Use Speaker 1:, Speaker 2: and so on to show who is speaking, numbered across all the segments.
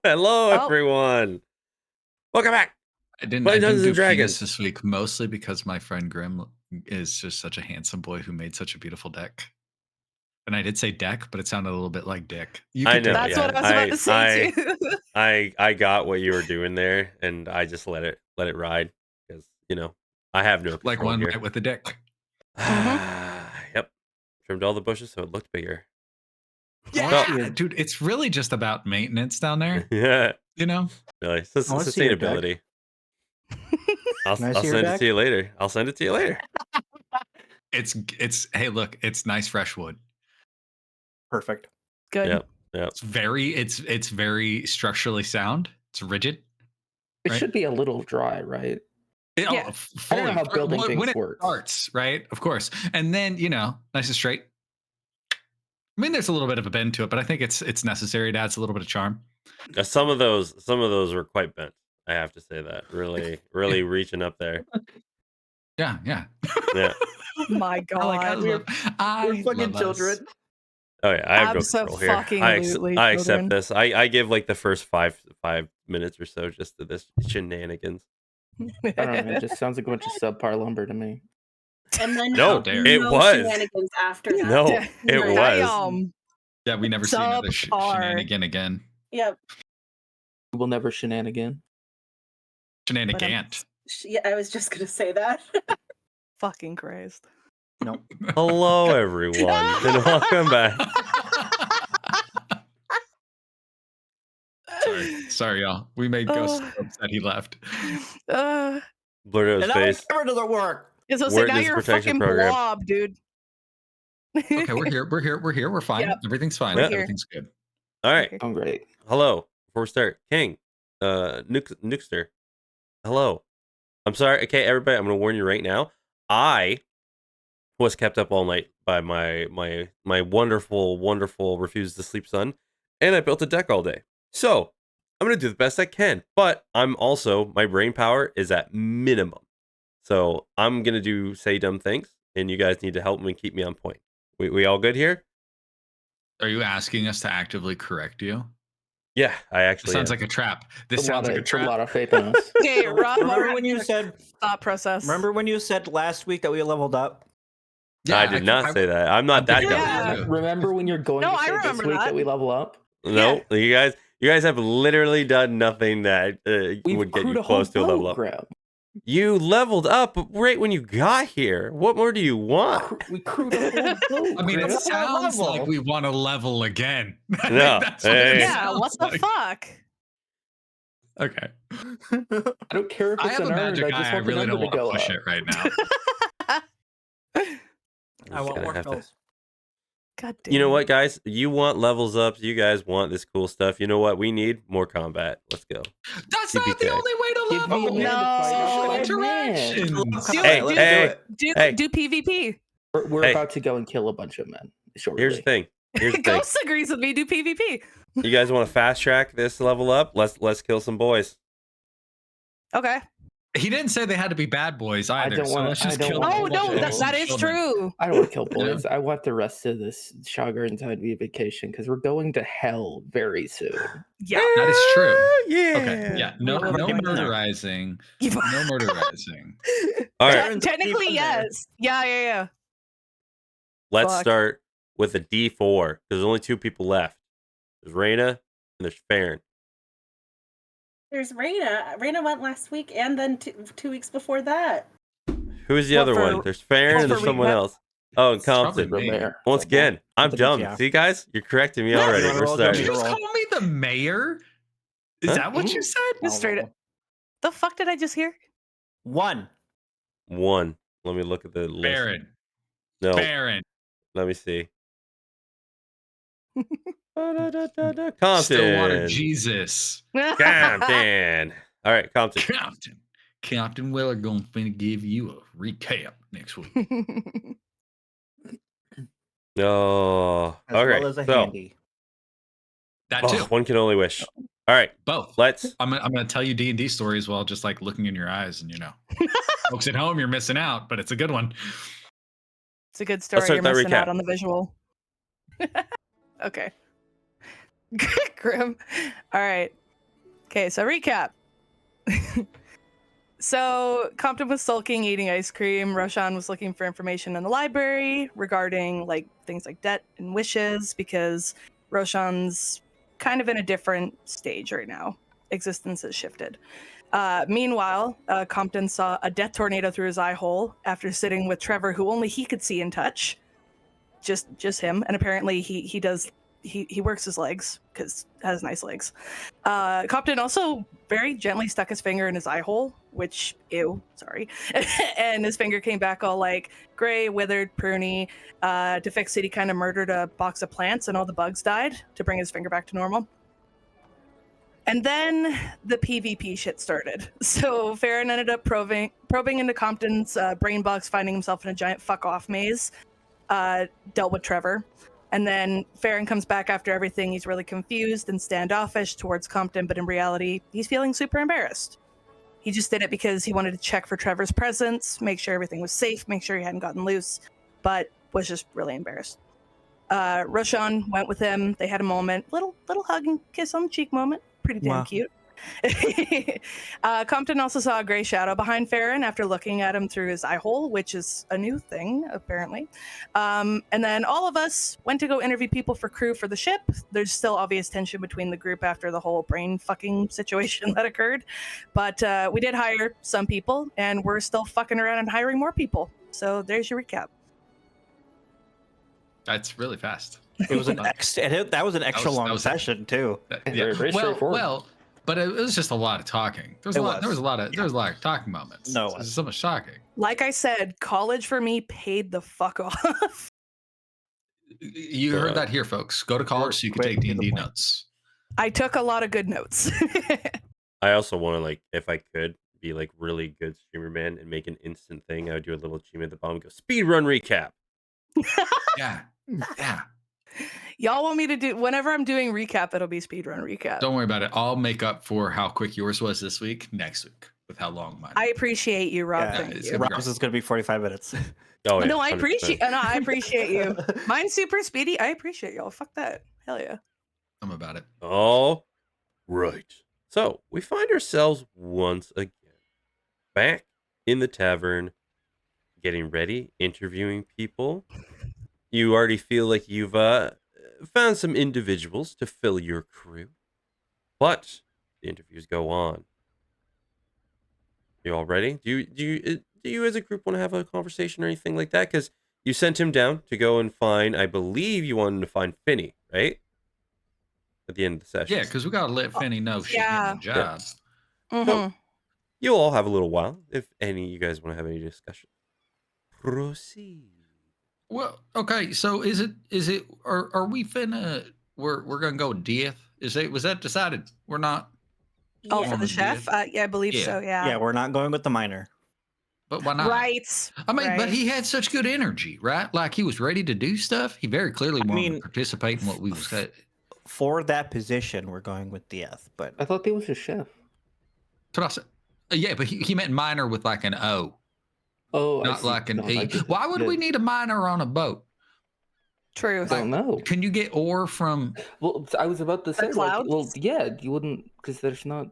Speaker 1: Hello,
Speaker 2: Oh.
Speaker 1: everyone. Welcome back.
Speaker 3: I didn't
Speaker 1: Play Dungeons
Speaker 3: do
Speaker 1: and Dragons.
Speaker 3: penis this week, mostly because my friend Grim is just such a handsome boy who made such a beautiful deck. And I did say deck, but it sounded a little bit like dick. You
Speaker 1: I
Speaker 3: could
Speaker 1: know.
Speaker 3: tell.
Speaker 2: That's
Speaker 1: yeah.
Speaker 2: what I was about to say too.
Speaker 1: I got what you were doing there, and I just let it ride because I have no control
Speaker 3: Like one
Speaker 1: here.
Speaker 3: right with the dick.
Speaker 1: Yep. Trimmed all the bushes so it looked bigger.
Speaker 3: Yeah, dude, it's really just about maintenance down there.
Speaker 1: Yeah.
Speaker 3: You know?
Speaker 1: Really. Sustainability. I'll send it to you later. I'll send it to you later.
Speaker 3: It's hey, look, it's nice fresh wood.
Speaker 4: Perfect.
Speaker 2: Good.
Speaker 1: Yep.
Speaker 3: It's very structurally sound. It's rigid.
Speaker 5: It should be a little dry, right?
Speaker 2: Yeah.
Speaker 5: I don't know how building
Speaker 3: when
Speaker 5: things
Speaker 3: it
Speaker 5: work.
Speaker 3: starts, right? Of course. And then, nice and straight. I mean, there's a little bit of a bend to it, but I think it's necessary. It adds a little bit of charm.
Speaker 1: Some of those were quite bent. I have to say that. Really reaching up there.
Speaker 3: Yeah.
Speaker 1: Yeah.
Speaker 2: Oh my God.
Speaker 5: We're fucking children.
Speaker 1: Oh yeah, I have no control here. I accept this. I give like the first five minutes or so just to this shenanigans.
Speaker 5: I don't know. It just sounds like a bunch of subpar lumber to me.
Speaker 6: And then
Speaker 1: No, it was
Speaker 6: shenanigans after that.
Speaker 1: No, it was.
Speaker 3: Yeah, we never see another shenanigan again.
Speaker 6: Yep.
Speaker 5: We'll never shenanigan.
Speaker 3: Shenanigant.
Speaker 6: Yeah, I was just gonna say that.
Speaker 2: Fucking Christ.
Speaker 4: No.
Speaker 1: Hello, everyone, and welcome back.
Speaker 3: Sorry, y'all. We made Ghost upset. He left.
Speaker 1: Blurred out his face.
Speaker 4: Never does it work.
Speaker 2: So now
Speaker 1: Witness
Speaker 2: you're a
Speaker 1: protection
Speaker 2: fucking
Speaker 1: program.
Speaker 2: blob, dude.
Speaker 3: Okay, we're here. We're fine.
Speaker 2: Yep.
Speaker 3: Everything's fine.
Speaker 1: We're
Speaker 3: Everything's good.
Speaker 1: All right.
Speaker 5: I'm great.
Speaker 1: Hello. Before we start, King, Nukester. Hello. I'm sorry. Okay, everybody. I'm gonna warn you right now. I was kept up all night by my wonderful refuse to sleep son, and I built a deck all day. So I'm gonna do the best I can, but I'm also my brain power is at minimum. So I'm gonna say dumb things, and you guys need to help me keep me on point. We all good here?
Speaker 3: Are you asking us to actively correct you?
Speaker 1: Yeah, I actually.
Speaker 3: Sounds like a trap. This sounds like a trap.
Speaker 5: A lot of faith in us.
Speaker 2: Okay, Rob,
Speaker 4: Remember when you said
Speaker 2: thought process?
Speaker 4: Remember when you said last week that we leveled up?
Speaker 1: Yeah, I did not say that. I'm not that dumb.
Speaker 5: Remember when you're going to say this week that we level up?
Speaker 1: No, you guys have literally done nothing that would get you close to a level up. You leveled up right when you got here. What more do you want?
Speaker 5: We crewed a whole
Speaker 3: I mean, it sounds like we want to level again.
Speaker 1: No.
Speaker 2: What the fuck?
Speaker 3: Okay.
Speaker 5: I don't care if it's
Speaker 3: I have a
Speaker 5: an
Speaker 3: magic
Speaker 5: earned. I
Speaker 3: eye.
Speaker 5: just
Speaker 3: I
Speaker 5: want the
Speaker 3: really don't
Speaker 5: number to
Speaker 3: want to
Speaker 5: go
Speaker 3: push
Speaker 5: up.
Speaker 3: it right now.
Speaker 4: I want more spells.
Speaker 2: God damn.
Speaker 1: You know what, guys? You want levels up. You guys want this cool stuff. You know what? We need more combat. Let's go.
Speaker 3: That's not the only way to
Speaker 5: Give me a
Speaker 3: level.
Speaker 5: man to fight
Speaker 3: Social
Speaker 5: a
Speaker 3: interaction.
Speaker 1: Hey.
Speaker 2: Do PvP.
Speaker 5: We're about to go and kill a bunch of men. Shortly.
Speaker 1: Here's the thing.
Speaker 2: Ghost agrees with me. Do PvP.
Speaker 1: You guys want to fast track this level up? Let's kill some boys.
Speaker 2: Okay.
Speaker 3: He didn't say they had to be bad boys either.
Speaker 5: don't wanna-
Speaker 3: let's just
Speaker 5: I don't
Speaker 3: kill
Speaker 5: wanna-
Speaker 2: Oh no,
Speaker 3: innocent
Speaker 2: that is
Speaker 3: children.
Speaker 2: true.
Speaker 5: I don't want to kill boys. I want the rest of this Shogger time to be a vacation because we're going to hell very soon.
Speaker 2: Yeah.
Speaker 3: That is true.
Speaker 1: Yeah.
Speaker 3: Okay. Yeah. No murderizing. No murderizing.
Speaker 1: All right.
Speaker 2: Technically, yes. Yeah.
Speaker 1: Let's
Speaker 2: Fuck.
Speaker 1: start with a D4 because there's only two people left. There's Raina and there's Farron.
Speaker 6: There's Raina. Raina went last week, and then 2 weeks before that.
Speaker 1: Who's the other one? There's Farron and there's someone else. Oh, and Compton. Once again, I'm dumb. See, guys, you're correcting me already. We're starting.
Speaker 3: Did you just call me the mayor? Is that what you said?
Speaker 2: Just straight up. The fuck did I just hear?
Speaker 4: One.
Speaker 1: Let me look at the list.
Speaker 3: Farron.
Speaker 1: No.
Speaker 3: Farron.
Speaker 1: Let me see. Compton.
Speaker 3: Stillwater Jesus.
Speaker 1: Compton. All right, Compton.
Speaker 3: Compton Weller gonna give you a recap next week.
Speaker 1: No.
Speaker 4: As
Speaker 1: Okay.
Speaker 4: well as a handy.
Speaker 3: That too.
Speaker 1: One can only wish. All right.
Speaker 3: Both.
Speaker 1: Let's.
Speaker 3: I'm gonna tell you D&D stories while just like looking in your eyes, and folks at home, you're missing out, but it's a good one.
Speaker 2: It's a good story.
Speaker 1: start
Speaker 2: You're
Speaker 1: that
Speaker 2: missing
Speaker 1: recap.
Speaker 2: out on the visual. Okay. Grim. All right. Okay, so recap. So Compton was sulking, eating ice cream. Roshan was looking for information in the library regarding like things like debt and wishes, because Roshan's kind of in a different stage right now. Existence has shifted. Meanwhile, Compton saw a death tornado through his eye hole after sitting with Trevor, who only he could see and touch. Just him, and apparently he does. He works his legs because has nice legs. Compton also very gently stuck his finger in his eye hole, which sorry, and his finger came back all like gray, withered, pruny. To fix it, he kind of murdered a box of plants, and all the bugs died to bring his finger back to normal. And then the PvP shit started. So Farron ended up probing into Compton's brain box, finding himself in a giant fuck off maze. Dealt with Trevor. And then Farron comes back after everything. He's really confused and standoffish towards Compton, but in reality, he's feeling super embarrassed. He just did it because he wanted to check for Trevor's presence, make sure everything was safe, make sure he hadn't gotten loose, but was just really embarrassed. Roshan went with him. They had a moment, little hug and kiss on the cheek moment. Pretty damn
Speaker 4: Wow.
Speaker 2: cute. Compton also saw a gray shadow behind Farron after looking at him through his eye hole, which is a new thing, apparently. And then all of us went to go interview people for crew for the ship. There's still obvious tension between the group after the whole brain fucking situation that occurred. But we did hire some people, and we're still fucking around and hiring more people. So there's your recap.
Speaker 3: That's really fast.
Speaker 4: It was that was an extra
Speaker 3: that
Speaker 4: long
Speaker 3: was-
Speaker 4: session too.
Speaker 5: Very straightforward.
Speaker 3: Well, but it was just a lot of talking. There was a lot of talking moments.
Speaker 4: No, it
Speaker 3: It was
Speaker 4: was.
Speaker 3: so much talking.
Speaker 2: Like I said, college for me paid the fuck off.
Speaker 3: You heard that here, folks. Go to college so you can
Speaker 4: Quick
Speaker 3: take
Speaker 4: to the
Speaker 3: D&D
Speaker 4: point.
Speaker 3: notes.
Speaker 2: I took a lot of good notes.
Speaker 1: I also want to, like, if I could be like really good streamer man and make an instant thing, I would do a little achievement at the bottom, go speed run recap.
Speaker 3: Yeah. Yeah.
Speaker 2: Y'all want me to do, whenever I'm doing recap, it'll be speedrun recap.
Speaker 3: Don't worry about it. I'll make up for how quick yours was this week next week with how long mine.
Speaker 2: I appreciate you, Rob.
Speaker 4: Yeah,
Speaker 2: Thank
Speaker 3: it's
Speaker 2: you.
Speaker 3: gonna be
Speaker 4: Rob's is going to be 45 minutes.
Speaker 1: Oh yeah,
Speaker 2: No, I
Speaker 1: 100%.
Speaker 2: appreciate you. Mine's super speedy. I appreciate y'all. Fuck that. Hell yeah.
Speaker 3: I'm about it.
Speaker 1: All right. So we find ourselves once again back in the tavern, getting ready, interviewing people. You already feel like you've found some individuals to fill your crew, but the interviews go on. You all ready? Do you as a group want to have a conversation or anything like that? Because you sent him down to go and find, I believe you wanted to find Finney, right? At the end of the session.
Speaker 3: Yeah, because we got to let Finney know she's
Speaker 2: yeah.
Speaker 3: getting the job.
Speaker 2: Mhm.
Speaker 1: You'll all have a little while if any of you guys want to have any discussion. Proceed.
Speaker 3: Well, okay. So is it are we finna we're gonna go with death? Was that decided? We're not,
Speaker 2: Oh,
Speaker 6: Yeah.
Speaker 2: for the chef? Yeah, I believe
Speaker 3: Yeah.
Speaker 2: so. Yeah.
Speaker 4: Yeah, we're not going with the minor.
Speaker 3: but why not?
Speaker 2: Right.
Speaker 3: I mean, but
Speaker 2: right.
Speaker 3: he had such good energy, right? Like he was ready to do stuff. He very clearly wanted to participate in what we was saying.
Speaker 4: For that position, we're going with Dieth, but
Speaker 5: I thought he was a chef.
Speaker 3: That's what I said. Yeah, but he meant minor with like an O,
Speaker 5: Oh, I
Speaker 3: not
Speaker 5: see.
Speaker 3: like an
Speaker 5: No,
Speaker 3: E.
Speaker 5: I get
Speaker 3: Why
Speaker 5: it.
Speaker 3: would
Speaker 5: Yeah.
Speaker 3: we need a minor on a boat?
Speaker 2: Truth.
Speaker 5: I don't know.
Speaker 3: Can you get ore from?
Speaker 5: Well, I was about to say, like,
Speaker 2: clouds?
Speaker 5: well, yeah, you wouldn't, because there's not.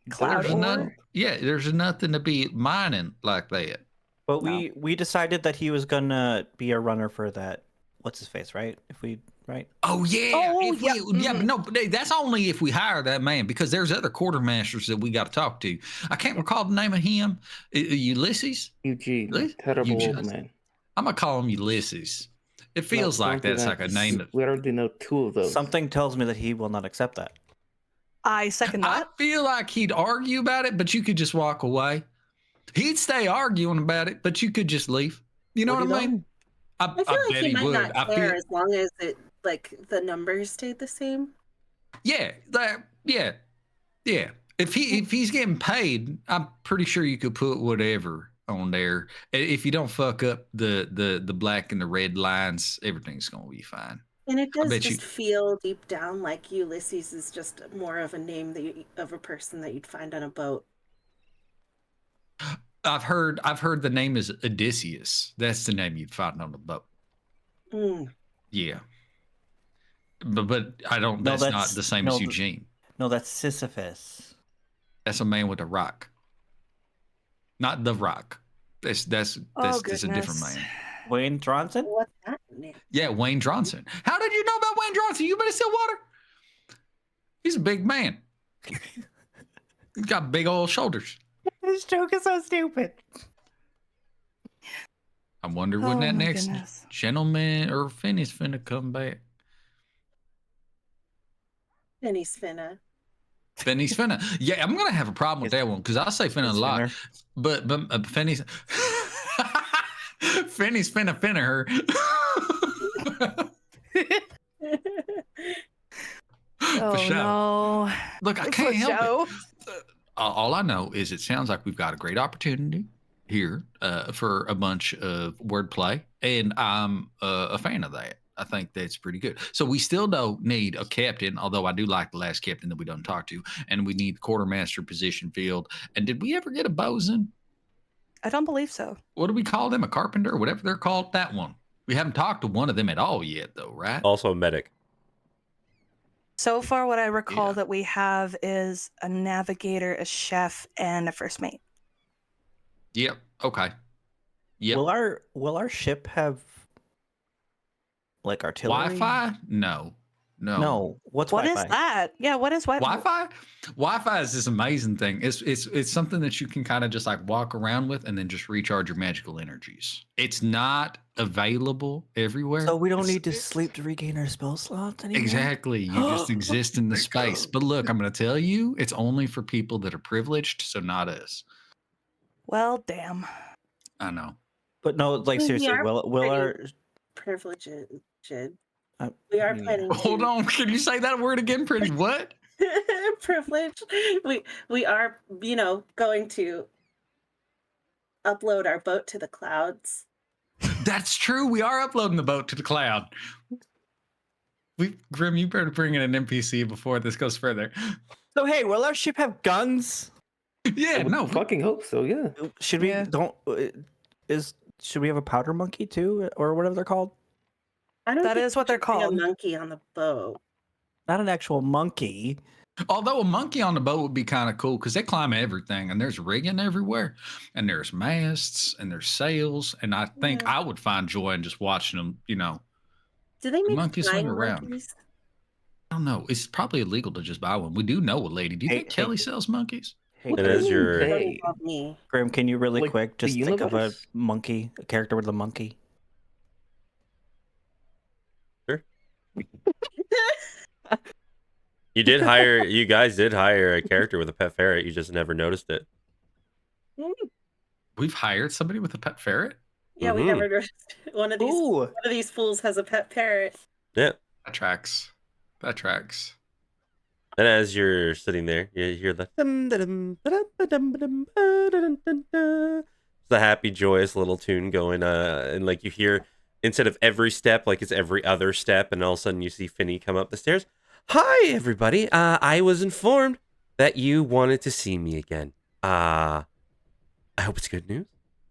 Speaker 2: Cloud
Speaker 3: There's
Speaker 2: ore?
Speaker 3: none. Yeah, there's nothing to be mining like that.
Speaker 4: but
Speaker 2: No.
Speaker 4: we decided that he was gonna be a runner for that. What's his face, right? If we right.
Speaker 3: Oh yeah,
Speaker 2: Oh,
Speaker 3: if
Speaker 2: yeah,
Speaker 3: we, yeah, but no, but that's only if we hire that man because there's other quartermasters that we got to talk to. I can't recall the name of him. Ulysses.
Speaker 5: Eugene,
Speaker 3: Really?
Speaker 5: terrible
Speaker 3: Eugene.
Speaker 5: old man.
Speaker 3: I'm gonna call him Ulysses. It feels
Speaker 5: No,
Speaker 3: like
Speaker 5: don't do
Speaker 3: that's
Speaker 5: that.
Speaker 3: like a name. That,
Speaker 5: We already know two of those.
Speaker 4: Something tells me that he will not accept that.
Speaker 2: I second
Speaker 3: I
Speaker 2: that.
Speaker 3: feel like he'd argue about it, but you could just walk away. He'd stay arguing about it, but you could just leave. You know
Speaker 4: Would
Speaker 3: what
Speaker 4: he
Speaker 3: I mean?
Speaker 6: I feel like
Speaker 3: bet
Speaker 6: he might
Speaker 3: would.
Speaker 6: not
Speaker 3: I
Speaker 6: care
Speaker 3: feel,
Speaker 6: as long as it like the numbers stayed the same.
Speaker 3: yeah, yeah. If he's getting paid, I'm pretty sure you could put whatever on there. If you don't fuck up the black and the red lines, everything's gonna be fine.
Speaker 6: And it does
Speaker 3: bet
Speaker 6: just
Speaker 3: you-
Speaker 6: feel deep down like Ulysses is just more of a name of a person that you'd find on a boat.
Speaker 3: I've heard the name is Odysseus. That's the name you'd find on the boat.
Speaker 6: Mm.
Speaker 3: Yeah. But I don't.
Speaker 4: No,
Speaker 3: That's not the same as
Speaker 4: no,
Speaker 3: Eugene.
Speaker 4: no, that's Sisyphus.
Speaker 3: That's a man with a rock, not the Rock. That's
Speaker 2: Oh,
Speaker 3: a different
Speaker 2: goodness.
Speaker 3: man.
Speaker 4: Wayne Johnson?
Speaker 6: What's that name?
Speaker 3: Yeah, Wayne Johnson. How did you know about Wayne Johnson? You been to Stillwater? He's a big man. He's got big old shoulders.
Speaker 4: This joke is so stupid.
Speaker 3: I wonder when
Speaker 2: Oh,
Speaker 3: that
Speaker 2: my
Speaker 3: next
Speaker 2: goodness.
Speaker 3: gentleman or Finney's finna come back.
Speaker 6: Penny's finna.
Speaker 3: Finney's finna. Yeah, I'm gonna have a problem with that one because I say finna a
Speaker 4: It's
Speaker 3: lot,
Speaker 4: finna.
Speaker 3: but Finney's Finney's finna her.
Speaker 2: Oh,
Speaker 3: For sure.
Speaker 2: no.
Speaker 3: Look, I
Speaker 2: For
Speaker 3: can't help
Speaker 2: show.
Speaker 3: it. All I know is it sounds like we've got a great opportunity here for a bunch of wordplay, and I'm a fan of that. I think that's pretty good. So we still don't need a captain, although I do like the last captain that we done talked to, and we need the quartermaster position filled. And did we ever get a bosun?
Speaker 2: I don't believe so.
Speaker 3: What do we call them? A carpenter, whatever they're called. That one. We haven't talked to one of them at all yet, though, right?
Speaker 1: Also a medic.
Speaker 2: So far, what I recall
Speaker 3: Yeah.
Speaker 2: that we have is a navigator, a chef, and a first mate.
Speaker 3: Yep. Okay. Yep.
Speaker 4: Will our ship have like artillery?
Speaker 3: Wi-Fi? No.
Speaker 4: No. What's
Speaker 2: What is
Speaker 4: Wi-Fi?
Speaker 2: that? Yeah, what is Wi-Fi?
Speaker 3: Wi-Fi is this amazing thing. It's something that you can kind of just like walk around with and then just recharge your magical energies. It's not available everywhere.
Speaker 4: So we don't
Speaker 3: It's-
Speaker 4: need to sleep to regain our spell slots anymore.
Speaker 3: Exactly. You just exist in the space. But look, I'm going to tell you, it's only for people that are privileged, so not us.
Speaker 2: Well, damn.
Speaker 3: I know.
Speaker 4: But no, like
Speaker 6: We
Speaker 4: seriously,
Speaker 6: are
Speaker 4: will
Speaker 6: pretty-
Speaker 4: our
Speaker 6: Privilege.
Speaker 4: uh,
Speaker 6: We are
Speaker 4: yeah.
Speaker 6: planning.
Speaker 3: Hold on. Can you say that word again? Pretty what?
Speaker 6: Privilege. We are, going to upload our boat to the clouds.
Speaker 3: That's true. We are uploading the boat to the cloud. Grim, you better bring in an NPC before this goes further.
Speaker 4: So hey, will our ship have guns?
Speaker 3: Yeah,
Speaker 5: I would
Speaker 3: no.
Speaker 5: fucking hope so. Yeah.
Speaker 4: Should we
Speaker 2: Yeah.
Speaker 4: should we have a powder monkey too, or whatever they're called?
Speaker 6: I don't
Speaker 2: That
Speaker 6: think
Speaker 2: is what
Speaker 6: we
Speaker 2: they're
Speaker 6: should bring
Speaker 2: called.
Speaker 6: A monkey on the boat.
Speaker 4: Not an actual monkey.
Speaker 3: Although a monkey on the boat would be kind of cool because they climb everything and there's rigging everywhere and there's masts and there's sails. And I think
Speaker 6: Yeah.
Speaker 3: I would find joy in just watching them,
Speaker 6: Do they make
Speaker 3: monkeys swing
Speaker 6: flying
Speaker 3: around.
Speaker 6: monkeys?
Speaker 3: I don't know. It's probably illegal to just buy one. We do know a lady. Do you
Speaker 4: Hey,
Speaker 3: think Kelly sells monkeys?
Speaker 4: Hey,
Speaker 5: What
Speaker 1: It
Speaker 5: do you
Speaker 1: is
Speaker 5: mean
Speaker 1: your-
Speaker 6: Don't
Speaker 5: they?
Speaker 6: involve me.
Speaker 4: Graham, can you really
Speaker 5: Like,
Speaker 4: quick
Speaker 5: the
Speaker 4: just think of a
Speaker 5: universe?
Speaker 4: monkey, a character with a monkey?
Speaker 1: You guys did hire a character with a pet ferret. You just never noticed it.
Speaker 3: We've hired somebody with a pet ferret?
Speaker 6: Yeah, we
Speaker 1: Mhm.
Speaker 6: never noticed. One of
Speaker 4: Ooh,
Speaker 6: these fools has a pet parrot.
Speaker 1: Yeah.
Speaker 3: That tracks. That tracks.
Speaker 1: And as you're sitting there, you hear the it's the happy, joyous little tune going, and like you hear instead of every step, like it's every other step, and all of a sudden you see Finney come up the stairs. Hi, everybody. I was informed that you wanted to see me again. I hope it's good news.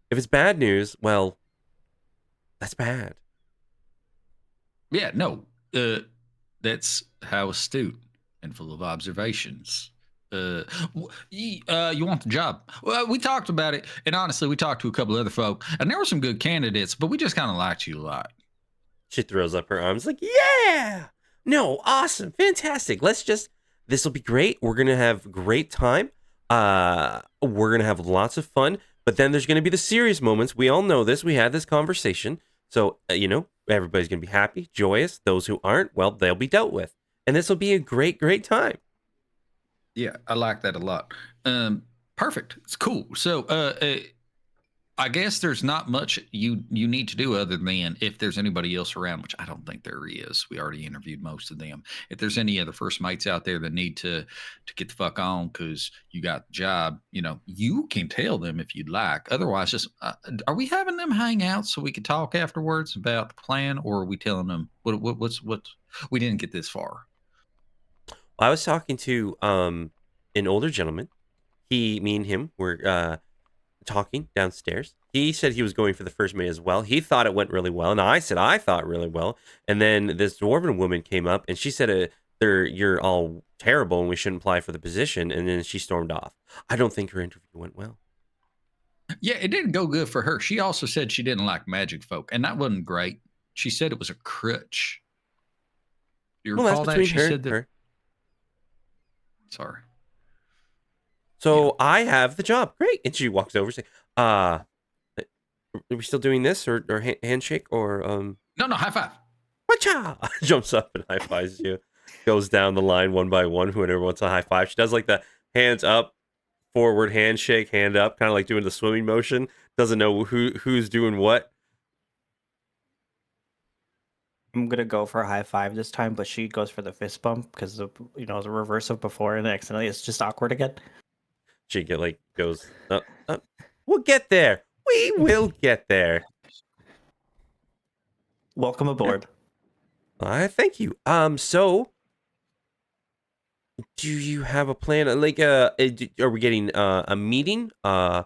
Speaker 1: If it's bad news, well, that's bad.
Speaker 3: Yeah, no. That's how astute and full of observations. You want the job? Well, we talked about it, and honestly, we talked to a couple other folk, and there were some good candidates, but we just kind of liked you a lot.
Speaker 1: She throws up her arms like, yeah, no, awesome, fantastic. This will be great. We're going to have great time. We're going to have lots of fun, but then there's going to be the serious moments. We all know this. We had this conversation. So, everybody's going to be happy, joyous. Those who aren't, well, they'll be dealt with. And this will be a great, great time.
Speaker 3: Yeah, I like that a lot. Perfect. It's cool. So, I guess there's not much you need to do other than if there's anybody else around, which I don't think there is. We already interviewed most of them. If there's any other first mates out there that need to get the fuck on because you got the job, you can tell them if you'd like. Otherwise, just are we having them hang out so we could talk afterwards about the plan, or are we telling them what's we didn't get this far?
Speaker 1: I was talking to an older gentleman. Me and him were talking downstairs. He said he was going for the first mate as well. He thought it went really well, and I said I thought really well. And then this dwarven woman came up, and she said, "You're all terrible, and we shouldn't apply for the position." And then she stormed off. I don't think her interview went well.
Speaker 3: Yeah, it didn't go good for her. She also said she didn't like magic folk, and that wasn't great. She said it was a crutch. You
Speaker 1: Well, that's
Speaker 3: recall that?
Speaker 1: between
Speaker 3: She
Speaker 1: her.
Speaker 3: said that.
Speaker 1: Her.
Speaker 3: Sorry.
Speaker 1: So I have the job. Great. And she walks over, saying, "Are we still doing this, or handshake, or
Speaker 3: No, high five.
Speaker 1: Wacha!" Jumps up and high fives you. Goes down the line one by one. Whoever wants a high five. She does like the hands up, forward handshake, hand up, kind of like doing the swimming motion. Doesn't know who's doing what.
Speaker 4: I'm gonna go for a high five this time, but she goes for the fist bump because the the reverse of before, and accidentally it's just awkward again.
Speaker 1: She goes up. We'll get there. We will get there.
Speaker 4: Welcome aboard.
Speaker 1: Thank you. So do you have a plan? Like, are we getting a meeting? Do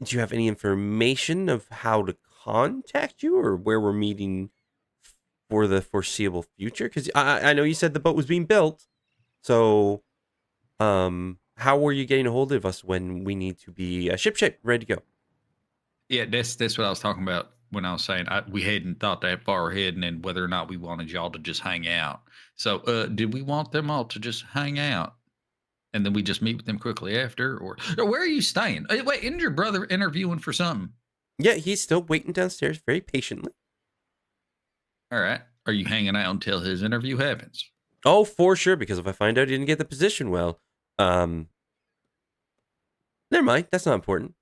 Speaker 1: you have any information of how to contact you, or where we're meeting for the foreseeable future? Because I know you said the boat was being built. So, how were you getting a hold of us when we need to be shipshape, ready to go?
Speaker 3: Yeah, that's what I was talking about when I was saying we hadn't thought that far ahead, and then whether or not we wanted y'all to just hang out. So, did we want them all to just hang out, and then we just meet with them quickly after, or where are you staying? Wait, isn't your brother interviewing for something?
Speaker 1: Yeah, he's still waiting downstairs very patiently.
Speaker 3: All right. Are you hanging out until his interview happens?
Speaker 1: Oh, for sure, because if I find out he didn't get the position, well, never mind. That's not important.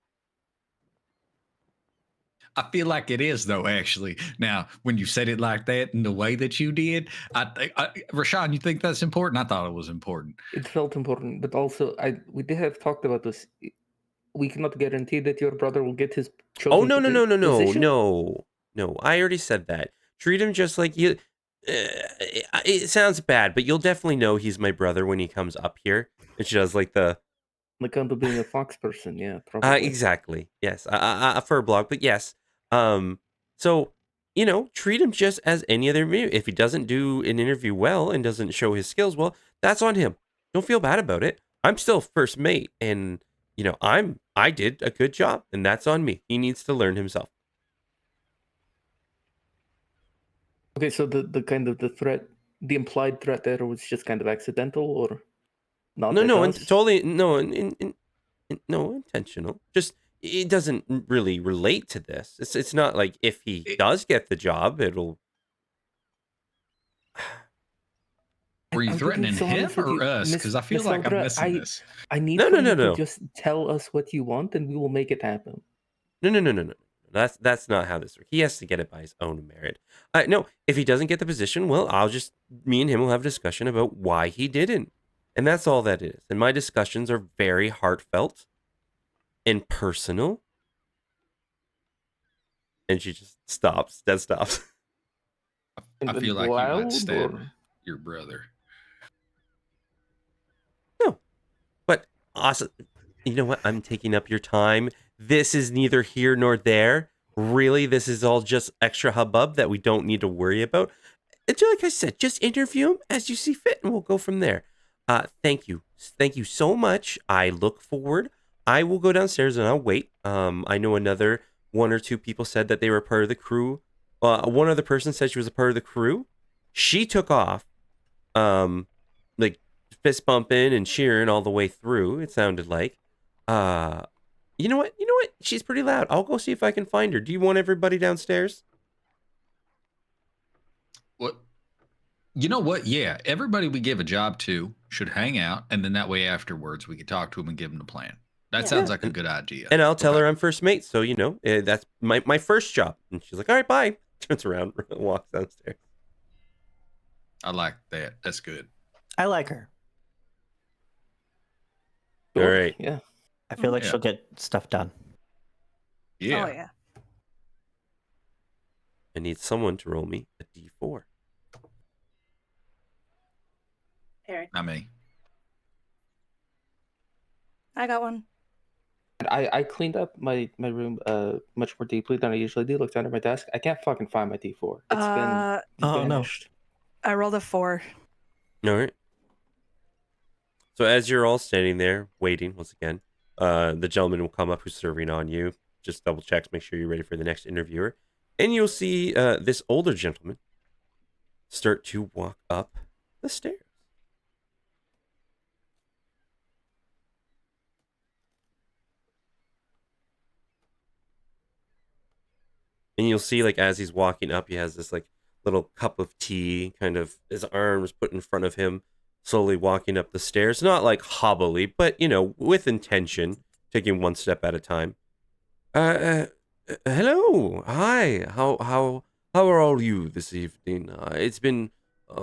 Speaker 3: I feel like it is, though, actually. Now, when you said it like that and the way that you did, Rashawn, you think that's important? I thought it was important.
Speaker 5: It felt important, but also we did have talked about this. We cannot guarantee that your brother will get his chosen
Speaker 1: Oh, no.
Speaker 5: position.
Speaker 1: No. I already said that. Treat him just like you. It sounds bad, but you'll definitely know he's my brother when he comes up here. And she does like the.
Speaker 5: Like onto being a fox person, yeah, probably.
Speaker 1: Exactly. Yes. For a blog, but yes. So, treat him just as any other interview. If he doesn't do an interview well and doesn't show his skills well, that's on him. Don't feel bad about it. I'm still first mate, and I did a good job, and that's on me. He needs to learn himself.
Speaker 5: Okay, so the kind of the threat, the implied threat there was just kind of accidental, or not?
Speaker 1: No,
Speaker 5: at us?
Speaker 1: totally no, no intentional. Just it doesn't really relate to this. It's not like if he does get the job, it'll.
Speaker 3: Were you
Speaker 5: I'm
Speaker 3: threatening
Speaker 5: being so
Speaker 3: him
Speaker 5: honest with
Speaker 3: or
Speaker 5: you,
Speaker 3: us?
Speaker 5: Miss-
Speaker 3: Because I feel
Speaker 5: Miss
Speaker 3: like I'm
Speaker 5: Sandra,
Speaker 3: missing this.
Speaker 5: I need
Speaker 1: No,
Speaker 5: for
Speaker 1: no, no,
Speaker 5: you to
Speaker 1: no.
Speaker 5: just tell us what you want, and we will make it happen.
Speaker 1: No. That's not how this works. He has to get it by his own merit. No, if he doesn't get the position, well, me and him will have a discussion about why he didn't. And that's all that is. And my discussions are very heartfelt and personal. And she just stops. Dead stops.
Speaker 3: I feel like you
Speaker 5: Loud,
Speaker 3: might stab
Speaker 5: or-
Speaker 3: your brother.
Speaker 1: No. But awesome. You know what? I'm taking up your time. This is neither here nor there. Really, this is all just extra hubbub that we don't need to worry about. And like I said, just interview him as you see fit, and we'll go from there. Thank you so much. I look forward. I will go downstairs and I'll wait. I know another one or two people said that they were part of the crew. One other person said she was a part of the crew. She took off, like fist bumping and cheering all the way through. It sounded like. You know what? She's pretty loud. I'll go see if I can find her. Do you want everybody downstairs?
Speaker 3: What? You know what? Yeah, everybody we give a job to should hang out, and then that way afterwards we could talk to them and give them the plan. That sounds like a good idea.
Speaker 1: And I'll tell
Speaker 3: Okay.
Speaker 1: her I'm first mate, so that's my first job. And she's like, "All right, bye." Turns around, walks downstairs.
Speaker 3: I like that. That's good.
Speaker 4: I like her.
Speaker 1: All
Speaker 5: Sure,
Speaker 1: right.
Speaker 5: Yeah.
Speaker 4: I feel like
Speaker 3: Yeah.
Speaker 4: she'll get stuff done.
Speaker 3: Yeah.
Speaker 2: Oh yeah.
Speaker 1: I need someone to roll me a d4.
Speaker 6: Eric.
Speaker 3: I mean,
Speaker 2: I got one.
Speaker 5: I cleaned up my room much more deeply than I usually do. Looked under my desk. I can't fucking find my D4. It's been
Speaker 4: Oh, no.
Speaker 5: vanished.
Speaker 2: I rolled a 4.
Speaker 1: All right. So as you're all standing there waiting, once again, the gentleman will come up who's serving on you. Just double checks, make sure you're ready for the next interviewer, and you'll see this older gentleman start to walk up the stairs. And you'll see, like, as he's walking up, he has this, like, little cup of tea, kind of his arms put in front of him, slowly walking up the stairs. Not, like, hobbily, but, you know, with intention, taking one step at a time. Hello. Hi. How are all you this evening? It's been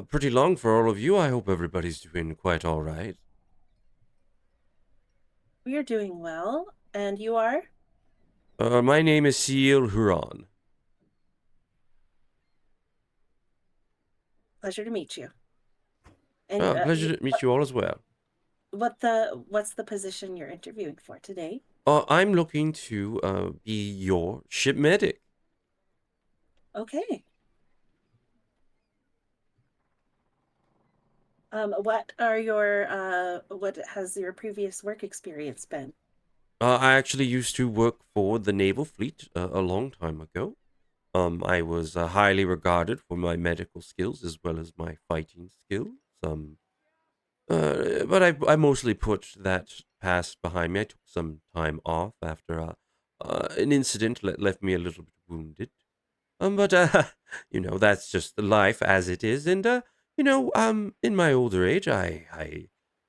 Speaker 1: pretty long for all of you. I hope everybody's doing quite all right.
Speaker 6: We are doing well. And you are?
Speaker 1: My name is Seal Huron.
Speaker 6: Pleasure to meet you. And
Speaker 1: Pleasure to meet you all as well.
Speaker 6: what's the position you're interviewing for today?
Speaker 1: I'm looking to be your ship medic.
Speaker 6: Okay. What has your previous work experience been?
Speaker 1: I actually used to work for the naval fleet a long time ago. I was highly regarded for my medical skills as well as my fighting skills. But I mostly put that past behind me. I took some time off after an incident that left me a little bit wounded. But you know, that's just life as it is. And you know, in my older age, I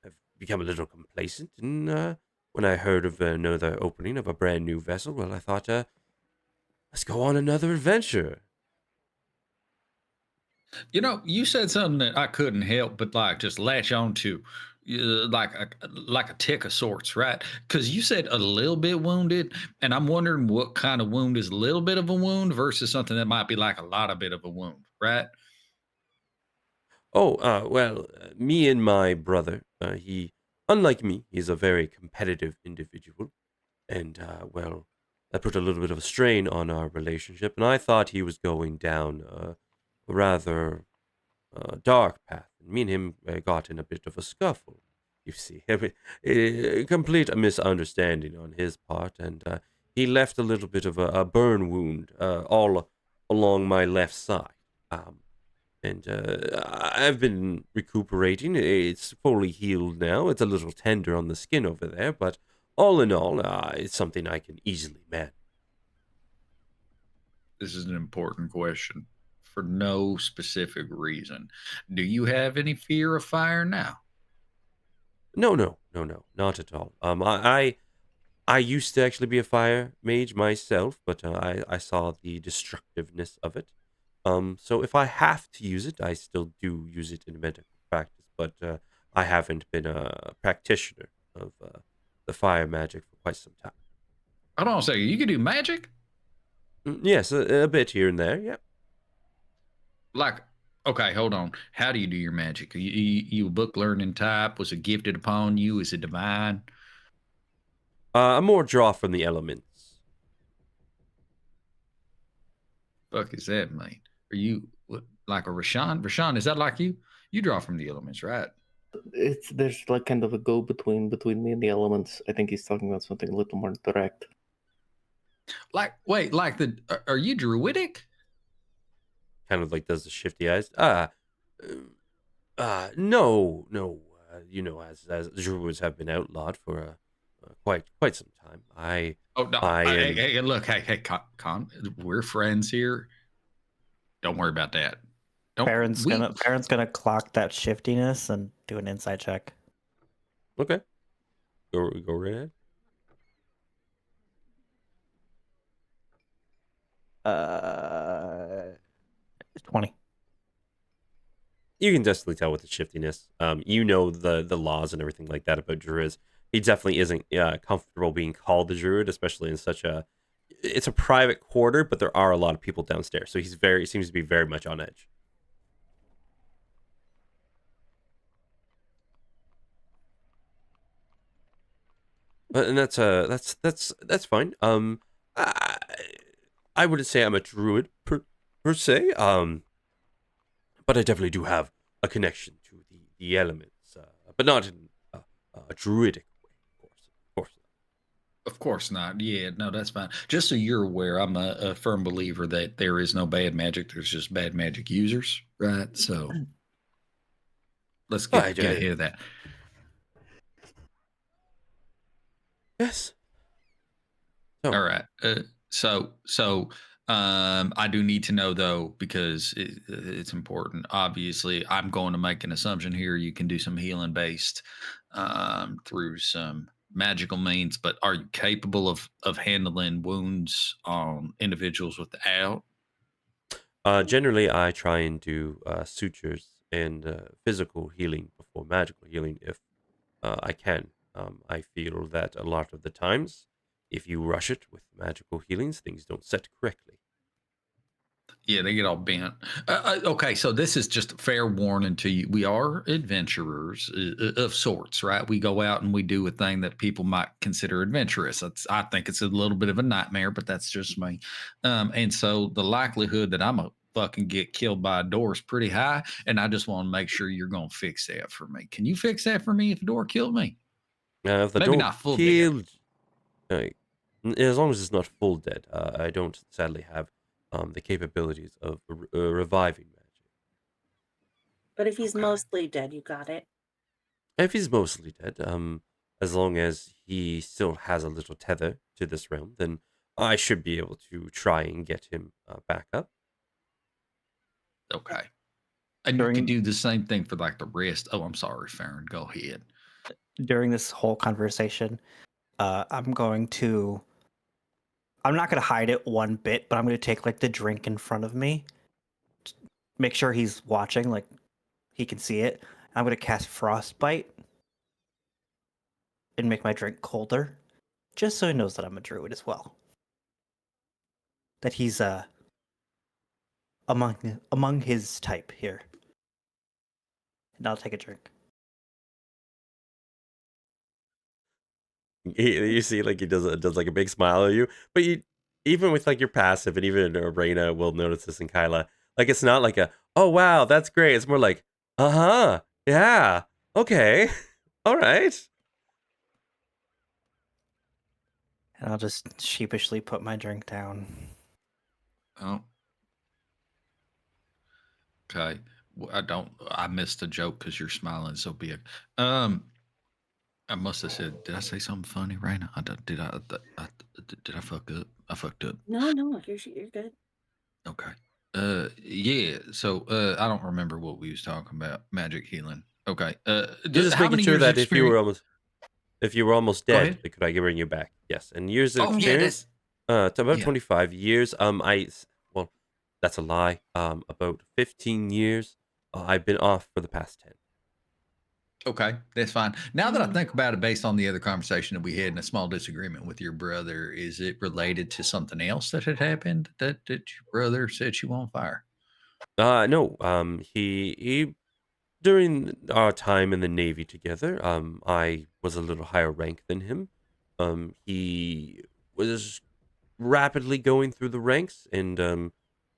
Speaker 1: have become a little complacent. And when I heard of another opening of a brand new vessel, well, I thought, let's go on another adventure.
Speaker 3: You know, you said something that I couldn't help but like just latch on to, like a tick of sorts, right? Because you said a little bit wounded, and I'm wondering what kind of wound is a little bit of a wound versus something that might be like a lot of bit of a wound, right?
Speaker 1: Oh, well, me and my brother, unlike me, he's a very competitive individual. And, well, that put a little bit of a strain on our relationship. And I thought he was going down a rather dark path. And me and him got in a bit of a scuffle, you see. A complete misunderstanding on his part. And he left a little bit of a burn wound all along my left side. Um, and I've been recuperating. It's fully healed now. It's a little tender on the skin over there, but all in all, it's something I can easily manage.
Speaker 3: This is an important question for no specific reason. Do you have any fear of fire now?
Speaker 1: No, not at all. I used to actually be a fire mage myself, but I saw the destructiveness of it. So if I have to use it, I still do use it in medical practice, but I haven't been a practitioner of the fire magic for quite some time.
Speaker 3: Hold on a second. You can do magic?
Speaker 1: Yes, a bit here and there. Yeah.
Speaker 3: Like, okay, hold on. How do you do your magic? You a book learning type? Was it gifted upon you? Is it divine?
Speaker 1: I more draw from the elements.
Speaker 3: Fuck is that mean? Are you like a Rashawn? Rashawn, is that like you? You draw from the elements, right?
Speaker 5: There's like kind of a go between me and the elements. I think he's talking about something a little more direct.
Speaker 3: Like, wait, like are you druidic?
Speaker 1: Kind of like does the shifty eyes. No. You know, as druids have been outlawed for quite some time.
Speaker 3: Oh no!
Speaker 1: I am.
Speaker 3: Hey, look, hey, Con, we're friends here. Don't worry about that.
Speaker 4: Baron's gonna clock that shiftiness and do an insight check.
Speaker 1: Okay. Go right ahead.
Speaker 4: 20.
Speaker 1: You can definitely tell with the shiftiness. You know the laws and everything like that about druids. He definitely isn't comfortable being called a druid, especially in such a. It's a private quarter, but there are a lot of people downstairs, so he seems to be very much on edge. And that's fine. I, I wouldn't say I'm a druid per se. But I definitely do have a connection to the elements, but not in a druidic way, of course. Of course
Speaker 3: Of course not. Yeah, no, that's fine. Just so you're aware, I'm a firm believer that there is no bad magic. There's just bad magic users, right? So let's
Speaker 1: not.
Speaker 3: get ahead of that.
Speaker 1: Yes.
Speaker 3: All right. I do need to know though, because it's important. Obviously, I'm going to make an assumption here. You can do some healing based through some magical means, but are you capable of handling wounds on individuals without?
Speaker 1: Generally, I try and do sutures and physical healing before magical healing if I can. I feel that a lot of the times, if you rush it with magical healings, things don't set correctly.
Speaker 3: Yeah, they get all bent. Okay, so this is just a fair warning to you. We are adventurers of sorts, right? We go out and we do a thing that people might consider adventurous. I think it's a little bit of a nightmare, but that's just me. And so the likelihood that I'm a fucking get killed by a door is pretty high. And I just want to make sure you're going to fix that for me. Can you fix that for me if a door killed me?
Speaker 1: If the
Speaker 3: Maybe
Speaker 1: door
Speaker 3: not full dead.
Speaker 1: killed, as long as it's not full dead, I don't sadly have the capabilities of reviving magic.
Speaker 6: But if he's
Speaker 3: Okay.
Speaker 6: mostly dead, you got it.
Speaker 1: If he's mostly dead, as long as he still has a little tether to this realm, then I should be able to try and get him back up.
Speaker 3: Okay. And you can
Speaker 4: During
Speaker 3: do the same thing for like the rest. Oh, I'm sorry, Farron. Go ahead.
Speaker 4: during this whole conversation, I'm not gonna hide it one bit, but I'm gonna take like the drink in front of me, make sure he's watching, like he can see it. I'm gonna cast Frostbite and make my drink colder, just so he knows that I'm a druid as well. That he's among his type here. And I'll take a drink.
Speaker 1: You see, like he does like a big smile at you, but you even with like your passive, and even Arena will notice this in Kyla. Like it's not like a oh wow that's great. It's more like yeah okay all right.
Speaker 4: And I'll just sheepishly put my drink down.
Speaker 3: Oh. Okay. I missed a joke because you're smiling so big. I must have said, did I say something funny, Raina? Did I fuck up? I fucked up.
Speaker 6: No, you're good.
Speaker 3: Okay. Yeah. So, I don't remember what we was talking about. Magic healing. Okay.
Speaker 1: You're just
Speaker 3: How
Speaker 1: making
Speaker 3: many
Speaker 1: sure
Speaker 3: years
Speaker 1: that if you were almost
Speaker 3: Go
Speaker 1: dead,
Speaker 3: ahead.
Speaker 1: could I bring you back? Yes, and years of
Speaker 3: Oh, yeah,
Speaker 1: experience. To about
Speaker 3: yeah.
Speaker 1: 25 years. Well, that's a lie. About 15 years. I've been off for the past 10.
Speaker 3: Okay, that's fine. Now that I think about it, based on the other conversation that we had in a small disagreement with your brother, is it related to something else that had happened that your brother set you on fire?
Speaker 1: No. He during our time in the Navy together, I was a little higher rank than him. He was rapidly going through the ranks, and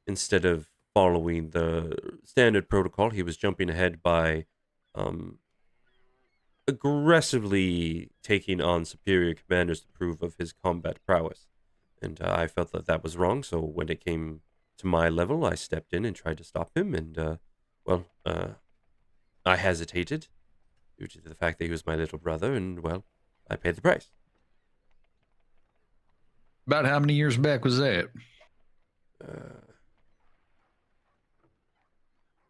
Speaker 1: instead of following the standard protocol, he was jumping ahead by um, aggressively taking on superior commanders to prove of his combat prowess. And I felt that that was wrong. So when it came to my level, I stepped in and tried to stop him. And I hesitated due to the fact that he was my little brother. And well, I paid the price.
Speaker 3: About how many years back was that?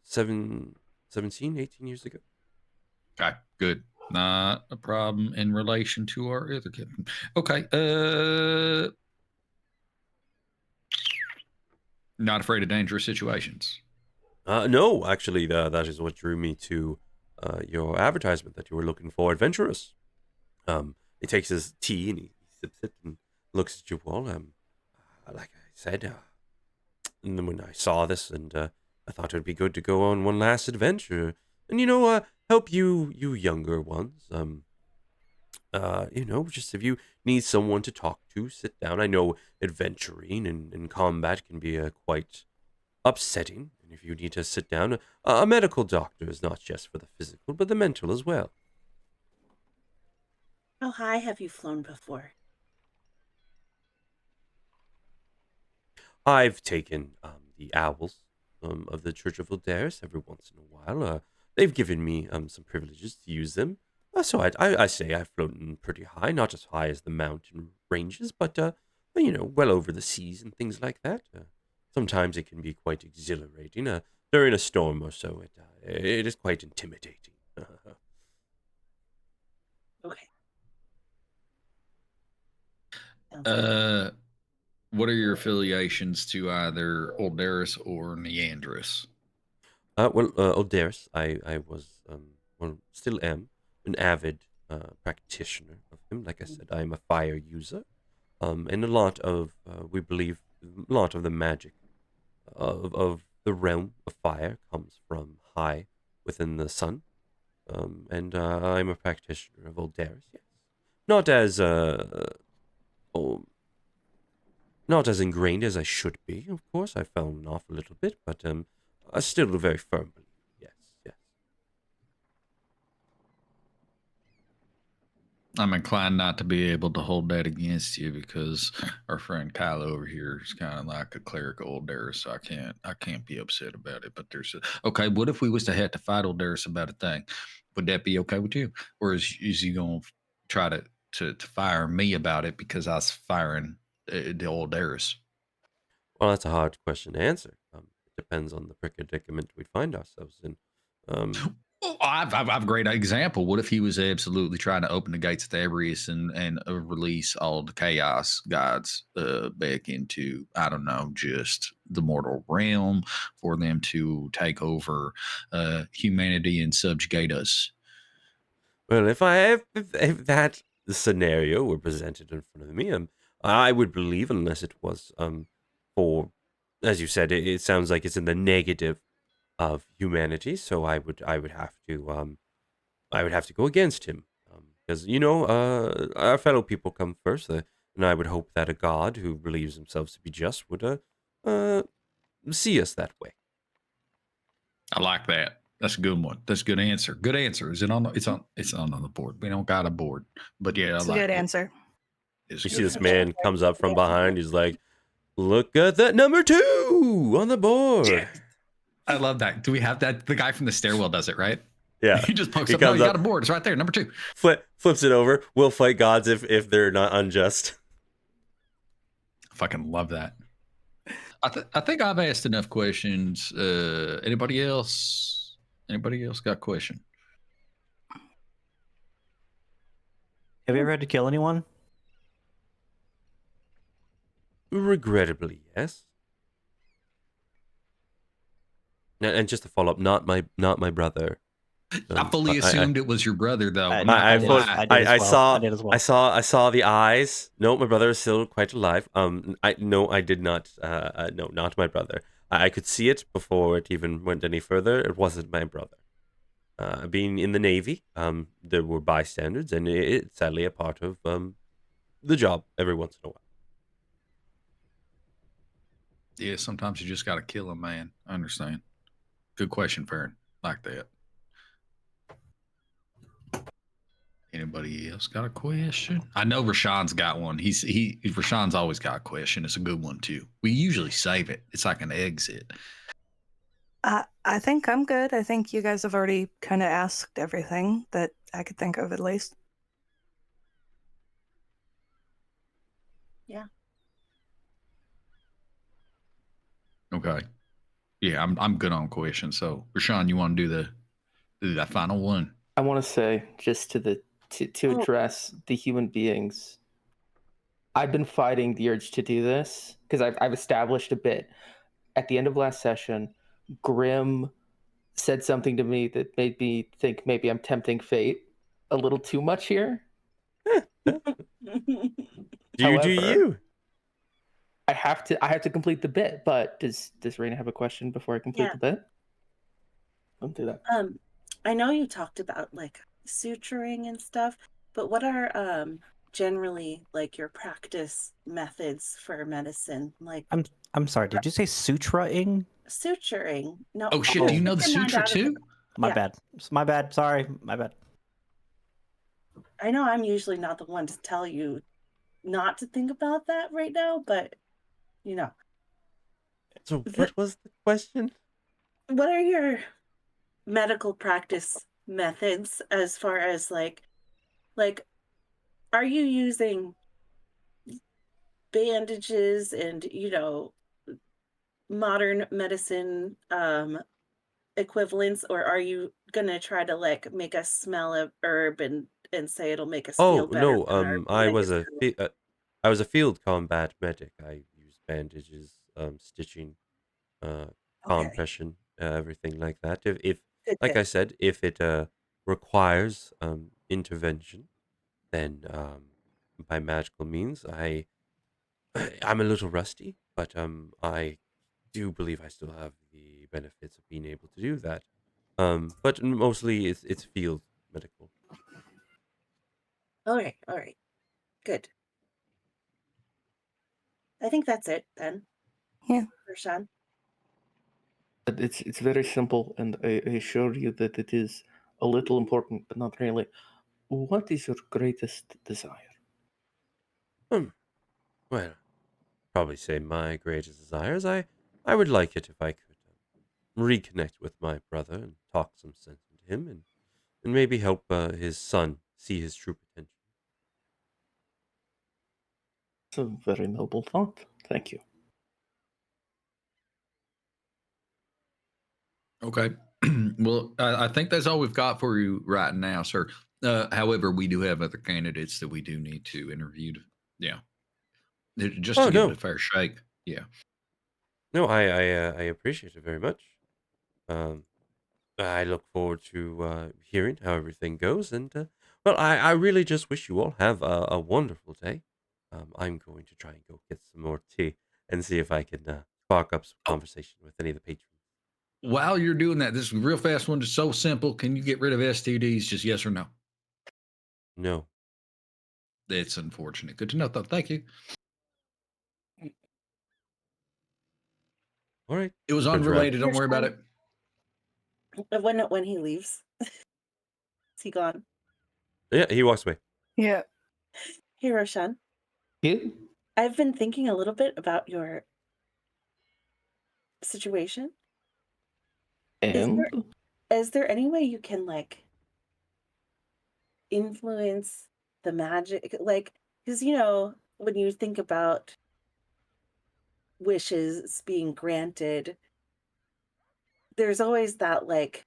Speaker 1: 17, 18 years ago.
Speaker 3: Okay, good. Not a problem in relation to our other captain. Okay. Not afraid of dangerous situations.
Speaker 1: No, actually, that is what drew me to your advertisement that you were looking for adventurous. He takes his tea and he sips it and looks at you all. Like I said, and then when I saw this, and I thought it would be good to go on one last adventure, and help you younger ones. Just if you need someone to talk to, sit down. I know adventuring and combat can be quite upsetting, and if you need to sit down, a medical doctor is not just for the physical, but the mental as well.
Speaker 6: How high have you flown before?
Speaker 1: I've taken the owls of the Church of Eldaris every once in a while. They've given me some privileges to use them. So I say I've flown pretty high, not as high as the mountain ranges, but well over the seas and things like that. Sometimes it can be quite exhilarating. During a storm or so, it is quite intimidating.
Speaker 6: Okay. Sounds good.
Speaker 3: What are your affiliations to either Olderis or Neandris?
Speaker 1: Eldaris, I was, still am, an avid practitioner of him. Like I said, I am a fire user. And a lot of, we believe, a lot of the magic of the realm of fire comes from high within the sun. And I'm a practitioner of Oldaris, yes. Not as, oh, not as ingrained as I should be, of course. I've fallen off a little bit, but I still a very firm believer. Yes, yes.
Speaker 3: I'm inclined not to be able to hold that against you because our friend Kyle over here is kind of like a clerical Olderis, so I can't be upset about it. But okay. What if we was to have to fight Olderis about a thing? Would that be okay with you, or is he gonna try to fire me about it because I was firing the Olderis?
Speaker 1: Well, that's a hard question to answer. It depends on the predicament we'd find ourselves in.
Speaker 3: Oh, I've a great example. What if he was absolutely trying to open the gates of Thebreus and release all the chaos gods back into, I don't know, just the mortal realm for them to take over humanity and subjugate us?
Speaker 1: Well, if if that scenario were presented in front of me, I would believe, unless it was for, as you said, it sounds like it's in the negative of humanity. So I would have to go against him, because our fellow people come first, and I would hope that a god who believes himself to be just would uh see us that way.
Speaker 3: I like that. That's a good one. That's a good answer. Good answer. Is it on? It's on the board. We don't got a board, but yeah, I
Speaker 2: It's a
Speaker 3: like
Speaker 2: good
Speaker 3: it.
Speaker 2: answer.
Speaker 3: It's
Speaker 1: You
Speaker 3: a
Speaker 1: see
Speaker 3: good
Speaker 1: this
Speaker 3: answer.
Speaker 1: man comes up from behind. He's like, "Look at that number 2 on the board."
Speaker 3: Yeah, I love that. Do we have that? The guy from the stairwell does it, right?
Speaker 1: Yeah,
Speaker 3: He just pokes
Speaker 1: he
Speaker 3: up. No,
Speaker 1: comes
Speaker 3: you
Speaker 1: up,
Speaker 3: got a board. It's right there. Number 2.
Speaker 1: flips it over. We'll fight gods if they're not unjust.
Speaker 3: I fucking love that. I think I've asked enough questions. Anybody else? Anybody else got a question?
Speaker 4: Have you ever had to kill anyone?
Speaker 1: Regrettably, yes. And just to follow up, not my brother.
Speaker 3: I fully assumed it was your brother, though.
Speaker 4: I-
Speaker 3: I'm not
Speaker 1: I
Speaker 3: gonna
Speaker 1: thought
Speaker 3: lie.
Speaker 4: did as
Speaker 1: I
Speaker 4: well.
Speaker 1: saw
Speaker 4: I did as well.
Speaker 1: I saw the eyes. No, my brother is still quite alive. I did not. No, not my brother. I could see it before it even went any further. It wasn't my brother. Being in the Navy, there were bystanders, and it's sadly a part of the job every once in a while.
Speaker 3: Yeah, sometimes you just got to kill him, man. I understand. Good question, Farron. Like that. Anybody else got a question? I know Rashawn's got one. Rashawn's always got a question. It's a good one too. We usually save it. It's like an exit.
Speaker 2: I think I'm good. I think you guys have already kind of asked everything that I could think of, at least.
Speaker 6: Yeah.
Speaker 3: Okay. Yeah, I'm good on questions. So Rashawn, you want to do that final one?
Speaker 5: I want to say just to
Speaker 6: Oh.
Speaker 5: address the human beings. I've been fighting the urge to do this because I've established a bit. At the end of last session, Grim said something to me that made me think maybe I'm tempting fate a little too much here.
Speaker 1: Do
Speaker 5: However,
Speaker 1: you?
Speaker 5: I have to complete the bit, but does Raina have a question before I complete
Speaker 6: Yeah.
Speaker 5: the bit? Don't do that.
Speaker 6: I know you talked about like suturing and stuff, But what are generally like your practice methods for medicine? Like
Speaker 4: I'm sorry. Did you say suturing?
Speaker 6: suturing? No.
Speaker 3: Oh shit! Do you know the
Speaker 6: Taking that
Speaker 3: suture
Speaker 6: out of it.
Speaker 3: too?
Speaker 4: My
Speaker 6: Yeah.
Speaker 4: bad. My bad. Sorry. My bad.
Speaker 6: I know I'm usually not the one to tell you not to think about that right now, but you know,
Speaker 1: So
Speaker 6: the,
Speaker 1: what was the question?
Speaker 6: what are your medical practice methods as far as like are you using bandages and modern medicine equivalents, or are you gonna try to like make us smell a herb and say it'll make us feel
Speaker 1: Oh
Speaker 6: better
Speaker 1: no,
Speaker 6: when our
Speaker 1: I
Speaker 6: leg
Speaker 1: was
Speaker 6: is
Speaker 1: a
Speaker 6: cut?
Speaker 1: I was a field combat medic. I used bandages, stitching, uh,
Speaker 6: Okay,
Speaker 1: compression, everything like that. If
Speaker 6: good,
Speaker 1: like
Speaker 6: good.
Speaker 1: I said, if it requires intervention, then by magical means, I'm a little rusty, but I do believe I still have the benefits of being able to do that. But mostly it's field medical.
Speaker 6: All right, good. I think that's it then.
Speaker 2: Yeah.
Speaker 6: For Sean.
Speaker 5: But it's very simple, and I assure you that it is a little important, but not really. What is your greatest desire?
Speaker 1: Hmm. Well, probably say my greatest desires. I would like it if I could reconnect with my brother and talk some sense into him, and maybe help his son see his true potential.
Speaker 5: It's a very noble thought. Thank you.
Speaker 3: Okay. Well, I think that's all we've got for you right now, sir. However, we do have other candidates that we do need to interview. Yeah, just
Speaker 1: Oh
Speaker 3: to give it a
Speaker 1: no,
Speaker 3: fair shake. Yeah.
Speaker 1: no, I appreciate it very much. Um, I look forward to hearing how everything goes, and well, I really just wish you all have a wonderful day. I'm going to try and go get some more tea and see if I can spark up some
Speaker 3: Oh,
Speaker 1: conversation with any of the patrons.
Speaker 3: while you're doing that, this is a real fast one. Just so simple. Can you get rid of STDs? Just yes or no?
Speaker 1: No,
Speaker 3: It's unfortunate. Good to know, though. Thank you.
Speaker 1: all right,
Speaker 3: It was
Speaker 1: friends Rab.
Speaker 3: unrelated. Don't worry about it.
Speaker 6: When he leaves, is he gone?
Speaker 1: Yeah, he walks away.
Speaker 2: Yeah.
Speaker 6: Hey, Roshan.
Speaker 5: Yeah.
Speaker 6: I've been thinking a little bit about your situation.
Speaker 5: And
Speaker 6: Is there any way you can like influence the magic? Like, because when you think about wishes being granted, there's always that like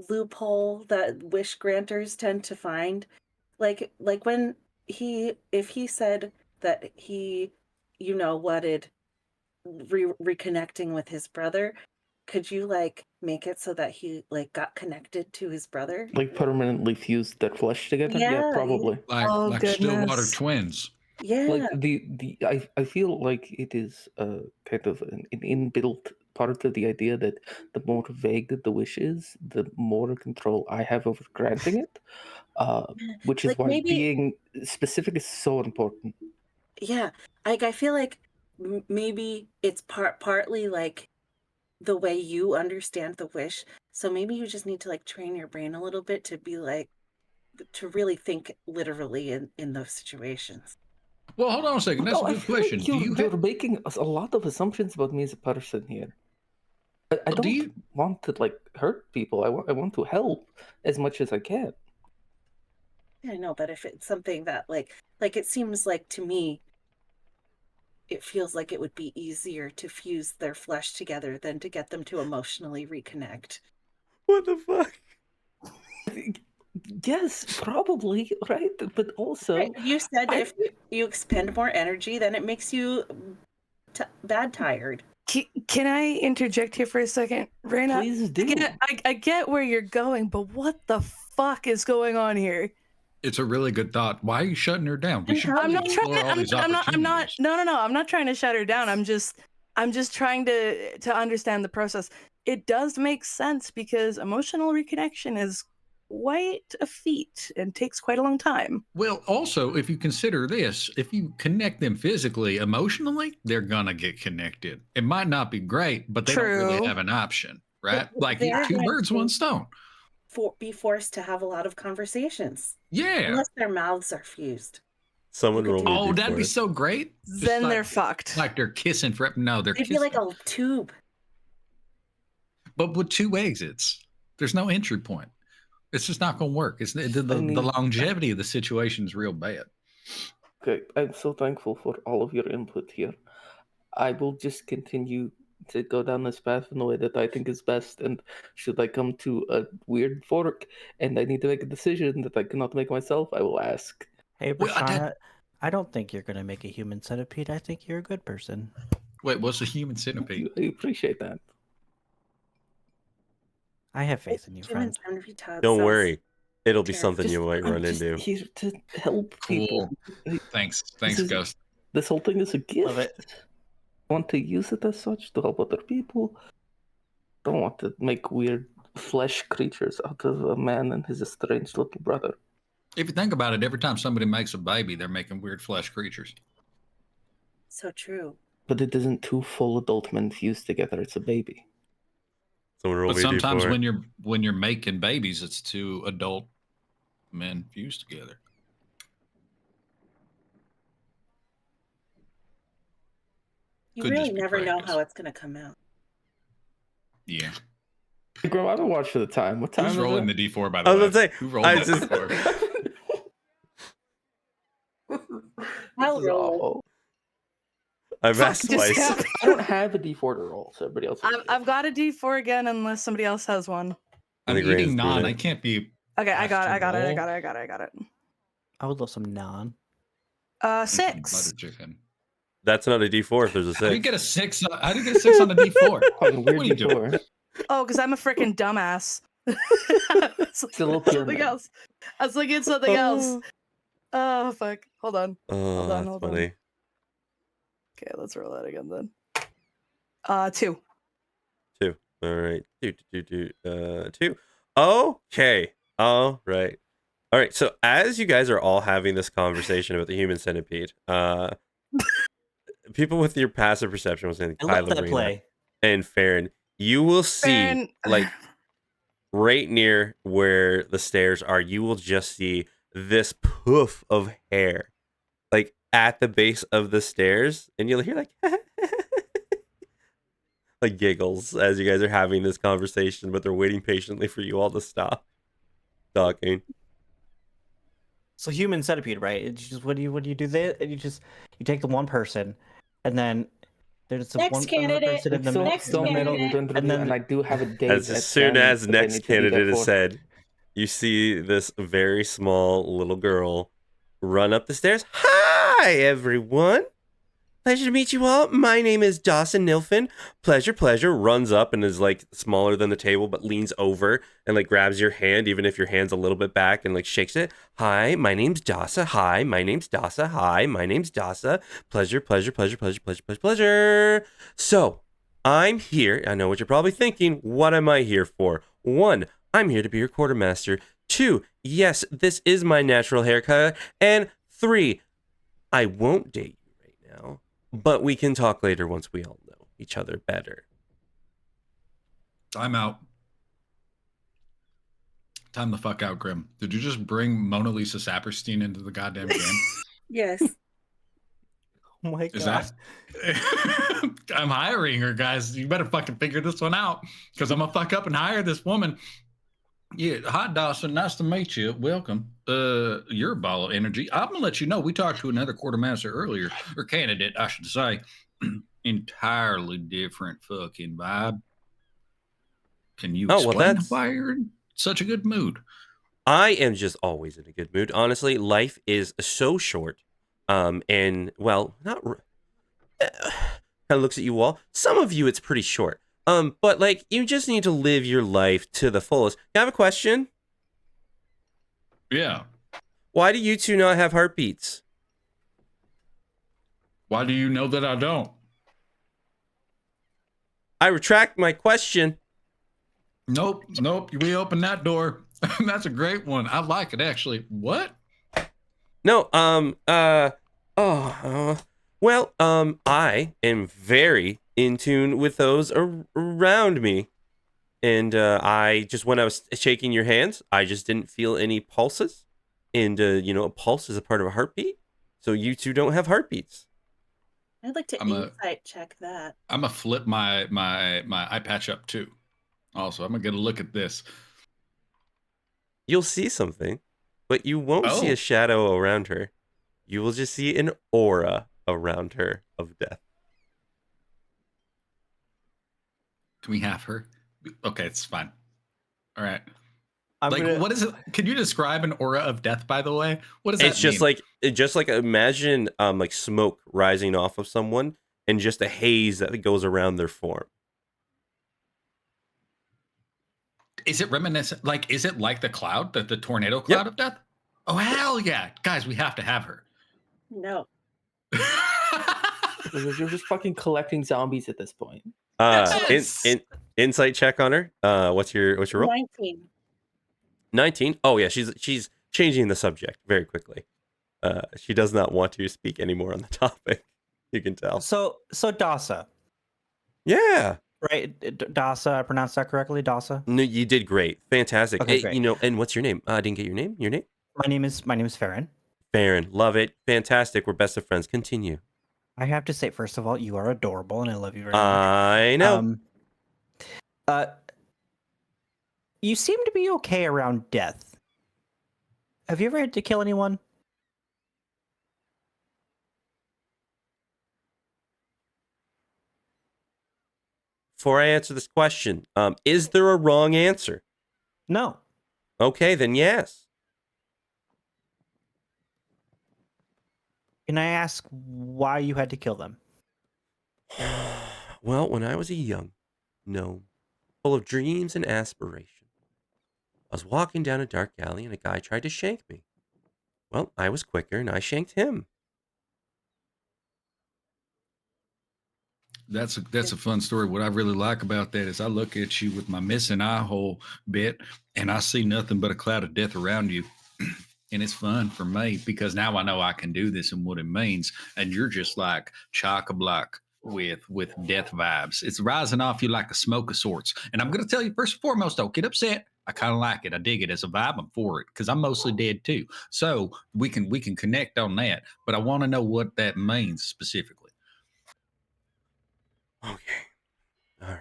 Speaker 6: loophole that wish granters tend to find. Like when if he said that he wanted reconnecting with his brother, could you like make it so that he like got connected to his brother?
Speaker 5: like permanently fuse that flesh together? Yeah,
Speaker 6: Yeah,
Speaker 5: probably.
Speaker 2: Oh,
Speaker 3: Like Stillwater
Speaker 2: goodness.
Speaker 3: twins.
Speaker 6: yeah.
Speaker 5: Like I feel like it is kind of an inbuilt part of the idea that the more vague the wish is, the more control I have over granting it. Which is
Speaker 6: Like
Speaker 5: why
Speaker 6: maybe,
Speaker 5: being specific is so important.
Speaker 6: yeah. Like I feel like maybe it's partly like the way you understand the wish. So maybe you just need to like train your brain a little bit to be like to really think literally in those situations.
Speaker 3: Well, hold on a second. That's
Speaker 5: No,
Speaker 3: a
Speaker 5: I
Speaker 3: good
Speaker 5: feel like
Speaker 3: question. Do you
Speaker 5: you're making a lot of assumptions about me as a person here. I
Speaker 3: do
Speaker 5: don't
Speaker 3: you
Speaker 5: want to like hurt people. I want to help as much as I can.
Speaker 6: I know, but if it's something that like it seems like to me, it feels like it would be easier to fuse their flesh together than to get them to emotionally reconnect.
Speaker 1: What the fuck?
Speaker 5: Yes, probably, right? But also,
Speaker 6: Right. You said
Speaker 5: I
Speaker 6: if you expend more energy, then it makes you bad tired.
Speaker 2: Can I interject here for a second, Raina?
Speaker 5: please do.
Speaker 2: I get where you're going, but what the fuck is going on here?
Speaker 3: it's a really good thought. Why are you shutting her down? We
Speaker 6: And
Speaker 3: should
Speaker 6: how
Speaker 2: I'm
Speaker 3: really
Speaker 2: not trying
Speaker 3: explore
Speaker 2: to.
Speaker 3: all these
Speaker 2: I'm not.
Speaker 3: opportunities.
Speaker 2: No. I'm not trying to shut her down. I'm just trying to understand the process. It does make sense because emotional reconnection is quite a feat and takes quite a long time.
Speaker 3: Well, also, if you consider this, if you connect them physically, emotionally, they're gonna get connected. It might not be great, but they don't really
Speaker 2: True.
Speaker 3: have an option, right?
Speaker 6: But
Speaker 3: Like
Speaker 6: they're
Speaker 3: two
Speaker 6: going
Speaker 3: birds,
Speaker 6: to
Speaker 3: one stone.
Speaker 6: be forced to have a lot of conversations.
Speaker 3: Yeah.
Speaker 6: Unless their mouths are fused.
Speaker 1: Someone
Speaker 6: You could
Speaker 1: roll
Speaker 6: do-
Speaker 1: me a
Speaker 3: Oh, that'd be
Speaker 1: D4.
Speaker 3: so great. Just
Speaker 2: Then
Speaker 3: like,
Speaker 2: they're fucked.
Speaker 3: like they're kissing for no, they're
Speaker 6: They'd
Speaker 3: kissing.
Speaker 6: be like a tube.
Speaker 3: But with two exits, there's no entry point. It's just not going to work. It's the longevity of the situation is real bad.
Speaker 5: Okay, I'm so thankful for all of your input here. I will just continue to go down this path in the way that I think is best, and should I come to a weird fork and I need to make a decision that I cannot make myself, I will ask.
Speaker 4: Hey,
Speaker 3: Well,
Speaker 4: Brashana, I don't think you're gonna make a human centipede. I think you're a good person.
Speaker 3: Wait, what's a human
Speaker 5: Thank
Speaker 3: centipede?
Speaker 5: you, I appreciate that.
Speaker 4: I have faith in you,
Speaker 6: Human
Speaker 4: friend.
Speaker 6: centipede
Speaker 1: Don't
Speaker 6: sounds
Speaker 1: worry. It'll be
Speaker 6: terrible.
Speaker 1: something you might
Speaker 5: I'm
Speaker 1: run
Speaker 5: just
Speaker 1: into.
Speaker 5: here to help people.
Speaker 3: Thanks,
Speaker 5: is-
Speaker 3: Ghost.
Speaker 5: This whole thing is a gift.
Speaker 4: Love it.
Speaker 5: I want to use it as such to help other people. Don't want to make weird flesh creatures out of a man and his estranged little brother.
Speaker 3: If you think about it, every time somebody makes a baby, they're making weird flesh creatures.
Speaker 6: So true.
Speaker 5: But it isn't two full adult men fused together, it's a baby.
Speaker 1: Someone roll
Speaker 3: But
Speaker 1: me a
Speaker 3: sometimes
Speaker 1: D4.
Speaker 3: when you're making babies, it's two adult men fused together.
Speaker 6: You
Speaker 3: Could
Speaker 6: really
Speaker 3: just be
Speaker 6: never know
Speaker 3: practice.
Speaker 6: how it's gonna come out.
Speaker 3: Yeah.
Speaker 5: Hey, Grom, I haven't watched for the time. What time
Speaker 3: Who's
Speaker 5: is
Speaker 3: rolling
Speaker 5: it?
Speaker 3: the D4 by the
Speaker 1: I
Speaker 3: way?
Speaker 1: was gonna say,
Speaker 3: Who rolled
Speaker 1: I
Speaker 3: that
Speaker 1: just-
Speaker 3: D4?
Speaker 6: I'll
Speaker 5: This is
Speaker 6: roll it.
Speaker 5: awful.
Speaker 1: I've
Speaker 2: Fuck,
Speaker 1: asked
Speaker 2: just
Speaker 1: twice.
Speaker 2: have-
Speaker 5: I don't have a D4 to roll, so everybody else.
Speaker 2: I've got a D4 again, unless somebody else has one.
Speaker 1: I
Speaker 3: I'm
Speaker 1: think Ray's
Speaker 3: eating
Speaker 1: doing
Speaker 3: naan.
Speaker 1: it.
Speaker 3: I can't be.
Speaker 2: Okay, I got it. I
Speaker 3: After
Speaker 2: got it. I
Speaker 3: roll?
Speaker 2: got it. I got it. I got it.
Speaker 4: I would love some naan.
Speaker 3: Butter
Speaker 2: 6.
Speaker 3: chicken.
Speaker 1: That's not a D4 if there's a
Speaker 3: How do you
Speaker 1: 6.
Speaker 3: get a 6? How do you get a 6 on the D4?
Speaker 5: Fucking weird
Speaker 3: What are you doing?
Speaker 5: D4.
Speaker 2: Oh, because I'm a freaking dumbass.
Speaker 5: It's a little
Speaker 2: something
Speaker 5: pyramid.
Speaker 2: else. I was looking at something else. Oh fuck! Hold on.
Speaker 1: Oh, that's
Speaker 2: hold on.
Speaker 1: funny.
Speaker 2: Okay, let's roll that again then. 2.
Speaker 1: 2. All right. 2. Okay. All right. All right. So as you guys are all having this conversation about the human centipede, people with your passive perception was saying
Speaker 4: I love that
Speaker 1: Kylo
Speaker 4: play.
Speaker 1: and Farron, you will see
Speaker 2: Farron-
Speaker 1: like right near where the stairs are, you will just see this poof of hair like at the base of the stairs, and you'll hear like like giggles as you guys are having this conversation, but they're waiting patiently for you all to stop talking.
Speaker 4: So human centipede, right? It's just what do you do there? You take the one person, and then there's the
Speaker 6: Next
Speaker 4: one other
Speaker 6: candidate.
Speaker 4: person in the,
Speaker 5: So,
Speaker 6: Next
Speaker 5: so many
Speaker 6: candidate.
Speaker 5: gentlemen,
Speaker 4: And then-
Speaker 5: and I do have a date.
Speaker 1: As
Speaker 5: at
Speaker 1: soon
Speaker 5: Danny's
Speaker 1: as
Speaker 5: that I
Speaker 1: next
Speaker 5: need to be there
Speaker 1: candidate is
Speaker 5: for.
Speaker 1: said, you see this very small little girl run up the stairs. Hi, everyone. Pleasure to meet you all. My name is Dawson Nilfin. Pleasure. Runs up and is like smaller than the table, but leans over and like grabs your hand, even if your hand's a little bit back, and like shakes it. Hi, my name's Dasa. Hi, my name's Dasa. Hi, my name's Dasa. Pleasure. So, I'm here. I know what you're probably thinking. What am I here for? 1, I'm here to be your quartermaster. 2, yes, this is my natural hair color. And 3, I won't date you right now, but we can talk later once we all know each other better.
Speaker 3: I'm out. Time the fuck out, Grim. Did you just bring Mona Lisa Saperstein into the goddamn game?
Speaker 6: Yes.
Speaker 4: oh my
Speaker 3: Is
Speaker 4: god.
Speaker 3: that? I'm hiring her, guys. You better fucking figure this one out, because I'm gonna fuck up and hire this woman. Yeah, hi Dawson. Nice to meet you. Welcome. You're a ball of energy. I'm gonna let you know. We talked to another quartermaster earlier, or candidate, I should say. Entirely different fucking vibe. Can you
Speaker 1: Oh, well,
Speaker 3: explain
Speaker 1: that's-
Speaker 3: why you're in such a good mood?
Speaker 1: I am just always in a good mood. Honestly, life is so short. And well, not kind of looks at you all. Some of you, it's pretty short. But like you just need to live your life to the fullest. I have a question.
Speaker 3: Yeah.
Speaker 1: Why do you two not have heartbeats?
Speaker 3: Why do you know that I don't?
Speaker 1: I retract my question.
Speaker 3: Nope. We opened that door. That's a great one. I like it actually. What?
Speaker 1: No, well, I am very in tune with those around me. And I just, when I was shaking your hands, I just didn't feel any pulses. And, a pulse is a part of a heartbeat. So you two don't have heartbeats.
Speaker 6: I'd like to
Speaker 3: I'm a-
Speaker 6: insight check that.
Speaker 3: I'm gonna flip my eye patch up too. Also, I'm gonna get a look at this.
Speaker 1: You'll see something, but you won't see
Speaker 3: Oh.
Speaker 1: a shadow around her. You will just see an aura around her of death.
Speaker 3: Can we have her? Okay, it's fine. All right.
Speaker 4: I'm
Speaker 3: Like,
Speaker 4: gonna,
Speaker 3: what is it? Can you describe an aura of death, by the way? What does that
Speaker 1: It's just
Speaker 3: mean?
Speaker 1: like imagine like smoke rising off of someone and just a haze that goes around their form.
Speaker 3: Is it reminiscent? Like, is it like the cloud, the tornado cloud of death? Oh, hell yeah. Guys, we have to have her.
Speaker 6: No.
Speaker 5: You're just fucking collecting zombies at this point.
Speaker 3: Yes!
Speaker 1: Insight check on her. What's your roll?
Speaker 6: 19.
Speaker 1: 19. Oh yeah, she's changing the subject very quickly. She does not want to speak anymore on the topic. You can tell.
Speaker 4: so Dasa,
Speaker 1: Yeah.
Speaker 4: right? Dasa, I pronounced that correctly. Dasa.
Speaker 1: No, you did great. Fantastic.
Speaker 4: Okay,
Speaker 1: Hey,
Speaker 4: great.
Speaker 1: and what's your name? I didn't get your name. Your name?
Speaker 4: My name is Farron.
Speaker 1: Baron. Love it. Fantastic. We're best of friends. Continue.
Speaker 4: I have to say, first of all, you are adorable, and I love you very much.
Speaker 1: I know.
Speaker 4: You seem to be okay around death. Have you ever had to kill anyone?
Speaker 1: Before I answer this question, is there a wrong answer?
Speaker 4: No.
Speaker 1: Okay, then yes.
Speaker 4: Can I ask why you had to kill them?
Speaker 1: Well, when I was a young gnome, full of dreams and aspirations, I was walking down a dark alley and a guy tried to shank me. Well, I was quicker and I shanked him.
Speaker 3: That's a fun story. What I really like about that is I look at you with my missing eye hole bit, and I see nothing but a cloud of death around you. And it's fun for me because now I know I can do this and what it means. And you're just like chock-a-block with death vibes. It's rising off you like a smoke of sorts. And I'm going to tell you first and foremost, don't get upset. I kind of like it. I dig it as a vibe. I'm for it because I'm mostly dead too. So we can connect on that. But I want to know what that means specifically.
Speaker 1: Okay. All right.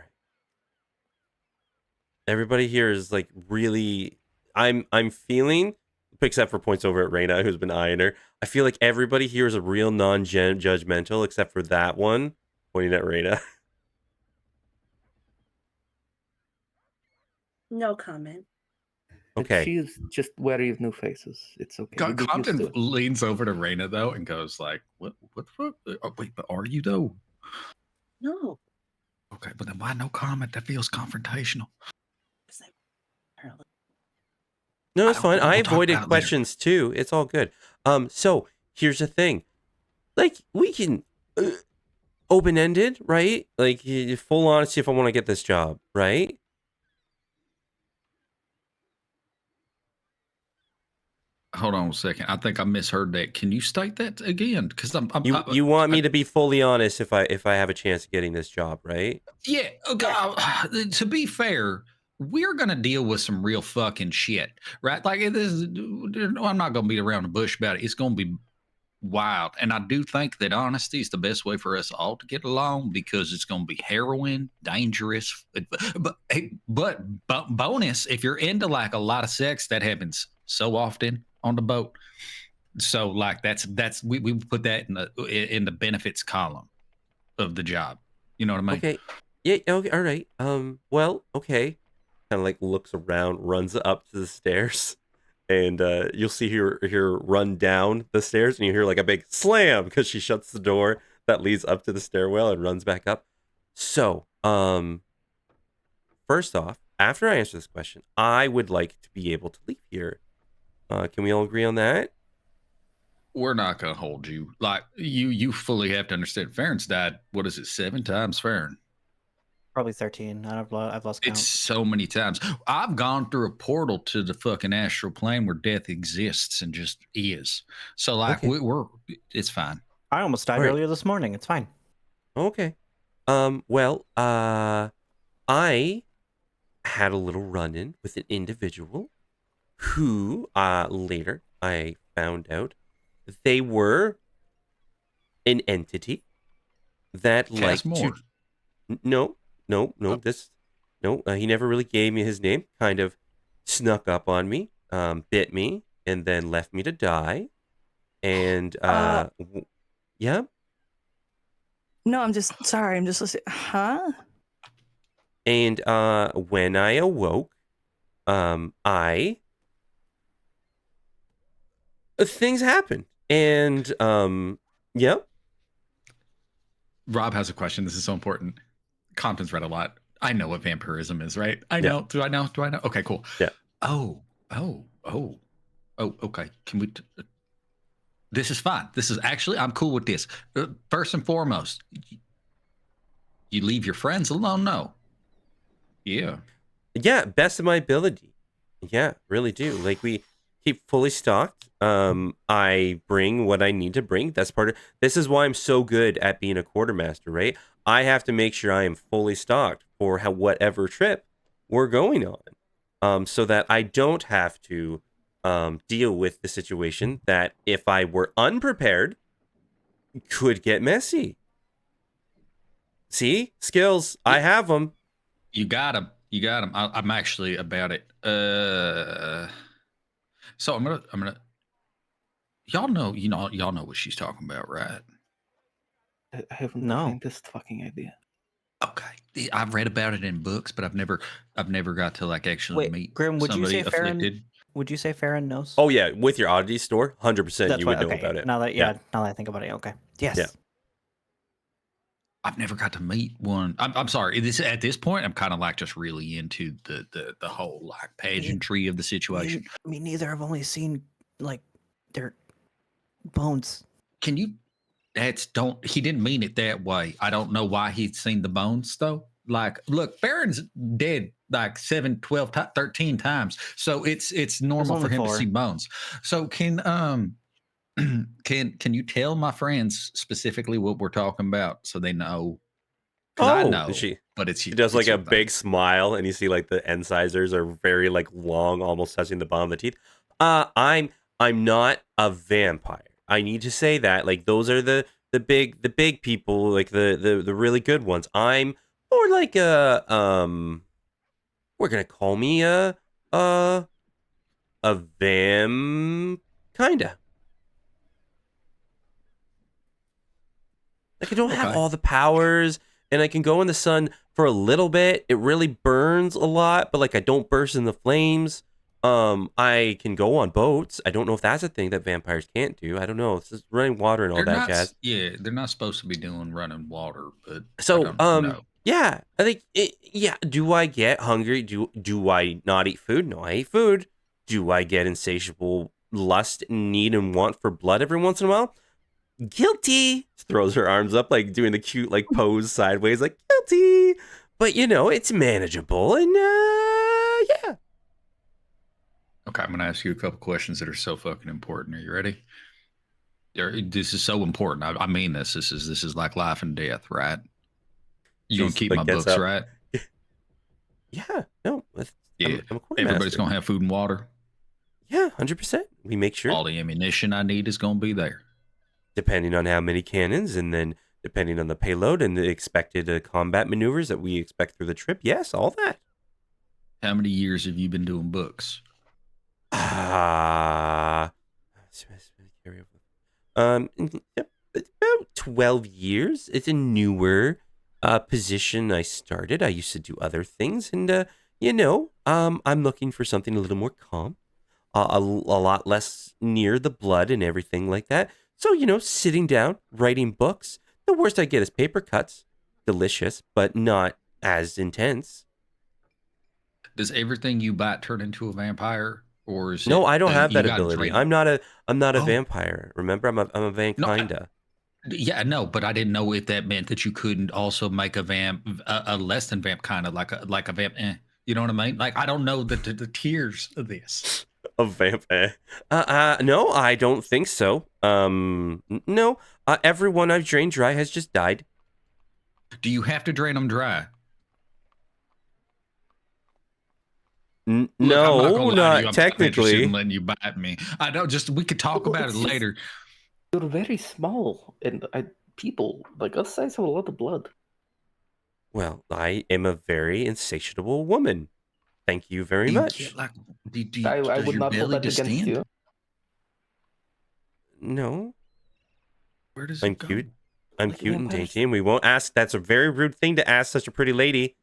Speaker 1: Everybody here is like really I'm feeling, except for points over at Reina, who's been eyeing her. I feel like everybody here is a real non-judgmental, except for that one, pointing at Reina.
Speaker 6: No comment.
Speaker 1: Okay.
Speaker 5: She's just wary of new faces. It's okay. You'll get used
Speaker 3: Compton
Speaker 5: to it.
Speaker 3: leans over to Raina though and goes like, "What the fuck? Oh, wait, but are you though?"
Speaker 6: No.
Speaker 3: Okay, but then why no comment? That feels confrontational.
Speaker 1: No, it's
Speaker 3: I don't
Speaker 1: fine.
Speaker 3: know.
Speaker 1: I
Speaker 3: We'll talk
Speaker 1: avoided
Speaker 3: about it later.
Speaker 1: questions too. It's all good. So here's the thing. Like, we can open-ended, right? Like, full honesty if I want to get this job, right?
Speaker 3: Hold on a second. I think I misheard that. Can you state that again? Because
Speaker 1: You want me to be fully honest if I have a chance of getting this job, right?
Speaker 3: Yeah. Okay. To be fair, we're gonna deal with some real fucking shit, right? Like I'm not gonna beat around the bush about it. It's gonna be wild, and I do think that honesty is the best way for us all to get along because it's gonna be harrowing, dangerous. But bonus, if you're into like a lot of sex, that happens so often on the boat. So like that's we put that in the benefits column of the job. You know what I mean?
Speaker 1: Okay. Yeah, okay, all right. Well, okay. Kind of like looks around, runs up to the stairs, and you'll see her run down the stairs, and you hear like a big slam because she shuts the door that leads up to the stairwell and runs back up. So, first off, after I answer this question, I would like to be able to leave here. Can we all agree on that?
Speaker 3: We're not gonna hold you. Like you fully have to understand. Farron's died. What is it? 7 times, Farron.
Speaker 4: Probably 13. I've lost count.
Speaker 3: It's so many times. I've gone through a portal to the fucking astral plane where death exists and just is. So like
Speaker 1: Okay.
Speaker 3: we're it's fine.
Speaker 4: I almost died
Speaker 1: Alright.
Speaker 4: earlier this morning. It's fine.
Speaker 1: Okay. Well, I had a little run-in with an individual who, later I found out they were an entity that
Speaker 3: Cast
Speaker 1: liked
Speaker 3: more.
Speaker 1: to. No, he never really gave me his name. Kind of snuck up on me, bit me, and then left me to die. And yeah.
Speaker 2: No, I'm just sorry. I'm just listening. Huh?
Speaker 1: And when I awoke, things happened, and yeah.
Speaker 3: Rob has a question. This is so important. Compton's read a lot. I know what vampirism is, right? I
Speaker 1: Yeah.
Speaker 3: know. Do I know? Okay, cool.
Speaker 1: Yeah.
Speaker 3: Oh, okay. Can we? This is fine. This is actually, I'm cool with this. First and foremost, you leave your friends alone? No. Yeah.
Speaker 1: Yeah, best of my ability. Yeah, really do. Like, we keep fully stocked. I bring what I need to bring. That's part of this is why I'm so good at being a quartermaster, right? I have to make sure I am fully stocked for whatever trip we're going on. So that I don't have to deal with the situation that if I were unprepared could get messy. See? Skills. I have them.
Speaker 3: You got him. I'm actually about it. So I'm gonna. Y'all know what she's talking about, right?
Speaker 5: I have
Speaker 4: No.
Speaker 5: the faintest fucking idea.
Speaker 3: Okay, I've read about it in books, but I've never got to like actually
Speaker 4: Wait,
Speaker 3: meet
Speaker 4: Grim, would you
Speaker 3: somebody
Speaker 4: say Farron?
Speaker 3: afflicted.
Speaker 4: Would you say Farron knows?
Speaker 1: Oh yeah, with your oddity store, 100%
Speaker 4: That's
Speaker 1: you
Speaker 4: why.
Speaker 1: would know
Speaker 4: Okay.
Speaker 1: about it.
Speaker 4: Now that now that I think about it, okay. Yes.
Speaker 1: Yeah.
Speaker 3: I've never got to meet one. I'm sorry. At this point, I'm kind of like just really into the whole like pageantry of the situation.
Speaker 4: Me neither. I've only seen like their bones.
Speaker 3: Can you? He didn't mean it that way. I don't know why he'd seen the bones though. Like, look, Baron's dead like 7, 12, 13 times. So it's normal for
Speaker 4: only
Speaker 3: him
Speaker 4: 4.
Speaker 3: to see bones. So can you tell my friends specifically what we're talking about so they know? Because I know, but
Speaker 1: she does like a big smile, and you see like the incisors are very like long, almost touching the bottom of the teeth. I'm not a vampire. I need to say that. Like, those are the big people, like the really good ones. I'm more like we're gonna call me a vam kinda. Like, I don't have all the powers, and I can go in the sun for a little bit. It really burns a lot, but like, I don't burst in the flames. I can go on boats. I don't know if that's a thing that vampires can't do. I don't know. It's just running water and all that jazz.
Speaker 3: Yeah, they're not supposed to be doing running water, but
Speaker 1: So,
Speaker 3: I don't know.
Speaker 1: yeah, I think yeah. Do I get hungry? Do I not eat food? No, I eat food. Do I get insatiable lust, need, and want for blood every once in a while? Guilty. Throws her arms up, like doing the cute like pose sideways, like guilty. But it's manageable, and yeah.
Speaker 3: Okay, I'm gonna ask you a couple questions that are so fucking important. Are you ready? This is so important. I mean this. This is like life and death, right? You gonna keep my books,
Speaker 1: up.
Speaker 3: right?
Speaker 1: Yeah. No.
Speaker 3: Yeah.
Speaker 1: I'm a
Speaker 3: Everybody's gonna have food and water.
Speaker 1: Yeah, 100%. We make sure.
Speaker 3: All the ammunition I need is gonna be there.
Speaker 1: Depending on how many cannons, and then depending on the payload and the expected combat maneuvers that we expect through the trip. Yes, all that.
Speaker 3: How many years have you been doing books?
Speaker 1: About 12 years. It's a newer position I started. I used to do other things, and I'm looking for something a little more calm, a lot less near the blood and everything like that. So, sitting down, writing books. The worst I get is paper cuts. Delicious, but not as intense.
Speaker 3: Does everything you bite turn into a vampire, or is
Speaker 1: No,
Speaker 3: it,
Speaker 1: I don't have
Speaker 3: you
Speaker 1: that
Speaker 3: gotta
Speaker 1: ability.
Speaker 3: drink?
Speaker 1: I'm not a vampire. Remember, I'm a vankinda.
Speaker 3: Yeah, no, but I didn't know if that meant that you couldn't also make a vamp, a less than vamp, kind of like a vamp. You know what I mean? Like, I don't know the tiers of this.
Speaker 1: A vampire. No, I don't think so. No. Everyone I've drained dry has just died.
Speaker 3: Do you have to drain them dry? Look, I'm not
Speaker 1: No,
Speaker 3: gonna lie to
Speaker 1: not
Speaker 3: you. I'm not interested in
Speaker 1: technically.
Speaker 3: letting you bite me. I don't. Just we could talk
Speaker 5: Well,
Speaker 3: about it
Speaker 5: it's just-
Speaker 3: later.
Speaker 5: You're very small, and people like us size have a lot of blood.
Speaker 1: Well, I am a very insatiable woman. Thank you very
Speaker 3: Do you
Speaker 1: much.
Speaker 3: get like?
Speaker 5: I
Speaker 3: Does
Speaker 5: would
Speaker 3: your
Speaker 5: not hold
Speaker 3: belly
Speaker 5: that against
Speaker 3: distend?
Speaker 5: you.
Speaker 1: No,
Speaker 3: Where does
Speaker 1: I'm
Speaker 3: it go?
Speaker 1: cute. I'm
Speaker 5: Like
Speaker 1: cute and
Speaker 5: vampires.
Speaker 1: dainty, and we won't ask. That's a very rude thing to ask such a pretty lady.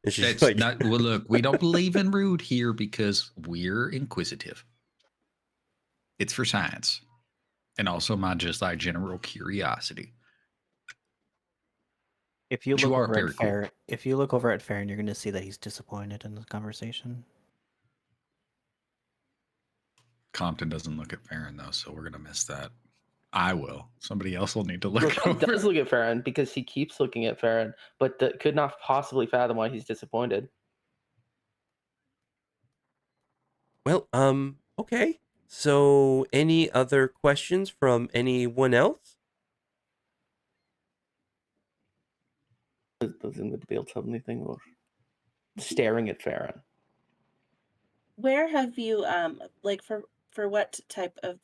Speaker 1: And she's
Speaker 3: That's
Speaker 1: like,
Speaker 3: not. Well, look, we don't believe in rude here because we're inquisitive. It's for science, and also my just like general curiosity.
Speaker 4: If you
Speaker 3: But you
Speaker 4: look
Speaker 3: are
Speaker 4: over
Speaker 3: very
Speaker 4: at
Speaker 3: cool.
Speaker 4: Farron, if you look over at Farron, you're going to see that he's disappointed in this conversation.
Speaker 3: Compton doesn't look at Farron though, so we're gonna miss that. I will. Somebody else will need to look
Speaker 5: Roshan
Speaker 3: over.
Speaker 5: does look at Farron because he keeps looking at Farron, but could not possibly fathom why he's disappointed.
Speaker 1: well, okay. So, any other questions from anyone else?
Speaker 5: Doesn't look to be able to tell anything or staring at Farron.
Speaker 6: Where have you like for what type of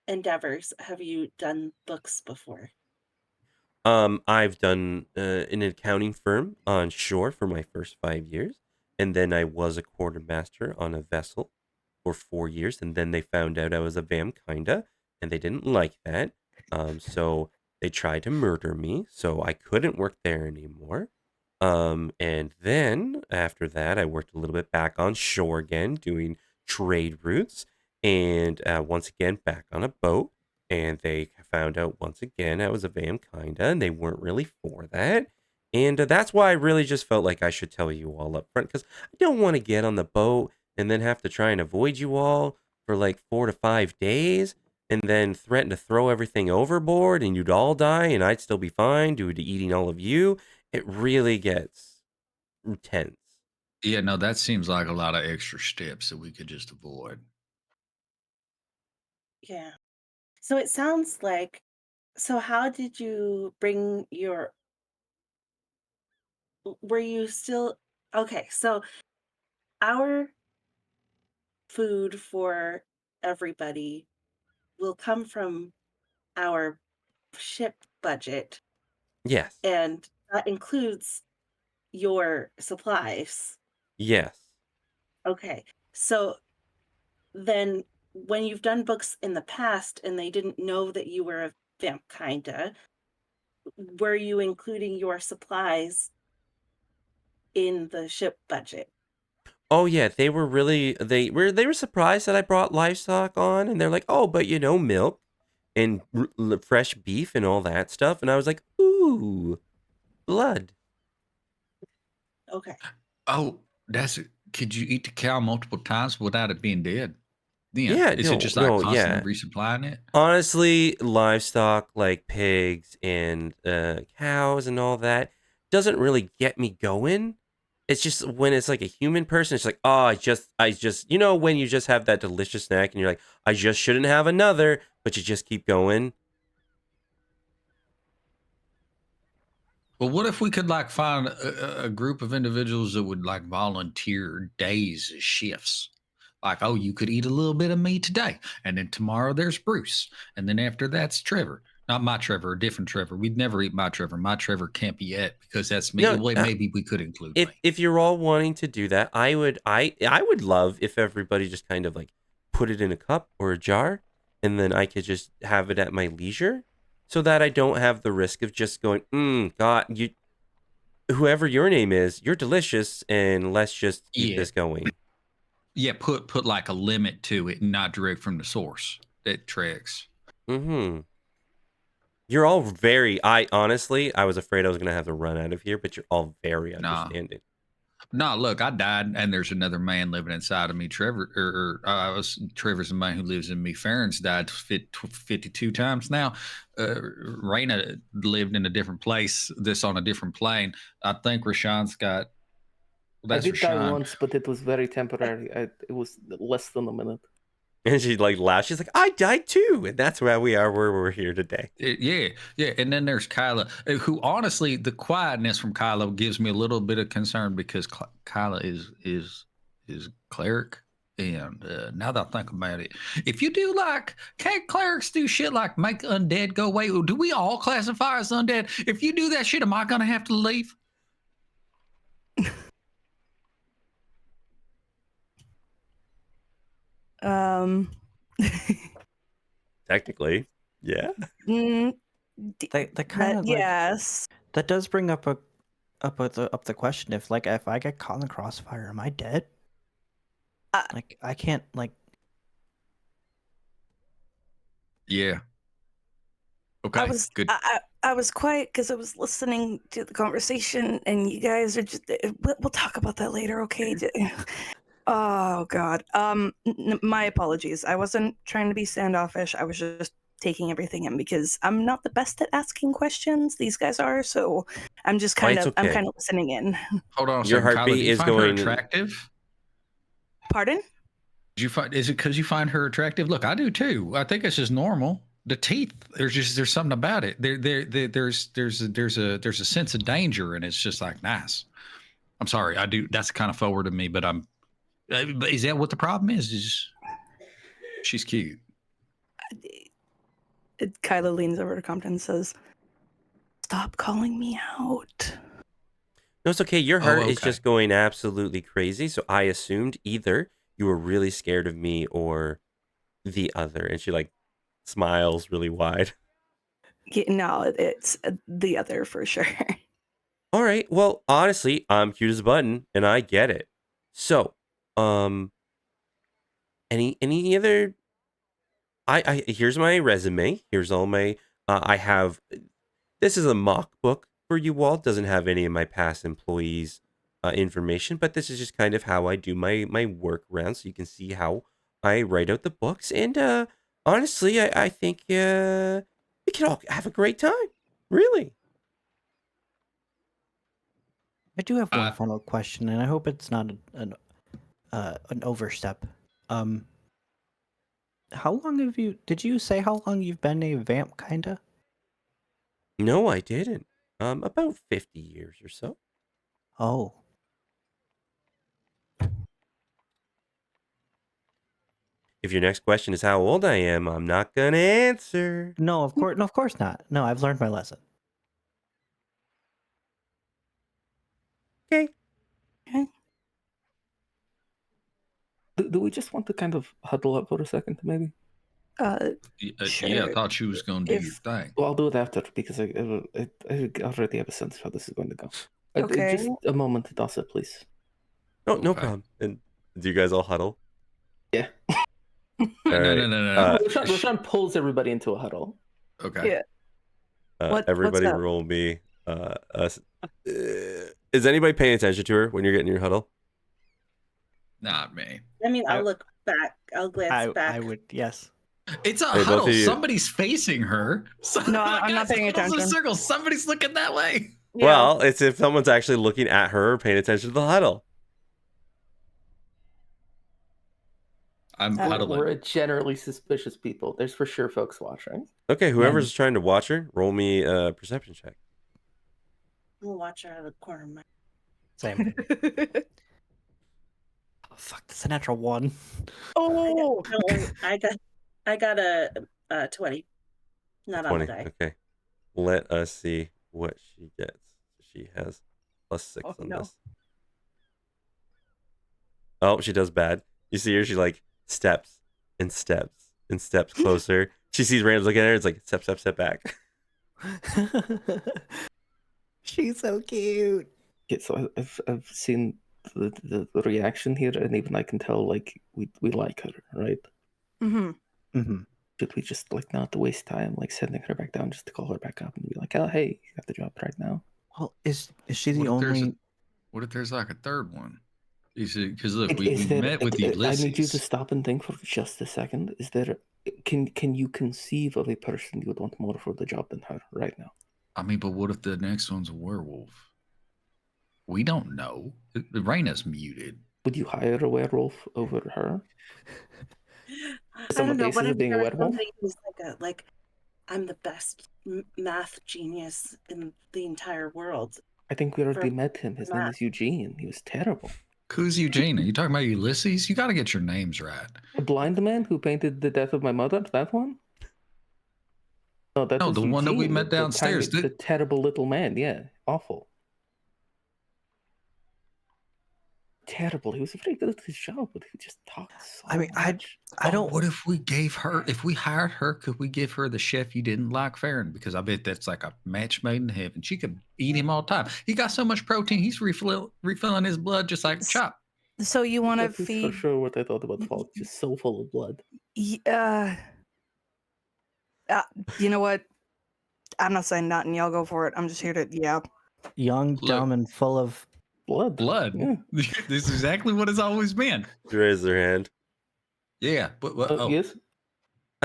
Speaker 6: endeavors have you done books before?
Speaker 1: I've done an accounting firm on shore for my first 5 years, and then I was a quartermaster on a vessel for 4 years, and then they found out I was a vamp, kinda, and they didn't like that. So they tried to murder me, so I couldn't work there anymore. And then after that, I worked a little bit back on shore again, doing trade routes, and once again back on a boat. And they found out once again I was a vamp, kinda, and they weren't really for that. And that's why I really just felt like I should tell you all up front because I don't want to get on the boat and then have to try and avoid you all for like 4 to 5 days and then threaten to throw everything overboard and you'd all die and I'd still be fine due to eating all of you. It really gets tense.
Speaker 3: Yeah, no, that seems like a lot of extra steps that we could just avoid.
Speaker 6: Yeah. So it sounds like, so how did you bring your, were you still, okay, so our food for everybody will come from our ship budget,
Speaker 1: Yes.
Speaker 6: and that includes your supplies.
Speaker 1: Yes.
Speaker 6: Okay. So then when you've done books in the past and they didn't know that you were a vamp kinda, were you including your supplies in the ship budget?
Speaker 1: Oh yeah, they were surprised that I brought livestock on and they're like, "Oh, but you know, milk and fresh beef and all that stuff." And I was like, "Ooh, blood."
Speaker 6: Okay.
Speaker 3: Oh, that's it. Could you eat the cow multiple times without it being dead? Yeah.
Speaker 1: Yeah,
Speaker 3: Is it
Speaker 1: no,
Speaker 3: just like
Speaker 1: no,
Speaker 3: constantly
Speaker 1: yeah.
Speaker 3: resupplying it?
Speaker 1: Honestly, livestock like pigs and cows and all that doesn't really get me going. It's just when it's like a human person, it's like, oh, I just, when you just have that delicious snack and you're like, I just shouldn't have another, but you just keep going.
Speaker 3: Well, what if we could like find a group of individuals that would like volunteer days as shifts? Like, oh, you could eat a little bit of me today, and then tomorrow there's Bruce, and then after that's Trevor. Not my Trevor, a different Trevor. We'd never eat my Trevor. My Trevor can't be it because that's me.
Speaker 1: No,
Speaker 3: Well, maybe we could include
Speaker 1: if
Speaker 3: me.
Speaker 1: if you're all wanting to do that, I would love if everybody just kind of like put it in a cup or a jar, and then I could just have it at my leisure, so that I don't have the risk of just going, God, you whoever your name is, you're delicious, and let's just keep
Speaker 3: Yeah,
Speaker 1: this going.
Speaker 3: yeah. Put like a limit to it, and not direct from the source. That tracks.
Speaker 1: Mm-hmm. You're all very. I honestly, I was afraid I was gonna have to run out of here, but you're all very
Speaker 3: Nah,
Speaker 1: understanding.
Speaker 3: No, look, I died, and there's another man living inside of me. Trevor's the man who lives in me. Farron's died 52 times now. Raina lived in a different place. This on a different plane. I think Rashawn's got.
Speaker 5: I did die
Speaker 3: Rashawn.
Speaker 5: once, but it was very temporary. It was less than a minute.
Speaker 1: And she like laughs. She's like, I died too. And that's why we are where we're here today.
Speaker 3: Yeah. And then there's Kyla, who honestly, the quietness from Kyla gives me a little bit of concern because Kyla is cleric. And now that I think about it, if you do can't clerics do shit like make undead go away? Do we all classify as undead? If you do that shit, am I going to have to leave?
Speaker 1: Technically, yeah.
Speaker 2: mm,
Speaker 4: They kind of like,
Speaker 2: yes.
Speaker 4: that does bring up the question if I get caught in the crossfire, am I dead? I can't
Speaker 3: Yeah. Okay. Good.
Speaker 2: I was quiet because I was listening to the conversation, and you guys are just. We'll talk about that later, okay? Oh God. My apologies. I wasn't trying to be standoffish. I was just taking everything in because I'm not the best at asking questions. These guys are, so I'm just kind of. I'm
Speaker 1: okay.
Speaker 2: kind of listening in.
Speaker 3: Hold on a
Speaker 1: Your
Speaker 3: second. Kyla,
Speaker 1: heartbeat
Speaker 3: do you
Speaker 1: is
Speaker 3: find her
Speaker 1: going-
Speaker 3: attractive?
Speaker 2: Pardon?
Speaker 3: Is it because you find her attractive? Look, I do too. I think it's just normal. The teeth, there's something about it. There's a sense of danger, and it's just like nice. I'm sorry, I do. That's kind of forward of me, but is that what the problem is she's cute?
Speaker 2: Kyla leans over to Compton and says, "Stop calling me out."
Speaker 1: No, it's okay. Your heart is
Speaker 3: okay.
Speaker 1: just going absolutely crazy. So I assumed either you were really scared of me or the other. And she like smiles really wide.
Speaker 2: Yeah, no, it's the other for sure.
Speaker 1: All right. Well, honestly, I'm cute as a button and I get it. So, any other I here's my resume. Here's all my I have this is a mock book for you all. Doesn't have any of my past employees information, but this is just kind of how I do my work round so you can see how I write out the books and honestly, I think we can all have a great time. Really.
Speaker 4: I do have one final question, and I hope it's not an overstep. How long did you say how long you've been a vamp, kinda?
Speaker 1: No, I didn't. About 50 years or so.
Speaker 4: Oh.
Speaker 1: If your next question is how old I am, I'm not gonna answer.
Speaker 4: No, of course not. No, I've learned my lesson.
Speaker 1: Okay.
Speaker 5: Do we just want to kind of huddle up for a second, maybe?
Speaker 2: Sure.
Speaker 3: Yeah, I thought she was going to do your thing.
Speaker 5: Well, I'll do it after because I already have a sense of how this is going to go.
Speaker 2: Okay.
Speaker 5: Just a moment, Dasa, please.
Speaker 1: No
Speaker 3: Okay.
Speaker 1: problem. And do you guys all huddle?
Speaker 5: Yeah.
Speaker 1: All
Speaker 3: No.
Speaker 1: right.
Speaker 5: Roshan pulls everybody into a huddle.
Speaker 3: Okay.
Speaker 2: Yeah.
Speaker 1: Everybody
Speaker 2: what's up?
Speaker 1: roll me. Is anybody paying attention to her when you're getting your huddle?
Speaker 3: Not me.
Speaker 6: I mean, I'll look back. I'll glance back.
Speaker 4: I would, yes.
Speaker 3: It's a
Speaker 1: Hey, both
Speaker 3: huddle.
Speaker 1: of you-
Speaker 3: Somebody's facing her.
Speaker 2: No, I'm not paying
Speaker 3: Huddle's a
Speaker 2: attention.
Speaker 3: circle. Somebody's looking that way.
Speaker 2: Yeah.
Speaker 1: Well, it's if someone's actually looking at her or paying attention to the huddle.
Speaker 3: I'm huddling.
Speaker 5: We're a generally suspicious people. There's for sure folks watching.
Speaker 1: Okay, whoever's trying to watch her, roll me a perception check.
Speaker 6: I'll watch her out of the corner of my.
Speaker 4: Same. Oh, fuck, that's a natural one.
Speaker 2: Oh,
Speaker 6: No, I got a 20. Not on the
Speaker 1: 20.
Speaker 6: die.
Speaker 1: Okay. Let us see what she gets. She has +6
Speaker 2: Oh,
Speaker 1: on
Speaker 2: no.
Speaker 1: this. Oh, she does bad. You see her, she like steps and steps and steps closer. She sees Rams looking at her, it's like step back.
Speaker 4: She's so cute.
Speaker 5: Yeah, so I've seen the reaction here, and even I can tell like we like her, right?
Speaker 2: Mm-hmm.
Speaker 4: Mm-hmm.
Speaker 5: Should we just like not to waste time like sending her back down just to call her back up and be like, oh hey, you got the job right now?
Speaker 4: Well, is she the
Speaker 3: What if there's
Speaker 4: only?
Speaker 3: What if there's like a third one? Because look,
Speaker 5: Like,
Speaker 3: we
Speaker 5: is there?
Speaker 3: met with
Speaker 5: I need you to
Speaker 3: Ulysses.
Speaker 5: stop and think for just a second. Is there? Can you conceive of a person you would want more for the job than her right now?
Speaker 3: I mean, but what if the next one's a werewolf? We don't know. Raina's muted.
Speaker 5: Would you hire a werewolf over her? Just
Speaker 6: I
Speaker 5: on the
Speaker 6: don't know.
Speaker 5: basis
Speaker 6: What
Speaker 5: of
Speaker 6: if
Speaker 5: being a
Speaker 6: there was
Speaker 5: werewolf?
Speaker 6: somebody who's like I'm the best math genius in the entire world?
Speaker 5: I think we already
Speaker 6: For
Speaker 5: met him. His name
Speaker 6: math.
Speaker 5: is Eugene. He was terrible.
Speaker 3: Who's Eugene? Are you talking about Ulysses? You got to get your names right.
Speaker 5: The blind man who painted the death of my mother. That one? No, that
Speaker 3: No,
Speaker 5: was
Speaker 3: the one that we
Speaker 5: Eugene,
Speaker 3: met downstairs.
Speaker 5: The terrible little man. Yeah, awful. Terrible. He was very good at his job, but he just talked so
Speaker 4: I mean,
Speaker 5: much.
Speaker 4: I don't.
Speaker 3: What if we gave her? If we hired her, could we give her the chef you didn't like, Farron? Because I bet that's like a match made in heaven. She could eat him all the time. He got so much protein, he's refilling his blood just like a chop.
Speaker 2: So you want to
Speaker 5: That is
Speaker 2: feed?
Speaker 5: for sure what I thought about Falk. Just so full of blood.
Speaker 2: You know what? I'm not saying nothing. Y'all go for it. I'm just here to
Speaker 4: Young,
Speaker 3: Look.
Speaker 4: dumb, and full of
Speaker 5: Blood.
Speaker 3: Blood.
Speaker 5: Yeah.
Speaker 3: This is exactly what it's always been.
Speaker 1: Raise their hand.
Speaker 3: Yeah, but oh,
Speaker 5: Yes.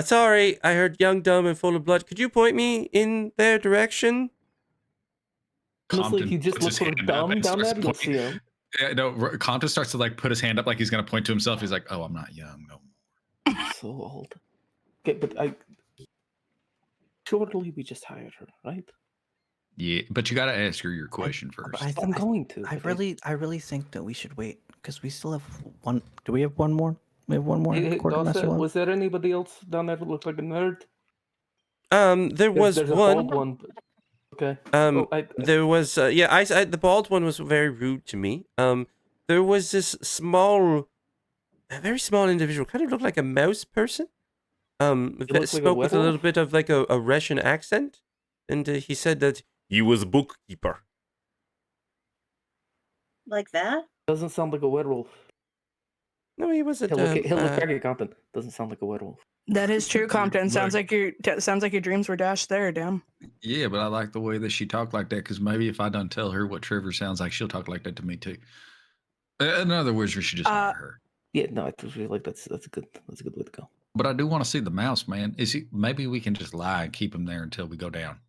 Speaker 1: Sorry, I heard young, dumb, and full of blood. Could you point me in their direction?
Speaker 5: Honestly, if you just
Speaker 3: puts
Speaker 5: look
Speaker 3: his
Speaker 5: for
Speaker 3: hand up
Speaker 5: dumb
Speaker 3: and
Speaker 5: down there,
Speaker 3: starts
Speaker 5: you'll
Speaker 3: pointing.
Speaker 5: see him.
Speaker 3: Yeah, no, Compton starts to like put his hand up like he's gonna point to himself. He's like, "Oh, I'm not young no more."
Speaker 5: So old. Okay, but surely we just hired her, right?
Speaker 3: Yeah, but you got to ask her your question first.
Speaker 5: I'm going to.
Speaker 4: I
Speaker 5: but
Speaker 4: really think that we should wait because we still have one. Do we have one more? We have one more.
Speaker 5: Hey,
Speaker 4: Quartermaster
Speaker 5: Dawson,
Speaker 4: one?
Speaker 5: was there anybody else down there who looked like a nerd?
Speaker 1: There was
Speaker 5: There's a
Speaker 1: one.
Speaker 5: bald one. Okay.
Speaker 1: There was. The bald one was very rude to me. There was this very small individual, kind of looked like a mouse person. That
Speaker 5: looked like a
Speaker 1: spoke with a little
Speaker 5: werewolf?
Speaker 1: bit of like a Russian accent, and he said that he was a bookkeeper.
Speaker 6: Like that?
Speaker 5: Doesn't sound like a werewolf.
Speaker 1: No, he wasn't.
Speaker 5: He'll look back at Compton. Doesn't sound like a werewolf.
Speaker 2: That is true, Compton. Sounds
Speaker 3: Look.
Speaker 2: like your dreams were dashed there, damn.
Speaker 3: Yeah, but I like the way that she talked like that because maybe if I don't tell her what Trevor sounds like, she'll talk like that to me too. In other words, we should just hire her.
Speaker 5: Yeah, no, I feel like that's a good way to go.
Speaker 3: But I do want to see the mouse, man. Maybe we can just lie and keep him there until we go down.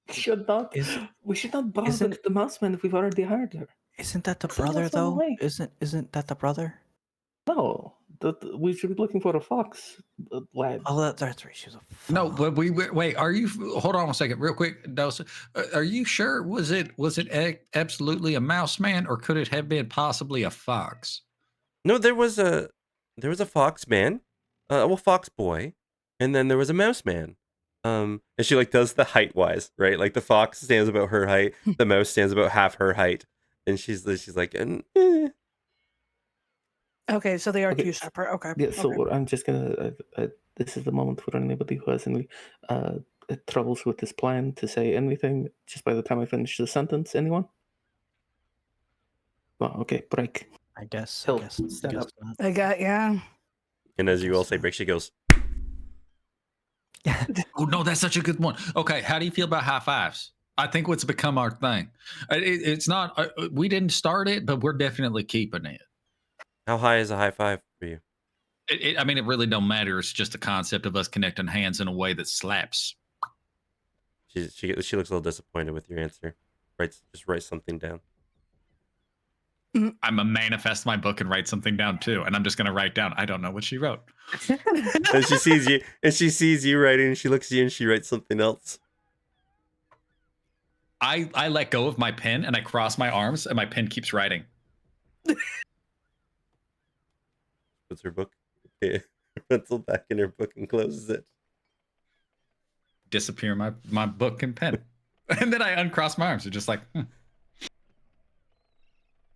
Speaker 5: We should not bother with the mouse man if we've already hired her.
Speaker 4: Isn't that the
Speaker 5: So
Speaker 4: brother
Speaker 5: that's the
Speaker 4: though?
Speaker 5: way.
Speaker 4: Isn't that the brother?
Speaker 5: No, we should be looking for a fox lad.
Speaker 4: Oh, that's right. She was a
Speaker 3: No,
Speaker 4: fox.
Speaker 3: but wait. Are you? Hold on a second, real quick, Dawson. Are you sure? Was it absolutely a mouse man, or could it have been possibly a fox?
Speaker 1: No, there was a fox man, fox boy, and then there was a mouse man. And she like does the height wise, right? Like the fox stands about her height, the mouse stands about half her height, and she's like,
Speaker 2: Okay, so they are
Speaker 5: Okay.
Speaker 2: two separate. Okay.
Speaker 5: Yeah, so
Speaker 2: okay.
Speaker 5: I'm just gonna. This is the moment for anybody who has any troubles with this plan to say anything. Just by the time I finish the sentence, anyone? Well, okay, break.
Speaker 4: I guess.
Speaker 5: Hill,
Speaker 4: I guess.
Speaker 5: stand up.
Speaker 4: not.
Speaker 2: I got
Speaker 1: and as you all say, break, she goes.
Speaker 3: Oh no, that's such a good one. Okay, how do you feel about high fives? I think what's become our thing. It's not. We didn't start it, but we're definitely keeping it.
Speaker 1: How high is a high five for you?
Speaker 3: I mean, it really don't matter. It's just the concept of us connecting hands in a way that slaps.
Speaker 1: She looks a little disappointed with your answer. Just write something down.
Speaker 3: I'm a manifest my book and write something down too, and I'm just gonna write down. I don't know what she wrote.
Speaker 1: And she sees you writing, and she looks at you and she writes something else.
Speaker 3: I let go of my pen and I cross my arms, and my pen keeps writing.
Speaker 1: Puts her book, pencil back in her book and closes it.
Speaker 3: Disappear my book and pen, and then I uncross my arms. They're just like.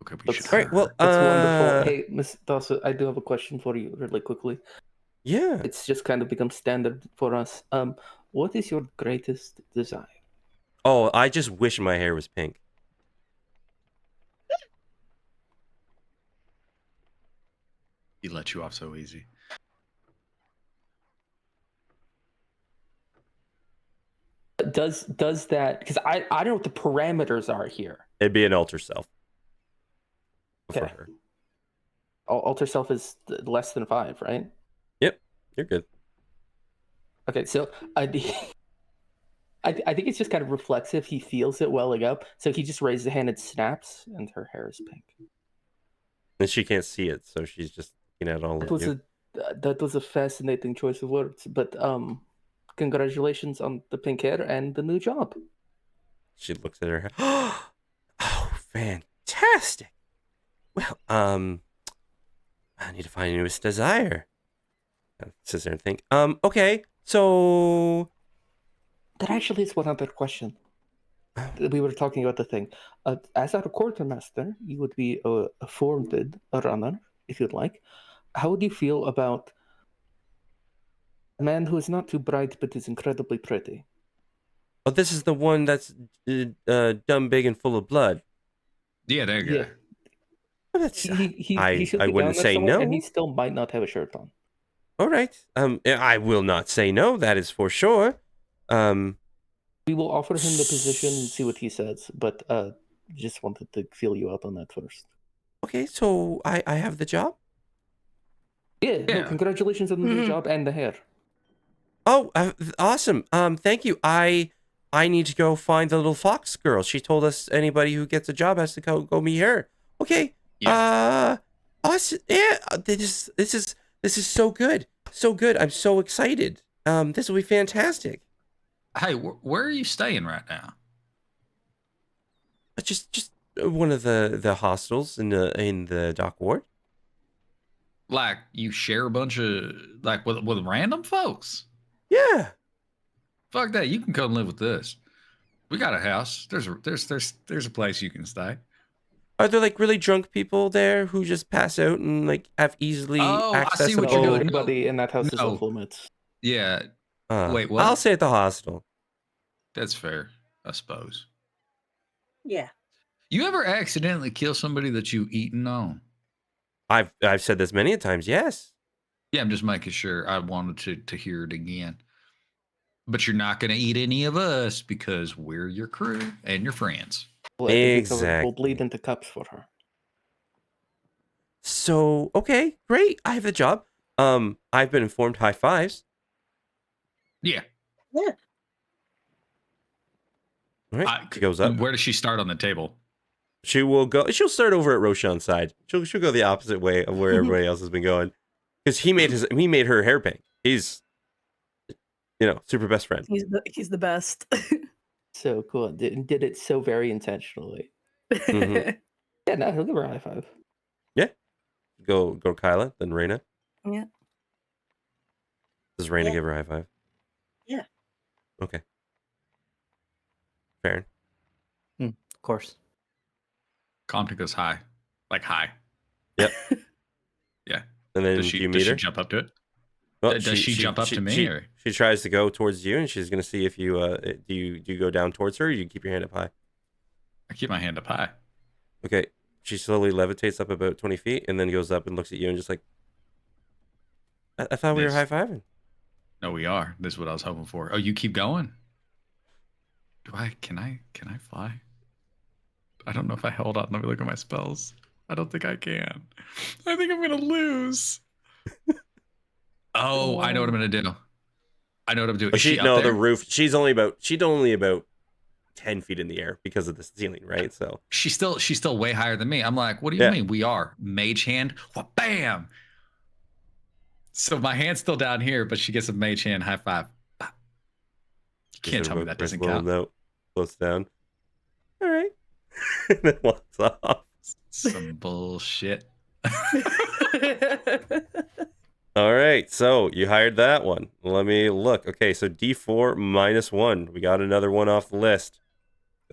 Speaker 3: Okay, we should.
Speaker 1: All right, well,
Speaker 5: That's wonderful. Hey, Miss Dawson, I do have a question for you, really quickly.
Speaker 1: Yeah.
Speaker 5: It's just kind of become standard for us. What is your greatest desire?
Speaker 1: Oh, I just wish my hair was pink.
Speaker 3: He let you off so easy.
Speaker 5: Does that, because I don't know what the parameters are here.
Speaker 1: It'd be an alter self. for
Speaker 5: Okay.
Speaker 1: her.
Speaker 5: Alter self is less than 5, right?
Speaker 1: Yep, you're good.
Speaker 5: Okay, so I think it's just kind of reflexive. He feels it welling up, so he just raises a hand and snaps, and her hair is pink.
Speaker 1: And she can't see it, so she's just looking at all
Speaker 5: That
Speaker 1: of
Speaker 5: was
Speaker 1: you.
Speaker 5: that was a fascinating choice of words, but congratulations on the pink hair and the new job.
Speaker 1: She looks at her hair. Oh, fantastic. Well, I need to find a newest desire. Sits there and think. Okay, so
Speaker 5: That actually is one other question. We were talking about the thing. As our quartermaster, you would be a formed runner, if you'd like. How would you feel about a man who is not too bright but is incredibly pretty?
Speaker 1: oh, this is the one that's dumb, big, and full of blood.
Speaker 3: Yeah, there you
Speaker 5: Yeah,
Speaker 3: go.
Speaker 1: Well, that's
Speaker 5: he should
Speaker 1: I
Speaker 5: be down
Speaker 1: wouldn't
Speaker 5: there
Speaker 1: say
Speaker 5: somewhere,
Speaker 1: no.
Speaker 5: and he still might not have a shirt on.
Speaker 1: All right. I will not say no. That is for sure.
Speaker 5: We will offer him the position and see what he says, but just wanted to feel you out on that first.
Speaker 1: Okay, so I have the job.
Speaker 5: Yeah, no,
Speaker 3: Yeah.
Speaker 5: congratulations on the new
Speaker 2: Mhm.
Speaker 5: job and the hair.
Speaker 1: Oh, awesome. Thank you. I need to go find the little fox girl. She told us anybody who gets a job has to go meet her. Okay.
Speaker 3: Yeah.
Speaker 1: Awesome. Yeah. This is so good. So good. I'm so excited. This will be fantastic.
Speaker 3: Hey, where are you staying right now?
Speaker 1: Just one of the hostels in the dock ward.
Speaker 3: Like you share a bunch of like with random folks?
Speaker 1: Yeah.
Speaker 3: Fuck that. You can come live with us. We got a house. There's a place you can stay.
Speaker 1: Are there like really drunk people there who just pass out and like have easily
Speaker 3: Oh, I see what
Speaker 1: accessible?
Speaker 3: you're doing.
Speaker 5: Everybody in that house is
Speaker 3: No.
Speaker 5: off limits.
Speaker 3: Yeah. Wait, what?
Speaker 1: I'll say at the hostel.
Speaker 3: That's fair, I suppose.
Speaker 6: Yeah.
Speaker 3: You ever accidentally kill somebody that you eaten on?
Speaker 1: I've said this many a times. Yes.
Speaker 3: Yeah, I'm just making sure. I wanted to hear it again. But you're not going to eat any of us because we're your crew and your friends.
Speaker 5: Well, I think it's over. We'll
Speaker 1: Exactly.
Speaker 5: bleed into cups for her.
Speaker 1: So okay, great. I have the job. I've been informed. High fives.
Speaker 3: Yeah.
Speaker 6: Yeah.
Speaker 1: All right. She goes up.
Speaker 3: Where does she start on the table?
Speaker 1: She will go. She'll start over at Roshan's side. She'll go the opposite way of where everybody else has been going, because he made her hair pink. He's, super best friend.
Speaker 2: He's the best.
Speaker 5: So cool. Did it so very intentionally.
Speaker 1: Mhm.
Speaker 5: Yeah, no, he'll give her a high five.
Speaker 1: Go Kyla, then Raina.
Speaker 2: Yeah.
Speaker 1: Does Raina
Speaker 6: Yeah.
Speaker 1: give her a high five?
Speaker 6: Yeah.
Speaker 1: Okay. Fair.
Speaker 4: Of course.
Speaker 3: Compton goes high. Like high.
Speaker 1: Yep.
Speaker 3: Yeah.
Speaker 1: And then
Speaker 3: Does
Speaker 1: do
Speaker 3: she
Speaker 1: you meet her?
Speaker 3: jump up to it?
Speaker 1: Well,
Speaker 3: Does she jump up to me,
Speaker 1: She,
Speaker 3: or-
Speaker 1: she tries to go towards you, and she's gonna see if you do you go down towards her, or you keep your hand up high.
Speaker 3: I keep my hand up high.
Speaker 1: Okay. She slowly levitates up about 20 feet, and then goes up and looks at you, and just like, I thought we were
Speaker 3: This-
Speaker 1: high fiving.
Speaker 3: No, we are. This is what I was hoping for. Oh, you keep going. Can I fly? I don't know if I hold on. Let me look at my spells. I don't think I can. I think I'm gonna lose. Oh, I know what I'm gonna do. I know what I'm doing. Is she up
Speaker 1: the
Speaker 3: there?
Speaker 1: roof. She's only about 10 feet in the air because of the ceiling, right? So
Speaker 3: She's still way higher than me. I'm like, what do you
Speaker 1: Yeah.
Speaker 3: mean? We are mage hand. What? Bam. So my hand's still down here, but she gets a mage hand high five. You can't tell me that doesn't count.
Speaker 1: Note, floats down. All right. And then walks off.
Speaker 3: Some bullshit.
Speaker 1: All right. So you hired that one. Let me look. Okay. So D4 -1. We got another one off the list.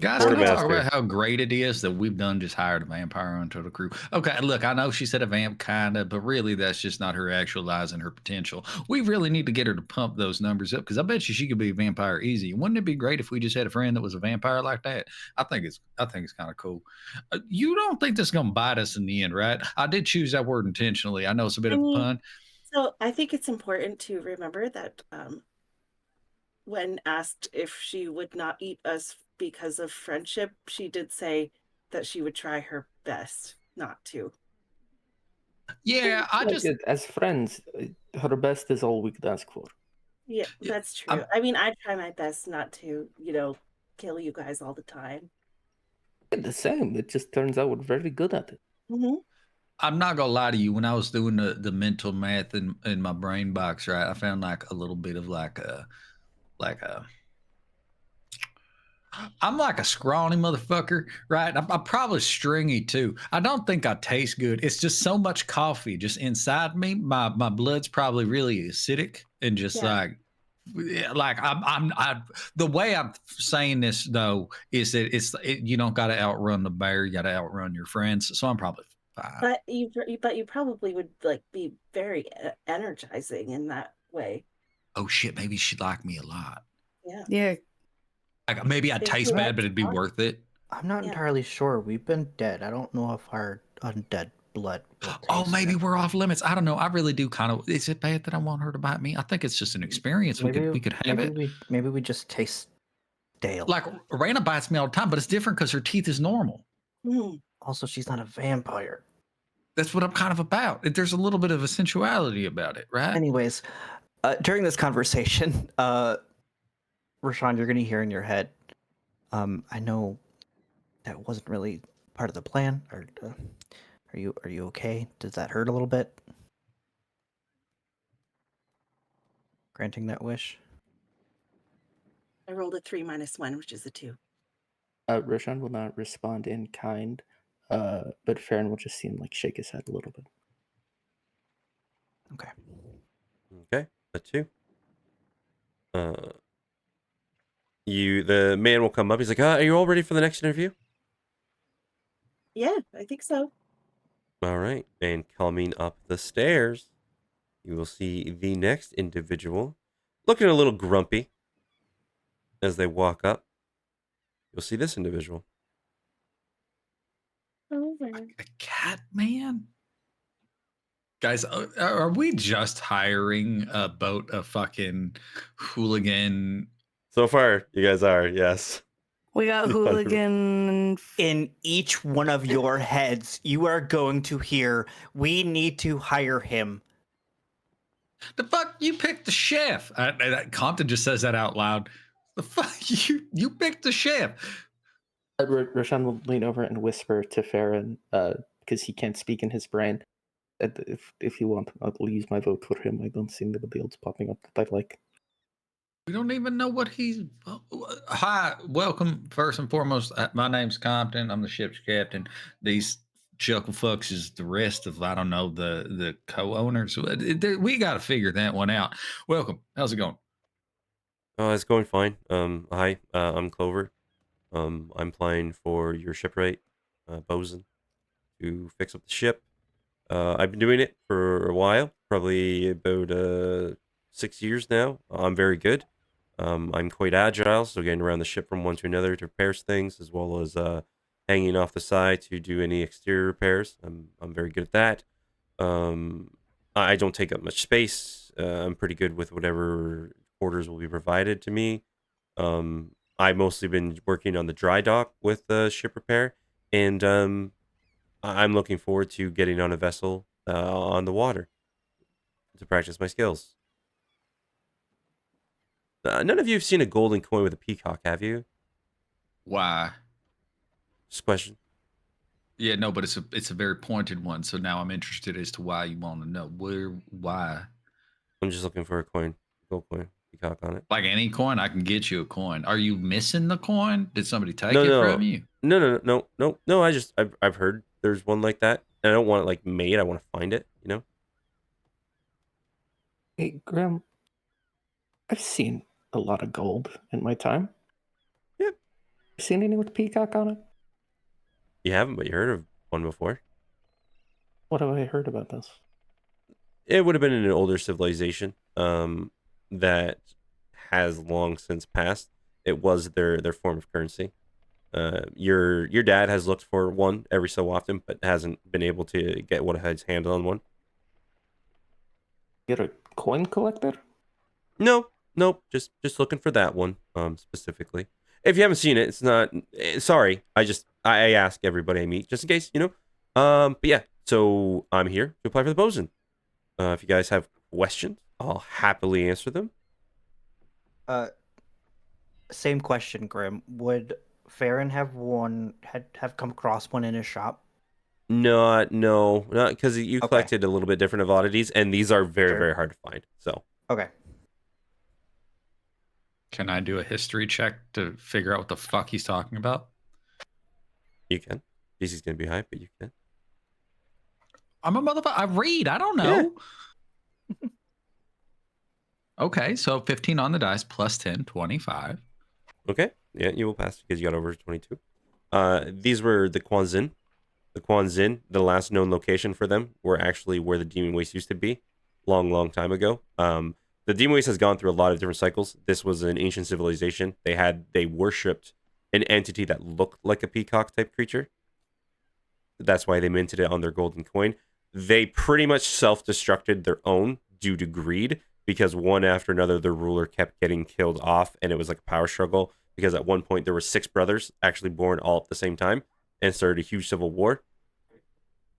Speaker 3: Guys, can we talk
Speaker 1: Quartermaster.
Speaker 3: about how great it is that we've done just hired a vampire onto the crew? Okay, look, I know she said a vamp, kind of, but really that's just not her actualizing her potential. We really need to get her to pump those numbers up because I bet you she could be a vampire easy. Wouldn't it be great if we just had a friend that was a vampire like that? I think it's kind of cool. You don't think this is gonna bite us in the end, right? I did choose that word intentionally. I know it's a bit of a pun.
Speaker 6: So I think it's important to remember that when asked if she would not eat us because of friendship, she did say that she would try her best. not to.
Speaker 3: Yeah, I
Speaker 5: Like,
Speaker 3: just
Speaker 5: as friends, her best is all we could ask for.
Speaker 6: Yeah,
Speaker 3: Yeah,
Speaker 6: that's true.
Speaker 3: I'm-
Speaker 6: I mean, I try my best not to, kill you guys all the time.
Speaker 5: The same. It just turns out we're very good at it.
Speaker 6: Mm-hmm.
Speaker 3: I'm not gonna lie to you. When I was doing the mental math in my brain box, right, I found like a little bit of like a I'm like a scrawny motherfucker, right? I'm probably stringy too. I don't think I taste good. It's just so much coffee just inside me. My blood's probably really acidic and just
Speaker 6: Yeah.
Speaker 3: like the way I'm saying this though is that you don't got to outrun the bear, you got to outrun your friends. So I'm probably fine.
Speaker 6: But you probably would like be very energizing in that way.
Speaker 3: Oh shit, maybe she'd like me a lot.
Speaker 6: Yeah.
Speaker 2: Yeah.
Speaker 3: Like maybe I'd
Speaker 6: If
Speaker 3: taste
Speaker 6: you
Speaker 3: bad,
Speaker 6: like
Speaker 3: but it'd be
Speaker 6: to talk.
Speaker 3: worth it.
Speaker 4: I'm not
Speaker 6: Yeah.
Speaker 4: entirely sure. We've been dead. I don't know if our undead blood will taste
Speaker 3: Oh, maybe
Speaker 4: good.
Speaker 3: we're off limits. I don't know. I really do kind of. Is it bad that I want her to bite me? I think it's just an experience. We could have it.
Speaker 4: Maybe we just taste stale.
Speaker 3: Like Raina bites me all the time, but it's different because her teeth is normal.
Speaker 6: Mm.
Speaker 4: Also, she's not a vampire.
Speaker 3: That's what I'm kind of about. There's a little bit of a sensuality about it, right?
Speaker 4: Anyways, during this conversation, Rashawn, you're gonna hear in your head, I know that wasn't really part of the plan. Or are you okay? Does that hurt a little bit? Granting that wish.
Speaker 6: I rolled a 3 minus 1, which is a 2.
Speaker 5: Roshan will not respond in kind, but Farron will just see him like shake his head a little bit.
Speaker 4: Okay.
Speaker 1: Okay, a 2. The man will come up. He's like, "Are you all ready for the next interview?"
Speaker 6: Yeah, I think so.
Speaker 1: All right, and coming up the stairs, you will see the next individual, looking a little grumpy. As they walk up, you'll see this individual.
Speaker 6: Over.
Speaker 3: A cat man. Guys, are we just hiring a boat of fucking hooligan?
Speaker 1: So far, you guys are, yes.
Speaker 2: We got hooligan.
Speaker 4: In each one of your heads, you are going to hear, "We need to hire him."
Speaker 3: The fuck you picked the chef. Compton just says that out loud. The fuck you picked the chef.
Speaker 5: Roshan will lean over and whisper to Farron, because he can't speak in his brain. That if you want, I'll use my vote for him. I don't see anybody else popping up that I like.
Speaker 3: We don't even know what he's. Hi, welcome. First and foremost, my name's Compton. I'm the ship's captain. These chuckle fucks is the rest of I don't know the co-owners. We got to figure that one out. Welcome. How's it going?
Speaker 1: It's going fine. Hi, I'm Clover. I'm applying for your shipwright, bosun, to fix up the ship. I've been doing it for a while, probably about 6 years now. I'm very good. I'm quite agile, so getting around the ship from one to another to repair things, as well as hanging off the side to do any exterior repairs. I'm very good at that. I don't take up much space. I'm pretty good with whatever orders will be provided to me. I've mostly been working on the dry dock with ship repair, and I'm looking forward to getting on a vessel on the water to practice my skills. None of you have seen a golden coin with a peacock, have you?
Speaker 3: Why?
Speaker 1: Just a question.
Speaker 3: Yeah, no, but it's a very pointed one. So now I'm interested as to why you want to know why.
Speaker 1: I'm just looking for a coin, gold coin, peacock on it.
Speaker 3: Like any coin, I can get you a coin. Are you missing the coin? Did somebody take
Speaker 1: No,
Speaker 3: it
Speaker 1: no.
Speaker 3: from you?
Speaker 1: No. I've heard there's one like that, and I don't want it like made. I want to find it. You know.
Speaker 5: Hey, Graham, I've seen a lot of gold in my time.
Speaker 1: Yep.
Speaker 5: Seen any with peacock on it?
Speaker 1: You haven't, but you heard of one before.
Speaker 5: What have I heard about this?
Speaker 1: It would have been in an older civilization that has long since passed. It was their form of currency. Your dad has looked for one every so often, but hasn't been able to get his hand on one.
Speaker 5: You're a coin collector?
Speaker 1: Nope. Just looking for that one specifically. If you haven't seen it, it's not. Sorry, I ask everybody I meet just in case, you know. But yeah, so I'm here to apply for the bosun. If you guys have questions, I'll happily answer them.
Speaker 4: Same question, Grim. Would Farron have come across one in his shop?
Speaker 1: Not because you
Speaker 4: Okay.
Speaker 1: collected a little bit different of oddities, and these are very,
Speaker 4: Sure.
Speaker 1: very hard to find. So
Speaker 4: Okay.
Speaker 3: Can I do a history check to figure out what the fuck he's talking about?
Speaker 1: you can. DC's gonna be high, but you can.
Speaker 3: I'm a motherfucker. I read. I don't know. Okay, so 15 on the dice plus 10, 25.
Speaker 1: Okay, yeah, you will pass because you got over 22. These were the Quanzin. The Quanzin, the last known location for them, were actually where the Demon Waste used to be, long time ago. The Demon Waste has gone through a lot of different cycles. This was an ancient civilization. They worshipped an entity that looked like a peacock type creature. That's why they minted it on their golden coin. They pretty much self-destructed their own due to greed, because one after another, the ruler kept getting killed off, and it was like a power struggle, because at one point there were 6 brothers actually born all at the same time and started a huge civil war,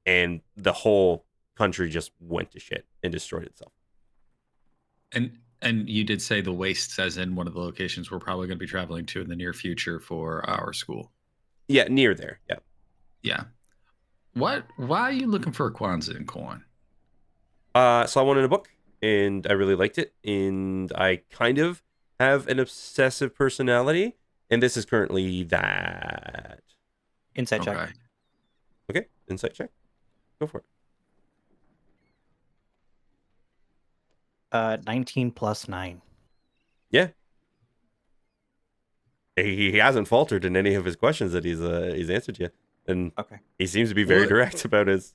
Speaker 1: and the whole country just went to shit and destroyed itself.
Speaker 3: And you did say the wastes as in one of the locations we're probably going to be traveling to in the near future for our school.
Speaker 1: Yeah, near there. Yeah.
Speaker 3: Yeah. Why are you looking for a Kwanzaa coin?
Speaker 1: Saw one in a book, and I really liked it, and I kind of have an obsessive personality, and this is currently that.
Speaker 4: Insight check.
Speaker 1: Okay, insight check. Go for it.
Speaker 4: 19 plus 9.
Speaker 1: Yeah. He hasn't faltered in any of his questions that he's answered yet, and
Speaker 4: Okay.
Speaker 1: he seems to be very direct about his.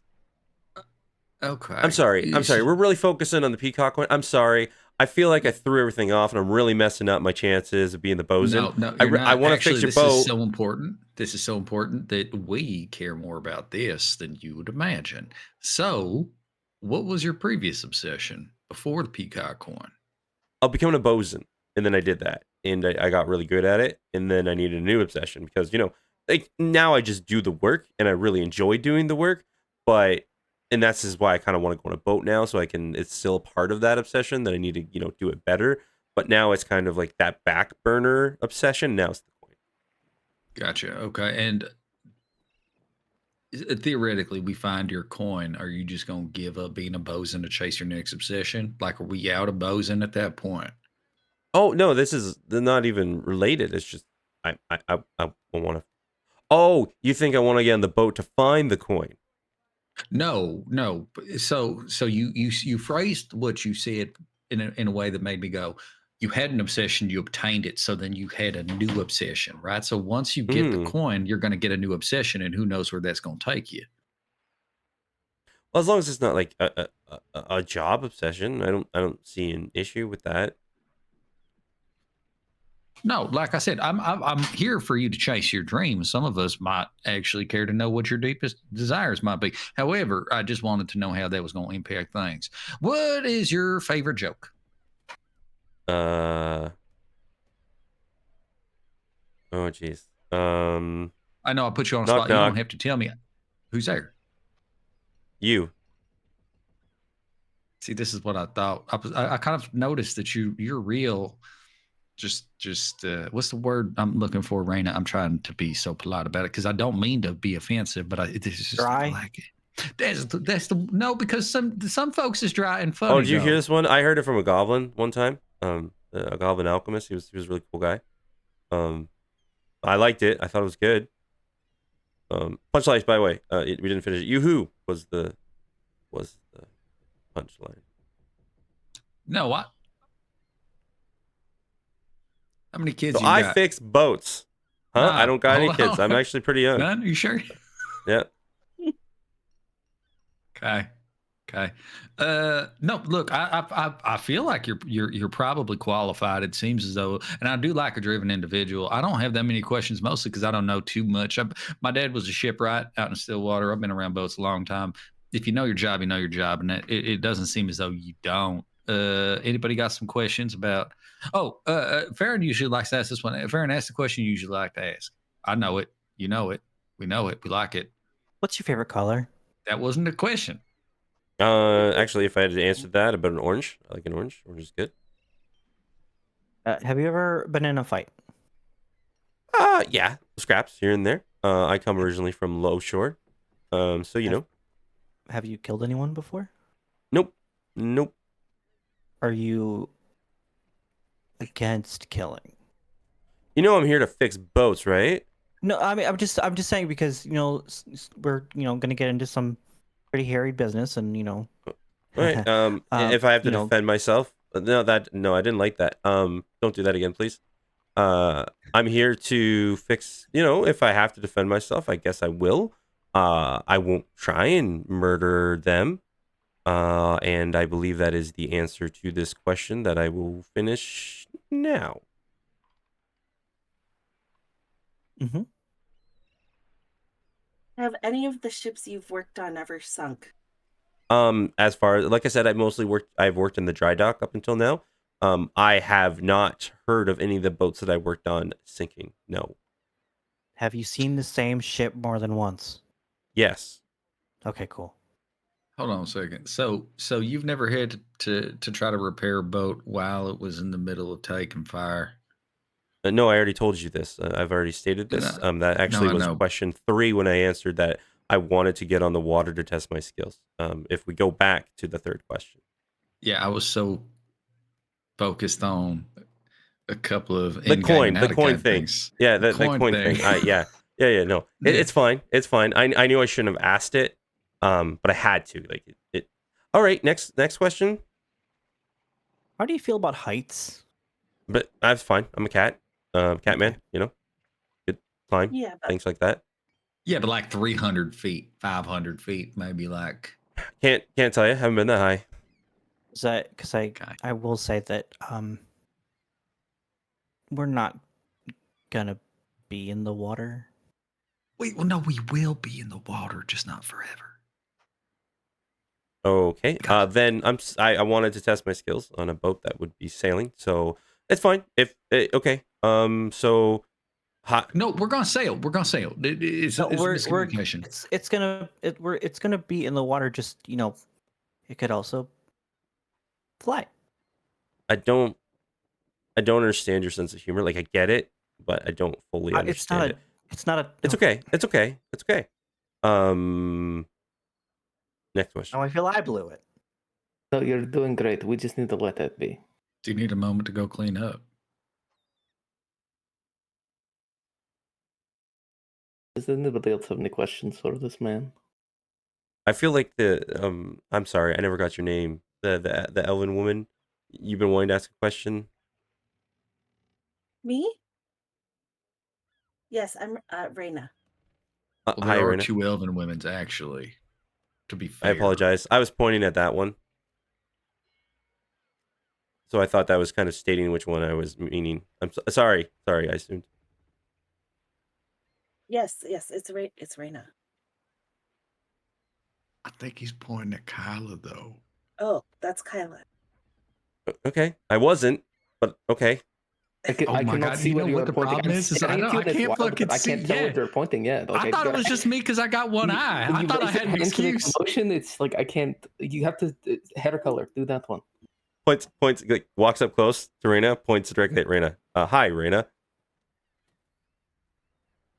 Speaker 3: Okay.
Speaker 1: I'm sorry. We're really focusing on the peacock one. I'm sorry. I feel like I threw everything off, and I'm really messing up my chances of being the bosun.
Speaker 3: No,
Speaker 1: I want to fix your boat.
Speaker 3: This is so important. This is so important that we care more about this than you would imagine. So, what was your previous obsession before the peacock coin?
Speaker 1: I'll become a bosun, and then I did that, and I got really good at it, and then I needed a new obsession because like now I just do the work, and I really enjoy doing the work, and that's is why I kind of want to go on a boat now, so I can. It's still a part of that obsession that I need to do it better, but now it's kind of like that back burner obsession. Now it's the coin.
Speaker 3: Gotcha. Okay, and theoretically, we find your coin. Are you just gonna give up being a bosun to chase your next obsession? Like, are we out of bosun at that point?
Speaker 1: Oh no, they're not even related. It's just I want to. Oh, you think I want to get on the boat to find the coin?
Speaker 3: No. So you phrased what you said in a way that made me go, you had an obsession, you obtained it, so then you had a new obsession, right? So once you get the coin, you're going to get a new obsession, and who knows where that's going to take you.
Speaker 1: Well, as long as it's not like a job obsession, I don't see an issue with that.
Speaker 3: No, like I said, I'm here for you to chase your dreams. Some of us might actually care to know what your deepest desires might be. However, I just wanted to know how that was going to impact things. What is your favorite joke?
Speaker 1: Oh jeez.
Speaker 3: I know I put you on a
Speaker 1: knock,
Speaker 3: spot. You
Speaker 1: knock.
Speaker 3: don't have to tell me. Who's there?
Speaker 1: You.
Speaker 3: See, this is what I thought. I kind of noticed that you're real. Just what's the word I'm looking for, Raina? I'm trying to be so polite about it because I don't mean to be offensive, but this is just
Speaker 4: dry.
Speaker 3: like it. That's the no, because some folks is dry and funny.
Speaker 1: Oh, did you hear this one? I heard it from a goblin one time. A goblin alchemist. He was a really cool guy. I liked it. I thought it was good. Punchlines, by the way. We didn't finish it. Yoo-hoo was the punchline.
Speaker 3: No, what? How many kids
Speaker 1: So
Speaker 3: you
Speaker 1: I
Speaker 3: got?
Speaker 1: fix boats. Huh? I don't got any
Speaker 3: hold
Speaker 1: kids.
Speaker 3: on.
Speaker 1: I'm actually pretty young.
Speaker 3: None? Are you sure?
Speaker 1: Yeah.
Speaker 3: Okay. No, look, I feel like you're probably qualified. It seems as though, and I do like a driven individual. I don't have that many questions, mostly because I don't know too much. My dad was a shipwright out in Stillwater. I've been around boats a long time. If you know your job, you know your job, and it doesn't seem as though you don't. Anybody got some questions about? Oh, Farron usually likes to ask this one. Farron, ask the question you usually like to ask. I know it. You know it. We know it. We like it.
Speaker 4: What's your favorite color?
Speaker 3: That wasn't a question.
Speaker 1: Actually, if I had to answer that about an orange, I like an orange. Orange is good.
Speaker 4: Have you ever been in a fight?
Speaker 1: Yeah, scraps here and there. I come originally from Low Shore, so you know.
Speaker 4: Have you killed anyone before?
Speaker 1: Nope, nope.
Speaker 4: Are you against killing?
Speaker 1: You know I'm here to fix boats, right?
Speaker 4: No, I mean I'm just saying because we're gonna get into some pretty hairy business and
Speaker 1: Right. If I have to
Speaker 4: you know
Speaker 1: defend myself, no, I didn't like that. Don't do that again, please. I'm here to fix. You know, if I have to defend myself, I guess I will. I won't try and murder them. And I believe that is the answer to this question that I will finish now.
Speaker 4: Mm-hmm.
Speaker 6: Have any of the ships you've worked on ever sunk?
Speaker 1: As far as, like I said, I've worked in the dry dock up until now. I have not heard of any of the boats that I worked on sinking. No.
Speaker 4: Have you seen the same ship more than once?
Speaker 1: Yes.
Speaker 4: Okay, cool.
Speaker 3: Hold on a second. So you've never had to try to repair a boat while it was in the middle of taking fire?
Speaker 1: No, I already told you this. I've already stated this. That actually
Speaker 3: I
Speaker 1: was
Speaker 3: know.
Speaker 1: question 3 when I answered that I wanted to get on the water to test my skills. If we go back to the 3rd question.
Speaker 3: Yeah, I was so focused on a couple of
Speaker 1: The
Speaker 3: in-game and
Speaker 1: coin thing.
Speaker 3: things.
Speaker 1: Yeah, the coin thing. Yeah. No, it's fine. It's fine. I knew I shouldn't have asked it, but I had to. Like it. All right, next question.
Speaker 4: How do you feel about heights?
Speaker 1: But that's fine. I'm a cat. Cat man. You know, good climb.
Speaker 6: Yeah, but
Speaker 1: Things like that.
Speaker 3: Yeah, but like 300 feet, 500 feet, maybe like.
Speaker 1: Can't tell you. Haven't been that high.
Speaker 4: Because I will say that we're not gonna be in the water.
Speaker 3: Well, no, we will be in the water, just not forever.
Speaker 1: Okay.
Speaker 3: Gotcha.
Speaker 1: Then I wanted to test my skills on a boat that would be sailing, so it's fine. If okay. So.
Speaker 3: No, we're gonna sail. We're gonna sail. It's miscommunication.
Speaker 4: It's gonna be in the water. Just it could also fly.
Speaker 1: I don't understand your sense of humor. Like I get it, but I don't fully understand it.
Speaker 4: It's not a.
Speaker 1: It's okay. It's okay. It's okay. Next question.
Speaker 4: Oh, I feel I blew it.
Speaker 5: No, you're doing great. We just need to let that be.
Speaker 3: Do you need a moment to go clean up?
Speaker 5: Does anybody else have any questions for this man?
Speaker 1: I feel like I'm sorry, I never got your name. The elven woman. You've been wanting to ask a question.
Speaker 6: me? Yes, I'm
Speaker 3: Well,
Speaker 6: Raina.
Speaker 1: Hi,
Speaker 3: there are
Speaker 1: Raina.
Speaker 3: 2 elven women's, actually, to be
Speaker 1: I
Speaker 3: fair.
Speaker 1: apologize. I was pointing at that one. So I thought that was kind of stating which one I was meaning. I'm sorry. Sorry, I assumed.
Speaker 6: Yes, it's Raina.
Speaker 3: I think he's pointing at Kyla, though.
Speaker 6: Oh, that's Kyla.
Speaker 1: Okay. I wasn't, but okay.
Speaker 5: I cannot
Speaker 3: God,
Speaker 5: see
Speaker 3: you know
Speaker 5: what
Speaker 3: what the
Speaker 5: pointing.
Speaker 3: problem is I can't fucking
Speaker 5: I
Speaker 3: see.
Speaker 5: can't tell what they're pointing at.
Speaker 3: I thought it was just me because I got one eye. I thought I had an excuse.
Speaker 5: Emotion, it's like I can't. You have to header color. Do that one.
Speaker 1: Points, like, walks up close to Raina, points directly at Raina. Hi, Raina.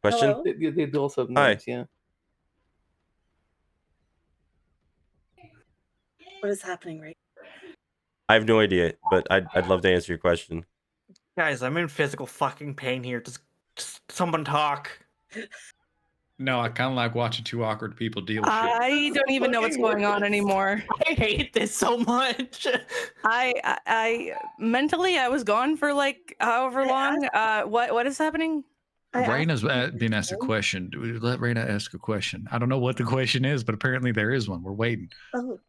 Speaker 1: Question?
Speaker 6: Hello?
Speaker 5: They do also have
Speaker 1: Hi.
Speaker 5: names, yeah.
Speaker 6: What is happening right
Speaker 1: I have no idea, but I'd love to answer your question.
Speaker 4: Guys, I'm in physical fucking pain here. Just someone talk.
Speaker 3: No, I kind of like watching 2 awkward people deal with shit.
Speaker 2: I don't even know what's going on anymore.
Speaker 4: I hate this so much.
Speaker 2: I mentally I was gone for like however long. What is happening?
Speaker 3: Raina's being asked a question. Let Raina ask a question. I don't know what the question is, but apparently there is one. We're waiting.
Speaker 6: Oh,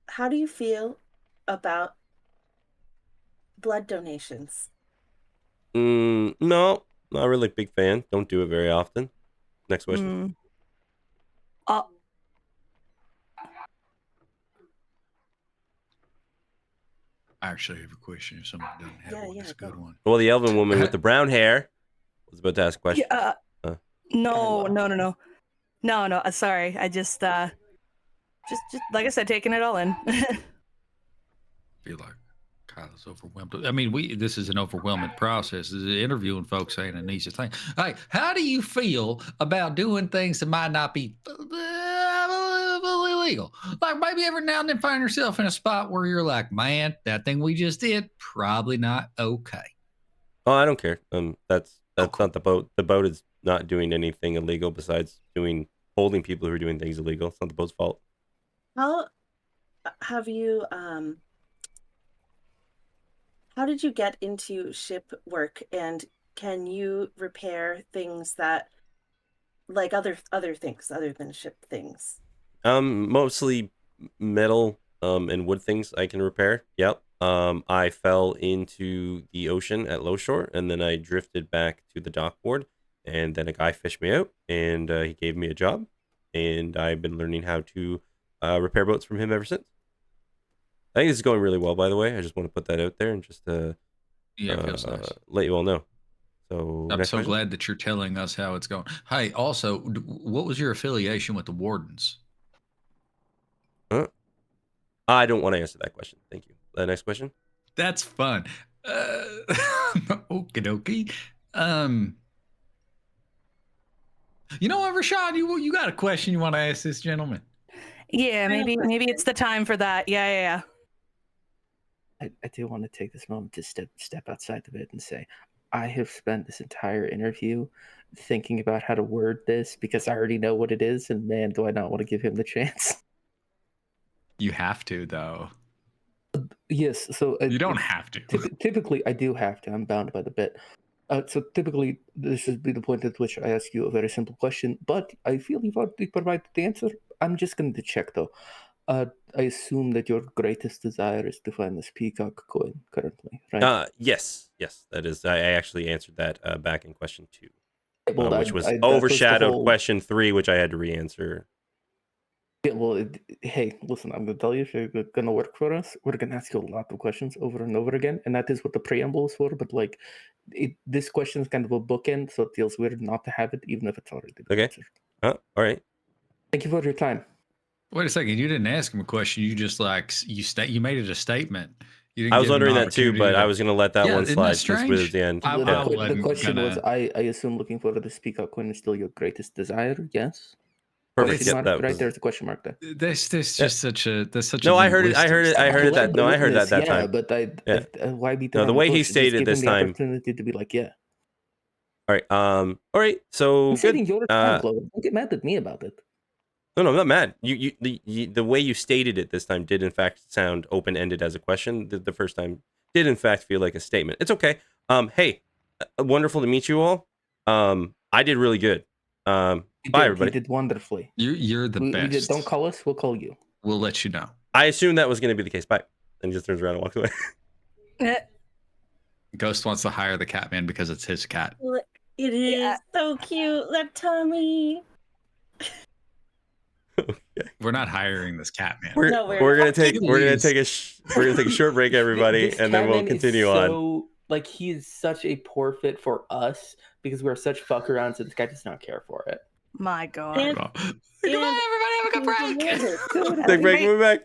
Speaker 6: how do you feel about blood donations?
Speaker 1: No, not really a big fan. Don't do it very often. Next question.
Speaker 3: I actually have a question if somebody doesn't have one. It's a good one.
Speaker 1: Well, the elven woman with the brown hair was about to ask a question.
Speaker 2: Yeah.
Speaker 1: Uh.
Speaker 2: No,
Speaker 5: Kyla.
Speaker 2: no. Sorry, I just like I said, taking it all in.
Speaker 3: Feel like Kyla's overwhelmed. I mean, this is an overwhelming process. This is interviewing folks ain't an easy thing. Hey, how do you feel about doing things that might not be illegal? Like maybe every now and then find yourself in a spot where you're like, man, that thing we just did, probably not okay.
Speaker 1: Oh, I don't care. That's
Speaker 3: cool.
Speaker 1: not the boat. The boat is not doing anything illegal besides holding people who are doing things illegal. It's not the boat's fault.
Speaker 6: How have you how did you get into ship work, and can you repair things that like other things other than ship things?
Speaker 1: Mostly metal and wood things I can repair. Yep. I fell into the ocean at low shore, and then I drifted back to the dock board, and then a guy fished me out, and he gave me a job, and I've been learning how to repair boats from him ever since. I think this is going really well, by the way. I just want to put that out there and just
Speaker 3: Yeah, it feels nice.
Speaker 1: let you all know. So
Speaker 3: I'm
Speaker 1: next
Speaker 3: so
Speaker 1: question?
Speaker 3: glad that you're telling us how it's going. Hey, also, what was your affiliation with the Wardens?
Speaker 1: I don't want to answer that question. Thank you. Next question.
Speaker 3: That's fun. Okie dokie. You know what, Rashad? You got a question you want to ask this gentleman?
Speaker 2: Yeah, maybe it's the time for that. Yeah.
Speaker 5: I do want to take this moment to step outside the bit and say, I have spent this entire interview thinking about how to word this because I already know what it is, and man, do I not want to give him the chance.
Speaker 3: You have to, though.
Speaker 5: Yes, so
Speaker 3: You don't have to.
Speaker 5: Typically, I do have to. I'm bound by the bit. So typically, this should be the point at which I ask you a very simple question, but I feel you've already provided the answer. I'm just going to check, though. I assume that your greatest desire is to find this peacock coin currently, right?
Speaker 1: Yes, that is. I actually answered that back in question 2,
Speaker 5: Well,
Speaker 1: which was
Speaker 5: that was the
Speaker 1: overshadowed
Speaker 5: whole-
Speaker 1: question 3, which I had to re-answer.
Speaker 5: Yeah, well, hey, listen, I'm going to tell you, if you're going to work for us, we're going to ask you a lot of questions over and over again, and that is what the preamble is for, but, like, this question is kind of a bookend, so it feels weird not to have it, even if it's already been
Speaker 1: Okay.
Speaker 5: answered.
Speaker 1: All right.
Speaker 5: Thank you for your time.
Speaker 3: Wait a second. You didn't ask him a question. You just you made it a statement. You didn't
Speaker 1: I was
Speaker 3: give him an
Speaker 1: wondering that too,
Speaker 3: opportunity
Speaker 1: but
Speaker 3: to-
Speaker 1: I was going to let that
Speaker 3: Yeah,
Speaker 1: one
Speaker 3: isn't
Speaker 1: slide
Speaker 3: that
Speaker 1: since we're at
Speaker 3: strange?
Speaker 1: the end.
Speaker 3: I
Speaker 5: The
Speaker 3: wasn't
Speaker 5: question was,
Speaker 3: gonna-
Speaker 5: I assume looking for the peacock coin is still your greatest desire, yes?
Speaker 1: Perfect.
Speaker 5: Question
Speaker 1: Yeah,
Speaker 5: mark,
Speaker 1: that
Speaker 5: right
Speaker 1: was.
Speaker 5: there's a question mark there.
Speaker 3: That's just such a
Speaker 1: No, I heard it. I heard it. I heard it. That no, I heard that
Speaker 5: Politeness,
Speaker 1: time.
Speaker 5: But why be
Speaker 1: No, the way he
Speaker 5: Just
Speaker 1: stated
Speaker 5: give
Speaker 1: this
Speaker 5: him the
Speaker 1: time.
Speaker 5: opportunity to be like, yeah.
Speaker 1: All right. All right. So
Speaker 5: I'm
Speaker 1: good.
Speaker 5: saving your time, Chloe. Don't get mad at me about it.
Speaker 1: No, I'm not mad. The way you stated it this time did in fact sound open ended as a question. The first time did in fact feel like a statement. It's okay. Hey, wonderful to meet you all. I did really good. Bye, everybody.
Speaker 5: You did wonderfully.
Speaker 3: You're the best.
Speaker 5: Don't call us. We'll call you.
Speaker 3: We'll let you know.
Speaker 1: I assumed that was going to be the case. Bye. And he just turns around and walks away.
Speaker 3: Ghost wants to hire the Catman because it's his cat.
Speaker 6: It is so cute. That tummy.
Speaker 1: Okay.
Speaker 3: We're not hiring this Catman.
Speaker 1: We're gonna take a short break, everybody,
Speaker 5: This
Speaker 1: and then we'll
Speaker 5: Catman is
Speaker 1: continue on.
Speaker 5: so, like, he is such a poor fit for us because we're such fuck-arounds, so this guy does not care for it.
Speaker 2: My God.
Speaker 6: And-
Speaker 3: Goodbye, everybody. Have a good break.
Speaker 1: Take a break. We'll be back.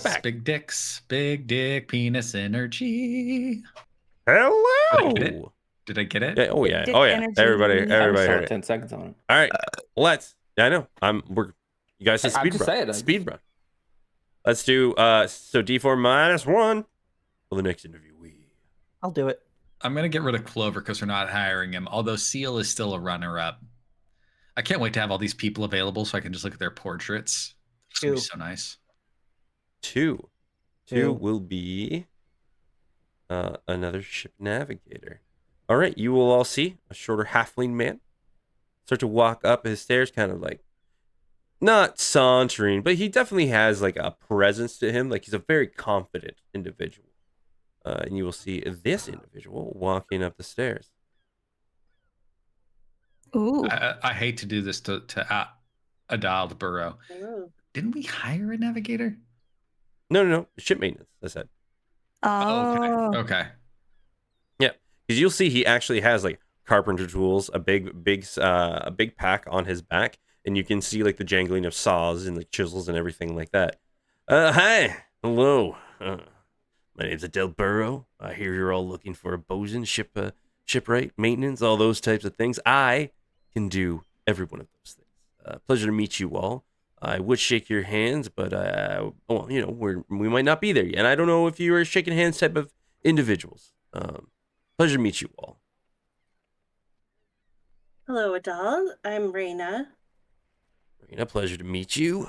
Speaker 1: right back.
Speaker 3: Big dick, penis energy.
Speaker 1: Hello.
Speaker 3: Did I get it?
Speaker 1: Yeah, oh
Speaker 2: Big
Speaker 1: yeah.
Speaker 2: dick
Speaker 1: Oh yeah.
Speaker 2: energy.
Speaker 1: Everybody
Speaker 5: I was still
Speaker 1: heard
Speaker 5: at
Speaker 1: it.
Speaker 5: 10 seconds on it.
Speaker 1: All right. Let's. Yeah, I know. You guys said
Speaker 5: I'm
Speaker 1: speed
Speaker 5: just
Speaker 1: run.
Speaker 5: saying,
Speaker 1: Speed run. Let's do so D4 -1 for the next interview.
Speaker 4: I'll do it.
Speaker 3: I'm gonna get rid of Clover because we're not hiring him. Although Seal is still a runner-up. I can't wait to have all these people available so I can just look at their portraits. It's gonna be so nice.
Speaker 1: Two
Speaker 4: Two.
Speaker 1: will be another ship navigator. All right, you will all see a shorter halfling man start to walk up his stairs, kind of like not sauntering, but he definitely has like a presence to him. Like he's a very confident individual. And you will see this individual walking up the stairs.
Speaker 2: Ooh.
Speaker 3: I hate to do this to Adald Burrow.
Speaker 6: Ooh.
Speaker 3: Didn't we hire a navigator?
Speaker 1: No. Ship maintenance, I said.
Speaker 2: Oh.
Speaker 3: Okay.
Speaker 1: Yeah, because you'll see he actually has like carpenter tools, a big pack on his back, and you can see like the jangling of saws and like chisels and everything like that. Hi, hello. My name's Adele Burrow. I hear you're all looking for a bosun, shipwright, maintenance, all those types of things. I can do every one of those things. Pleasure to meet you all. I would shake your hands, but well, you know, we might not be there yet. And I don't know if you are shaking hands type of individuals. Pleasure to meet you all.
Speaker 6: Hello, Adal. I'm Raina.
Speaker 1: Raina, pleasure to meet you.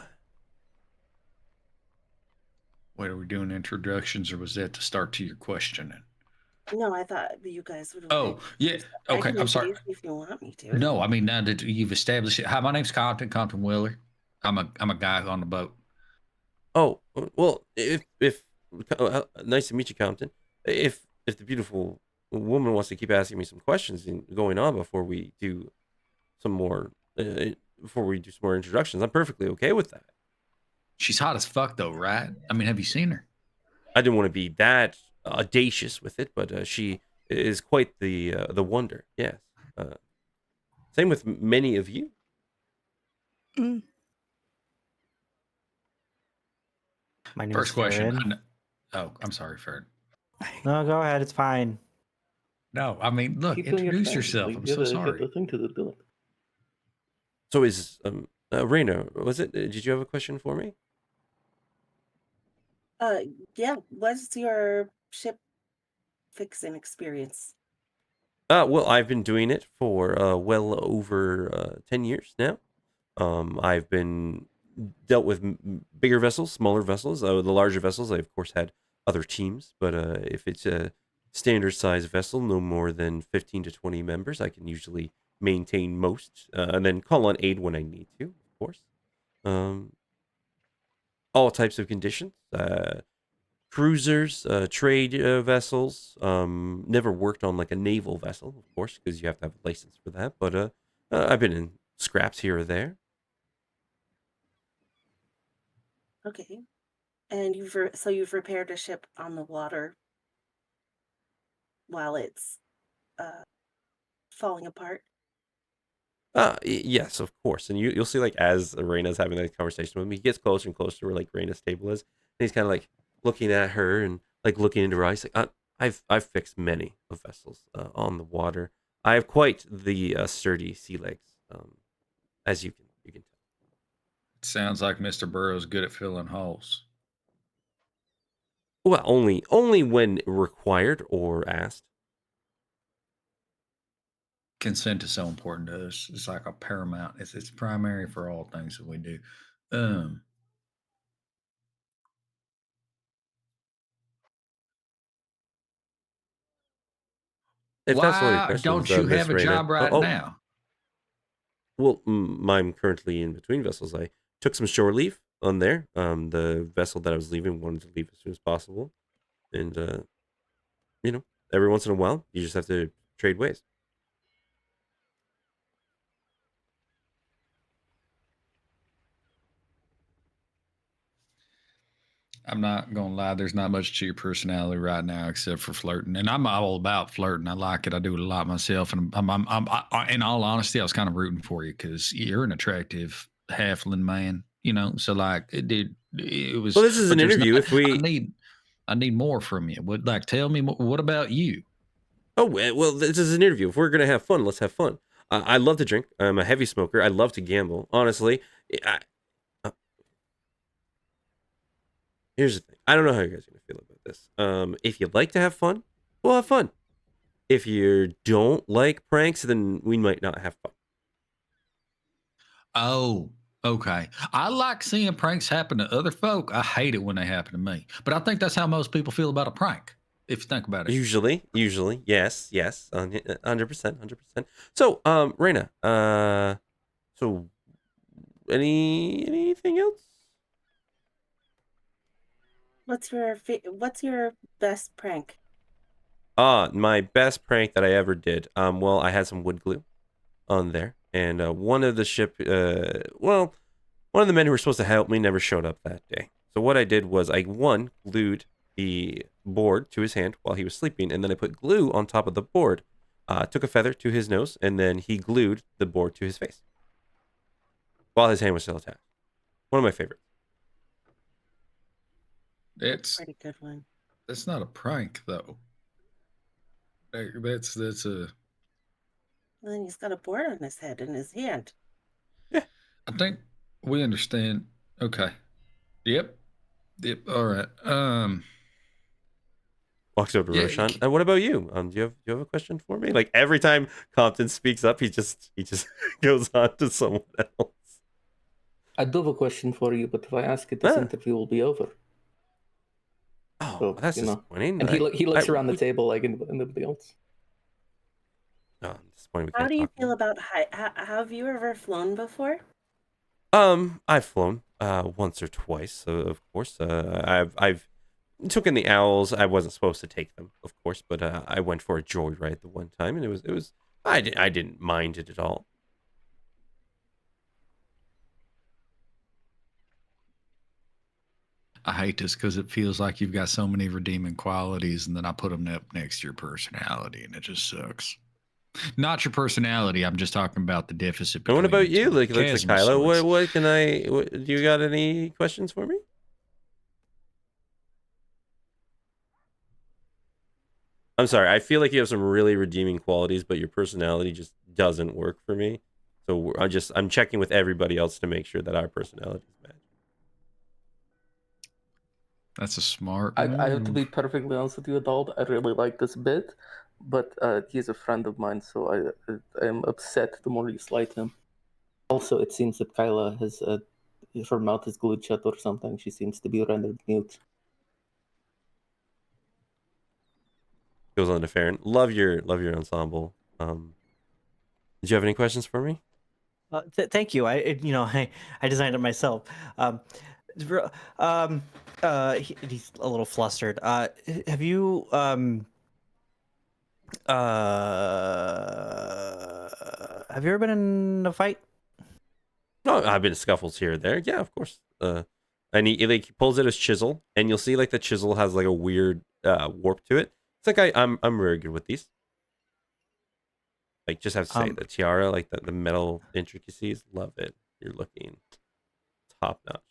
Speaker 3: Wait, are we doing introductions or was that to start to your questioning?
Speaker 6: No, I thought you guys would.
Speaker 3: Oh, yeah.
Speaker 6: I
Speaker 3: Okay,
Speaker 6: can
Speaker 3: I'm sorry.
Speaker 6: introduce you if you want me to.
Speaker 3: No, I mean now that you've established it. Hi, my name's Compton Wheeler. I'm a guy on the boat.
Speaker 1: Oh, well, if nice to meet you, Compton. If the beautiful woman wants to keep asking me some questions and going on before we do some more introductions, I'm perfectly okay with that.
Speaker 3: She's hot as fuck though, right? I mean, have you seen her?
Speaker 1: I didn't want to be that audacious with it, but she is quite the wonder. Yes. Same with many of you.
Speaker 2: Mm.
Speaker 4: My name's
Speaker 3: First question.
Speaker 4: Farron.
Speaker 3: I'm sorry, Ferd.
Speaker 4: No, go ahead. It's fine.
Speaker 3: No, I mean, look,
Speaker 5: Keep doing your
Speaker 3: introduce
Speaker 5: thing.
Speaker 3: yourself.
Speaker 5: We
Speaker 3: I'm
Speaker 5: gotta
Speaker 3: so
Speaker 5: get
Speaker 3: sorry.
Speaker 5: the thing to the gun.
Speaker 1: So is Raina, was it? Did you have a question for me?
Speaker 6: Yeah. What's your ship fixing experience?
Speaker 1: Well, I've been doing it for well over 10 years now. I've been dealt with bigger vessels, smaller vessels. The larger vessels, I of course had other teams, but if it's a standard size vessel, no more than 15 to 20 members, I can usually maintain most, and then call on aid when I need to, of course. All types of conditions. Cruisers, trade vessels. Never worked on like a naval vessel, of course, because you have to have a license for that. But I've been in scraps here or there.
Speaker 6: Okay. And you've repaired a ship on the water while it's falling apart.
Speaker 1: Yes, of course. And you'll see like as Raina's having that conversation with me, he gets closer and closer to where like Raina's table is, and he's kind of like looking at her and like looking into her eyes. Like I've fixed many of vessels on the water. I have quite the sturdy sea legs, as you can tell.
Speaker 3: Sounds like Mr. Burrow's good at filling holes.
Speaker 1: Well, only when required or asked.
Speaker 3: Consent is so important to us. It's like a paramount. It's primary for all things that we do.
Speaker 1: If that's all your
Speaker 3: Why
Speaker 1: questions,
Speaker 3: don't you
Speaker 1: Miss
Speaker 3: have a
Speaker 1: Raina.
Speaker 3: job right now?
Speaker 1: Well, I'm currently in between vessels. I took some shore leave on there. The vessel that I was leaving wanted to leave as soon as possible, and you know, every once in a while, you just have to trade ways.
Speaker 3: I'm not gonna lie. There's not much to your personality right now except for flirting, and I'm all about flirting. I like it. I do it a lot myself, and in all honesty, I was kind of rooting for you because you're an attractive halfling man. you know. So like it was.
Speaker 1: Well, this is
Speaker 3: But
Speaker 1: an
Speaker 3: there's
Speaker 1: interview.
Speaker 3: not.
Speaker 1: If we
Speaker 3: I need more from you. What like tell me what about you?
Speaker 1: well, this is an interview. If we're gonna have fun, let's have fun. I love to drink. I'm a heavy smoker. I love to gamble. Honestly, uh, here's the thing. I don't know how you guys are gonna feel about this. If you like to have fun, we'll have fun. If you don't like pranks, then we might not have fun.
Speaker 3: Oh, okay. I like seeing pranks happen to other folk. I hate it when they happen to me. But I think that's how most people feel about a prank, if you think about it.
Speaker 1: Usually, yes, 100%. So, Reina, so anything else?
Speaker 6: What's your best prank?
Speaker 1: My best prank that I ever did. Well, I had some wood glue on there, and one of the men who were supposed to help me never showed up that day. So what I did was I glued the board to his hand while he was sleeping, and then I put glue on top of the board. Took a feather to his nose, and then he glued the board to his face while his hand was still attached. One of my favorites.
Speaker 6: Pretty good one.
Speaker 3: That's not a prank though. That's a.
Speaker 6: And then he's got a board on his head in his hand.
Speaker 1: Yeah,
Speaker 3: I think we understand. Okay. Yep. All right.
Speaker 1: Walks over to
Speaker 3: Yeah,
Speaker 1: Roshan. And what about you? Do you have a question for me? Like every time Compton speaks up, he just goes on to someone else.
Speaker 5: I do have a question for you, but if I ask it, this interview will be over.
Speaker 1: Oh,
Speaker 5: So,
Speaker 1: that's disappointing.
Speaker 5: And he looks around the table like anybody else.
Speaker 1: No, disappointing.
Speaker 6: How do you feel about have you ever flown before?
Speaker 1: I've flown once or twice, of course. I've taken the owls. I wasn't supposed to take them, of course, but I went for a joyride the one time, and it was I didn't mind it at all.
Speaker 3: I hate this because it feels like you've got so many redeeming qualities, and then I put them up next to your personality, and it just sucks. Not your personality. I'm just talking about the deficit.
Speaker 1: And what about you, like
Speaker 3: chasm of
Speaker 1: Kyla?
Speaker 3: sorts.
Speaker 1: What can do you got any questions for me? I'm sorry. I feel like you have some really redeeming qualities, but your personality just doesn't work for me. So I'm checking with everybody else to make sure that our personalities match.
Speaker 3: That's a smart
Speaker 5: I have to
Speaker 3: move.
Speaker 5: be perfectly honest with you, adult. I really like this bit, but he's a friend of mine, so I am upset the more you slight him. Also, it seems that Kyla has her mouth is glued shut or something. She seems to be rendered mute.
Speaker 1: Goes on to Farron. Love your ensemble. Did you have any questions for me?
Speaker 4: Thank you. I designed it myself. He's a little flustered. Have you ever been in a fight?
Speaker 1: No, I've been in scuffles here or there. Yeah, of course. And he pulls out his chisel, and you'll see like the chisel has like a weird warp to it. It's like I'm very good with these. Like, just have to say the tiara, like the metal intricacies, love it. You're looking top notch.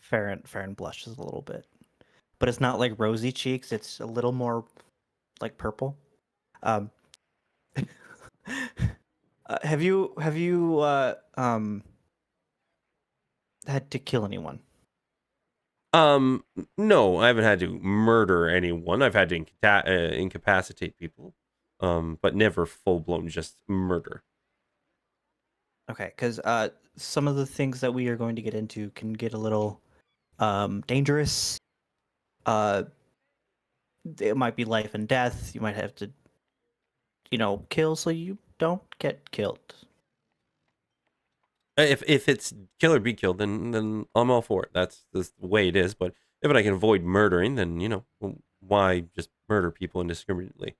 Speaker 4: Farron blushes a little bit, but it's not like rosy cheeks. It's a little more like purple. Have you had to kill anyone?
Speaker 1: No, I haven't had to murder anyone. I've had to incapacitate people, but never full blown just murder.
Speaker 4: Okay, because some of the things that we are going to get into can get a little dangerous. It might be life and death. You might have to, kill so you don't get killed.
Speaker 1: If it's kill or be killed, then I'm all for it. That's the way it is. But if I can avoid murdering, then why just murder people indiscriminately?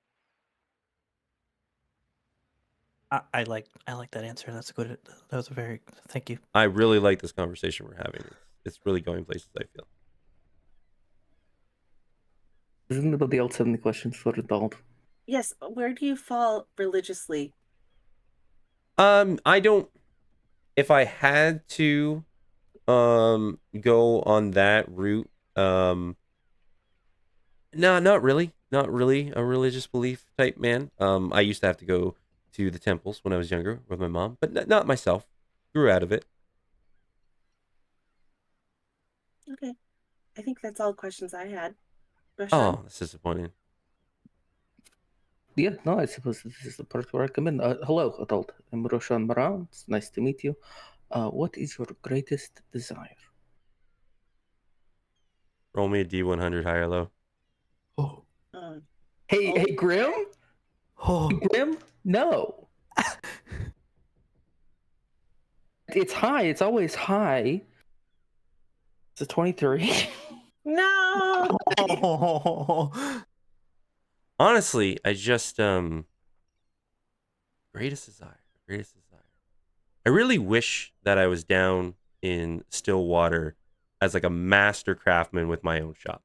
Speaker 4: I like that answer. That was a very thank you.
Speaker 1: I really like this conversation we're having. It's really going places, I feel.
Speaker 5: Does anybody else have any questions for adult?
Speaker 6: Yes. Where do you fall religiously?
Speaker 1: I don't. If I had to go on that route. No, not really. Not really a religious belief type man. I used to have to go to the temples when I was younger with my mom, but not myself. Grew out of it.
Speaker 6: Okay. I think that's all questions I had. Roshan?
Speaker 1: Oh, that's disappointing.
Speaker 5: Yeah, no, I suppose this is the part where I come in. Hello, adult. I'm Roshan Brown. It's nice to meet you. What is your greatest desire?
Speaker 1: Roll me a D100 high or low.
Speaker 4: Oh.
Speaker 5: Hey,
Speaker 6: Okay.
Speaker 5: Grim?
Speaker 4: Oh.
Speaker 5: Grim? No. It's high. It's always high. It's a 23.
Speaker 6: No.
Speaker 1: Honestly, I just greatest desire. Greatest desire. I really wish that I was down in Stillwater as like a master craftsman with my own shop.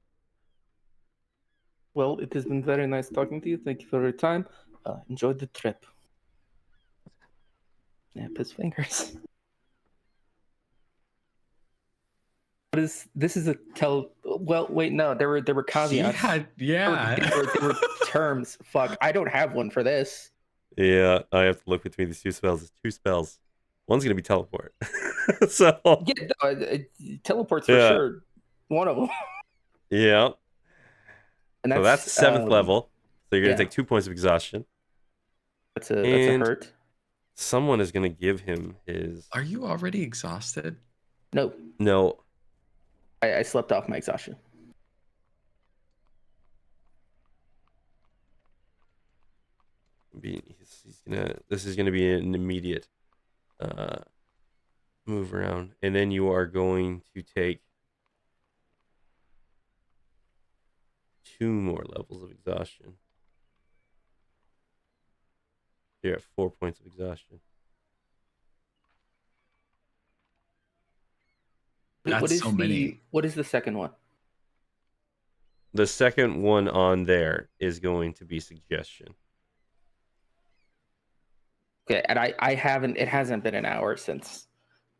Speaker 5: Well, it has been very nice talking to you. Thank you for your time. Enjoy the trip. Snap his fingers. This is a tell. Well, wait, no. There were caveats.
Speaker 3: Yeah.
Speaker 5: There were terms. Fuck, I don't have one for this.
Speaker 1: Yeah, I have to look between these two spells. It's two spells. One's gonna be teleport. So
Speaker 5: Yeah, teleports for
Speaker 1: Yeah.
Speaker 5: sure. One of them.
Speaker 1: yeah.
Speaker 5: And
Speaker 1: So that's 7th level. So you're gonna
Speaker 5: yeah.
Speaker 1: take 2 points of exhaustion.
Speaker 5: That's a
Speaker 1: And-
Speaker 5: hurt.
Speaker 1: Someone is gonna give him his.
Speaker 3: Are you already exhausted?
Speaker 5: No,
Speaker 1: No.
Speaker 5: I slept off my exhaustion.
Speaker 1: He's gonna. This is gonna be an immediate move around, and then you are going to take 2 more levels of exhaustion. You're at 4 points of exhaustion.
Speaker 5: What
Speaker 3: That's
Speaker 5: is
Speaker 3: so many.
Speaker 5: What is the second one?
Speaker 1: The second one on there is going to be suggestion.
Speaker 5: Okay, and I haven't. It hasn't been an hour since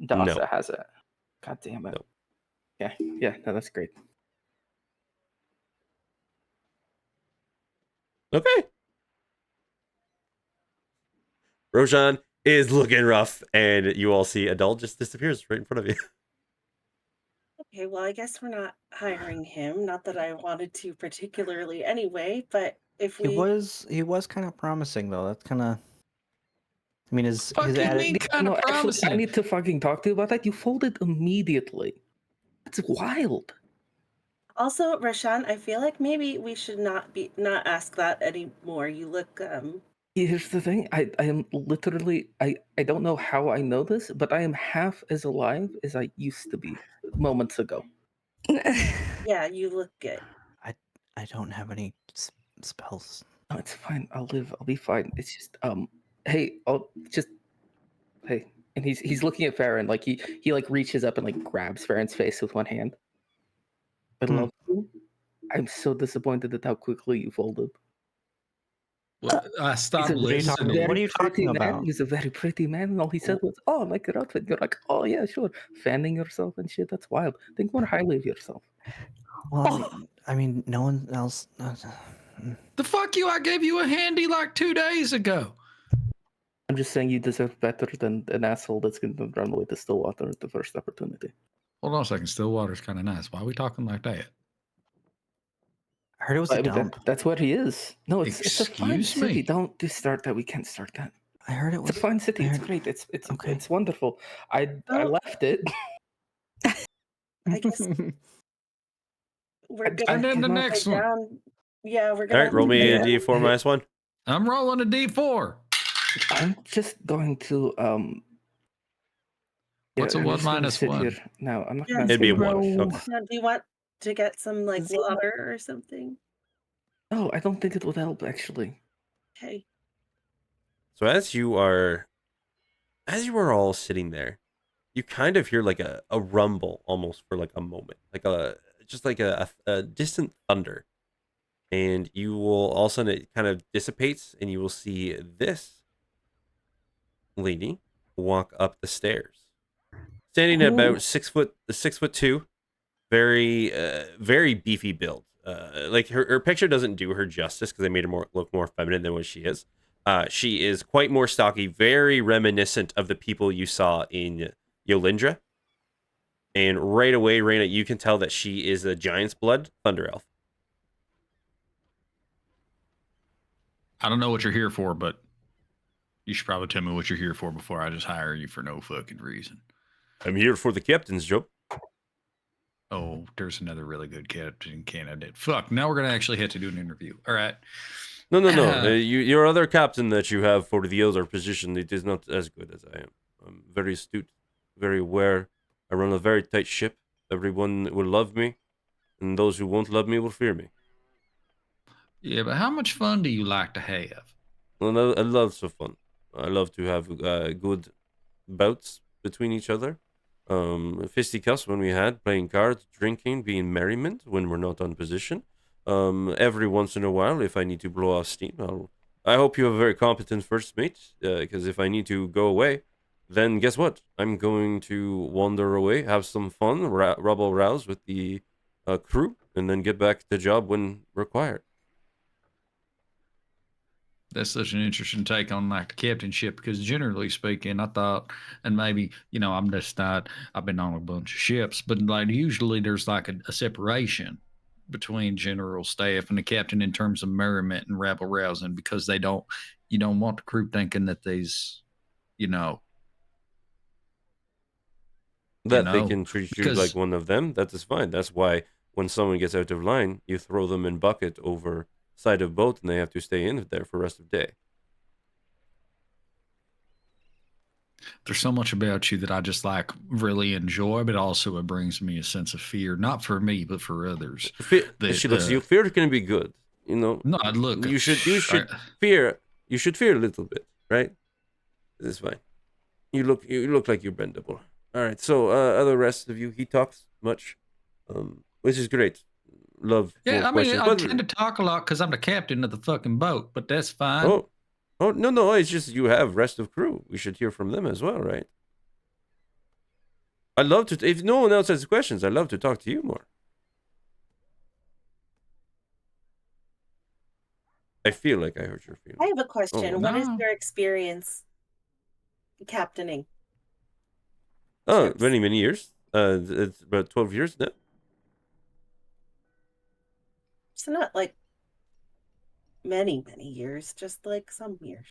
Speaker 5: Dasa
Speaker 1: No.
Speaker 5: has it. God damn it.
Speaker 1: No.
Speaker 5: Yeah. No, that's great.
Speaker 1: Okay. Roshan is looking rough, and you all see Adult just disappears right in front of you.
Speaker 6: Okay, well, I guess we're not hiring him. Not that I wanted to particularly anyway, but if
Speaker 4: He
Speaker 6: we
Speaker 4: was kind of promising though. That's kind of. I mean, his
Speaker 3: Fuck you
Speaker 4: atti-
Speaker 3: mean kind
Speaker 5: No,
Speaker 3: of
Speaker 5: actually, I
Speaker 3: promising?
Speaker 5: need to fucking talk to you about that. You folded immediately. That's wild.
Speaker 6: also, Rashan, I feel like maybe we should not ask that anymore. You look
Speaker 5: Here's the thing. I am literally. I don't know how I know this, but I am half as alive as I used to be moments ago.
Speaker 6: yeah, you look good.
Speaker 4: I don't have any spells.
Speaker 5: No, it's fine. I'll live. I'll be fine. It's just hey, I'll just hey. And he's looking at Farron like he like reaches up and like grabs Farron's face with one hand. I love you. I'm so disappointed at how quickly you folded.
Speaker 3: Stop
Speaker 5: He's a very
Speaker 3: listening.
Speaker 4: What are you
Speaker 5: pretty
Speaker 4: talking
Speaker 5: man.
Speaker 4: about?
Speaker 5: He's a very pretty man, and all he said was, "Oh, I like your outfit." You're like, "Oh yeah, sure." Fanning yourself and shit. That's wild. Think more highly of yourself.
Speaker 4: Well, I mean, no one else.
Speaker 3: The fuck you! I gave you a handy like 2 days ago.
Speaker 5: I'm just saying you deserve better than an asshole that's going to run away to Stillwater at the first opportunity.
Speaker 3: Hold on a second. Stillwater's kind of nice. Why are we talking like that?
Speaker 4: I heard it was
Speaker 5: I
Speaker 4: a
Speaker 5: mean,
Speaker 4: dump.
Speaker 5: that's what he is. No, it's a fine
Speaker 3: Excuse
Speaker 5: city.
Speaker 3: me?
Speaker 5: Don't just start that. We can't start that.
Speaker 4: I heard it
Speaker 5: It's a
Speaker 4: was.
Speaker 5: fine city.
Speaker 4: I
Speaker 5: It's
Speaker 4: heard-
Speaker 5: great. It's
Speaker 4: Okay.
Speaker 5: it's wonderful. I
Speaker 6: Oh.
Speaker 5: left it.
Speaker 6: I guess we're gonna
Speaker 3: And then the
Speaker 5: not-
Speaker 3: next
Speaker 6: go
Speaker 3: one.
Speaker 6: down. Yeah, we're
Speaker 1: All
Speaker 6: gonna
Speaker 1: right, roll me a
Speaker 6: yeah.
Speaker 1: D4 minus 1.
Speaker 3: I'm rolling a D4.
Speaker 5: I'm just going to
Speaker 3: What's a
Speaker 5: I'm
Speaker 3: one
Speaker 5: just gonna
Speaker 3: minus
Speaker 5: sit
Speaker 3: one?
Speaker 5: here. No, I'm not
Speaker 6: Yeah,
Speaker 5: gonna
Speaker 1: It'd be a
Speaker 5: roll.
Speaker 1: 1. Okay.
Speaker 6: Now, do you want to get some like
Speaker 5: Zero.
Speaker 6: water or something?
Speaker 5: No, I don't think it would help actually.
Speaker 6: Okay.
Speaker 1: So as you are all sitting there, you kind of hear like a rumble almost for like a moment, like a distant thunder, and you will all of a sudden it kind of dissipates, and you will see this lady walk up the stairs, standing at
Speaker 5: Who-
Speaker 1: about 6'2", very beefy build. Like her picture doesn't do her justice because they made her look more feminine than what she is. She is quite more stocky, very reminiscent of the people you saw in Yolindra. And right away, Reyna, you can tell that she is a Giant's Blood Thunder Elf.
Speaker 3: I don't know what you're here for, but you should probably tell me what you're here for before I just hire you for no fucking reason.
Speaker 1: I'm here for the captain's job.
Speaker 3: Oh, there's another really good captain candidate. Fuck, now we're going to actually have to do an interview. All right.
Speaker 1: No. Your other captain that you have for the other position, it is not as good as I am. I'm very astute, very aware. I run a very tight ship. Everyone will love me, and those who won't love me will fear me.
Speaker 3: Yeah, but how much fun do you like to have?
Speaker 1: Well, I love so fun. I love to have good bouts between each other. Fisticuffs when we had, playing cards, drinking, being merriment when we're not on position. Every once in a while, if I need to blow off steam, I hope you have a very competent first mate, because if I need to go away, then guess what? I'm going to wander away, have some fun, rubble rouse with the crew, and then get back to the job when required.
Speaker 3: That's such an interesting take on like the captainship because generally speaking, I thought, and maybe, I'm just not, I've been on a bunch of ships, but like usually there's like a separation between general staff and the captain in terms of merriment and rabble rousing because you don't want the crew thinking that these,
Speaker 1: That they can treat you
Speaker 3: because-
Speaker 1: like one of them, that is fine. That's why when someone gets out of line, you throw them in bucket over side of boat and they have to stay in there for the rest of the day.
Speaker 3: There's so much about you that I just like really enjoy, but also it brings me a sense of fear, not for me, but for others.
Speaker 1: Fear can be good,
Speaker 3: No, look,
Speaker 1: You should fear. You should fear a little bit, right? This is fine. You look like you're bendable. All right. So, other rest of you, he talks much, which is great. Love.
Speaker 3: Yeah, I
Speaker 1: more
Speaker 3: mean,
Speaker 1: questions.
Speaker 3: I tend to talk a lot because I'm the captain of the fucking boat, but that's fine.
Speaker 1: Oh no! It's just you have rest of crew. We should hear from them as well, right? I love to. If no one else has questions, I love to talk to you more. I feel like I hurt your feelings.
Speaker 6: I have a question.
Speaker 1: Oh,
Speaker 6: What is
Speaker 3: no.
Speaker 6: your experience captaining?
Speaker 1: Oh,
Speaker 6: Ships?
Speaker 1: many years. It's about 12 years now.
Speaker 6: So not like many years, just like some years.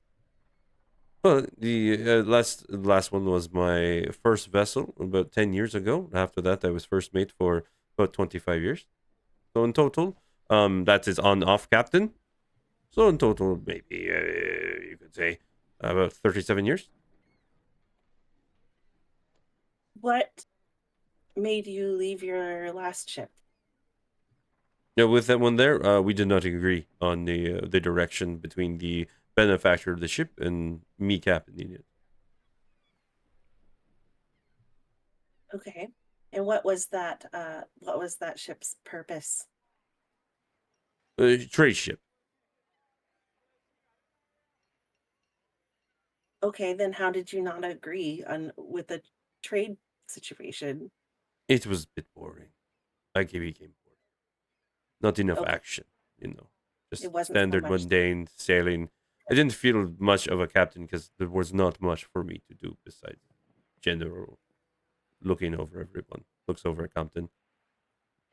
Speaker 1: Well, the last one was my first vessel about 10 years ago. After that, I was first mate for about 25 years. So in total, that is on-off captain. So in total, maybe you could say about 37 years.
Speaker 6: What made you leave your last ship?
Speaker 1: Yeah, with that one there, we did not agree on the direction between the benefactor of the ship and me captaining it.
Speaker 6: Okay. And what was that ship's purpose?
Speaker 1: Trade ship.
Speaker 6: Okay, then how did you not agree with the trade situation?
Speaker 1: It was a bit boring. I became bored. Not enough
Speaker 6: Okay.
Speaker 1: action, Just
Speaker 6: It wasn't so
Speaker 1: standard
Speaker 6: much-
Speaker 1: mundane sailing. I didn't feel much of a captain because there was not much for me to do besides general looking over everyone. Looks over a captain.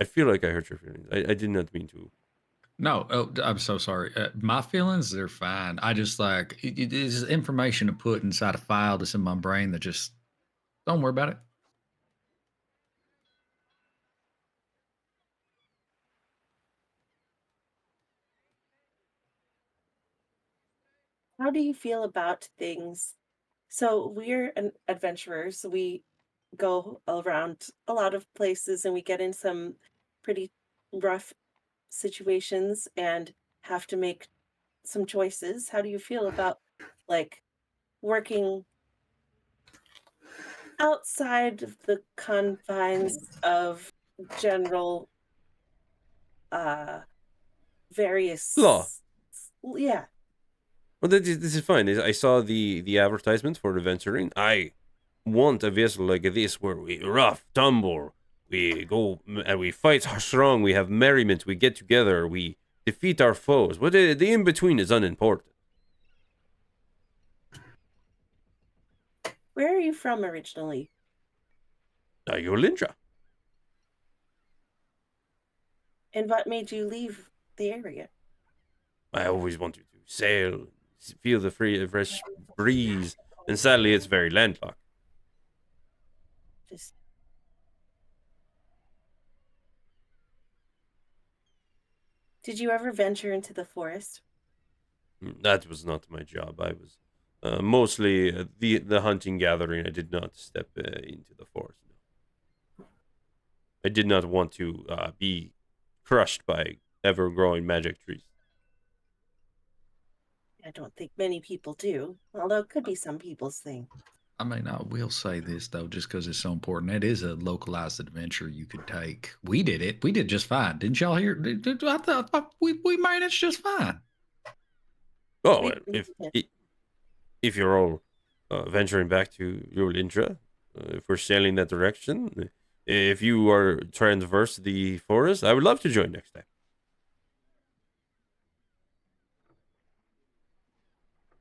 Speaker 1: I feel like I hurt your feelings. I did not mean to.
Speaker 3: No, I'm so sorry. My feelings, they're fine. I just like it is information to put inside a file that's in my brain that just don't worry about it.
Speaker 6: How do you feel about things? So we're adventurers. We go around a lot of places and we get in some pretty rough situations and have to make some choices. How do you feel about like working outside of the confines of general various
Speaker 1: Law.
Speaker 6: Yeah.
Speaker 1: Well, this is fine. I saw the advertisement for the venturing. I want a vessel like this where we rough, tumble, we go and we fight strong, we have merriment, we get together, we defeat our foes. But the in-between is unimportant.
Speaker 6: Where are you from originally?
Speaker 1: You're Lindra.
Speaker 6: And what made you leave the area?
Speaker 1: I always wanted to sail, feel the fresh breeze, and sadly it's very landlocked.
Speaker 6: Just Did you ever venture into the forest?
Speaker 1: That was not my job. I was mostly the hunting gathering. I did not step into the forest. No. I did not want to be crushed by ever-growing magic trees.
Speaker 6: I don't think many people do, although it could be some people's thing.
Speaker 3: I mean, I will say this though, just because it's so important. That is a localized adventure you could take. We did it. We did just fine. Didn't y'all hear? I thought we managed just fine.
Speaker 1: Oh,
Speaker 6: We
Speaker 1: if you're all venturing back to your Lindra, if we're sailing that direction, if you are transverse the forest, I would love to join next time.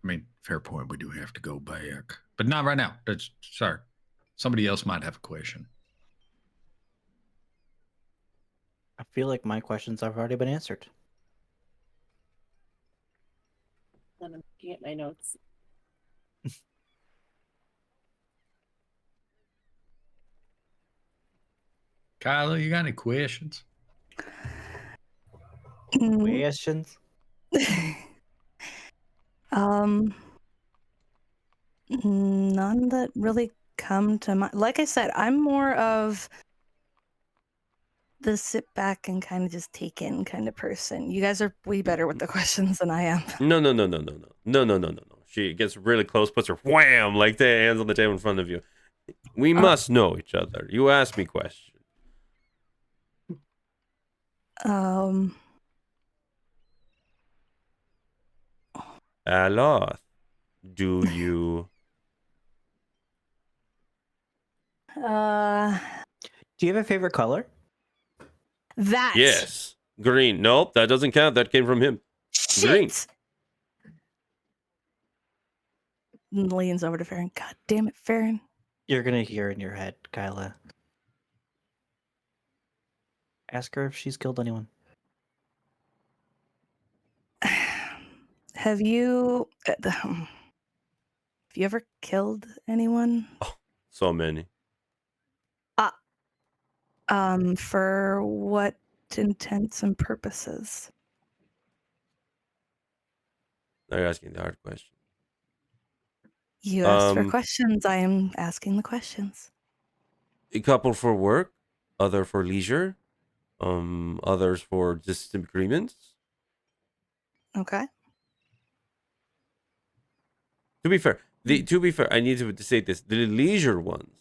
Speaker 3: I mean, fair point. We do have to go back, but not right now. That's sorry. Somebody else might have a question.
Speaker 4: I feel like my questions have already been answered.
Speaker 6: I'm looking at my notes.
Speaker 3: Kyla, you got any questions?
Speaker 4: Questions?
Speaker 2: None that really come to mind. Like I said, I'm more of the sit back and kind of just take in kind of person. You guys are way better with the questions than I am.
Speaker 1: No. She gets really close, puts her wham like the hands on the table in front of you. We must know each other. You ask me questions. Aloth, do you?
Speaker 4: Do you have a favorite color?
Speaker 2: That.
Speaker 1: Yes. Green. Nope, that doesn't count. That came from him.
Speaker 2: Shit.
Speaker 1: Green.
Speaker 2: Leans over to Farron. God damn it, Farron.
Speaker 4: You're gonna hear in your head, Kyla. Ask her if she's killed anyone.
Speaker 2: Have you ever killed anyone?
Speaker 1: Oh, so many.
Speaker 2: For what intents and purposes?
Speaker 1: Now you're asking the hard question.
Speaker 2: You asked for questions. I am asking the questions.
Speaker 1: A couple for work, other for leisure, others for disagreements.
Speaker 2: Okay.
Speaker 1: To be fair, I need to say this: the leisure ones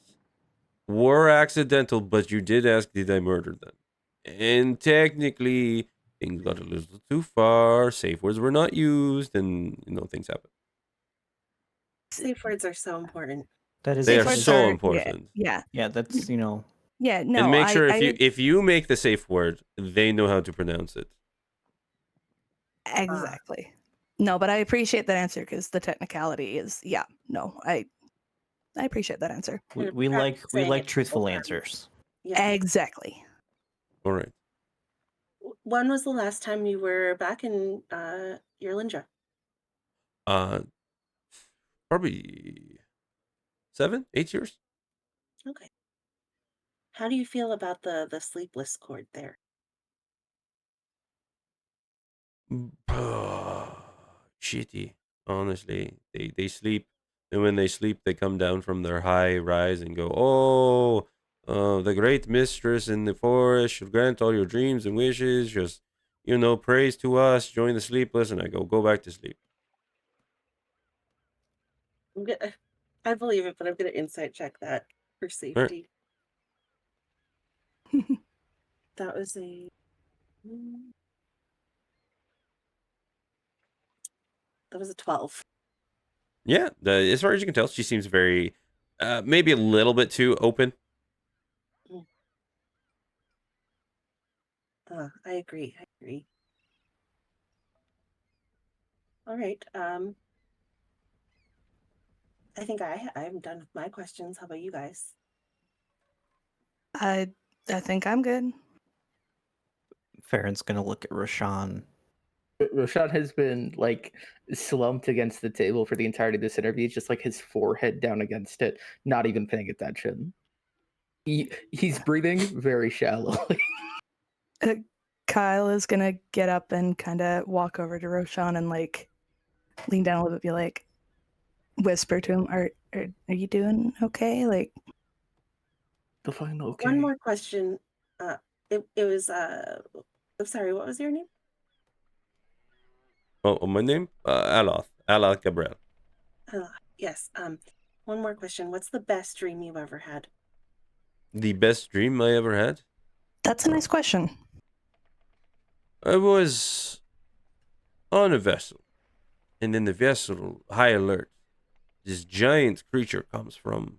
Speaker 1: were accidental, but you did ask, "Did I murder them?" And technically, things got a little too far. Safe words were not used, and things happen.
Speaker 6: Safe words are so important.
Speaker 1: They are so important.
Speaker 2: Yeah.
Speaker 4: Yeah, that's
Speaker 2: Yeah, no.
Speaker 1: And make sure if you make the safe word, they know how to pronounce it.
Speaker 2: Exactly. No, but I appreciate that answer because the technicality is I appreciate that answer.
Speaker 4: we like truthful answers.
Speaker 6: Yeah.
Speaker 2: Exactly.
Speaker 1: All right.
Speaker 6: When was the last time you were back in your Lindra?
Speaker 1: Probably 7, 8 years.
Speaker 6: Okay. How do you feel about the sleepless court there?
Speaker 1: Shitty. Honestly, they sleep, and when they sleep, they come down from their high rise and go, "Oh, the great mistress in the forest should grant all your dreams and wishes. Just praise to us. Join the sleepless." And I go back to sleep.
Speaker 6: I believe it, but I'm gonna insight check that for
Speaker 1: Right.
Speaker 6: safety. That was a that was a 12.
Speaker 1: Yeah, as far as you can tell, she seems very maybe a little bit too open.
Speaker 6: I agree. All right. I think I'm done with my questions. How about you guys?
Speaker 2: I think I'm good.
Speaker 4: Farron's gonna look at Rashawn.
Speaker 5: Rashad has been like slumped against the table for the entirety of this interview, just like his forehead down against it, not even paying attention. He's breathing very shallowly.
Speaker 2: Kyle is gonna get up and kind of walk over to Roshan and like lean down a little bit, be like, whisper to him, "Are you doing okay?" Like,
Speaker 5: Fine, okay.
Speaker 6: One more question. It was I'm sorry. What was your name?
Speaker 1: Oh, my name? Aloth Gabriel.
Speaker 6: Yes. One more question. What's the best dream you've ever had?
Speaker 1: The best dream I ever had?
Speaker 2: that's a nice question.
Speaker 1: I was on a vessel, and in the vessel, high alert. This giant creature comes from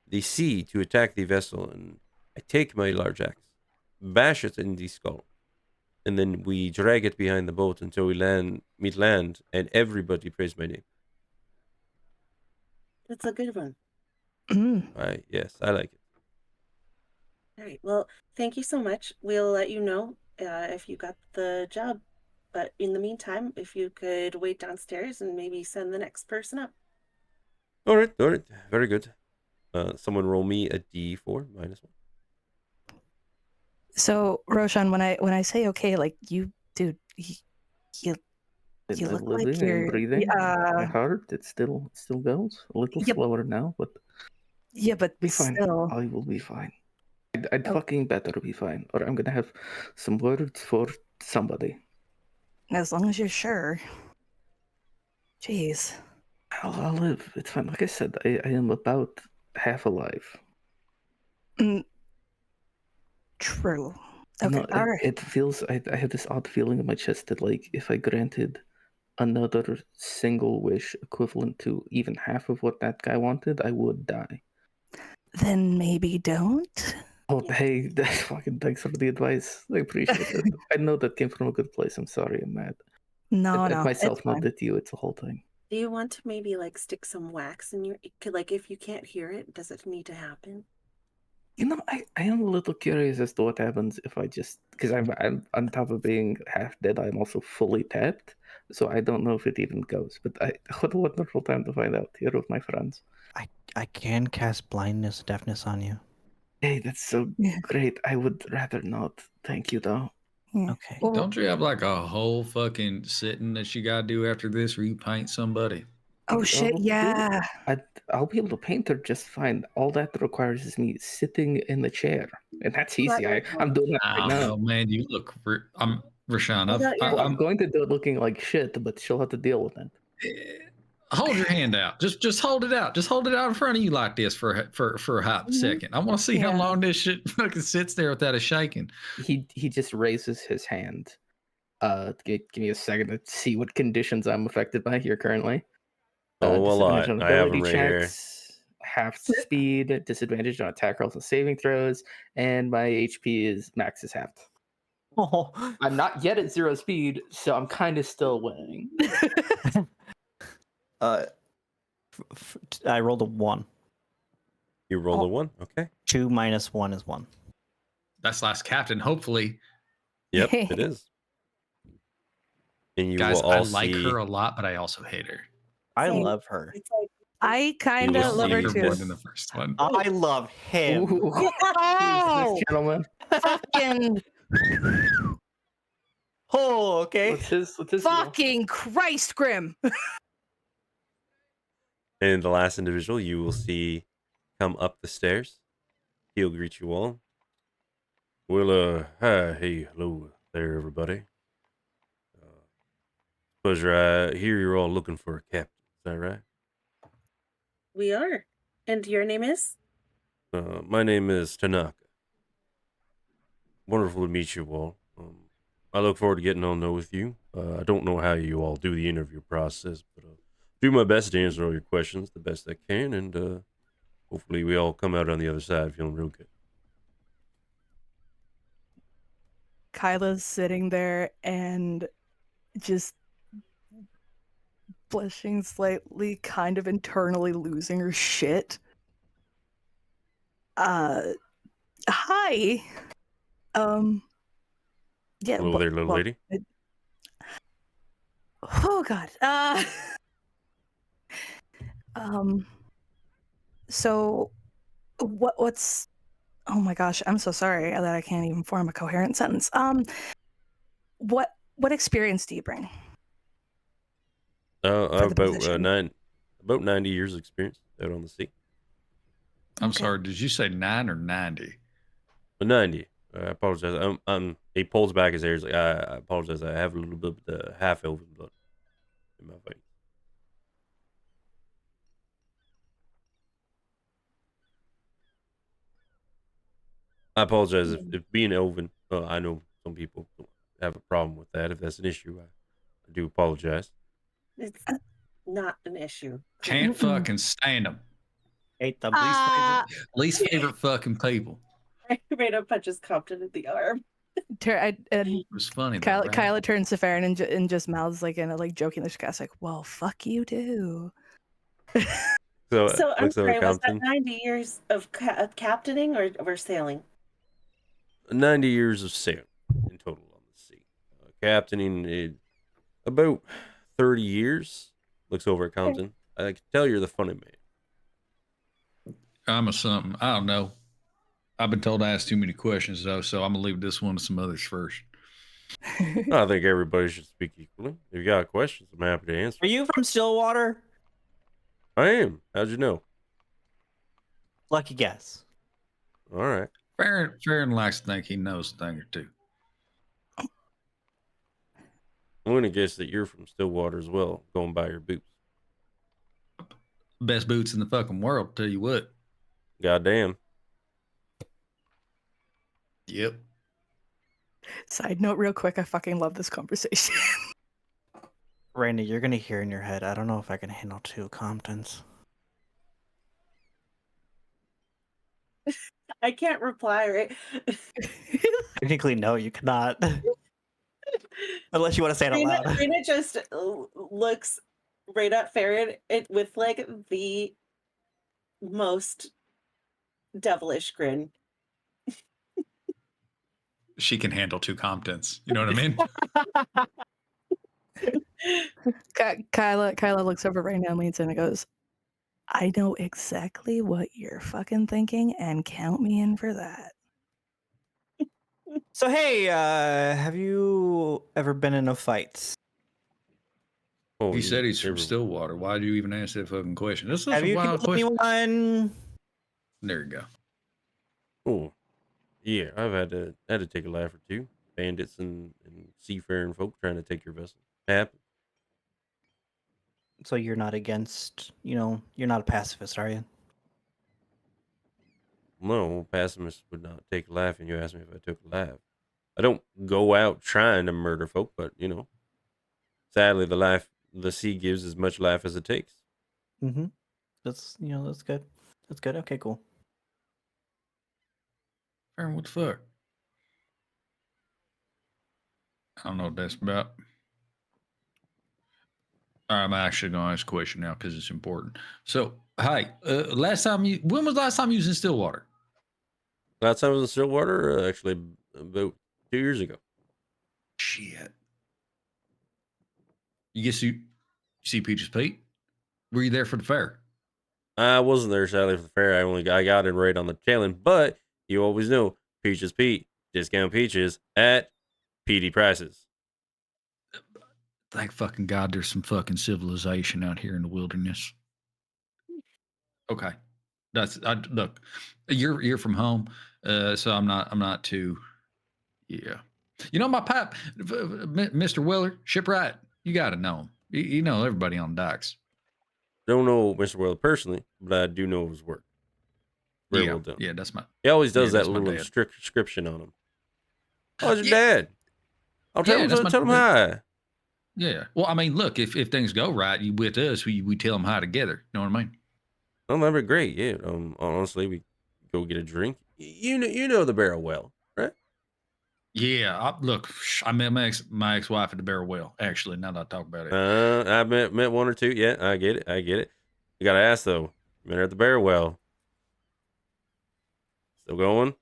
Speaker 1: the sea to attack the vessel, and I take my large axe, bash it in the skull, and then we drag it behind the boat until we meet land, and everybody praise my name.
Speaker 6: That's a good one.
Speaker 1: Yes, I like it.
Speaker 6: All right. Well, thank you so much. We'll let you know if you got the job. But in the meantime, if you could wait downstairs and maybe send the next person up.
Speaker 1: All right, very good. Someone roll me a d4 -1.
Speaker 2: So Roshan, when I say okay, like you, dude, you
Speaker 5: I'm
Speaker 2: look
Speaker 5: living
Speaker 2: like
Speaker 5: and
Speaker 2: you're
Speaker 5: breathing. My heart, it still goes a little
Speaker 2: Yep.
Speaker 5: slower now, but
Speaker 2: yeah, but
Speaker 5: be fine.
Speaker 2: still,
Speaker 5: I will be fine. I'd
Speaker 2: Oh.
Speaker 5: fucking better be fine, or I'm gonna have some words for somebody.
Speaker 2: as long as you're sure. Jeez.
Speaker 5: I'll live. It's fine. Like I said, I am about half alive.
Speaker 2: True. Okay.
Speaker 5: No,
Speaker 2: All right.
Speaker 5: it feels. I have this odd feeling in my chest that, like, if I granted another single wish equivalent to even half of what that guy wanted, I would die.
Speaker 2: Then maybe don't.
Speaker 5: Oh, hey, fucking thanks for the advice. I appreciate it. I know that came from a good place. I'm sorry. I'm mad.
Speaker 2: No,
Speaker 5: At
Speaker 2: no,
Speaker 5: myself,
Speaker 2: it's
Speaker 5: not
Speaker 2: fine.
Speaker 5: at you. It's a whole thing.
Speaker 6: Do you want to maybe like stick some wax in your like if you can't hear it, does it need to happen?
Speaker 5: You know, I am a little curious as to what happens if I just, because I'm on top of being half dead, I'm also fully tapped, so I don't know if it even goes. But what a wonderful time to find out here with my friends.
Speaker 4: I can cast blindness, deafness on you.
Speaker 5: Hey, that's so
Speaker 2: Yeah.
Speaker 5: great. I would rather not. Thank you, though.
Speaker 2: Yeah.
Speaker 4: Okay.
Speaker 2: Well,
Speaker 3: Don't you have like a whole fucking sitting that you gotta do after this where you paint somebody?
Speaker 2: oh shit,
Speaker 5: Dude,
Speaker 2: yeah.
Speaker 5: I'll be able to paint her just fine. All that requires is me sitting in the chair, and that's easy. I'm doing that right now.
Speaker 3: Oh man, you look. I'm Rashawn.
Speaker 5: I'm going to do it looking like shit, but she'll have to deal with it.
Speaker 3: Hold your hand out. Just hold it out. Just hold it out in front of you like this for a hot second. I want to see how
Speaker 2: Yeah.
Speaker 3: long this shit fucking sits there without it shaking.
Speaker 5: He just raises his hand. Give me a second to see what conditions I'm affected by here currently.
Speaker 1: A
Speaker 5: Disadvantage
Speaker 1: lot.
Speaker 5: on
Speaker 1: I have
Speaker 5: ability
Speaker 1: them right here.
Speaker 5: checks, half speed, disadvantage on attack rolls and saving throws, and my HP is max is halved.
Speaker 4: Oh.
Speaker 5: I'm not yet at 0 speed, so I'm kind of still winning.
Speaker 4: I rolled a 1.
Speaker 1: You roll a 1? Okay.
Speaker 4: 2 minus 1 is 1.
Speaker 3: That's last captain. Hopefully,
Speaker 1: Yep, it is. And you
Speaker 3: guys,
Speaker 1: will
Speaker 3: I
Speaker 1: all
Speaker 3: like
Speaker 1: see.
Speaker 3: her a lot, but I also hate her.
Speaker 4: I
Speaker 6: Same.
Speaker 4: love her.
Speaker 6: It's like
Speaker 2: I kind
Speaker 1: You
Speaker 2: of
Speaker 1: will
Speaker 2: love her
Speaker 1: see
Speaker 2: too.
Speaker 3: more
Speaker 1: this-
Speaker 3: than the first one.
Speaker 4: I love him.
Speaker 5: Ooh,
Speaker 2: Oh,
Speaker 5: this gentleman.
Speaker 2: fucking,
Speaker 4: Oh, okay.
Speaker 5: What's his deal?
Speaker 2: fucking Christ, Grim.
Speaker 1: And the last individual you will see come up the stairs. He'll greet you all. Well, hi, hey, hello there, everybody. Pleasure. I hear you're all looking for a captain. Is that right?
Speaker 6: we are. And your name is?
Speaker 1: My name is Tanaka. Wonderful to meet you all. I look forward to getting on know with you. I don't know how you all do the interview process, but do my best to answer all your questions the best I can, and hopefully we all come out on the other side feeling real good.
Speaker 2: Kyla's sitting there and just blushing slightly, kind of internally losing her shit. Hi. Yeah.
Speaker 1: Hello there, little lady.
Speaker 2: Oh God. So, what's? Oh my gosh, I'm so sorry that I can't even form a coherent sentence. What experience do you bring?
Speaker 1: I have
Speaker 2: the position?
Speaker 1: about 90 years experience out on the sea.
Speaker 3: I'm
Speaker 2: Okay.
Speaker 3: sorry. Did you say 9 or 90?
Speaker 1: 90. I apologize. He pulls back his hair. He's like, I apologize. I have a little bit of the half elven blood in my veins. I apologize if being elven. I know some people don't have a problem with that. If that's an issue, I do apologize.
Speaker 6: It's not an issue.
Speaker 3: Can't fucking stand them.
Speaker 4: Hate them.
Speaker 3: Least favorite fucking people.
Speaker 6: Rado punches Compton in the arm.
Speaker 2: And
Speaker 3: It was funny though, right?
Speaker 2: Kyla turns to Farron and just mouths like in a like joking disgust, like, "Well, fuck you too."
Speaker 6: So I'm
Speaker 1: looks over
Speaker 6: sorry, was that
Speaker 1: Compton.
Speaker 6: 90 years of captaining or sailing?
Speaker 1: 90 years of sailing in total on the sea. Captaining about 30 years. Looks over at Compton. I can tell you're the funny man.
Speaker 3: I'm a something. I don't know. I've been told to ask too many questions though, so I'm gonna leave this one to some others first.
Speaker 1: I think everybody should speak equally. If you got questions, I'm happy to answer.
Speaker 4: Are you from Stillwater?
Speaker 1: I am. How'd you know?
Speaker 4: Lucky guess.
Speaker 1: All right.
Speaker 3: Farron likes to think he knows a thing or two.
Speaker 1: I'm going to guess that you're from Stillwater as well, going by your boots.
Speaker 3: Best boots in the fucking world, tell you what.
Speaker 1: Goddamn.
Speaker 3: Yep.
Speaker 2: Side note, real quick, I fucking love this conversation.
Speaker 4: Randy, you're gonna hear in your head, I don't know if I can handle 2 Comptons.
Speaker 6: I can't reply, right?
Speaker 4: Technically, no, you cannot. Unless you want to say it out loud.
Speaker 6: Rena just looks right at Farron with like the most devilish grin.
Speaker 3: She can handle 2 Comptons. You know what I mean?
Speaker 2: Kyla looks over right now and leans in and goes, "I know exactly what you're fucking thinking, and count me in for that."
Speaker 4: So hey, have you ever been in a fight?
Speaker 1: Oh,
Speaker 3: He said he's from
Speaker 1: never-
Speaker 3: Stillwater. Why do you even ask that fucking question? That's such
Speaker 4: Have
Speaker 3: a
Speaker 4: you
Speaker 3: wild
Speaker 4: killed
Speaker 3: question.
Speaker 4: anyone?
Speaker 3: There you go.
Speaker 1: Oh, yeah. I've had to take a life or two. Bandits and seafaring folk trying to take your vessel. Happen.
Speaker 4: So you're not against, you're not a pacifist, are you?
Speaker 1: No, pessimists would not take a life, and you asked me if I took a life. I don't go out trying to murder folk, but sadly, the sea gives as much life as it takes.
Speaker 4: Mm-hmm. That's that's good. That's good. Okay, cool.
Speaker 3: Farron, what the fuck? I don't know what that's about. I'm actually going to ask a question now because it's important. So, hi. When was the last time you was in Stillwater?
Speaker 1: Last time I was in Stillwater, actually about 2 years ago.
Speaker 3: Shit. You see Peaches Pete? Were you there for the fair?
Speaker 1: I wasn't there sadly for the fair. I got in right on the tail end, but you always know Peaches Pete, discount peaches at PD prices.
Speaker 3: Thank fucking God there's some fucking civilization out here in the wilderness. Okay. Look, you're from home, so I'm not too, yeah. You know my pipe, Mr. Weller, shipwright. You got to know him. You know everybody on docks.
Speaker 1: Don't know Mr. Weller personally, but I do know his work. Very well done.
Speaker 3: Yeah, that's my.
Speaker 1: He always does that
Speaker 3: that's my
Speaker 1: little
Speaker 3: dad.
Speaker 1: description on him. How's your dad? I'll tell him.
Speaker 3: that's
Speaker 1: Tell him hi.
Speaker 3: Yeah. Well, I mean, look, if things go right, you with us, we tell them hi together. You know what I mean?
Speaker 1: Oh, that'd be great. Yeah. Honestly, we go get a drink. You know the barrel well, right?
Speaker 3: Yeah, look, I met my ex-wife at the Barrel Well. Actually, now that I talk about it,
Speaker 1: I met one or two. Yeah, I get it. I get it. You gotta ask though. Met her at the barrel well. Still going?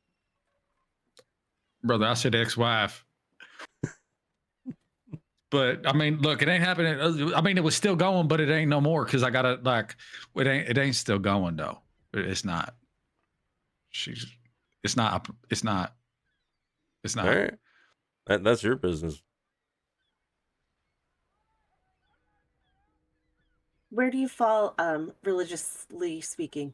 Speaker 3: brother, I said ex-wife. But I mean, look, it ain't happening. I mean, it was still going, but it ain't no more because I gotta like, it ain't still going though. It's not. She's. It's not. It's not. It's
Speaker 1: All
Speaker 3: not.
Speaker 1: right. That's your business.
Speaker 6: Where do you fall, religiously speaking?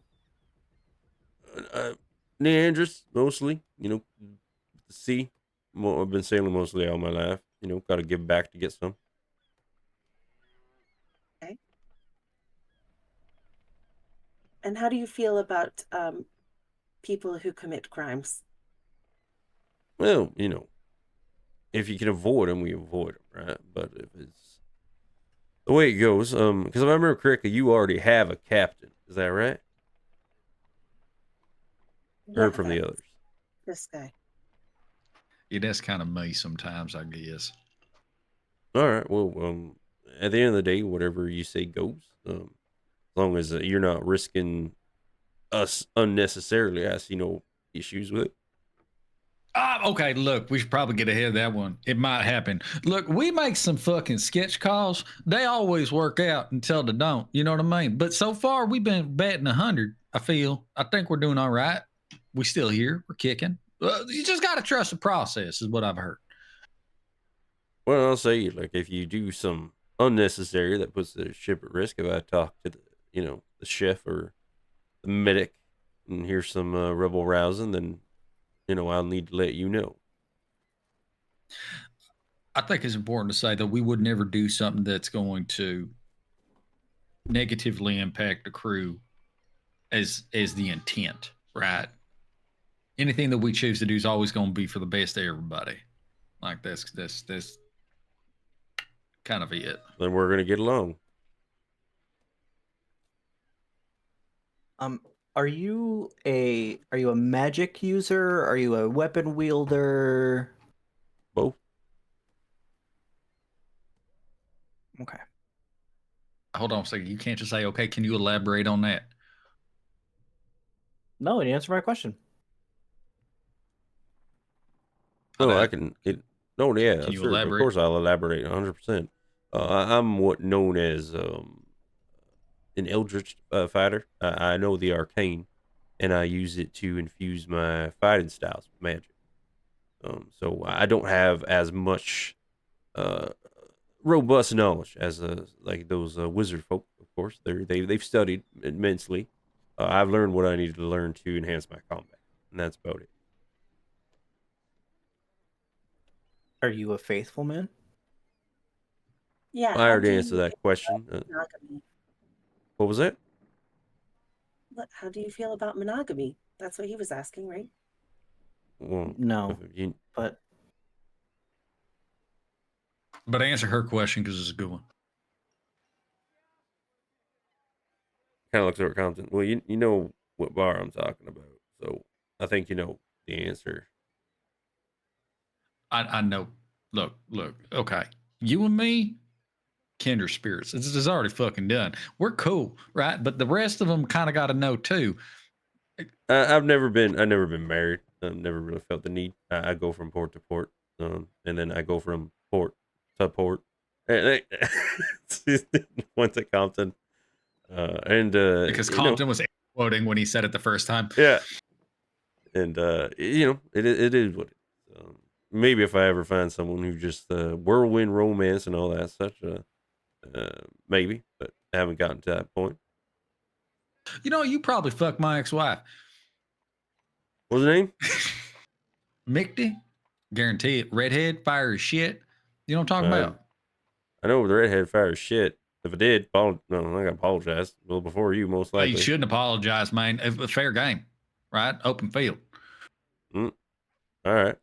Speaker 1: Uh, Neandrous mostly. You know, the sea. I've been sailing mostly all my life. You know, got to give back to get some.
Speaker 6: Okay. And how do you feel about people who commit crimes?
Speaker 1: Well, you know, if you can avoid them, we avoid them, right? But if it's the way it goes, because if I remember correctly, you already have a captain. Is that right?
Speaker 6: Yeah,
Speaker 1: Heard from the others.
Speaker 6: this guy.
Speaker 3: Yeah, that's kind of me sometimes, I guess.
Speaker 1: All right. Well, at the end of the day, whatever you say goes. As long as you're not risking us unnecessarily, I see no issues with it.
Speaker 3: Okay, look, we should probably get ahead of that one. It might happen. Look, we make some fucking sketch calls. They always work out until they don't. You know what I mean? But so far, we've been batting 100. I feel. I think we're doing all right. We still here. We're kicking. You just got to trust the process, is what I've heard.
Speaker 1: Well, I'll say, like, if you do some unnecessary that puts the ship at risk, if I talk to the chef or the medic and hear some rebel rousing, then I'll need to let you know.
Speaker 3: I think it's important to say that we would never do something that's going to negatively impact the crew as the intent, right? Anything that we choose to do is always going to be for the best of everybody. Like that's kind of it.
Speaker 1: Then we're gonna get along.
Speaker 4: Are you a magic user? Are you a weapon wielder?
Speaker 1: Both.
Speaker 4: Okay.
Speaker 3: Hold on a second. You can't just say, okay, can you elaborate on that?
Speaker 4: No, it answered my question.
Speaker 1: No, I can. No, yeah,
Speaker 3: Can you
Speaker 1: sure. Of
Speaker 3: elaborate?
Speaker 1: course, I'll elaborate 100%. I'm what known as an eldritch fighter. I know the arcane, and I use it to infuse my fighting styles with magic. So I don't have as much robust knowledge as like those wizard folk. Of course, they've studied immensely. I've learned what I needed to learn to enhance my combat, and that's about it.
Speaker 4: Are you a faithful man?
Speaker 6: Yeah,
Speaker 1: I
Speaker 6: how
Speaker 1: already
Speaker 6: do
Speaker 1: answered
Speaker 6: you
Speaker 1: that question.
Speaker 6: monogamy?
Speaker 1: What was that?
Speaker 6: How do you feel about monogamy? That's what he was asking, right?
Speaker 1: Well,
Speaker 4: No,
Speaker 1: you,
Speaker 4: but
Speaker 3: But answer her question because it's a good one.
Speaker 1: kind of looks over Compton. Well, you know what bar I'm talking about, so I think you know the answer.
Speaker 3: I know. Look. Okay, you and me, kindred spirits. It's already fucking done. We're cool, right? But the rest of them kind of got to know too.
Speaker 1: I've never been married. I've never really felt the need. I go from port to port, and then I go from port to port. And went to Compton, and
Speaker 3: Because Compton was quoting when he said it the first time.
Speaker 1: yeah, and it is what it is. Maybe if I ever find someone who just whirlwind romance and all that such, maybe, but I haven't gotten to that point.
Speaker 3: You probably fucked my ex-wife.
Speaker 1: What's her name?
Speaker 3: Mickey, guarantee it. Redhead, fire as shit. You know what I'm talking about?
Speaker 1: I know the redhead fire shit. If I did, no, I gotta apologize. Well, before you, most
Speaker 3: Well,
Speaker 1: likely.
Speaker 3: you shouldn't apologize, man. A fair game, right? Open field.
Speaker 1: All right.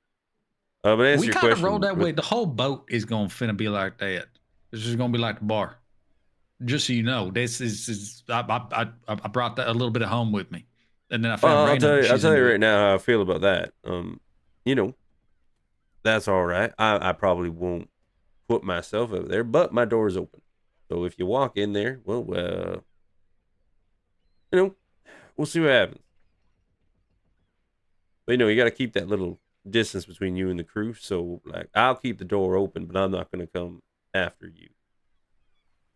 Speaker 1: But answer
Speaker 3: We
Speaker 1: your
Speaker 3: kind of
Speaker 1: question.
Speaker 3: rolled that way. The whole boat is gonna finna be like that. It's just gonna be like the bar. Just so you know, this is I brought that a little bit of home with me, and then I found
Speaker 1: Well,
Speaker 3: random.
Speaker 1: I'll
Speaker 3: She's
Speaker 1: tell you
Speaker 3: into
Speaker 1: right
Speaker 3: it.
Speaker 1: now how I feel about that. You know, that's all right. I probably won't put myself over there, but my door is open. So if you walk in there, well, you know, we'll see what happens. But you got to keep that little distance between you and the crew. So like, I'll keep the door open, but I'm not going to come after you.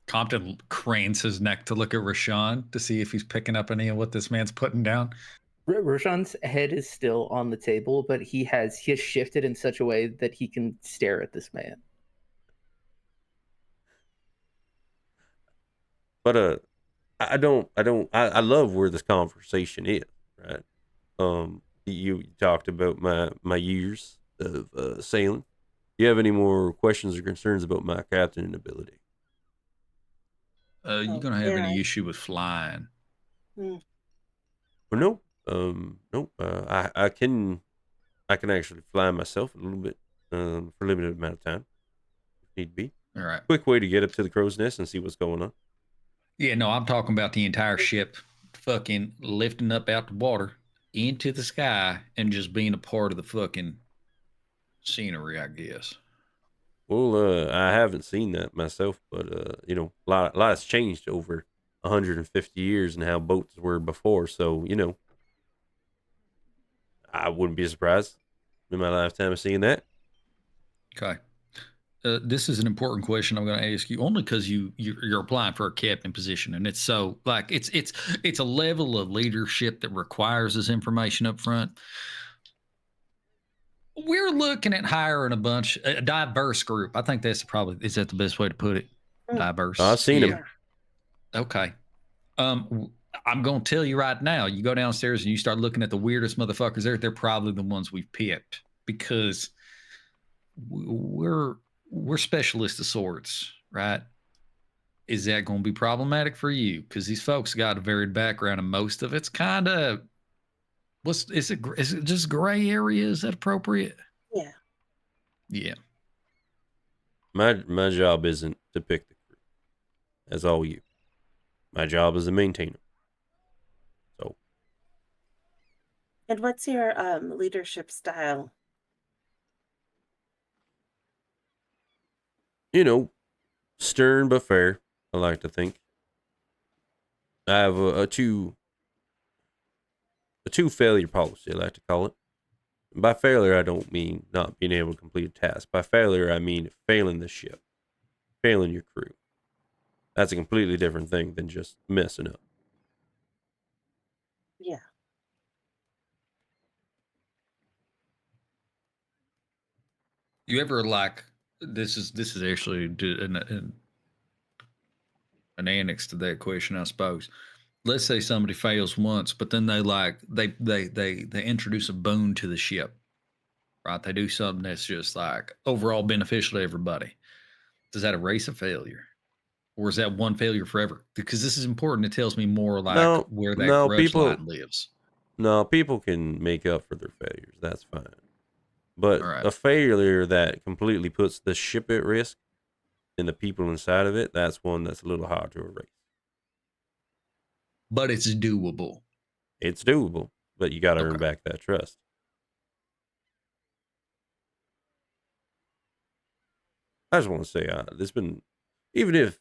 Speaker 3: Compton cranes his neck to look at Rashawn to see if he's picking up any of what this man's putting down.
Speaker 5: Roshan's head is still on the table, but he has shifted in such a way that he can stare at this man.
Speaker 1: But I love where this conversation is, right? You talked about my years of sailing. Do you have any more questions or concerns about my captaining ability?
Speaker 3: You
Speaker 6: Oh,
Speaker 3: gonna have
Speaker 6: yeah.
Speaker 3: any issue with flying?
Speaker 6: Hmm.
Speaker 1: Well, no. No. I can actually fly myself a little bit for a limited amount of time if need be.
Speaker 3: All right.
Speaker 1: Quick way to get up to the crow's nest and see what's going on.
Speaker 3: Yeah, no, I'm talking about the entire ship fucking lifting up out the water into the sky and just being a part of the fucking scenery, I guess.
Speaker 1: Well, I haven't seen that myself, but a lot has changed over 150 years and how boats were before. So I wouldn't be surprised in my lifetime of seeing that.
Speaker 3: Okay. This is an important question I'm going to ask you only because you're applying for a captain position, and it's so like it's a level of leadership that requires this information up front. We're looking at hiring a diverse group. I think that's probably is that the best way to put it? Diverse.
Speaker 1: I've seen him.
Speaker 3: Okay. I'm going to tell you right now. You go downstairs and you start looking at the weirdest motherfuckers there. They're probably the ones we've picked because we're specialists of sorts, right? Is that going to be problematic for you? Because these folks got a varied background, and most of it's kind of is it just gray area? Is that appropriate?
Speaker 6: Yeah.
Speaker 3: Yeah.
Speaker 1: My job isn't to pick the crew. That's all you. My job is to maintain them. So.
Speaker 6: And what's your leadership style?
Speaker 1: Stern but fair. I like to think. I have a two failure policy. I like to call it. And by failure, I don't mean not being able to complete a task. By failure, I mean failing the ship, failing your crew. That's a completely different thing than just messing up.
Speaker 6: Yeah.
Speaker 3: You ever like this is actually an annex to that question, I suppose. Let's say somebody fails once, but then they introduce a boon to the ship, right? They do something that's just like overall beneficial to everybody. Does that erase a failure? Or is that one failure forever? Because this is important. It tells me more like where that
Speaker 1: No,
Speaker 3: grudge line lives.
Speaker 1: No, people can make up for their failures. That's fine. But
Speaker 3: Right.
Speaker 1: a failure that completely puts the ship at risk and the people inside of it, that's one that's a little hard to erase.
Speaker 3: But it's doable.
Speaker 1: It's doable, but you got to earn back that trust. I just want to say, there's been, even if,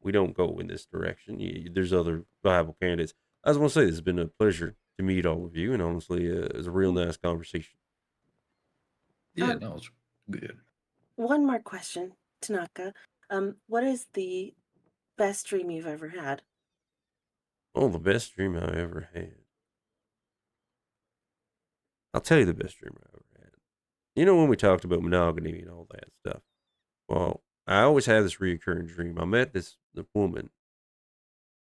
Speaker 1: we don't go in this direction, there's other viable candidates. I just want to say, it's been a pleasure to meet all of you. And honestly, it was a real nice conversation.
Speaker 3: Yeah, no, it's good.
Speaker 6: One more question, Tanaka. What is the best dream you've ever had?
Speaker 1: Oh, the best dream I ever had. I'll tell you the best dream I ever had. When we talked about monogamy and all that stuff. Well, I always have this reoccurring dream. I met the woman,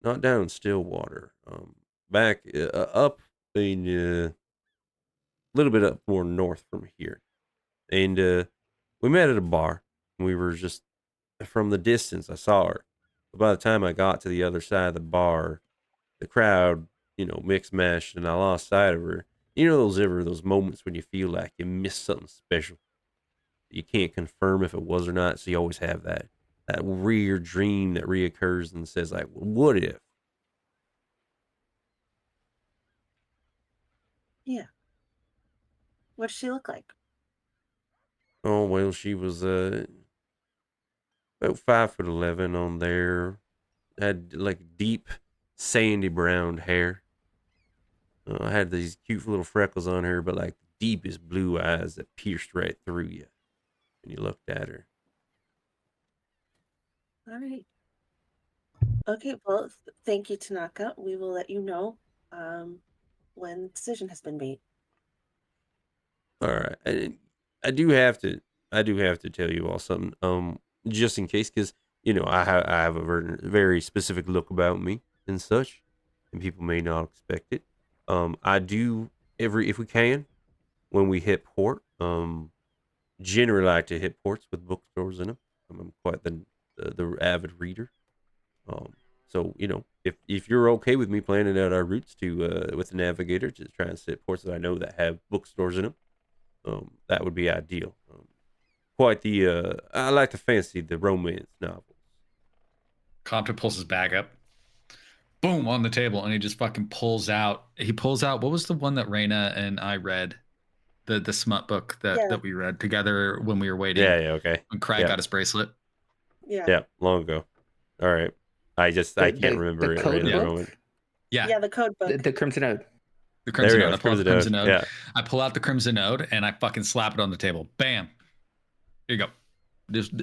Speaker 1: not down in Stillwater, back up in a little bit up more north from here. And we met at a bar. We were just from the distance, I saw her. But by the time I got to the other side of the bar, the crowd, mixed mashed, and I lost sight of her. Those moments when you feel like you missed something special. You can't confirm if it was or not, so you always have that that weird dream that reoccurs and says like, what if?
Speaker 6: Yeah. What does she look like?
Speaker 1: Oh well, she was about 5'11" on there. Had like deep sandy brown hair. Had these cute little freckles on her, but like deepest blue eyes that pierced right through you when you looked at her.
Speaker 6: All right. Okay, well, thank you, Tanaka. We will let you know when the decision has been made.
Speaker 1: All right, I do have to tell you all something. Just in case, because I have a very specific look about me and such, and people may not expect it. I do if we can when we hit port. Generally like to hit ports with bookstores in them. I'm quite the avid reader. Um, so if you're okay with me planning out our routes to with the navigator to try and hit ports that I know that have bookstores in them, that would be ideal. Quite the I like to fancy the romance novels.
Speaker 3: Compton pulls his bag up, boom, on the table, and he just fucking pulls out. He pulls out, what was the one that Raina and I read? The smut book that we read together when we were waiting.
Speaker 1: Yeah, okay.
Speaker 3: When Craig got his bracelet.
Speaker 6: Yeah,
Speaker 1: long ago. All right, I can't remember
Speaker 5: the
Speaker 1: it right
Speaker 5: code
Speaker 1: at the
Speaker 5: book?
Speaker 1: moment.
Speaker 6: Yeah, the code book.
Speaker 5: The Crimson Ode.
Speaker 3: The Crimson
Speaker 1: There
Speaker 3: Ode.
Speaker 1: you
Speaker 3: I
Speaker 1: go,
Speaker 3: pull out the
Speaker 1: Crimson
Speaker 3: Crimson
Speaker 1: Ode.
Speaker 3: Ode.
Speaker 1: Yeah.
Speaker 3: I pull out the Crimson Ode and I fucking slap it on the table. Bam. Here you go. Just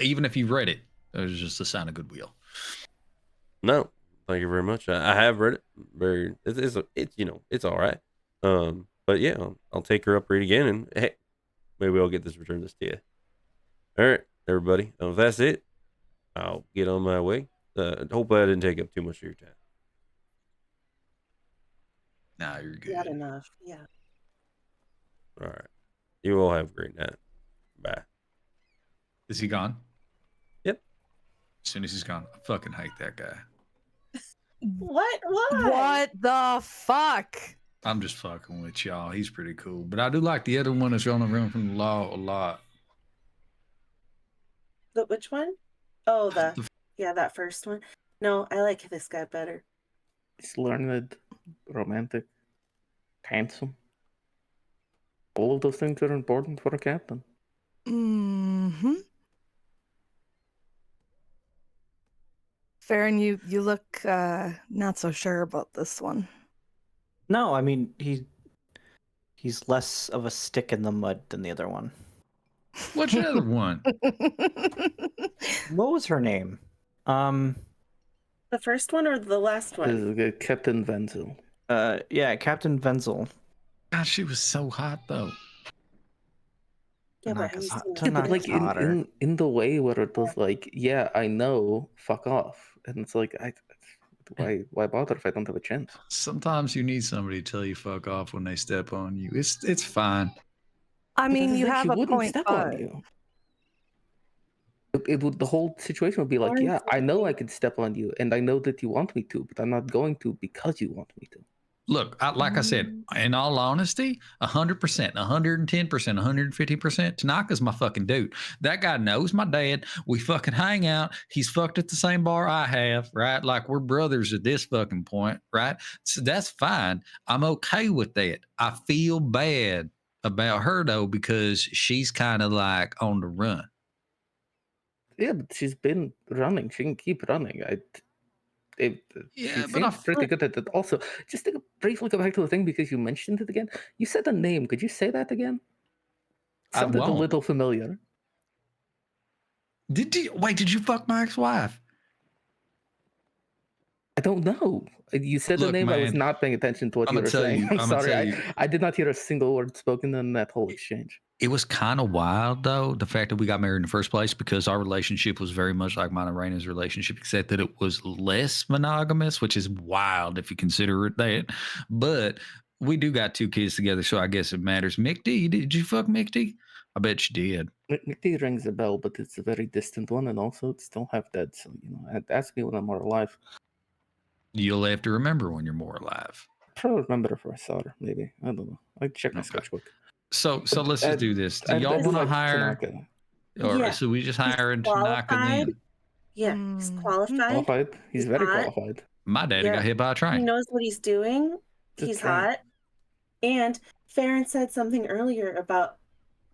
Speaker 3: even if you've read it, it was just the sound of goodwill.
Speaker 1: No, thank you very much. I have read it. It's all right. But yeah, I'll take her up read again, and hey, maybe I'll get this return this to you. All right, everybody. If that's it, I'll get on my way. Hope I didn't take up too much of your time.
Speaker 3: Nah, you're good.
Speaker 6: Not enough. Yeah.
Speaker 1: All right. You all have a great night. Bye.
Speaker 3: Is he gone?
Speaker 1: Yep.
Speaker 3: As soon as he's gone, I fucking hate that guy.
Speaker 6: What? Why?
Speaker 2: What the fuck?
Speaker 3: I'm just fucking with y'all. He's pretty cool. But I do like the other one that's running around from the law a lot.
Speaker 6: Which one? Oh, that first one. No, I like this guy better.
Speaker 5: He's learned, romantic, handsome. All of those things are important for a captain.
Speaker 2: Mm-hmm. Farron, you look not so sure about this one.
Speaker 4: No, I mean he's less of a stick in the mud than the other one.
Speaker 3: What's the other one?
Speaker 4: What was her name?
Speaker 6: The first one or the last one?
Speaker 5: Captain Venzel.
Speaker 4: Yeah, Captain Venzel.
Speaker 3: God, she was so hot though.
Speaker 6: Yeah, but
Speaker 4: Tanaka's
Speaker 6: have
Speaker 4: hot.
Speaker 6: you seen
Speaker 5: Yeah, but like
Speaker 4: hotter.
Speaker 5: in the way where it was like, yeah, I know, fuck off, and it's like, why bother if I don't have a chance?
Speaker 3: Sometimes you need somebody to tell you fuck off when they step on you. It's fine.
Speaker 2: I mean,
Speaker 5: But
Speaker 2: you
Speaker 5: like,
Speaker 2: have
Speaker 5: she
Speaker 2: a
Speaker 5: wouldn't
Speaker 2: point,
Speaker 5: step
Speaker 2: but
Speaker 5: on you. It would, the whole situation would be like,
Speaker 6: Or
Speaker 5: yeah, I know
Speaker 6: something.
Speaker 5: I can step on you, and I know that you want me to, but I'm not going to because you want me to.
Speaker 3: Look, like I said, in all honesty, 100%, 110%, 150%, Tanaka's my fucking dude. That guy knows my dad. We fucking hang out. He's fucked at the same bar I have, right? Like we're brothers at this fucking point, right? So that's fine. I'm okay with that. I feel bad about her though because she's kind of like on the run.
Speaker 5: Yeah, but she's been running. She can keep running. She
Speaker 3: Yeah, but I
Speaker 5: seems pretty good at it. Also, just to briefly go back to the thing because you mentioned it again. You said a name. Could you say that again? It
Speaker 3: I
Speaker 5: sounded a
Speaker 3: won't.
Speaker 5: little familiar.
Speaker 3: Did you fuck my ex-wife?
Speaker 5: I don't know. You said the
Speaker 3: Look,
Speaker 5: name. I was
Speaker 3: man,
Speaker 5: not paying attention to what
Speaker 3: I'm
Speaker 5: you
Speaker 3: gonna
Speaker 5: were
Speaker 3: tell
Speaker 5: saying.
Speaker 3: you.
Speaker 5: I'm
Speaker 3: I'm gonna
Speaker 5: sorry.
Speaker 3: tell you.
Speaker 5: I did not hear a single word spoken in that whole exchange.
Speaker 3: It was kind of wild, though, the fact that we got married in the first place because our relationship was very much like mine and Raina's relationship, except that it was less monogamous, which is wild if you consider it that. But we do got 2 kids together, so I guess it matters. Mick D, did you fuck Mick D? I bet you did.
Speaker 5: McD rings a bell, but it's a very distant one, and also it's still half dead. So ask me when I'm more alive.
Speaker 3: You'll have to remember when you're more alive.
Speaker 5: Probably remember if I saw her. Maybe I don't know. I check my
Speaker 3: Okay.
Speaker 5: sketchbook.
Speaker 3: So let's just do this. Do
Speaker 5: I
Speaker 3: y'all
Speaker 5: do
Speaker 3: want to
Speaker 5: like
Speaker 3: hire?
Speaker 5: Tanaka.
Speaker 3: Or
Speaker 6: Yeah.
Speaker 3: so we just
Speaker 6: He's
Speaker 3: hiring Tanaka
Speaker 6: qualified.
Speaker 3: then.
Speaker 6: Yeah, he's
Speaker 2: Mm.
Speaker 6: qualified.
Speaker 5: Qualified. He's very
Speaker 6: hot.
Speaker 5: qualified.
Speaker 3: My daddy
Speaker 6: Yeah.
Speaker 3: got hit by a
Speaker 6: He
Speaker 3: train.
Speaker 6: knows what he's doing.
Speaker 5: It's a
Speaker 6: He's
Speaker 5: train.
Speaker 6: hot. And Farron said something earlier about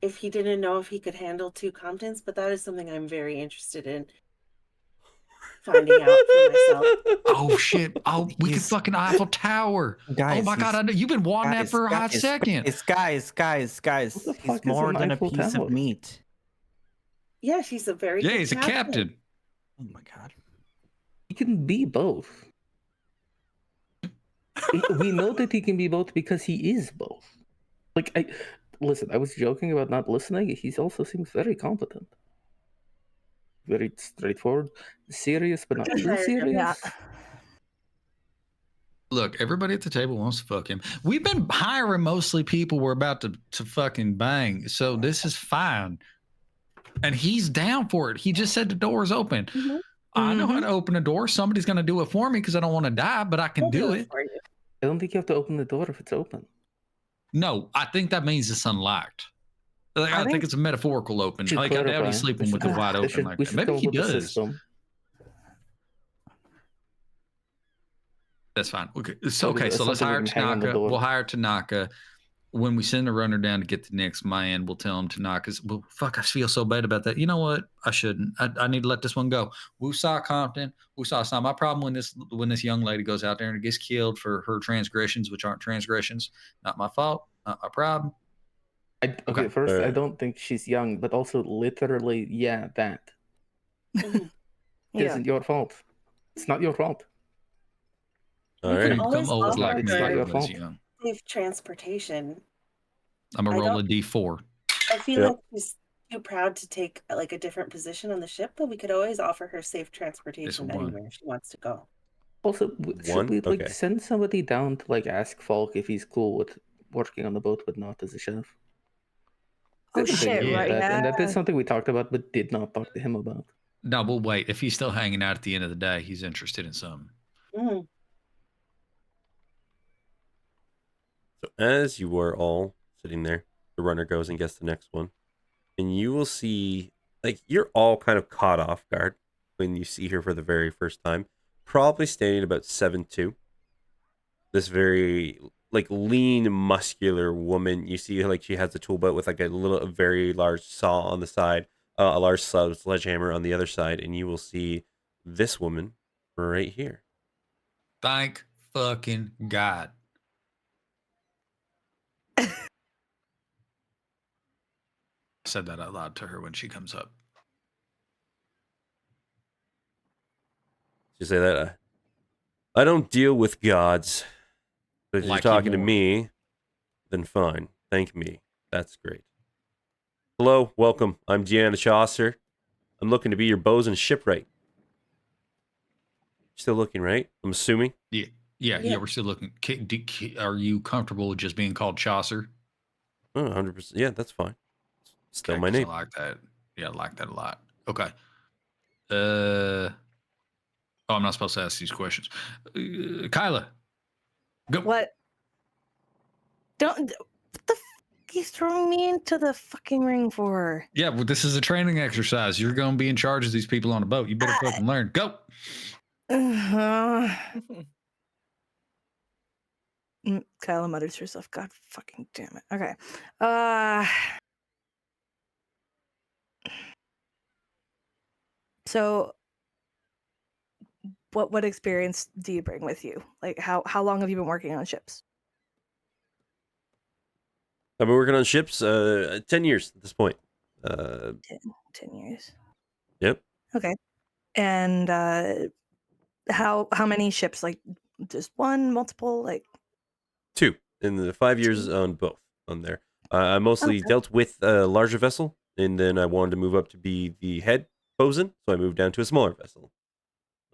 Speaker 6: if he didn't know if he could handle 2 Comptons, but that is something I'm very interested in finding out for myself.
Speaker 3: Oh shit! Oh, we could
Speaker 4: He's-
Speaker 3: fucking Eiffel Tower.
Speaker 4: Guys,
Speaker 3: Oh my god!
Speaker 4: he's-
Speaker 3: I know you've been wanting that for a hot second.
Speaker 4: Guys.
Speaker 5: What the
Speaker 4: He's
Speaker 5: fuck is
Speaker 4: more
Speaker 5: an
Speaker 4: than a
Speaker 5: Eiffel
Speaker 4: piece
Speaker 5: Tower?
Speaker 4: of meat.
Speaker 6: Yeah, she's a very
Speaker 3: Yeah,
Speaker 6: good
Speaker 3: he's a captain.
Speaker 4: Oh my god.
Speaker 5: He can be both. We know that he can be both because he is both. Like, listen, I was joking about not listening. He also seems very competent. Very straightforward, serious, but not
Speaker 6: Could've
Speaker 5: too
Speaker 6: hired him.
Speaker 5: serious.
Speaker 2: Yeah.
Speaker 3: Look, everybody at the table wants to fuck him. We've been hiring mostly people we're about to fucking bang, so this is fine. And he's down for it. He just said the door is open.
Speaker 6: Mhm.
Speaker 3: I know how
Speaker 2: Mhm.
Speaker 3: to open a door. Somebody's gonna do it for me because I don't want to die, but I can
Speaker 6: He'll
Speaker 3: do it.
Speaker 6: for you.
Speaker 5: I don't think you have to open the door if it's open.
Speaker 3: No, I think that means it's unlocked. Like, I think it's a metaphorical open.
Speaker 5: Should
Speaker 3: Like I doubt
Speaker 5: clarify.
Speaker 3: he's sleeping
Speaker 5: We
Speaker 3: with
Speaker 5: should-
Speaker 3: it wide
Speaker 5: we
Speaker 3: open
Speaker 5: should-
Speaker 3: like
Speaker 5: we
Speaker 3: that.
Speaker 5: should
Speaker 3: Maybe
Speaker 5: come
Speaker 3: he
Speaker 5: up with a
Speaker 3: does.
Speaker 5: system.
Speaker 3: That's fine. Okay. So
Speaker 5: Something-
Speaker 3: so let's
Speaker 5: something we
Speaker 3: hire
Speaker 5: can hang on the
Speaker 3: Tanaka.
Speaker 5: door.
Speaker 3: We'll hire Tanaka. When we send the runner down to get the next man, we'll tell him Tanaka's. Well, fuck, I feel so bad about that. You know what? I shouldn't. I need to let this one go. Woosah Compton. Woosah. It's not my problem when this young lady goes out there and gets killed for her transgressions, which aren't transgressions. Not my fault. Not my problem.
Speaker 5: Okay, first, I
Speaker 1: Alright.
Speaker 5: don't think she's young, but also literally, yeah, that.
Speaker 6: Mhm.
Speaker 5: It
Speaker 2: Yeah.
Speaker 5: isn't your fault. It's not your fault.
Speaker 1: All
Speaker 6: You
Speaker 3: You
Speaker 6: can
Speaker 1: right.
Speaker 6: always
Speaker 3: become old
Speaker 6: offer
Speaker 3: like me.
Speaker 5: It's not
Speaker 6: her
Speaker 5: your
Speaker 3: Everybody's
Speaker 5: fault.
Speaker 3: young.
Speaker 6: safe transportation.
Speaker 3: I'm a
Speaker 6: I
Speaker 3: roll
Speaker 6: don't-
Speaker 3: a D4.
Speaker 6: I feel
Speaker 1: Yep.
Speaker 6: like she's too proud to take like a different position on the ship, but we could always offer her safe transportation
Speaker 3: one.
Speaker 6: anywhere she wants to go.
Speaker 5: Also,
Speaker 1: One?
Speaker 5: should we like
Speaker 1: Okay.
Speaker 5: send somebody down to like ask Falk if he's cool with working on the boat, but not as a chef?
Speaker 2: Oh
Speaker 5: I've been thinking
Speaker 2: shit!
Speaker 5: about
Speaker 2: Right?
Speaker 5: that, and that
Speaker 2: Yeah.
Speaker 5: is something we talked about, but did not talk to him about.
Speaker 3: No, we'll wait. If he's still hanging out at the end of the day, he's interested in something.
Speaker 6: Mhm.
Speaker 1: So as you are all sitting there, the runner goes and gets the next one, and you will see, like, you're all kind of caught off guard when you see her for the very first time. Probably standing about 7'2". This very like lean, muscular woman. You see, like, she has a tool belt with like a very large saw on the side, a large sledgehammer on the other side, and you will see this woman right here.
Speaker 3: Thank fucking God. I said that out loud to her when she comes up.
Speaker 1: You say that I don't deal with gods, but if
Speaker 3: Like
Speaker 1: you're
Speaker 3: you
Speaker 1: talking to
Speaker 3: won't.
Speaker 1: me, then fine. Thank me. That's great. Hello, welcome. I'm Deanna Chaucer. I'm looking to be your bosun shipwright. Still looking, right? I'm assuming.
Speaker 3: Yeah,
Speaker 6: Yeah.
Speaker 3: we're still looking. Are you comfortable with just being called Chaucer?
Speaker 1: Oh, 100%. Yeah, that's fine. Still
Speaker 3: Okay,
Speaker 1: my
Speaker 3: 'cause
Speaker 1: name.
Speaker 3: I like that. Yeah, I like that a lot. Okay. Oh, I'm not supposed to ask these questions. Kyla, go.
Speaker 2: What? Don't. What the fuck you throwing me into the fucking ring for?
Speaker 3: Yeah, well, this is a training exercise. You're going to be in charge of these people on a boat. You better fucking learn. Go.
Speaker 2: Kyla mutters to herself. God fucking damn it. Okay. So what experience do you bring with you? Like how long have you been working on ships?
Speaker 1: I've been working on ships 10 years at this point.
Speaker 2: 10 years.
Speaker 1: Yep.
Speaker 2: Okay. And how many ships? Like just one, multiple, like
Speaker 1: 2 in the 5 years
Speaker 2: 2?
Speaker 1: on both on there. I mostly
Speaker 2: Okay.
Speaker 1: dealt with a larger vessel, and then I wanted to move up to be the head bosun, so I moved down to a smaller vessel.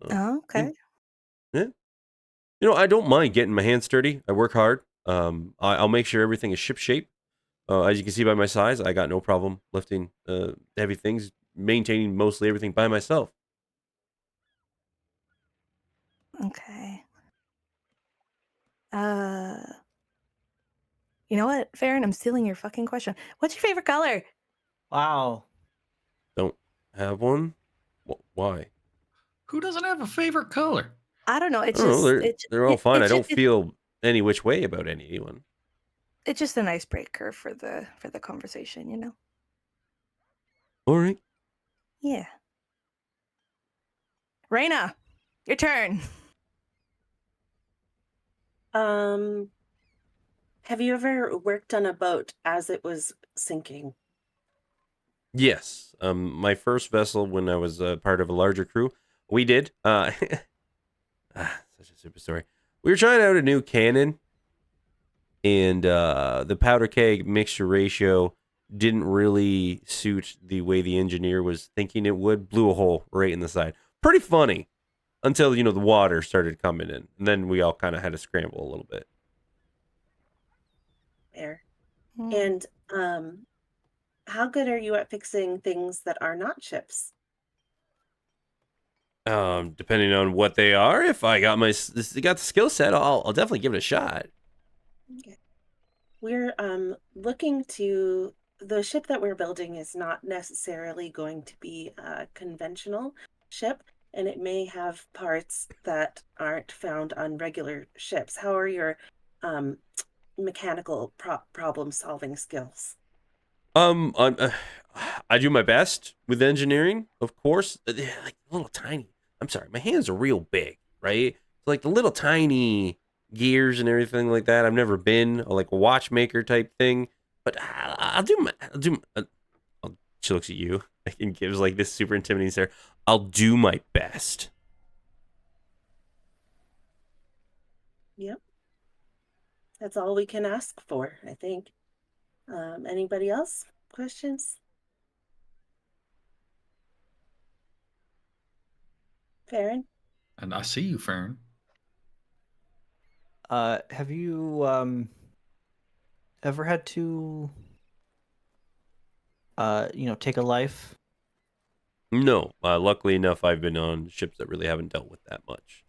Speaker 2: Oh, okay.
Speaker 1: Yeah. You know, I don't mind getting my hands dirty. I work hard. I'll make sure everything is ship shape. As you can see by my size, I got no problem lifting heavy things, maintaining mostly everything by myself.
Speaker 2: Okay. You know what, Farron? I'm stealing your fucking question. What's your favorite color?
Speaker 4: Wow.
Speaker 1: have one. Why?
Speaker 3: Who doesn't have a favorite color?
Speaker 2: I don't know.
Speaker 1: I
Speaker 2: It's
Speaker 1: don't know.
Speaker 2: just
Speaker 1: They're all fine. I don't
Speaker 2: it's
Speaker 1: feel any which way about anyone.
Speaker 2: it's just an icebreaker for the conversation, you know.
Speaker 1: All right.
Speaker 2: Yeah. Raina, your turn.
Speaker 6: Have you ever worked on a boat as it was sinking?
Speaker 1: Yes. My first vessel when I was part of a larger crew, we did. Such a super story. We were trying out a new cannon, and the powder keg mixture ratio didn't really suit the way the engineer was thinking it would. Blew a hole right in the side. Pretty funny until the water started coming in, and then we all kind of had to scramble a little bit.
Speaker 6: There.
Speaker 2: Hmm.
Speaker 6: And how good are you at fixing things that are not ships?
Speaker 1: Depending on what they are, if I got got the skill set, I'll definitely give it a shot.
Speaker 6: Okay. We're looking to the ship that we're building is not necessarily going to be a conventional ship, and it may have parts that aren't found on regular ships. How are your mechanical problem solving skills?
Speaker 1: I'm, I do my best with engineering, of course. They're like little tiny. I'm sorry, my hands are real big, right? Like the little tiny gears and everything like that. I've never been like a watchmaker type thing, but I'll do my. She looks at you and gives like this super intimidating stare. I'll do my best.
Speaker 6: Yep. That's all we can ask for, I think. Anybody else? Questions? Farron?
Speaker 3: And I see you, Farron.
Speaker 4: Have you ever had to take a life?
Speaker 1: No, luckily enough, I've been on ships that really haven't dealt with that much.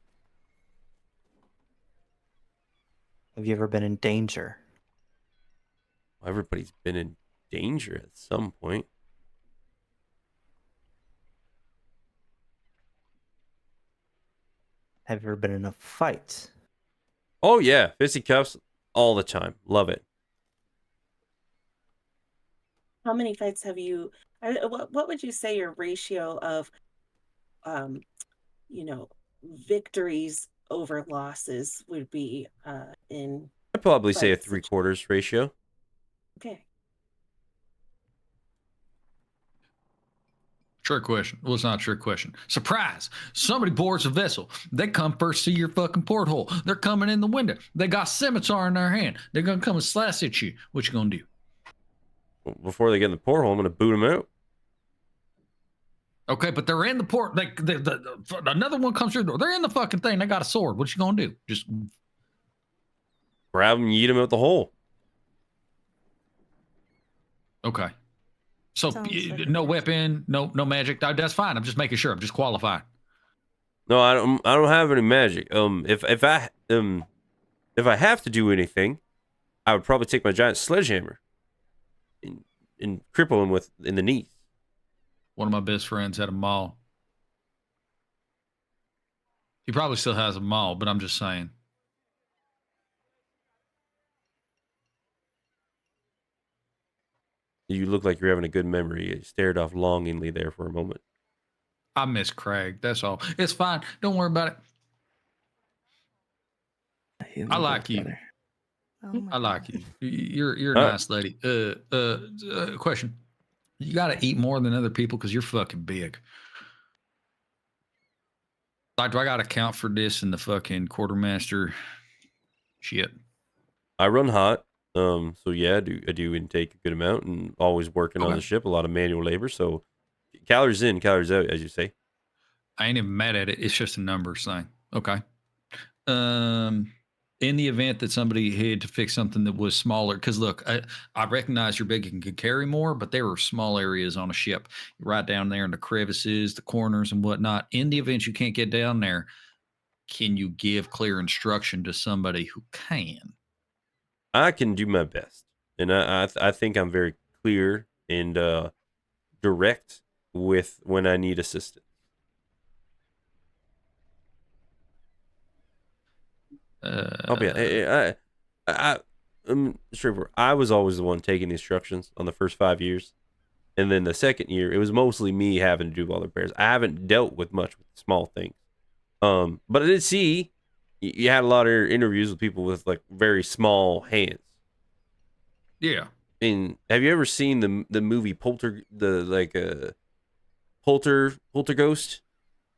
Speaker 4: Have you ever been in danger?
Speaker 1: Everybody's been in danger at some point.
Speaker 4: Have you ever been in a fight?
Speaker 1: Oh yeah, fisticuffs all the time. Love it.
Speaker 6: How many fights have you? What would you say your ratio of, um, victories over losses would be in
Speaker 1: I'd probably say a
Speaker 6: fights?
Speaker 1: 3/4 ratio.
Speaker 6: Okay.
Speaker 3: Trick question. Well, it's not a trick question. Surprise! Somebody boards a vessel. They come first to your fucking porthole. They're coming in the window. They got scimitar in their hand. They're gonna come and slash at you. What you gonna do?
Speaker 1: Before they get in the porthole, I'm gonna boot them out.
Speaker 3: Okay, but they're in the port. Like another one comes through the door. They're in the fucking thing. They got a sword. What you gonna do? Just
Speaker 1: Grab them, yeet them out the hole.
Speaker 3: okay. So
Speaker 2: Sounds like a
Speaker 3: no
Speaker 2: good-
Speaker 3: weapon, no magic. That's fine. I'm just making sure. I'm just qualifying.
Speaker 1: No, I don't have any magic. If I have to do anything, I would probably take my giant sledgehammer and cripple him in the knees.
Speaker 3: One of my best friends had a mall. He probably still has a mall, but I'm just saying.
Speaker 1: You look like you're having a good memory. You stared off longingly there for a moment.
Speaker 3: I miss Craig. That's all. It's fine. Don't worry about it. I like you.
Speaker 2: Oh my
Speaker 3: I like
Speaker 2: God.
Speaker 3: you. You're a nice lady. Question. You got to eat more than other people because you're fucking big. Like, do I got to count for this in the fucking quartermaster shit?
Speaker 1: I run hot. So yeah, I do intake a good amount and always working on
Speaker 3: Okay.
Speaker 1: the ship, a lot of manual labor. So calories in, calories out, as you say.
Speaker 3: I ain't even mad at it. It's just a numbers thing. Okay. In the event that somebody had to fix something that was smaller, because look, I recognize you're big and can carry more, but there are small areas on a ship right down there in the crevices, the corners, and whatnot. In the event you can't get down there, can you give clear instruction to somebody who can?
Speaker 1: I can do my best, and I think I'm very clear and direct with when I need assistance. I'll be. Straightforward. I was always the one taking the instructions on the first 5 years, and then the second year it was mostly me having to do all the repairs. I haven't dealt with much with small things. But I did see you had a lot of interviews with people with like very small hands.
Speaker 3: Yeah.
Speaker 1: And have you ever seen the movie Polterghost?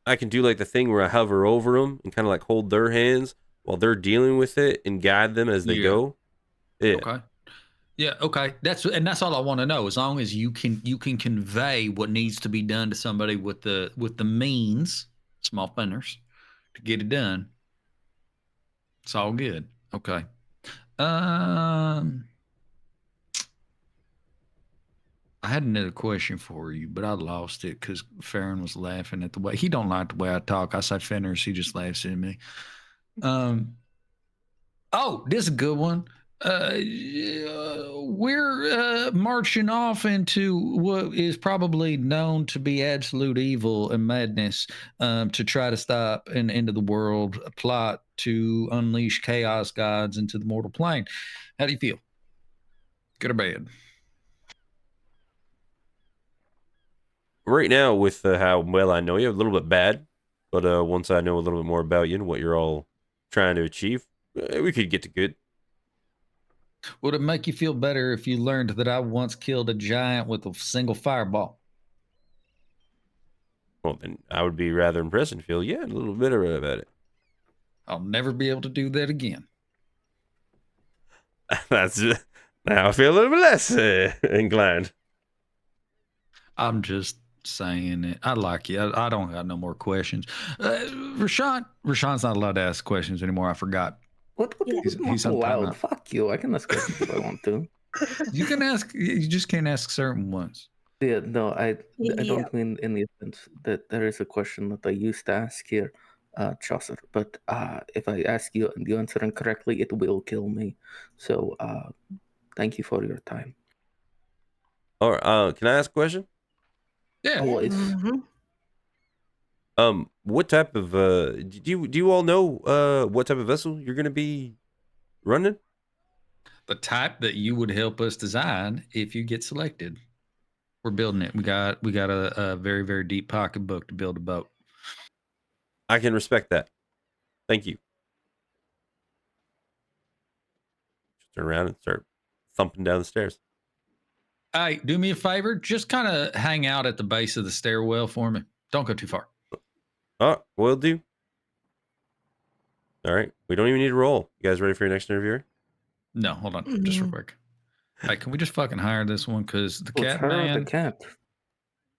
Speaker 1: I can do like the thing where I hover over them and kind of like hold their hands while they're dealing with it and guide them as they go. Yeah.
Speaker 3: Okay. Yeah. Okay. That's all I want to know. As long as you can convey what needs to be done to somebody with the means, small fingers, to get it done. It's all good. Okay. I had another question for you, but I lost it because Farron was laughing at the way he don't like the way I talk. I say Fenners, he just laughs at me. Oh, this is a good one. We're marching off into what is probably known to be absolute evil and madness to try to stop an end of the world plot to unleash chaos gods into the mortal plane. How do you feel? Good or bad?
Speaker 1: Right now, with how well I know you, a little bit bad, but once I know a little bit more about you and what you're all trying to achieve, we could get to good.
Speaker 3: Would it make you feel better if you learned that I once killed a giant with a single fireball?
Speaker 1: Well, then I would be rather impressed and feel, yeah, a little better about it.
Speaker 3: I'll never be able to do that again.
Speaker 1: That's now I feel a little bit less inclined.
Speaker 3: I'm just saying it. I like you. I don't got no more questions. Rashawn's not allowed to ask questions anymore. I forgot.
Speaker 5: What he's
Speaker 3: on
Speaker 5: allowed?
Speaker 3: timeout.
Speaker 5: Fuck you. I can ask questions if I want to.
Speaker 3: You can ask. You just can't ask certain ones.
Speaker 5: Yeah, no, I
Speaker 6: Yeah.
Speaker 5: don't mean in the sense that there is a question that I used to ask here, Chaucer. But if I ask you and you answer incorrectly, it will kill me. So thank you for your time.
Speaker 1: All right, can I ask a question?
Speaker 3: Yeah.
Speaker 5: Always.
Speaker 1: What type of do you all know what type of vessel you're gonna be running?
Speaker 3: The type that you would help us design if you get selected. We're building it. We got a very, very deep pocketbook to build a boat.
Speaker 1: I can respect that. Thank you. Just turn around and start thumping down the stairs.
Speaker 3: Hey, do me a favor. Just kind of hang out at the base of the stairwell for me. Don't go too far.
Speaker 1: Oh, will do. All right. We don't even need to roll. You guys ready for your next interviewer?
Speaker 3: No, hold on. Just real quick. Hey, can we just fucking hire this one? Because the cat man.
Speaker 5: The cat.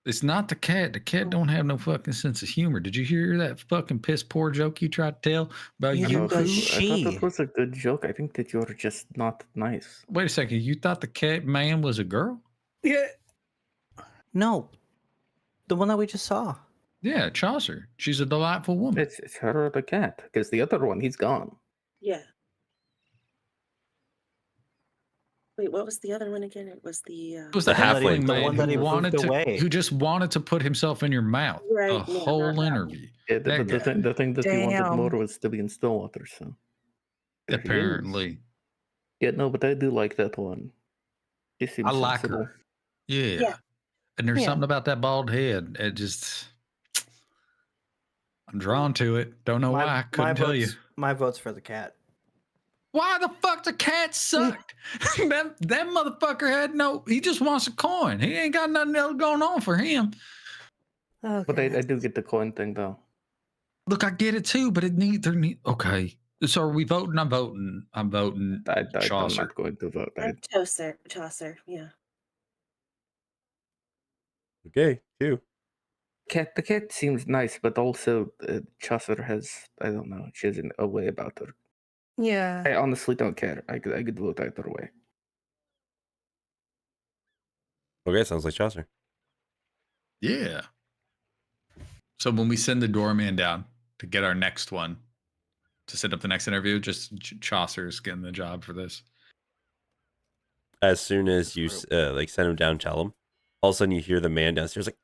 Speaker 3: It's not the cat. The cat don't have no fucking sense of humor. Did you hear that fucking piss poor joke you tried to tell about
Speaker 4: Yeah,
Speaker 3: you?
Speaker 4: but
Speaker 5: I
Speaker 4: she-
Speaker 5: thought that was a good joke. I think that you're just not nice.
Speaker 3: Wait a second. You thought the cat man was a girl?
Speaker 2: Yeah.
Speaker 4: No, the one that we just saw.
Speaker 3: Yeah, Chaucer. She's a delightful woman.
Speaker 5: It's her or the cat. Because the other one, he's gone.
Speaker 6: Yeah. Wait, what was the other one again? It was the
Speaker 3: It was
Speaker 1: The
Speaker 3: the
Speaker 1: halfling.
Speaker 3: halfling
Speaker 4: The
Speaker 3: man
Speaker 4: one that he
Speaker 3: who wanted
Speaker 4: moved
Speaker 3: to,
Speaker 4: away.
Speaker 3: who just wanted to put himself in your mouth.
Speaker 6: Right,
Speaker 3: The
Speaker 6: yeah,
Speaker 3: whole
Speaker 6: that one.
Speaker 3: interview.
Speaker 5: Yeah,
Speaker 3: That guy.
Speaker 5: the thing that you wanted more
Speaker 2: Damn.
Speaker 5: was to be in Stillwater, so. There he is.
Speaker 3: Apparently.
Speaker 5: Yeah, no, but I do like that one. She seems
Speaker 3: I like
Speaker 5: sensible.
Speaker 3: her. Yeah.
Speaker 6: Yeah.
Speaker 3: And there's
Speaker 2: Yeah.
Speaker 3: something about that bald head. It just, I'm drawn to it. Don't know why. I couldn't tell you.
Speaker 4: My vote's for the cat.
Speaker 3: Why the fuck the cat sucked? that motherfucker had no, he just wants a coin. He ain't got nothing else going on for him.
Speaker 2: Okay.
Speaker 5: But I do get the coin thing, though.
Speaker 3: Look, I get it too, but okay. So are we voting? I'm voting. I'm Chaucer.
Speaker 5: I'm not going to vote.
Speaker 6: I'm Chaucer, yeah.
Speaker 1: Okay, two.
Speaker 5: The cat seems nice, but also Chaucer has, I don't know, she has a way about her.
Speaker 2: Yeah.
Speaker 5: I honestly don't care. I could vote either way.
Speaker 1: Okay, sounds like Chaucer.
Speaker 3: Yeah. So when we send the doorman down to get our next one, to set up the next interview, just Chaucer's getting the job for this.
Speaker 1: As soon as you like send him down, tell him. all of a sudden you hear the man downstairs like,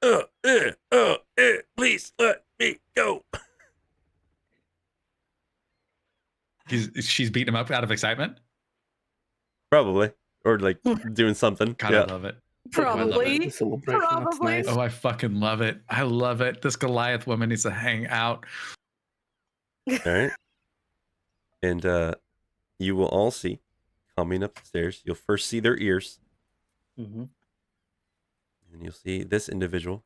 Speaker 1: please let me go.
Speaker 3: She's beating him up out of excitement.
Speaker 1: Probably. Or like doing something.
Speaker 3: God,
Speaker 1: Yeah.
Speaker 3: I love it.
Speaker 2: Probably.
Speaker 5: The celebration. That's
Speaker 2: Probably.
Speaker 5: nice.
Speaker 3: Oh, I fucking love it. I love it. This Goliath woman needs to hang out.
Speaker 1: All right. And you will all see coming up the stairs. You'll first see their ears.
Speaker 4: Mm-hmm.
Speaker 1: And you'll see this individual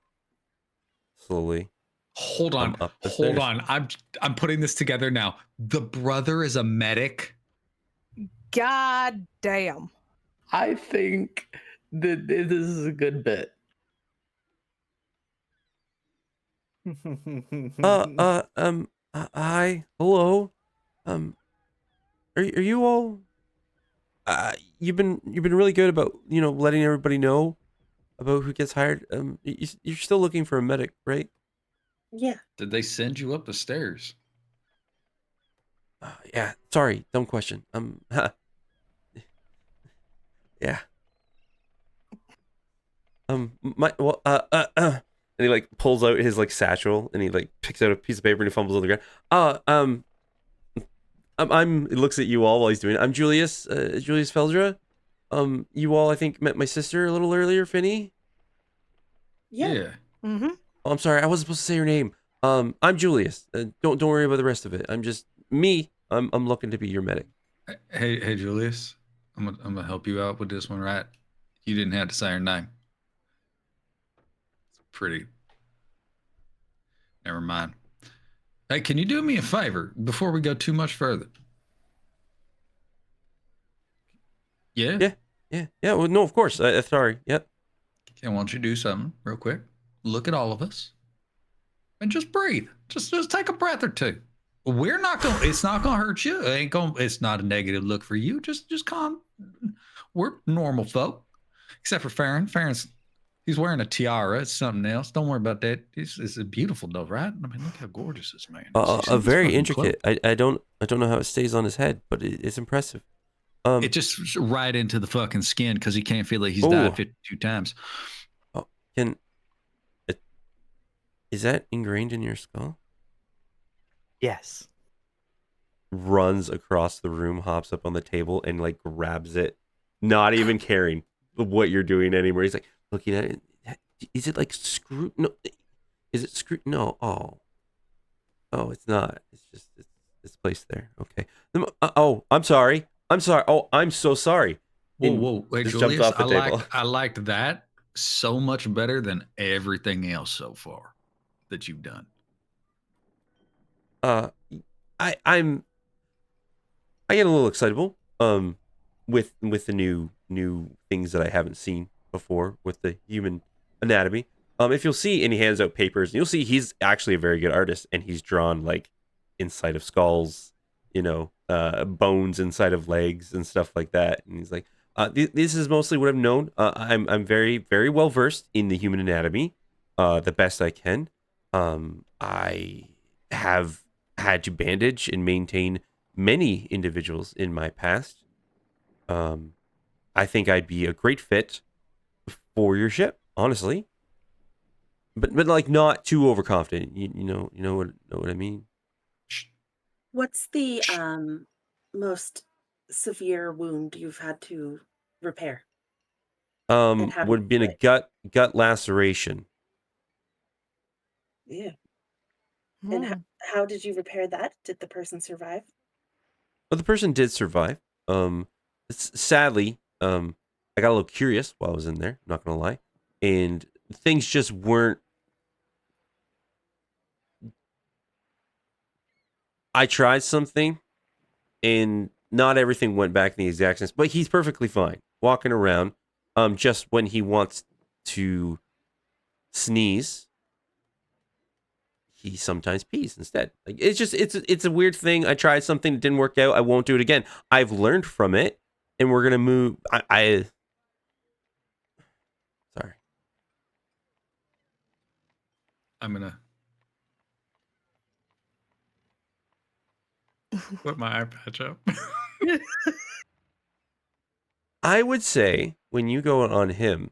Speaker 1: slowly.
Speaker 3: Hold on.
Speaker 1: Up the
Speaker 3: Hold
Speaker 1: stairs.
Speaker 3: on. I'm putting this together now. The brother is a medic.
Speaker 2: God damn.
Speaker 5: I think that this is a good bit.
Speaker 1: Hi, hello. Are you all? You've been really good about letting everybody know about who gets hired. You're still looking for a medic, right?
Speaker 6: Yeah.
Speaker 3: Did they send you up the stairs?
Speaker 1: Yeah. Sorry, dumb question. Yeah. And he like pulls out his like satchel and he like picks out a piece of paper and he fumbles on the ground. He looks at you all while he's doing it. I'm Julius Feldra. You all I think met my sister a little earlier, Finny.
Speaker 6: Yeah.
Speaker 2: Mm-hmm.
Speaker 1: Oh, I'm sorry, I wasn't supposed to say your name. I'm Julius. Don't worry about the rest of it. I'm just me. I'm looking to be your medic.
Speaker 3: Hey, Julius. I'm gonna help you out with this one, right? You didn't have to say her name. It's pretty. Never mind. Hey, can you do me a favor before we go too much further? Yeah?
Speaker 1: Yeah. Well, no, of course. Sorry. Yep.
Speaker 3: Okay, I want you to do something real quick. Look at all of us and just breathe. Just take a breath or two. We're not going. It's not going to hurt you. It's not a negative look for you. Just calm. We're normal folk, except for Farron. He's wearing a tiara. It's something else. Don't worry about that. It's beautiful though, right? I mean, look how gorgeous this man is. You see this
Speaker 1: Very
Speaker 3: fucking
Speaker 1: intricate.
Speaker 3: cloak?
Speaker 1: I don't know how it stays on his head, but it's impressive.
Speaker 3: It just right into the fucking skin because he can't feel it. He's
Speaker 1: Oh.
Speaker 3: died 52 times.
Speaker 1: Is that ingrained in your skull?
Speaker 4: Yes.
Speaker 1: Runs across the room, hops up on the table, and like grabs it, not even caring what you're doing anymore. He's like looking at it. Is it like screwed? No. Is it screwed? No. Oh, it's not. It's just it's placed there. Okay. Oh, I'm sorry. Oh, I'm so sorry.
Speaker 3: Whoa. Hey,
Speaker 1: just jumped
Speaker 3: Julius,
Speaker 1: off the table.
Speaker 3: I liked that so much better than everything else so far that you've done.
Speaker 1: I get a little excitable with the new things that I haven't seen before with the human anatomy. If you'll see, and he hands out papers, and you'll see he's actually a very good artist, and he's drawn like inside of skulls, bones inside of legs and stuff like that. And he's like, this is mostly what I've known. I'm very, very well versed in the human anatomy, the best I can. I have had to bandage and maintain many individuals in my past. I think I'd be a great fit for your ship, honestly. But like not too overconfident. You know what I mean?
Speaker 6: What's the most severe wound you've had to repair? And how did
Speaker 1: Would have been
Speaker 6: you
Speaker 1: a
Speaker 6: do it?
Speaker 1: gut laceration.
Speaker 6: Yeah. And how did you repair that? Did the person survive?
Speaker 1: Well, the person did survive. Sadly, I got a little curious while I was in there, not gonna lie. And things just weren't. I tried something and not everything went back in the exact sense, but he's perfectly fine walking around. Just when he wants to sneeze, he sometimes pees instead. Like it's a weird thing. I tried something that didn't work out. I won't do it again. I've learned from it, and we're gonna move. Sorry.
Speaker 3: I'm gonna put my eye patch up.
Speaker 1: I would say when you go on him,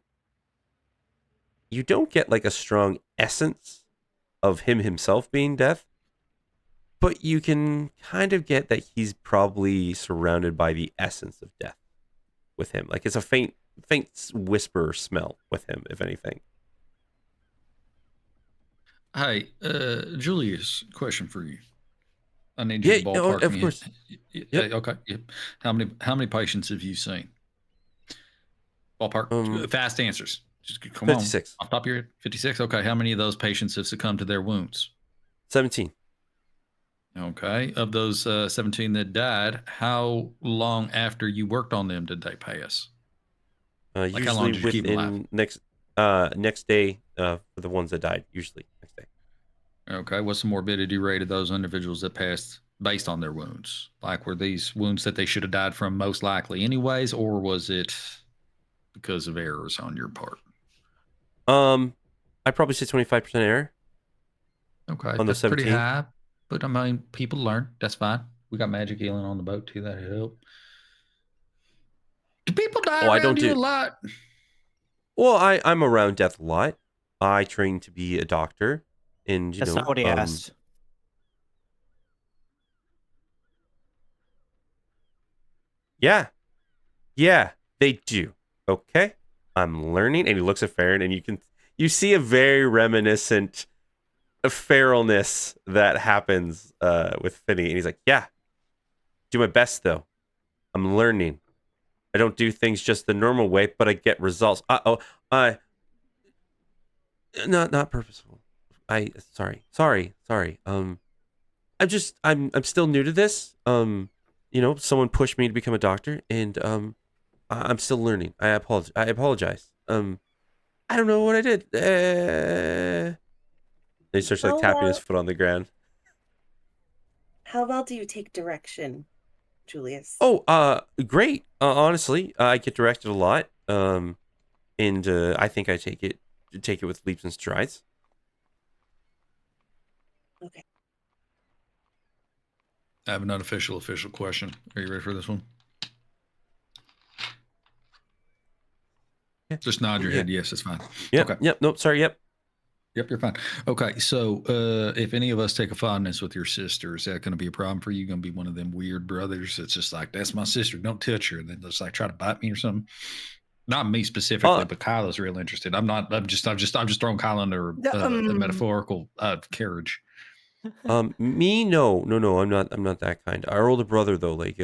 Speaker 1: you don't get like a strong essence of him himself being death, but you can kind of get that he's probably surrounded by the essence of death with him. Like it's a faint whisper smell with him, if anything.
Speaker 3: Hey, Julius, question for you. I need you to
Speaker 1: Yeah,
Speaker 3: ballpark
Speaker 1: of
Speaker 3: me.
Speaker 1: course.
Speaker 3: Yeah, okay. Yep. How many patients have you seen? Ballpark. Fast answers. Just come
Speaker 1: 56.
Speaker 3: on. Off top of your head. 56. Okay. How many of those patients have succumbed to their wounds?
Speaker 1: 17.
Speaker 3: Okay. Of those 17 that died, how long after you worked on them did they pass? Like
Speaker 1: Usually
Speaker 3: how long did you keep them alive?
Speaker 1: next day for the ones that died. Usually next day.
Speaker 3: Okay. What's the morbidity rate of those individuals that passed based on their wounds? Like were these wounds that they should have died from most likely anyways, or was it because of errors on your part?
Speaker 1: I'd probably say 25% error.
Speaker 3: Okay,
Speaker 1: on the
Speaker 3: that's pretty
Speaker 1: 17.
Speaker 3: high. But I mean, people learn. That's fine. We got magic healing on the boat too. That help. Do people die
Speaker 1: Oh, I
Speaker 3: around
Speaker 1: don't
Speaker 3: you
Speaker 1: do-
Speaker 3: a lot?
Speaker 1: Well, I'm around death a lot. I train to be a doctor, and
Speaker 4: That's not what he asked.
Speaker 1: Yeah, they do. Okay, I'm learning, and he looks at Farron, and you see a very reminiscent feralness that happens with Finney, and he's like, "Yeah, do my best though. I'm learning. I don't do things just the normal way, but I get results. Not purposeful. Sorry. I'm still new to this. Someone pushed me to become a doctor, and I'm still learning. I apologize. I don't know what I did. And he starts like tapping his foot on the ground.
Speaker 6: How well do you take direction, Julius?
Speaker 1: Oh, great. Honestly, I get directed a lot. And I think I take it with leaps and strides.
Speaker 6: Okay.
Speaker 3: I have an unofficial question. Are you ready for this one?
Speaker 1: Yeah.
Speaker 3: Just nod your head. Yes, it's fine.
Speaker 1: Yep.
Speaker 3: Okay.
Speaker 1: Yep. Nope. Sorry. Yep.
Speaker 3: Yep, you're fine. Okay, so if any of us take a fondness with your sister, is that going to be a problem for you? Going to be one of them weird brothers that's just like, that's my sister, don't touch her, and then just like try to bite me or something? Not me specifically, but Kyla's real interested. I'm just throwing Kyla under a metaphorical carriage.
Speaker 1: Me, no, I'm not that kind. Our older brother though, like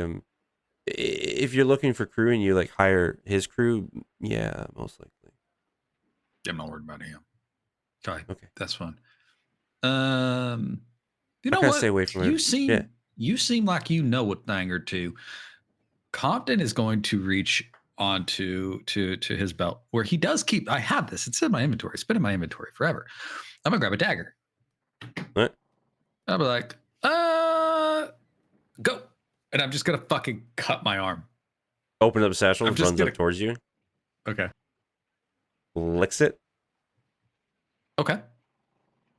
Speaker 1: if you're looking for crew and you like hire his crew, yeah, most likely.
Speaker 3: I'm not worried about him. Okay, that's fine. You know what?
Speaker 1: Stay away from
Speaker 3: you seem like you know a thing or two. Compton is going to reach onto to his belt where he does keep. I have this. It's in my inventory. It's been in my inventory forever. I'm gonna grab a dagger.
Speaker 1: What?
Speaker 3: I'll be like, go, and I'm just gonna fucking cut my arm.
Speaker 1: Opens up a satchel and runs up towards you.
Speaker 3: Okay.
Speaker 1: Licks it.
Speaker 3: Okay.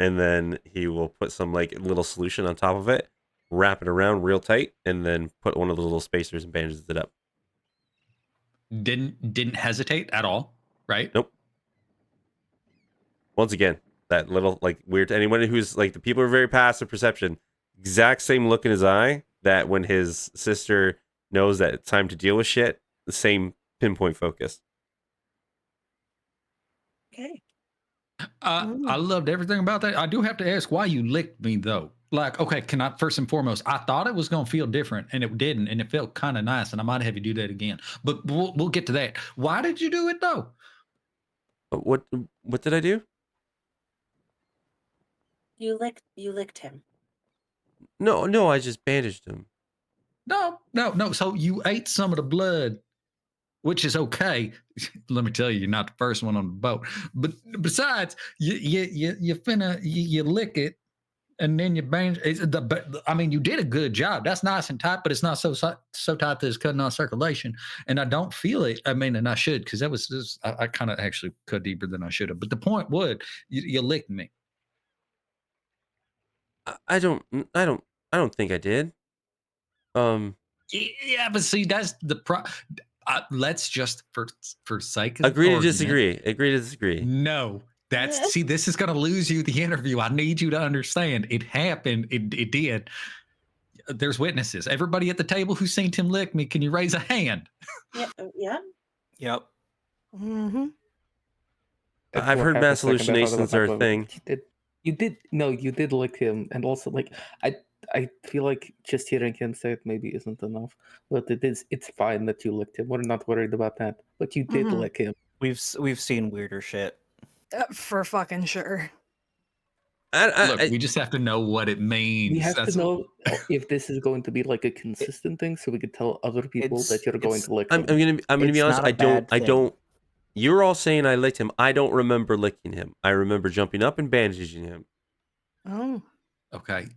Speaker 1: And then he will put some like little solution on top of it, wrap it around real tight, and then put one of the little spacers and bandages it up.
Speaker 3: Didn't hesitate at all, right?
Speaker 1: Nope. Once again, that little like weird. Anyone who's like the people are very passive perception. Exact same look in his eye that when his sister knows that it's time to deal with shit. The same pinpoint focus.
Speaker 6: Okay.
Speaker 3: I loved everything about that. I do have to ask why you licked me though. Like, okay, can I first and foremost? I thought it was gonna feel different, and it didn't, and it felt kind of nice, and I might have you do that again. But we'll get to that. Why did you do it though?
Speaker 1: What did I do?
Speaker 6: You licked him.
Speaker 1: No, I just bandaged him.
Speaker 3: No. So you ate some of the blood, which is okay. Let me tell you, you're not the first one on the boat. But besides, you lick it, and then you bandage. I mean, you did a good job. That's nice and tight, but it's not so tight that it's cutting off circulation. And I don't feel it. I mean, and I should, because that was I kind of actually cut deeper than I should have. But the point was, you licked me.
Speaker 1: I don't think I did.
Speaker 3: Yeah, but see, that's the let's just for sake of
Speaker 1: agree to
Speaker 3: argument,
Speaker 1: disagree. Agree to disagree.
Speaker 3: No, See, this is going to lose you the interview. I need you to understand. It happened. It did. There's witnesses. Everybody at the table who's seen Tim lick me, can you raise a hand?
Speaker 6: Yeah.
Speaker 4: Yep.
Speaker 2: Mm-hmm.
Speaker 1: I've heard mass hallucinations are a thing.
Speaker 5: You did lick him, and also like I feel like just hearing him say it maybe isn't enough, but it's fine that you licked him. We're not worried about that, but you did lick him.
Speaker 4: We've seen weirder shit.
Speaker 2: For fucking sure.
Speaker 3: Look, we just have to know what it means.
Speaker 5: We have to know if this is going to be like a consistent thing, so we could tell other people that you're going to lick him.
Speaker 1: I'm gonna be honest. I don't. You're all saying I licked him. I don't remember licking him. I remember jumping up and bandaging him.
Speaker 2: Oh.
Speaker 3: Okay.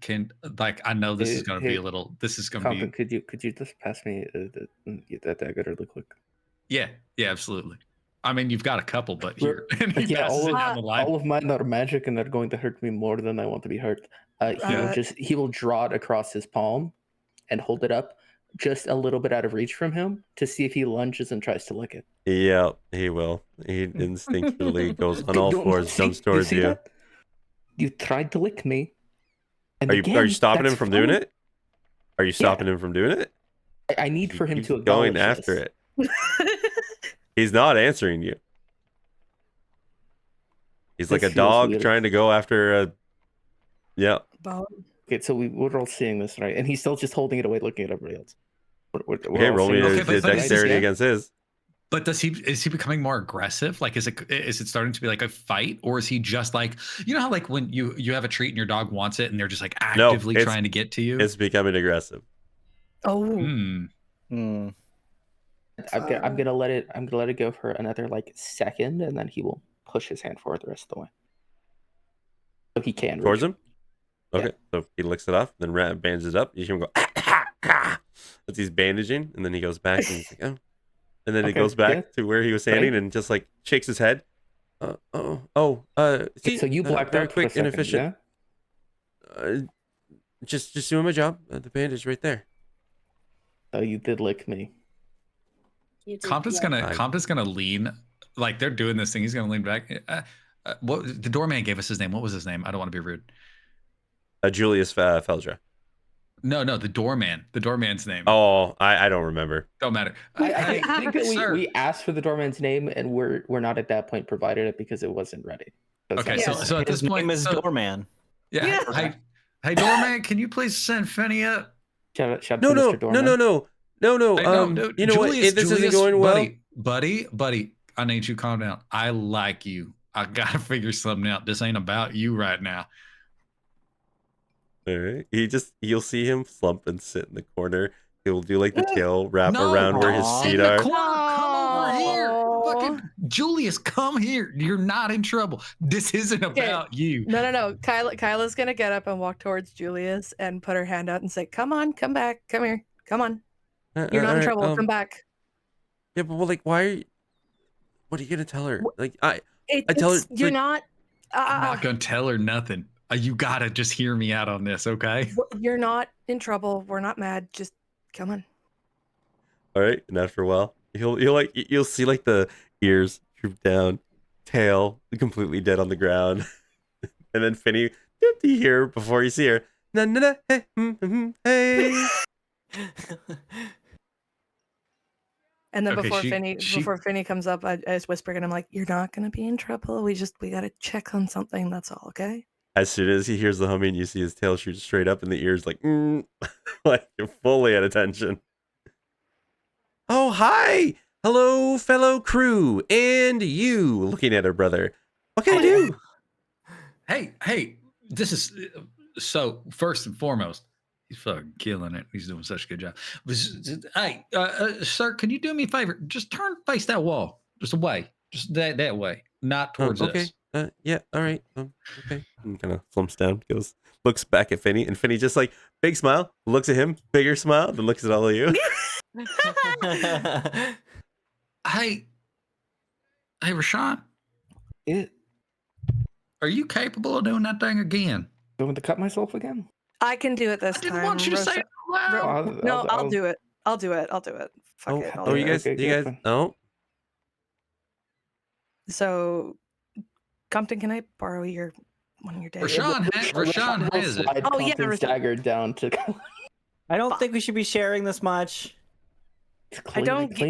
Speaker 3: I know this is going to be a little. This is going to be.
Speaker 5: Could you just pass me that dagger really quick?
Speaker 3: Yeah. Yeah. Absolutely. I mean, you've got a couple, but here.
Speaker 5: All of mine are magic, and they're going to hurt me more than I want to be hurt. He will draw it across his palm, and hold it up just a little bit out of reach from him to see if he lunges and tries to lick it.
Speaker 1: Yeah, he will. He instinctively goes on all fours, jumps towards you.
Speaker 5: That? You tried to lick me.
Speaker 1: Are you stopping him from doing it? Are you stopping him from doing it?
Speaker 5: I need for him to
Speaker 1: going after it. He's not answering you. He's like a dog trying to go after a. Yeah.
Speaker 5: Okay, so we're all seeing this, right? And he's still just holding it away, looking at everybody else.
Speaker 1: Okay, roll me a dexterity against his.
Speaker 3: But is he becoming more aggressive? Like, is it starting to be like a fight, or is he just like, you know how like when you have a treat and your dog wants it and they're just like actively trying to get to you?
Speaker 1: It's becoming aggressive.
Speaker 2: Oh.
Speaker 5: I'm gonna let it go for another like second, and then he will push his hand forward the rest of the way. So he can
Speaker 1: towards him. Okay, so he licks it off, then bandages it up. You hear him go as he's bandaging, and then he goes back and he's like, oh. And then he goes back to where he was standing and just like shakes his head. So
Speaker 5: you blacked out
Speaker 1: quick,
Speaker 5: for a second,
Speaker 1: inefficient. Yeah? Just doing my job. The bandage right there.
Speaker 5: Oh, you did lick me.
Speaker 3: Compton's gonna lean, like they're doing this thing. He's gonna lean back. What the doorman gave us his name? What was his name? I don't want to be rude.
Speaker 1: Julius Feldra.
Speaker 3: No, the doorman. The doorman's name.
Speaker 1: Oh, I don't remember.
Speaker 3: Don't matter.
Speaker 5: I think that we asked for the doorman's name, and we're not at that point provided it because it wasn't ready.
Speaker 3: Okay, so at this point,
Speaker 4: name is Doorman.
Speaker 3: Yeah. Hey, doorman, can you please send Finney up?
Speaker 5: Shout no.
Speaker 1: You know what? This isn't going well.
Speaker 3: Buddy, I need you to calm down. I like you. I gotta figure something out. This ain't about you right now.
Speaker 1: All right. You'll see him slump and sit in the corner. He'll do like the tail wrap around where his feet are.
Speaker 3: Come over here. Fucking Julius, come here. You're not in trouble. This isn't about you.
Speaker 2: No. Kyla's gonna get up and walk towards Julius and put her hand out and say, "Come on, come back, come here, come on. You're not in trouble. Come back."
Speaker 1: Yeah, but like, why are you? What are you gonna tell her? Like, I tell her
Speaker 2: you're not.
Speaker 3: I'm not gonna tell her nothing. You gotta just hear me out on this, okay?
Speaker 2: You're not in trouble. We're not mad. Just come on.
Speaker 1: All right, and after a while, you'll see like the ears droop down, tail completely dead on the ground, and then Finney, you hear before you see her, hey.
Speaker 2: And then before Finney comes up, I just whisper and I'm like, "You're not gonna be in trouble. We gotta check on something. That's all, okay?"
Speaker 1: As soon as he hears the humming, you see his tail shoot straight up, and the ears like, like you're fully at attention. Oh, hi! Hello, fellow crew, and you. Looking at her brother. What can I do?
Speaker 3: Hey, this is so. First and foremost, he's fucking killing it. He's doing such a good job. Hey, sir, can you do me a favor? Just face that wall, just away, just that way, not towards us.
Speaker 1: Yeah, all right. Okay. And kind of slumps down, looks back at Finney, and Finney just like big smile, looks at him, bigger smile, then looks at all of you.
Speaker 3: Hey, Rashawn. Are you capable of doing that thing again?
Speaker 5: Going to cut myself again?
Speaker 2: I can do it this time.
Speaker 3: I didn't want you to say it loud.
Speaker 2: I'll do it. I'll do it. Fuck it.
Speaker 1: You guys. Oh.
Speaker 2: So Compton, can I borrow one of your daggers?
Speaker 3: Rashawn has it.
Speaker 5: Slide
Speaker 2: Oh, yeah,
Speaker 5: Compton's
Speaker 2: Rashawn.
Speaker 5: dagger down to.
Speaker 4: I don't think we should be sharing this much.
Speaker 5: Cleaned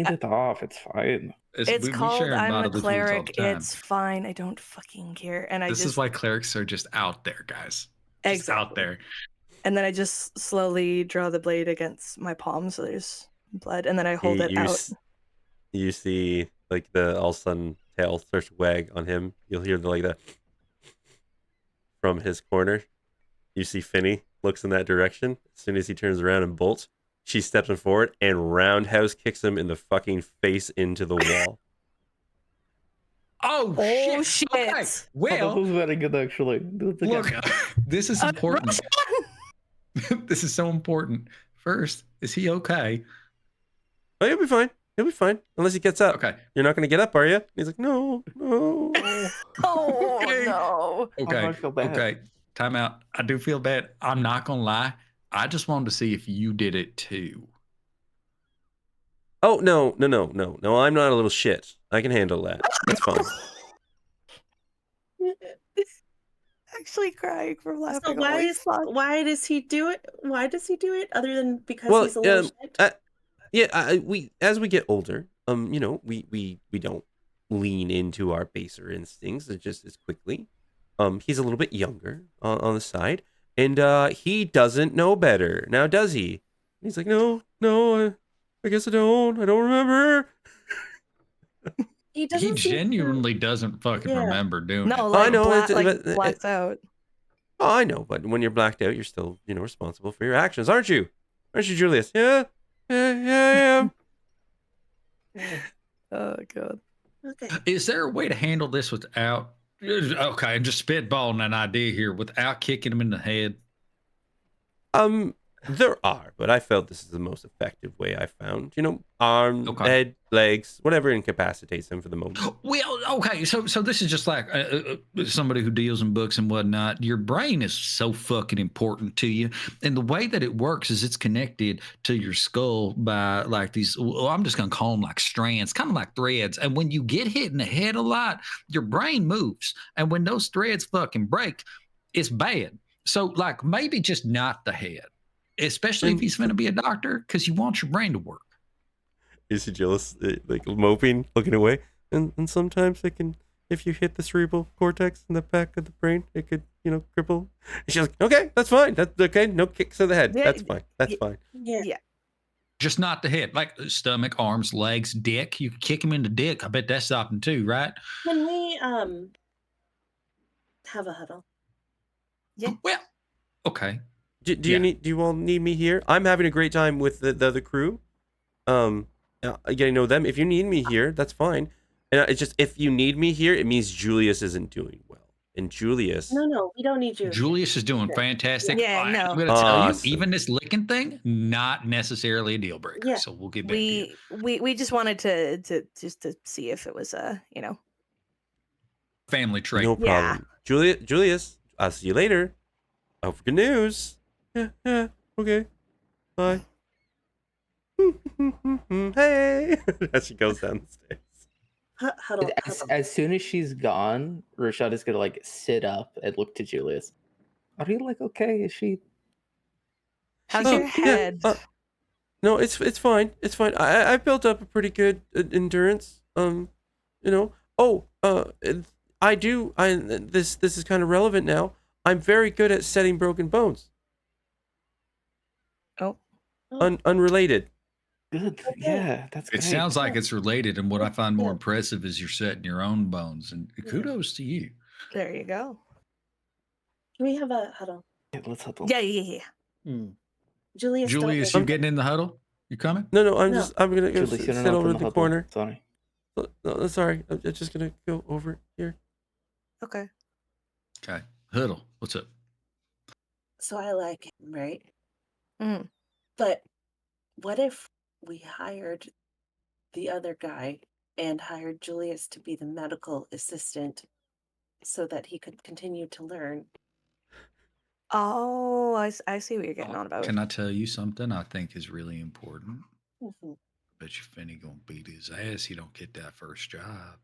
Speaker 5: it off. It's fine.
Speaker 2: It's
Speaker 3: We
Speaker 2: called
Speaker 3: share
Speaker 2: I'm a
Speaker 3: bodily fluids all
Speaker 2: cleric.
Speaker 3: the time.
Speaker 2: It's fine. I don't fucking care. And
Speaker 3: This is why clerics are just out there, guys. Just out there.
Speaker 2: And then I just slowly draw the blade against my palm, so there's blood, and then I hold it out.
Speaker 1: You see, like, the all of a sudden tail starts to wag on him. You'll hear the from his corner. You see Finny looks in that direction. As soon as he turns around and bolts, she steps forward and roundhouse kicks him in the fucking face into the wall.
Speaker 3: Oh shit! Okay. Well,
Speaker 5: that was very good, actually.
Speaker 3: Look, this is important. This is so important. First, is he okay?
Speaker 1: Oh, he'll be fine. He'll be fine. Unless he gets up.
Speaker 3: Okay.
Speaker 1: You're not going to get up, are you? He's like, no.
Speaker 2: Oh,
Speaker 3: Okay.
Speaker 2: no.
Speaker 3: Okay.
Speaker 5: I feel bad.
Speaker 3: Okay. Time out. I do feel bad. I'm not going to lie. I just wanted to see if you did it too.
Speaker 1: Oh, no. I'm not a little shit. I can handle that. That's fine.
Speaker 2: Actually crying from laughing.
Speaker 6: So why does he do it? Why does he do it other than because
Speaker 1: Well,
Speaker 6: he's a little shit?
Speaker 1: we as we get older, we don't lean into our baser instincts just as quickly. He's a little bit younger on the side, and he doesn't know better now, does he? He's like, no, I guess I don't remember.
Speaker 6: He
Speaker 3: genuinely doesn't fucking remember doing it.
Speaker 2: No, like,
Speaker 1: I know,
Speaker 2: blacks out.
Speaker 1: Oh, I know, but when you're blacked out, you're still, responsible for your actions, aren't you? Aren't you, Julius? Yeah, I am.
Speaker 2: Oh, God.
Speaker 6: Okay.
Speaker 3: Is there a way to handle this without? Okay, I'm just spitballing an idea here without kicking him in the head.
Speaker 1: There are, but I felt this is the most effective way I found. Arm, head, legs, whatever incapacitates them for the moment.
Speaker 3: Well, okay, so this is just like somebody who deals in books and whatnot. Your brain is so fucking important to you, and the way that it works is it's connected to your skull by like these. Well, I'm just gonna call them like strands, kind of like threads. And when you get hit in the head a lot, your brain moves, and when those threads fucking break, it's bad. So like maybe just not the head. Especially if he's going to be a doctor, because you want your brain to work.
Speaker 1: You see Julius like moping, looking away, and sometimes it can, if you hit the cerebral cortex in the back of the brain, it could, cripple. And she's like, okay, that's fine. That's okay. No kicks to the head.
Speaker 2: Yeah,
Speaker 1: That's fine. That's fine.
Speaker 2: Yeah.
Speaker 3: Just not the head, like stomach, arms, legs, dick. You kick him in the dick. I bet that's stopping too, right?
Speaker 6: Can we have a huddle?
Speaker 2: Yeah.
Speaker 3: Well, okay.
Speaker 1: Do you all need me here? I'm having a great time with the other crew. Getting to know them. If you need me here, that's fine. And it's just, if you need me here, it means Julius isn't doing well. And Julius.
Speaker 6: No, we don't need you.
Speaker 3: Julius is doing fantastic.
Speaker 2: Yeah, no.
Speaker 3: I'm going to tell
Speaker 1: Awesome.
Speaker 3: you, even this licking thing, not necessarily a deal breaker.
Speaker 6: Yeah.
Speaker 3: So we'll get back to you.
Speaker 2: We just wanted to see if it was
Speaker 3: Family trait.
Speaker 1: No problem.
Speaker 2: Yeah.
Speaker 1: Julius, I'll see you later. I hope for good news. Yeah, okay. Bye. Hey! As she goes down the stairs.
Speaker 6: Huddle.
Speaker 5: As soon as she's gone, Rashad is gonna sit up and look to Julius. Are you okay? Is she?
Speaker 2: How's your head?
Speaker 1: No, it's fine. It's fine. I've built up a pretty good endurance. I do. This is kind of relevant now. I'm very good at setting broken bones.
Speaker 2: Oh.
Speaker 1: Unrelated.
Speaker 5: Good. Yeah, that's great.
Speaker 3: It sounds like it's related, and what I find more impressive is you're setting your own bones, and kudos to you.
Speaker 2: There you go.
Speaker 6: Can we have a huddle?
Speaker 5: Yeah, let's huddle.
Speaker 2: Yeah.
Speaker 6: Julius,
Speaker 3: you getting in the huddle? You coming?
Speaker 1: No, I'm gonna go
Speaker 5: Julius,
Speaker 1: sit over in the corner.
Speaker 5: Sorry.
Speaker 1: No, sorry. I'm just gonna go over here.
Speaker 2: Okay.
Speaker 3: Okay. Huddle, what's up?
Speaker 6: So I like him, right?
Speaker 2: Mm.
Speaker 6: But what if we hired the other guy and hired Julius to be the medical assistant so that he could continue to learn?
Speaker 2: Oh, I see what you're getting on about.
Speaker 3: Can I tell you something I think is really important?
Speaker 6: Mm-hmm.
Speaker 3: Bet you Finney gonna beat his ass. He don't get that first job.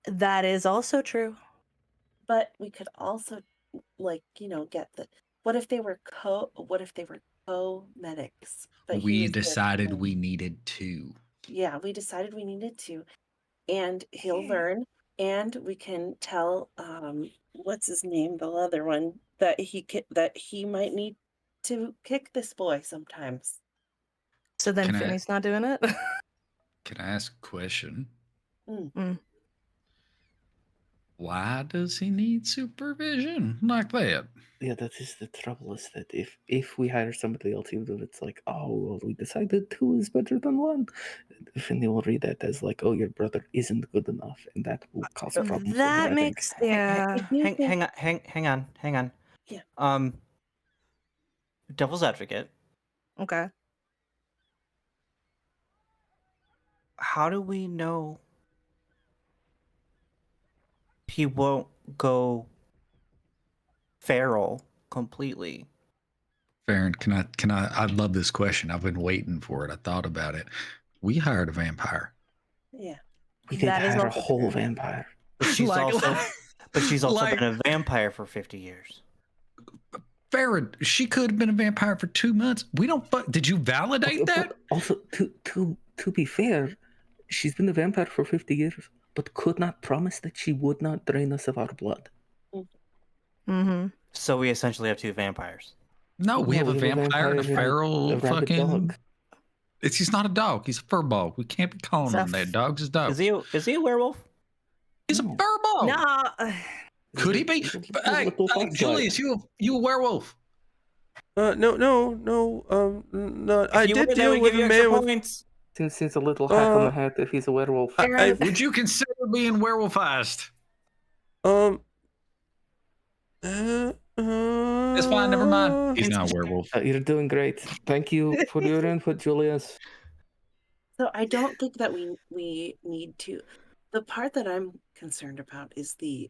Speaker 2: That is also true.
Speaker 6: But we could also, like, get the. What if they were co-medics? But he
Speaker 3: We
Speaker 6: was there
Speaker 3: decided
Speaker 6: too.
Speaker 3: we needed to.
Speaker 6: Yeah, we decided we needed to, and he'll learn, and we can tell what's his name, the other one, that he might need to kick this boy sometimes.
Speaker 2: So then
Speaker 3: Can I-
Speaker 2: Finney's not doing it?
Speaker 3: Can I ask a question?
Speaker 2: Mm.
Speaker 3: Why does he need supervision like that?
Speaker 5: Yeah, that is the trouble. Is that if we hire somebody else, even if it's like, oh, well, we decided 2 is better than 1, then they will read that as like, oh, your brother isn't good enough, and that will cause problems. with
Speaker 2: That
Speaker 5: vetting.
Speaker 2: makes yeah.
Speaker 4: Hang on.
Speaker 6: Yeah.
Speaker 4: Devil's advocate.
Speaker 2: Okay.
Speaker 4: How do we know he won't go feral completely?
Speaker 3: Farron, I love this question. I've been waiting for it. I thought about it. We hired a vampire.
Speaker 6: Yeah.
Speaker 5: We did
Speaker 2: That is
Speaker 5: hire a
Speaker 2: also
Speaker 5: whole
Speaker 2: true.
Speaker 5: vampire.
Speaker 4: But she's
Speaker 2: Like-
Speaker 4: also
Speaker 3: Like-
Speaker 4: been a vampire for 50 years.
Speaker 3: Farron, she could have been a vampire for 2 months. We don't fuck. Did you validate that?
Speaker 5: But also, to be fair, she's been a vampire for 50 years, but could not promise that she would not drain us of our blood.
Speaker 2: Mm-hmm.
Speaker 4: So we essentially have 2 vampires.
Speaker 3: No, we have a vampire and a
Speaker 5: and a
Speaker 3: feral
Speaker 5: rabid
Speaker 3: fucking.
Speaker 5: dog.
Speaker 3: He's not a dog. He's a furball. We can't be calling
Speaker 2: He's a
Speaker 3: him that. Dog's his dog.
Speaker 4: Is he a werewolf?
Speaker 3: He's a
Speaker 5: No.
Speaker 3: furball.
Speaker 2: Nah.
Speaker 3: Could he be?
Speaker 5: He's a
Speaker 3: Hey,
Speaker 5: little fox guy.
Speaker 3: Julius, you a werewolf?
Speaker 1: No. No. I
Speaker 4: If you
Speaker 1: did
Speaker 4: were, they
Speaker 1: deal
Speaker 4: would
Speaker 1: with
Speaker 4: give you
Speaker 1: a
Speaker 4: extra
Speaker 1: man with.
Speaker 4: points.
Speaker 5: Seems a little hack on the head if he's a werewolf.
Speaker 3: Would you consider being werewolfized? It's fine. Never mind. He's not a werewolf.
Speaker 5: You're doing great. Thank you for your input, Julius.
Speaker 6: So I don't think that we need to. The part that I'm concerned about is the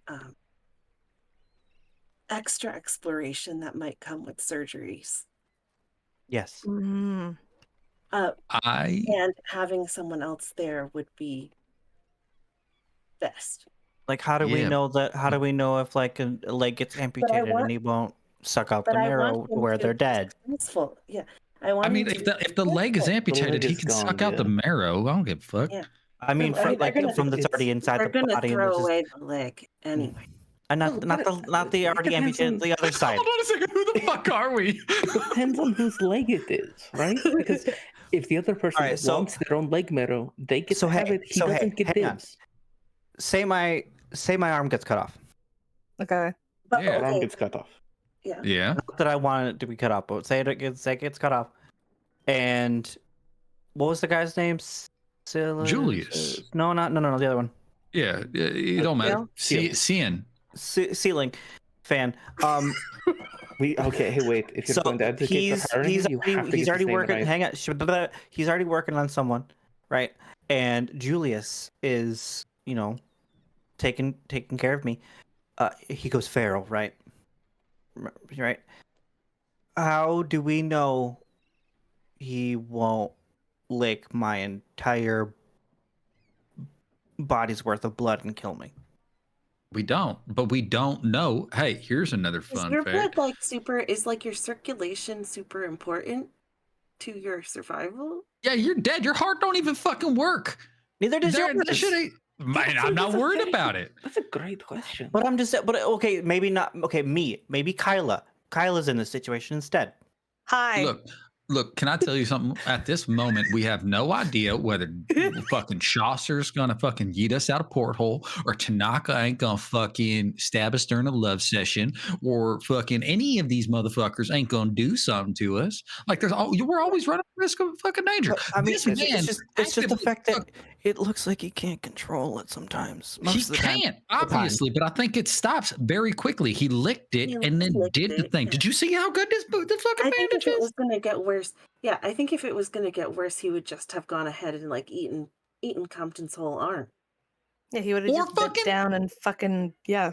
Speaker 6: extra exploration that might come with surgeries.
Speaker 4: Yes.
Speaker 2: Mm.
Speaker 6: And having someone else there would be best.
Speaker 4: Like, how do we
Speaker 3: Yeah.
Speaker 4: know that? How do we know if like a leg gets amputated
Speaker 6: want-
Speaker 4: and he won't suck out
Speaker 6: But
Speaker 4: the
Speaker 6: I
Speaker 4: marrow
Speaker 6: want him
Speaker 4: where
Speaker 6: to
Speaker 4: they're
Speaker 6: be
Speaker 4: dead?
Speaker 6: successful. Yeah. I
Speaker 3: I
Speaker 6: want
Speaker 3: mean,
Speaker 6: him to
Speaker 3: if the leg is
Speaker 6: successful.
Speaker 3: amputated,
Speaker 5: leg
Speaker 3: he
Speaker 5: is
Speaker 3: can
Speaker 5: gone,
Speaker 3: suck out the
Speaker 5: yeah.
Speaker 3: marrow. I don't give a fuck.
Speaker 6: Yeah.
Speaker 4: I mean,
Speaker 6: They're
Speaker 4: from
Speaker 6: gonna-
Speaker 4: from that's already inside
Speaker 6: They're
Speaker 4: the
Speaker 6: gonna
Speaker 4: body, and
Speaker 6: throw
Speaker 4: this is,
Speaker 6: away the leg anyway.
Speaker 4: and
Speaker 5: Oh,
Speaker 4: not the
Speaker 5: it
Speaker 4: already
Speaker 5: depends
Speaker 4: amputated
Speaker 5: on-
Speaker 4: the other side.
Speaker 3: Hold on a second. Who the fuck are we?
Speaker 5: It depends on whose leg it is, right? Because if the other person
Speaker 4: Alright, so-
Speaker 5: wants their own leg marrow, they get
Speaker 4: So
Speaker 5: to have
Speaker 4: hey,
Speaker 5: it. He
Speaker 4: so hey,
Speaker 5: doesn't get
Speaker 4: hang on.
Speaker 5: dibs.
Speaker 4: Say my arm gets cut off.
Speaker 2: Okay.
Speaker 6: But
Speaker 3: Yeah.
Speaker 5: Your arm
Speaker 6: okay,
Speaker 5: gets cut off.
Speaker 3: Yeah.
Speaker 4: Not that I want it to be cut off, but say it gets cut off. And what was the guy's name?
Speaker 3: Julius.
Speaker 4: No, the other one.
Speaker 3: Yeah. It don't matter. Seeing.
Speaker 4: Ceiling fan.
Speaker 5: Okay, hey, wait. If you're
Speaker 4: So
Speaker 5: going to advocate
Speaker 4: he's
Speaker 5: for hiring,
Speaker 4: he's
Speaker 5: you have to
Speaker 4: he's
Speaker 5: get
Speaker 4: already
Speaker 5: the same
Speaker 4: working.
Speaker 5: right.
Speaker 4: Hang on, he's already working on someone, right? And Julius is, taking care of me. He goes feral, right? Right. How do we know he won't lick my entire body's worth of blood and kill me?
Speaker 3: We don't, but we don't know. Hey, here's another
Speaker 6: is
Speaker 3: fun
Speaker 6: your
Speaker 3: fact.
Speaker 6: blood like your circulation super important to your survival?
Speaker 3: Yeah, you're dead. Your heart don't even fucking work.
Speaker 4: Neither does
Speaker 3: That
Speaker 4: yours.
Speaker 3: shit ain't. Man, I'm not worried about it.
Speaker 5: That's a great question.
Speaker 4: But okay, maybe not. Okay, maybe Kyla. Kyla's in this situation instead.
Speaker 2: Hi.
Speaker 3: Look, can I tell you something? At this moment, we have no idea whether fucking Chaucer's gonna fucking yeet us out a porthole, or Tanaka ain't gonna fucking stab us during a love session, or fucking any of these motherfuckers ain't gonna do something to us. Like we're always running risk of fucking danger.
Speaker 4: But, I mean,
Speaker 3: This
Speaker 4: it's
Speaker 3: man
Speaker 4: just the
Speaker 3: actively
Speaker 4: fact that
Speaker 3: fuck-
Speaker 4: it looks like he can't control it sometimes.
Speaker 3: he
Speaker 4: Most of the time.
Speaker 3: can't,
Speaker 4: time.
Speaker 3: obviously, but I think it stops very quickly. He licked it
Speaker 6: He
Speaker 3: and then
Speaker 6: licked
Speaker 3: did the
Speaker 6: it,
Speaker 3: thing.
Speaker 6: yeah.
Speaker 3: Did you see how good the fucking
Speaker 6: I think
Speaker 3: bandage
Speaker 6: if it
Speaker 3: is?
Speaker 6: was gonna get worse, I think if it was gonna get worse, he would just have gone ahead and like eaten Compton's whole arm.
Speaker 2: Yeah, he would have
Speaker 3: Or
Speaker 2: just bent
Speaker 3: fucking-
Speaker 2: down and fucking yeah.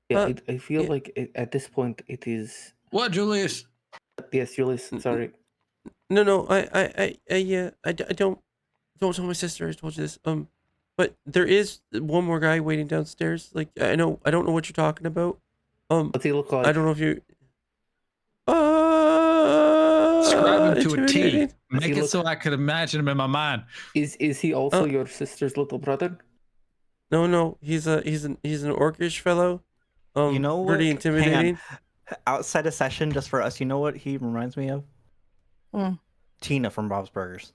Speaker 5: Yeah, I feel like at this point it is.
Speaker 3: What, Julius?
Speaker 5: Yes, Julius. Sorry.
Speaker 1: No. I don't tell my sister I told you this. But there is one more guy waiting downstairs. Like I don't know what you're talking about.
Speaker 5: What's he look like?
Speaker 1: I don't know if you.
Speaker 3: Describe him to a T.
Speaker 1: Intimidating.
Speaker 3: Make it so I could imagine him in my mind.
Speaker 5: Is he also your sister's little brother?
Speaker 1: No, he's an orcish fellow.
Speaker 4: You know what?
Speaker 1: Pretty
Speaker 4: Hang on.
Speaker 1: intimidating.
Speaker 4: Outside of session, just for us, you know what he reminds me of?
Speaker 2: Hmm.
Speaker 4: Tina from Bob's Burgers.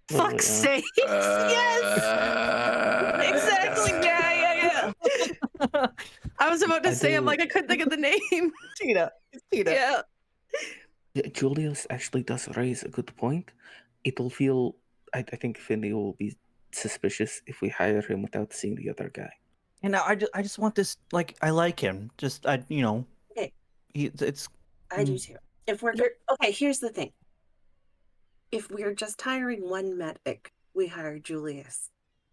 Speaker 2: Fuck's sake! Yes, exactly. Yeah. I was about to say, I'm like, I couldn't think of the name.
Speaker 4: Tina. It's Tina.
Speaker 2: Yeah.
Speaker 5: Julius actually does raise a good point. It'll feel. I think Finley will be suspicious if we hire him without seeing the other guy.
Speaker 4: And I just want this. Like, I like him. Just
Speaker 6: Okay.
Speaker 4: It's.
Speaker 6: I do too. If we're okay, here's the thing. If we're just hiring one medic, we hire Julius.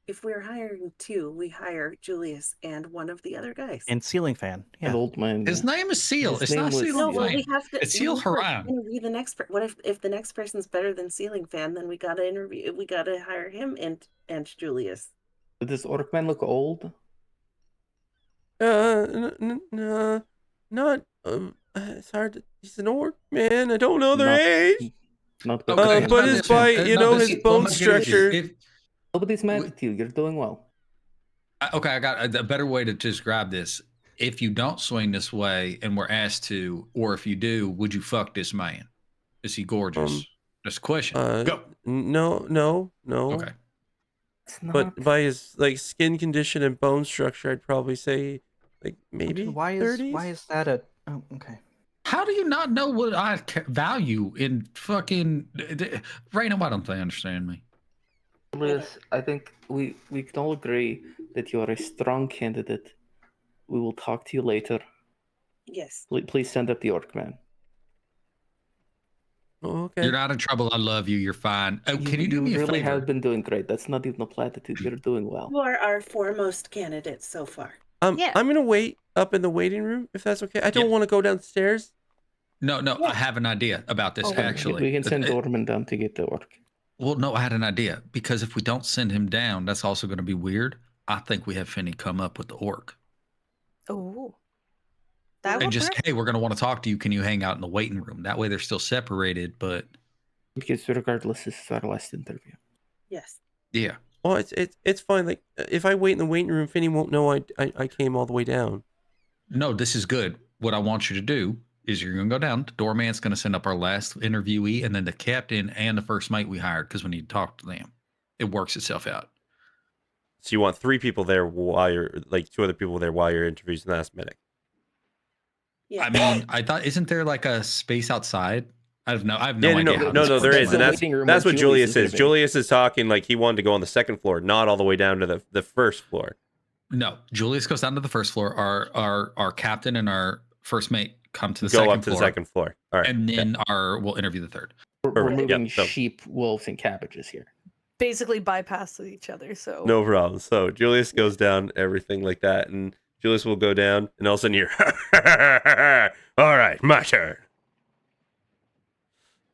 Speaker 6: If we're hiring two, we hire Julius and one of the other guys.
Speaker 4: And ceiling fan.
Speaker 5: An
Speaker 4: Yeah.
Speaker 5: old man.
Speaker 3: His name is Seal.
Speaker 5: His
Speaker 3: It's
Speaker 5: name
Speaker 3: not
Speaker 5: was
Speaker 3: Seal.
Speaker 6: No, well,
Speaker 5: Seal.
Speaker 6: we have to.
Speaker 3: It's Seal Haran.
Speaker 6: Interview the next. What if the next person's better than Ceiling Fan? Then we gotta interview. We gotta hire him and Julius.
Speaker 5: Does orc man look old?
Speaker 1: No, not. It's hard to. He's an orc, man. I don't know their
Speaker 5: Not-
Speaker 1: age.
Speaker 5: Not
Speaker 3: Okay,
Speaker 1: but
Speaker 3: not
Speaker 1: his
Speaker 3: this one.
Speaker 1: bite, you
Speaker 3: Not
Speaker 1: know,
Speaker 3: this-
Speaker 1: his
Speaker 3: well,
Speaker 1: bone
Speaker 3: let me get it.
Speaker 1: structure.
Speaker 5: Nobody's mad at you. You're doing well.
Speaker 3: Okay, I got a better way to describe this. If you don't swing this way and we're asked to, or if you do, would you fuck this man? Is he gorgeous? That's a question. Go.
Speaker 1: No.
Speaker 3: Okay.
Speaker 5: It's not.
Speaker 1: But by his like skin condition and bone structure, I'd probably say like maybe
Speaker 4: Why
Speaker 1: 30s.
Speaker 4: is that a? Oh, okay.
Speaker 3: How do you not know what I value in fucking Raina? Why don't they understand me?
Speaker 5: Julius, I think we can all agree that you are a strong candidate. We will talk to you later.
Speaker 6: Yes.
Speaker 5: Please send up the orc man.
Speaker 1: Oh, okay.
Speaker 3: You're not in trouble. I love you. You're fine. Oh, can you do me a
Speaker 5: really
Speaker 3: favor?
Speaker 5: have been doing great. That's not even a platitude. You're doing well.
Speaker 6: You are our foremost candidate so far.
Speaker 2: Yeah.
Speaker 1: I'm gonna wait up in the waiting room if that's okay. I don't
Speaker 3: Yeah.
Speaker 1: want to go downstairs.
Speaker 3: No, I have an idea about this
Speaker 2: Okay.
Speaker 3: actually.
Speaker 5: We can send Dorman down to get the orc.
Speaker 3: Well, no, I had an idea because if we don't send him down, that's also going to be weird. I think we have Finney come up with the orc
Speaker 2: Oh. That
Speaker 3: and
Speaker 2: would
Speaker 3: just,
Speaker 2: work.
Speaker 3: hey, we're going to want to talk to you. Can you hang out in the waiting room? That way they're still separated, but
Speaker 5: Because regardless, this is our last interview.
Speaker 6: Yes.
Speaker 3: yeah.
Speaker 1: Well, it's fine. Like if I wait in the waiting room, Finny won't know I came all the way down.
Speaker 3: No, this is good. What I want you to do is you're going to go down. The doorman's going to send up our last interviewee and then the captain and the first mate we hired because we need to talk to them. It works itself out.
Speaker 1: So you want 3 people there while you're like 2 other people there while you're interviewing the last medic.
Speaker 6: Yeah.
Speaker 3: I mean, I thought, isn't there like a space outside? I have no
Speaker 1: Yeah,
Speaker 3: idea. how
Speaker 1: no,
Speaker 3: this
Speaker 1: there
Speaker 3: works.
Speaker 1: is, and
Speaker 5: The
Speaker 1: that's
Speaker 5: waiting room
Speaker 1: what
Speaker 5: where
Speaker 1: Julius
Speaker 5: Julius
Speaker 1: is.
Speaker 5: is
Speaker 1: Julius is talking like he wanted to go on the second floor, not all the way down to the first floor.
Speaker 3: No, Julius goes down to the first floor. Our captain and our first mate come to the
Speaker 1: Go
Speaker 3: second
Speaker 1: up to
Speaker 3: floor,
Speaker 1: the second floor. All right.
Speaker 3: and then we'll interview the third.
Speaker 5: We're
Speaker 1: Perfect.
Speaker 5: moving
Speaker 1: Yeah, so-
Speaker 5: sheep, wolves, and cabbages here.
Speaker 2: Basically bypass each other. So
Speaker 1: No problem. So Julius goes down, everything like that, and Julius will go down, and all of a sudden you're, all right, my turn.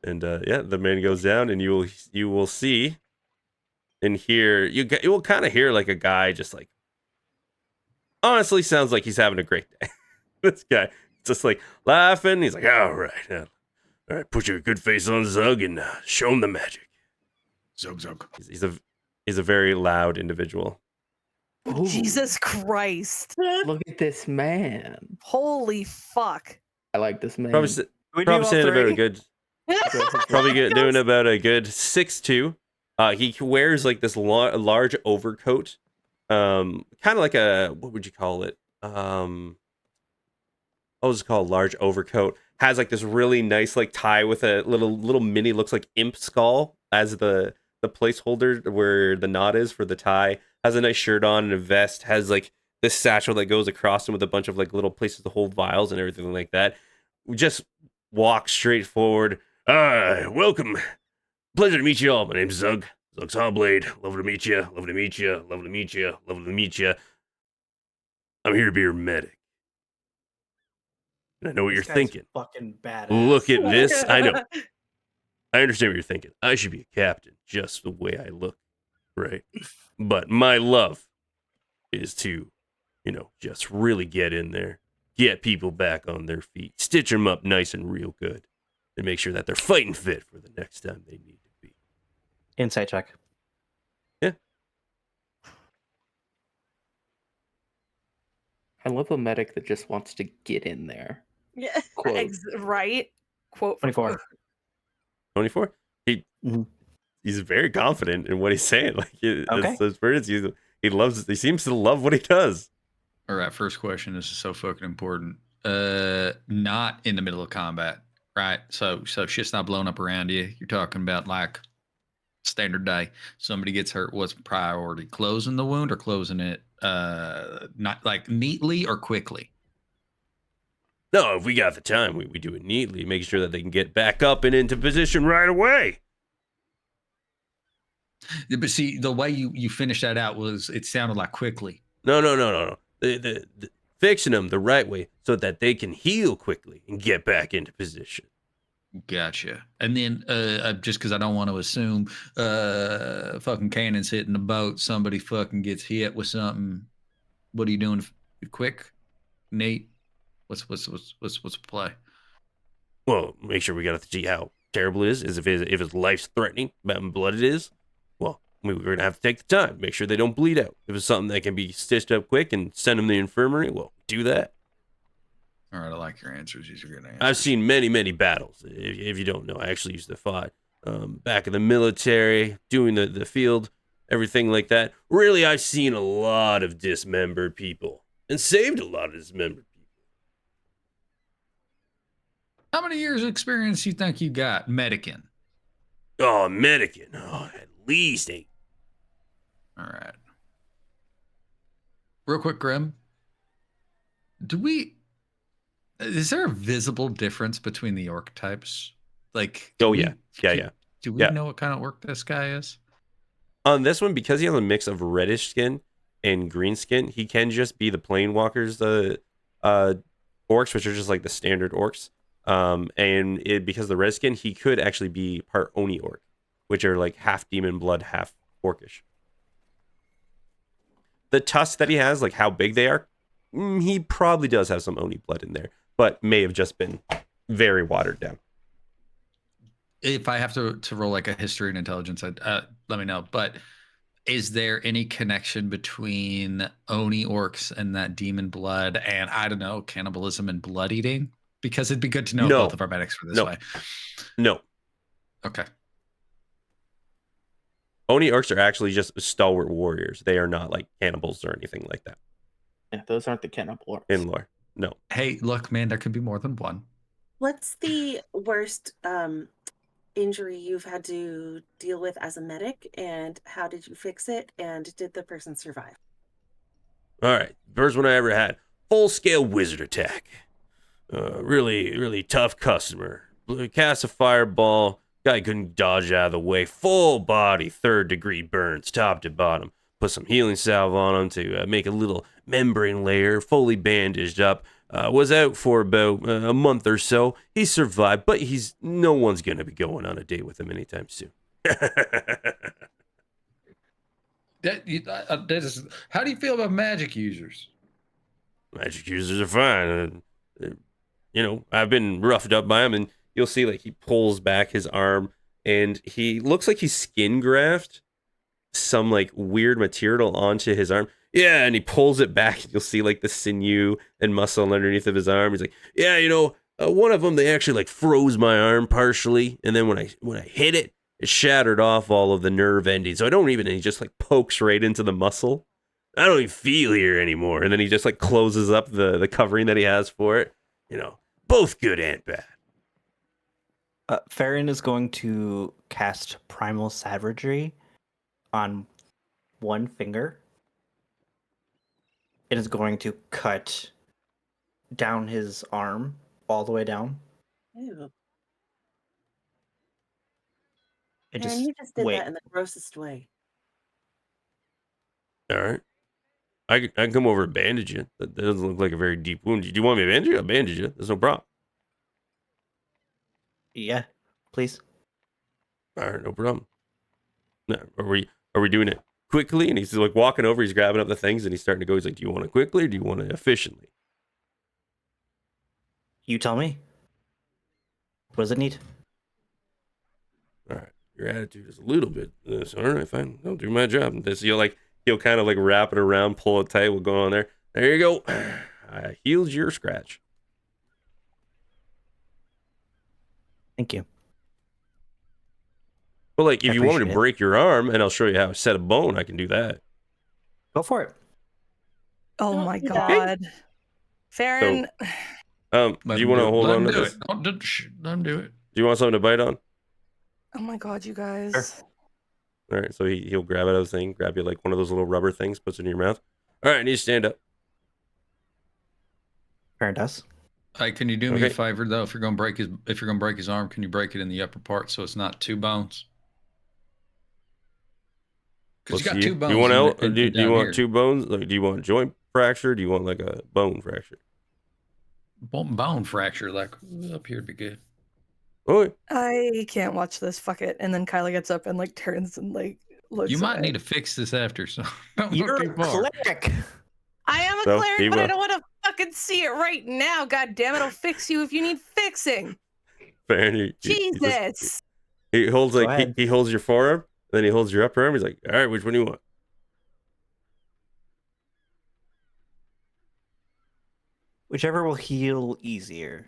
Speaker 1: And yeah, the man goes down, and you will see and hear you will kind of hear like a guy just like honestly sounds like he's having a great day. This guy just like laughing. He's like, all right, put your good face on, Zug, and show him the magic.
Speaker 3: Zug.
Speaker 1: He's a very loud individual.
Speaker 5: Ooh,
Speaker 2: Jesus Christ.
Speaker 5: Look at this man.
Speaker 2: Holy fuck.
Speaker 5: I like this man.
Speaker 1: Probably saying about a good. Probably doing about a good 6'2". He wears like this large overcoat, kind of like a, what would you call it? What was it called? Large overcoat. Has like this really nice like tie with a little mini, looks like imp skull as the placeholder where the knot is for the tie. Has a nice shirt on and a vest. Has like this satchel that goes across him with a bunch of like little places to hold vials and everything like that. We just walk straight forward. Welcome. Pleasure to meet you all. My name's Zug. Zug Sawblade. Love to meet you. Love to meet you. Love to meet you. Love to meet you. I'm here to be your medic. And I know what you're thinking.
Speaker 4: Fucking badass.
Speaker 1: Look at this. I know. I understand what you're thinking. I should be a captain just the way I look. right? But my love is to, just really get in there, get people back on their feet, stitch them up nice and real good, and make sure that they're fighting fit for the next time they need to be.
Speaker 4: Insight check.
Speaker 1: Yeah.
Speaker 5: I love a medic that just wants to get in there.
Speaker 6: Yeah.
Speaker 5: Quote.
Speaker 2: Right? Quote from
Speaker 4: 24.
Speaker 1: 24. He's very confident in what he's saying. Like
Speaker 4: Okay.
Speaker 1: those birds, he seems to love what he does.
Speaker 3: All right, first question. This is so fucking important. Not in the middle of combat, right? So shit's not blowing up around you. You're talking about like standard day. Somebody gets hurt. What's priority? Closing the wound or closing it? Not like neatly or quickly.
Speaker 1: No, if we got the time, we do it neatly, make sure that they can get back up and into position right away.
Speaker 3: Yeah, but see, the way you finished that out was it sounded like quickly.
Speaker 1: No. The fixing them the right way so that they can heal quickly and get back into position.
Speaker 3: Gotcha. And then just because I don't want to assume fucking cannons hitting the boat, somebody fucking gets hit with something. What are you doing? Quick, Nate? What's the play?
Speaker 1: Well, make sure we got to see how terrible it is. If it's life threatening, how much blood it is. Well, we're gonna have to take the time, make sure they don't bleed out. If it's something that can be stitched up quick and send them to the infirmary, well, do that.
Speaker 3: All right, I like your answers. These are good answers.
Speaker 1: I've seen many battles. If you don't know, I actually used to fight back in the military, doing the field, everything like that. Really, I've seen a lot of dismembered people and saved a lot of dismembered people.
Speaker 3: How many years of experience you think you got medicing?
Speaker 1: Oh, medicine. Oh, at least 8.
Speaker 3: All right. Real quick, Grim. Is there a visible difference between the orc types? Like,
Speaker 1: Oh, yeah. Yeah.
Speaker 3: Do we know what kind of orc this guy is?
Speaker 1: On this one, because he has a mix of reddish skin and green skin, he can just be the plain walkers, the orcs, which are just like the standard orcs. Because the red skin, he could actually be part Oni orc, which are like half demon blood, half orcish. The tusks that he has, like how big they are, he probably does have some Oni blood in there, but may have just been very watered down.
Speaker 3: If I have to roll like a history and intelligence, let me know. But is there any connection between Oni orcs and that demon blood and, I don't know, cannibalism and blood eating? Because it'd be good to know both of our medics were this way.
Speaker 1: No.
Speaker 3: Okay.
Speaker 1: Oni orcs are actually just stalwart warriors. They are not like cannibals or anything like that.
Speaker 5: Yeah, those aren't the cannibal orcs.
Speaker 1: In lore. No.
Speaker 3: Hey, look, man, there could be more than one.
Speaker 6: What's the worst injury you've had to deal with as a medic, and how did you fix it, and did the person survive?
Speaker 1: All right. First one I ever had. Full-scale wizard attack. Really tough customer. Cast a fireball. Guy couldn't dodge out of the way. Full body, 3rd-degree burns, top to bottom. Put some healing salve on him to make a little membrane layer. Fully bandaged up. Was out for about a month or so. He survived, but no one's gonna be going on a date with him anytime soon.
Speaker 3: How do you feel about magic users?
Speaker 1: Magic users are fine. I've been roughed up by him, and you'll see like he pulls back his arm, and he looks like he's skin graft some like weird material onto his arm. Yeah, and he pulls it back, and you'll see like the sinew and muscle underneath of his arm. He's like, yeah, one of them, they actually like froze my arm partially, and then when I hit it, it shattered off all of the nerve endings. So he just like pokes right into the muscle. I don't even feel here anymore. And then he just like closes up the covering that he has for it. Both good and bad.
Speaker 4: Farron is going to cast Primal Savagery on one finger. It is going to cut down his arm all the way down.
Speaker 6: Ew.
Speaker 4: It
Speaker 6: Man, you just did that in the grossest way.
Speaker 1: All right. I can come over and bandage you. That doesn't look like a very deep wound. Do you want me to bandage you? I'll bandage you. There's no problem.
Speaker 4: Yeah, please.
Speaker 1: All right, no problem. No, are we doing it quickly? And he's like walking over, he's grabbing up the things, and he's starting to go. He's like, do you want it quickly or do you want it efficiently?
Speaker 4: You tell me. What does it need?
Speaker 1: All right, your attitude is a little bit this. All right, fine, I'll do my job. And this, he'll kind of like wrap it around, pull it tight. We'll go on there. There you go. I healed your scratch.
Speaker 4: Thank you.
Speaker 1: But like, if
Speaker 4: I
Speaker 1: you want me to
Speaker 4: appreciate it.
Speaker 1: break your arm, and I'll show you how to set a bone, I can do that.
Speaker 4: Go for it.
Speaker 2: Oh
Speaker 6: Don't
Speaker 2: my
Speaker 6: do that.
Speaker 2: god. Farron,
Speaker 1: Do you want to hold on to
Speaker 3: do
Speaker 1: this?
Speaker 3: it. Don't do it.
Speaker 1: Do you want something to bite on?
Speaker 2: oh my god, you guys.
Speaker 4: Sure.
Speaker 1: All right, so he'll grab out of the thing, grab you like one of those little rubber things, puts it in your mouth. All right, I need you to stand up.
Speaker 4: Farron does.
Speaker 3: Hey, can you do me a
Speaker 1: Okay.
Speaker 3: favor though? If you're gonna break his arm, can you break it in the upper part so it's not two bones? Because you got two bones.
Speaker 1: You want
Speaker 3: in the-
Speaker 1: do you
Speaker 3: down
Speaker 1: want
Speaker 3: here.
Speaker 1: two bones? Like, do you want joint fracture? Or do you want like a bone fracture?
Speaker 3: bone fracture? Like up here would be good.
Speaker 1: Oh,
Speaker 2: I can't watch this. Fuck it. And then Kyla gets up and like turns and like looks.
Speaker 3: You might
Speaker 2: away.
Speaker 3: need to fix this after, so don't
Speaker 4: You're
Speaker 3: look too
Speaker 4: a
Speaker 3: far.
Speaker 4: cleric.
Speaker 2: I am a
Speaker 1: So,
Speaker 2: cleric,
Speaker 1: he
Speaker 2: but I
Speaker 1: will.
Speaker 2: don't want to fucking see it right now. God damn it! I'll fix you if you need fixing.
Speaker 1: fair. He
Speaker 2: Jesus.
Speaker 1: he holds
Speaker 4: Go
Speaker 1: like
Speaker 4: ahead.
Speaker 1: he holds your forearm, then he holds your upper arm. He's like, all right, which one do you want?
Speaker 4: Whichever will heal easier.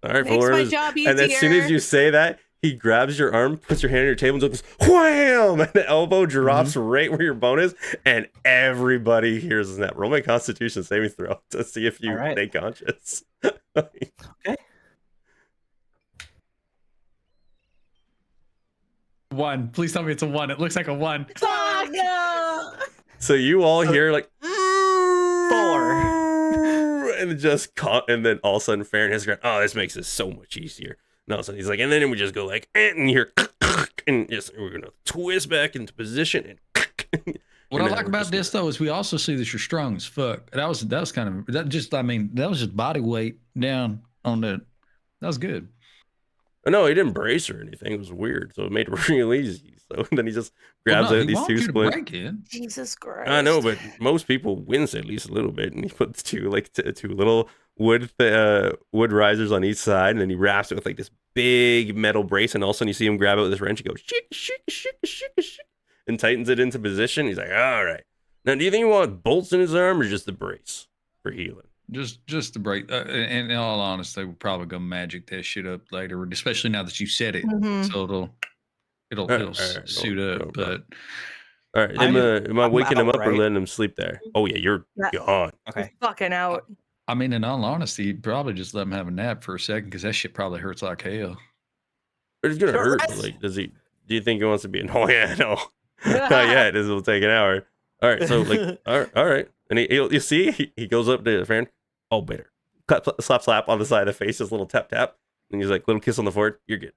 Speaker 1: All right,
Speaker 2: Makes
Speaker 1: forward.
Speaker 2: my job
Speaker 1: And as soon as
Speaker 2: easier.
Speaker 1: you say that, he grabs your arm, puts your hand on your table, and goes wham, and the elbow drops right where your bone is, and everybody hears that. Roll my Constitution saving throw to see if you
Speaker 4: All right.
Speaker 1: stay conscious.
Speaker 4: Okay.
Speaker 3: 1. Please tell me it's a 1. It looks like a 1.
Speaker 6: Oh no!
Speaker 1: So you all hear like
Speaker 4: 4.
Speaker 1: and just caught, and then all of a sudden Farron has gone, oh, this makes it so much easier. And all of a sudden he's like, and then we just go like, and you hear, and just we're gonna twist back into position and.
Speaker 3: What
Speaker 1: and
Speaker 3: I
Speaker 1: then
Speaker 3: like
Speaker 1: we're
Speaker 3: about
Speaker 1: just
Speaker 3: this though is we also see that you're strong as fuck. That was kind of that just that was just body weight down on the. That was good.
Speaker 1: No, he didn't brace or anything. It was weird, so it made it real easy. So then he just
Speaker 3: Well,
Speaker 1: grabs
Speaker 3: no,
Speaker 1: out
Speaker 3: he
Speaker 1: these
Speaker 3: wants
Speaker 1: two
Speaker 3: you to
Speaker 1: splints.
Speaker 3: break it.
Speaker 2: Jesus Christ.
Speaker 1: I know, but most people wince at least a little bit, and he puts two little wood risers on each side, and then he wraps it with like this big metal brace, and all of a sudden you see him grab it with his wrench and go shik shik shik shik shik, and tightens it into position. He's like, all right. Now, do you think you want bolts in his arm or just the brace for healing?
Speaker 3: Just to break. And in all honesty, we're probably gonna magic that shit up later, especially now that you said it.
Speaker 2: Mhm.
Speaker 3: So it'll
Speaker 1: All right,
Speaker 3: suit
Speaker 1: no
Speaker 3: up.
Speaker 1: problem.
Speaker 3: But
Speaker 1: All right,
Speaker 3: I-
Speaker 1: am I
Speaker 4: I'm
Speaker 1: waking him
Speaker 4: out,
Speaker 1: up or
Speaker 4: right?
Speaker 1: letting him sleep there? Oh yeah, you're
Speaker 2: Yeah.
Speaker 1: gone.
Speaker 4: Okay.
Speaker 2: Fucking out.
Speaker 3: I mean, in all honesty, you'd probably just let him have a nap for a second because that shit probably hurts like hell.
Speaker 1: It's gonna
Speaker 4: Short
Speaker 1: hurt. But
Speaker 4: rest.
Speaker 1: like, do you think he wants to be? Oh yeah, no, not yet. This will take an hour. All right, so like, all right, and you see, he goes up to Farron. Oh, better. Slap on the side of the face, just a little tap, and he's like, little kiss on the forehead. You're good.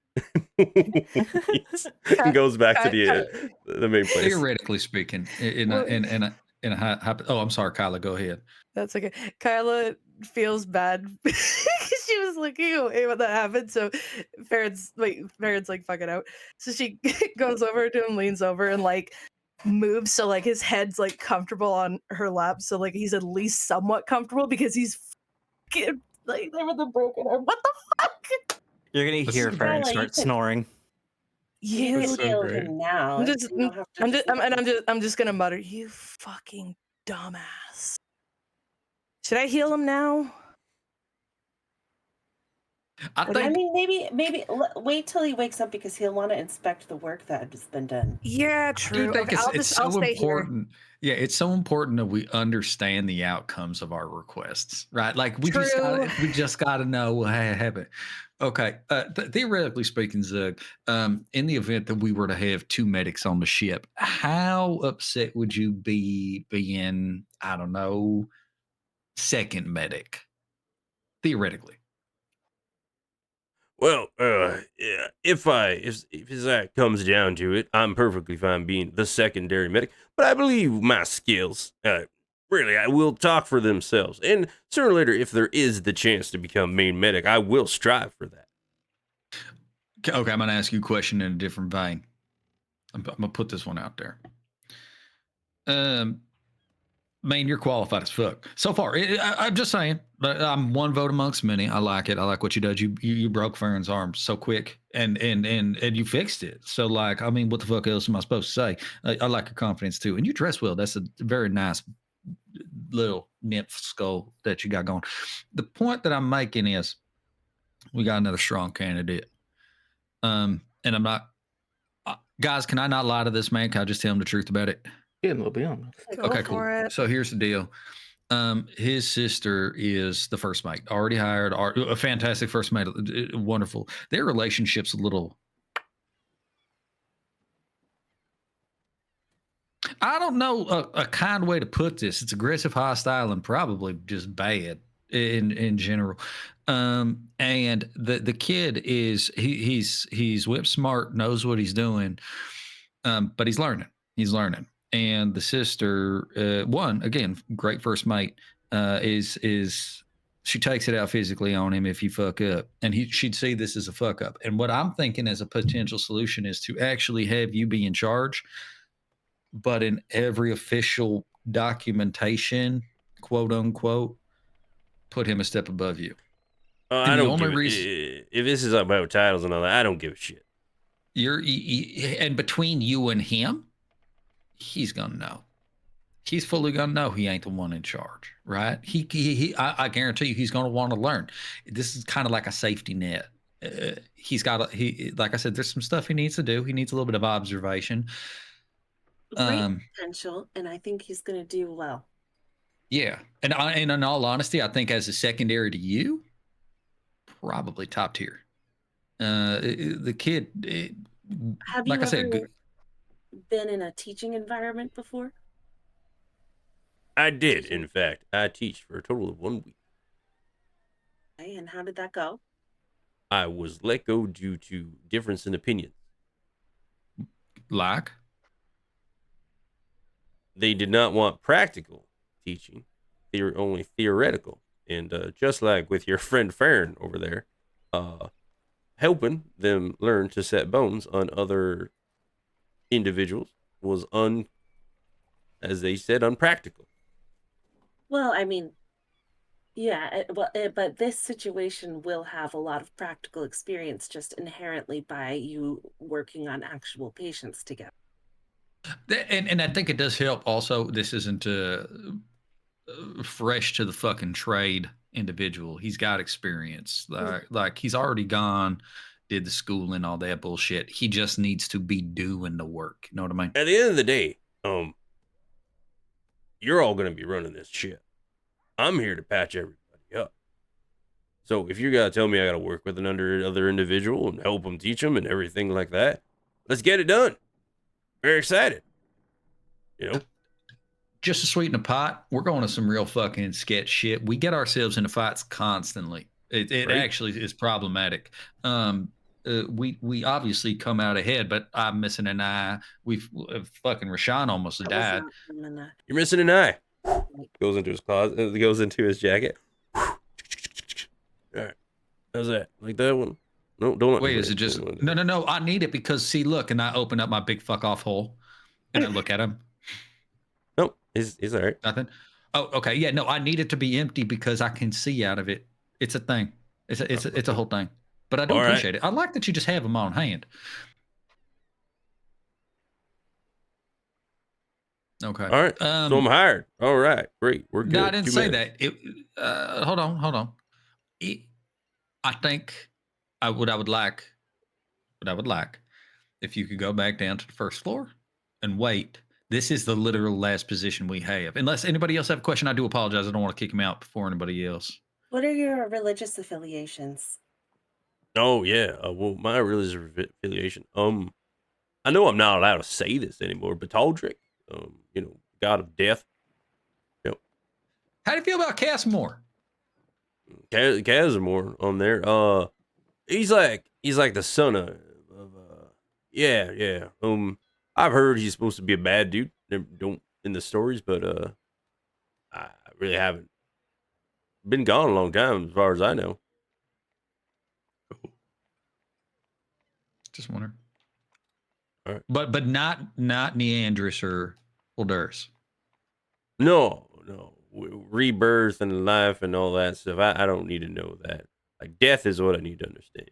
Speaker 1: He goes back to the main place.
Speaker 3: Theoretically speaking, in a high. Oh, I'm sorry, Kyla. Go ahead.
Speaker 2: That's okay. Kyla feels bad because she was looking away when that happened. So Farron's like fucking out. So she goes over to him, leans over, and like moves so like his head's like comfortable on her lap. So like he's at least somewhat comfortable because he's fucking, like there with the broken arm. What the fuck?
Speaker 4: You're gonna
Speaker 3: This
Speaker 4: hear
Speaker 3: is
Speaker 4: Farron
Speaker 6: Kyla, you
Speaker 4: start
Speaker 6: could-
Speaker 4: snoring.
Speaker 6: You
Speaker 2: You.
Speaker 6: can deal with him now.
Speaker 2: I'm just,
Speaker 6: You don't have to
Speaker 2: I'm just gonna mutter, you fucking dumbass. Should I heal him now?
Speaker 3: I
Speaker 6: I
Speaker 3: think
Speaker 6: mean, maybe wait till he wakes up because he'll want to inspect the work that has been done.
Speaker 2: Yeah,
Speaker 3: I
Speaker 2: true.
Speaker 3: do think
Speaker 2: Okay,
Speaker 3: it's
Speaker 2: I'll
Speaker 3: so
Speaker 2: stay here.
Speaker 3: important. Yeah, it's so important that we understand the outcomes of our requests, right? Like we just
Speaker 2: True.
Speaker 3: got to know what happened. Okay, theoretically speaking, Zug, in the event that we were to have 2 medics on the ship, how upset would you be being, I don't know, second medic? Theoretically.
Speaker 1: Well, yeah, if that comes down to it, I'm perfectly fine being the secondary medic. But I believe my skills, really, I will talk for themselves. And sooner or later, if there is the chance to become main medic, I will strive for that.
Speaker 3: Okay, I'm going to ask you a question in a different vein. I'm going to put this one out there. Man, you're qualified as fuck. So far, I'm just saying. But I'm one vote amongst many. I like it. I like what you did. You broke Farron's arm so quick, and you fixed it. So like, I mean, what the fuck else am I supposed to say? I like your confidence too, and you dress well. That's a very nice little nymph skull that you got going. The point that I'm making is, we got another strong candidate. And I'm not, guys. Can I not lie to this man? Can I just tell him the truth about it?
Speaker 5: Yeah, we'll be honest.
Speaker 2: Go
Speaker 3: Okay,
Speaker 2: for
Speaker 3: cool.
Speaker 2: it.
Speaker 3: So here's the deal. His sister is the first mate, already hired, a fantastic first mate, wonderful. Their relationship's a little, I don't know a kind way to put this. It's aggressive, hostile, and probably just bad in general. And the kid is he's whip smart, knows what he's doing, but he's learning. He's learning. And the sister, one again, great first mate, is she takes it out physically on him if you fuck up, and she'd see this as a fuck up. And what I'm thinking as a potential solution is to actually have you be in charge, but in every official documentation, quote unquote, put him a step above you.
Speaker 1: I
Speaker 3: And the
Speaker 1: don't
Speaker 3: only
Speaker 1: give
Speaker 3: reason
Speaker 1: if this is about titles and all that, I don't give a shit.
Speaker 3: and between you and him, he's gonna know. He's fully gonna know he ain't the one in charge, right? I guarantee you, he's gonna want to learn. This is kind of like a safety net. He's got like I said, there's some stuff he needs to do. He needs a little bit of observation.
Speaker 6: Great potential, and I think he's going to do well.
Speaker 3: Yeah, and in all honesty, I think as a secondary to you, probably top tier. The kid,
Speaker 6: Have
Speaker 3: like
Speaker 6: you
Speaker 3: I said,
Speaker 6: ever been in a teaching environment before?
Speaker 1: I did, in fact. I teach for a total of 1 week.
Speaker 6: Okay, and how did that go?
Speaker 1: I was let go due to difference in opinions.
Speaker 3: like.
Speaker 1: They did not want practical teaching. They were only theoretical. And just like with your friend Farron over there, helping them learn to set bones on other individuals was as they said, unpractical.
Speaker 6: Well, I mean, yeah, but this situation will have a lot of practical experience just inherently by you working on actual patients together.
Speaker 3: And I think it does help also. This isn't fresh to the fucking trade individual. He's got experience. Like he's already gone, did the school and all that bullshit. He just needs to be doing the work. You know what I mean?
Speaker 1: At the end of the day, you're all going to be running this shit. I'm here to patch everybody up. So if you got to tell me I got to work with other individual and help them teach them and everything like that, let's get it done. Very excited. You know?
Speaker 3: Just to sweeten the pot, we're going to some real fucking sketch shit. We get ourselves into fights constantly. It
Speaker 1: Right.
Speaker 3: actually is problematic. We obviously come out ahead, but I'm missing an eye. We've fucking Rashawn almost
Speaker 6: That was
Speaker 3: died.
Speaker 6: not from
Speaker 1: You're missing an eye. Goes into his closet. Goes into his jacket. All right. How's that? Like that one? No, don't let me
Speaker 3: Wait,
Speaker 1: do
Speaker 3: is it just
Speaker 1: Don't let me-
Speaker 3: no? I need it because see, look, and I open up my big fuck off hole, and I look at him.
Speaker 1: Nope. He's all right.
Speaker 3: Nothing. Oh, okay. Yeah, no, I need it to be empty because I can see out of it. It's a thing. It's a whole thing. But I do
Speaker 1: All right.
Speaker 3: appreciate it. I like that you just have them on hand. Okay.
Speaker 1: All right. So I'm hired. All right. Great. We're good.
Speaker 3: No, I didn't
Speaker 1: 2
Speaker 3: say
Speaker 1: minutes.
Speaker 3: that. Hold on. I think what I would like if you could go back down to the first floor and wait. This is the literal last position we have. Unless anybody else have a question, I do apologize. I don't want to kick him out before anybody else.
Speaker 6: What are your religious affiliations?
Speaker 1: Oh yeah. Well, my religious affiliation. I know I'm not allowed to say this anymore, but Taldric, god of death.
Speaker 3: How do you feel about Casimir?
Speaker 1: Casimir on there. He's like the son of yeah. I've heard he's supposed to be a bad dude. Don't in the stories, but I really haven't been gone a long time as far as I know.
Speaker 3: Just wondering.
Speaker 1: All right.
Speaker 3: But not Neandris or Holdurs.
Speaker 1: No, rebirth and life and all that stuff. I don't need to know that. Like death is what I need to understand.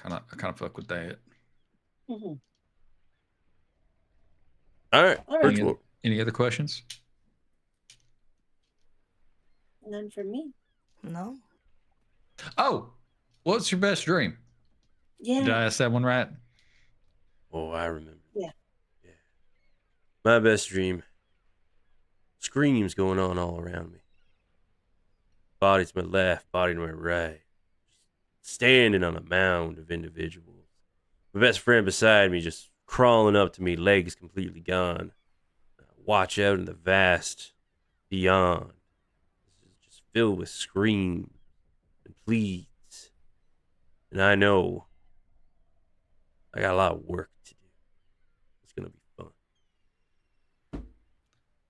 Speaker 3: I kind of fuck with that.
Speaker 6: Mhm.
Speaker 1: All right,
Speaker 6: All right.
Speaker 1: virtual.
Speaker 3: Any other questions?
Speaker 6: None for me.
Speaker 2: No.
Speaker 3: Oh, what's your best dream? Did I
Speaker 6: Yeah.
Speaker 3: ask that one right?
Speaker 1: Oh, I remember.
Speaker 6: Yeah.
Speaker 1: Yeah. My best dream. Screams going on all around me. Body to my left, body to my right. Standing on a mound of individuals. My best friend beside me just crawling up to me, legs completely gone. Watch out in the vast beyond. Just filled with screams and pleads. And I know I got a lot of work to do. It's going to be fun.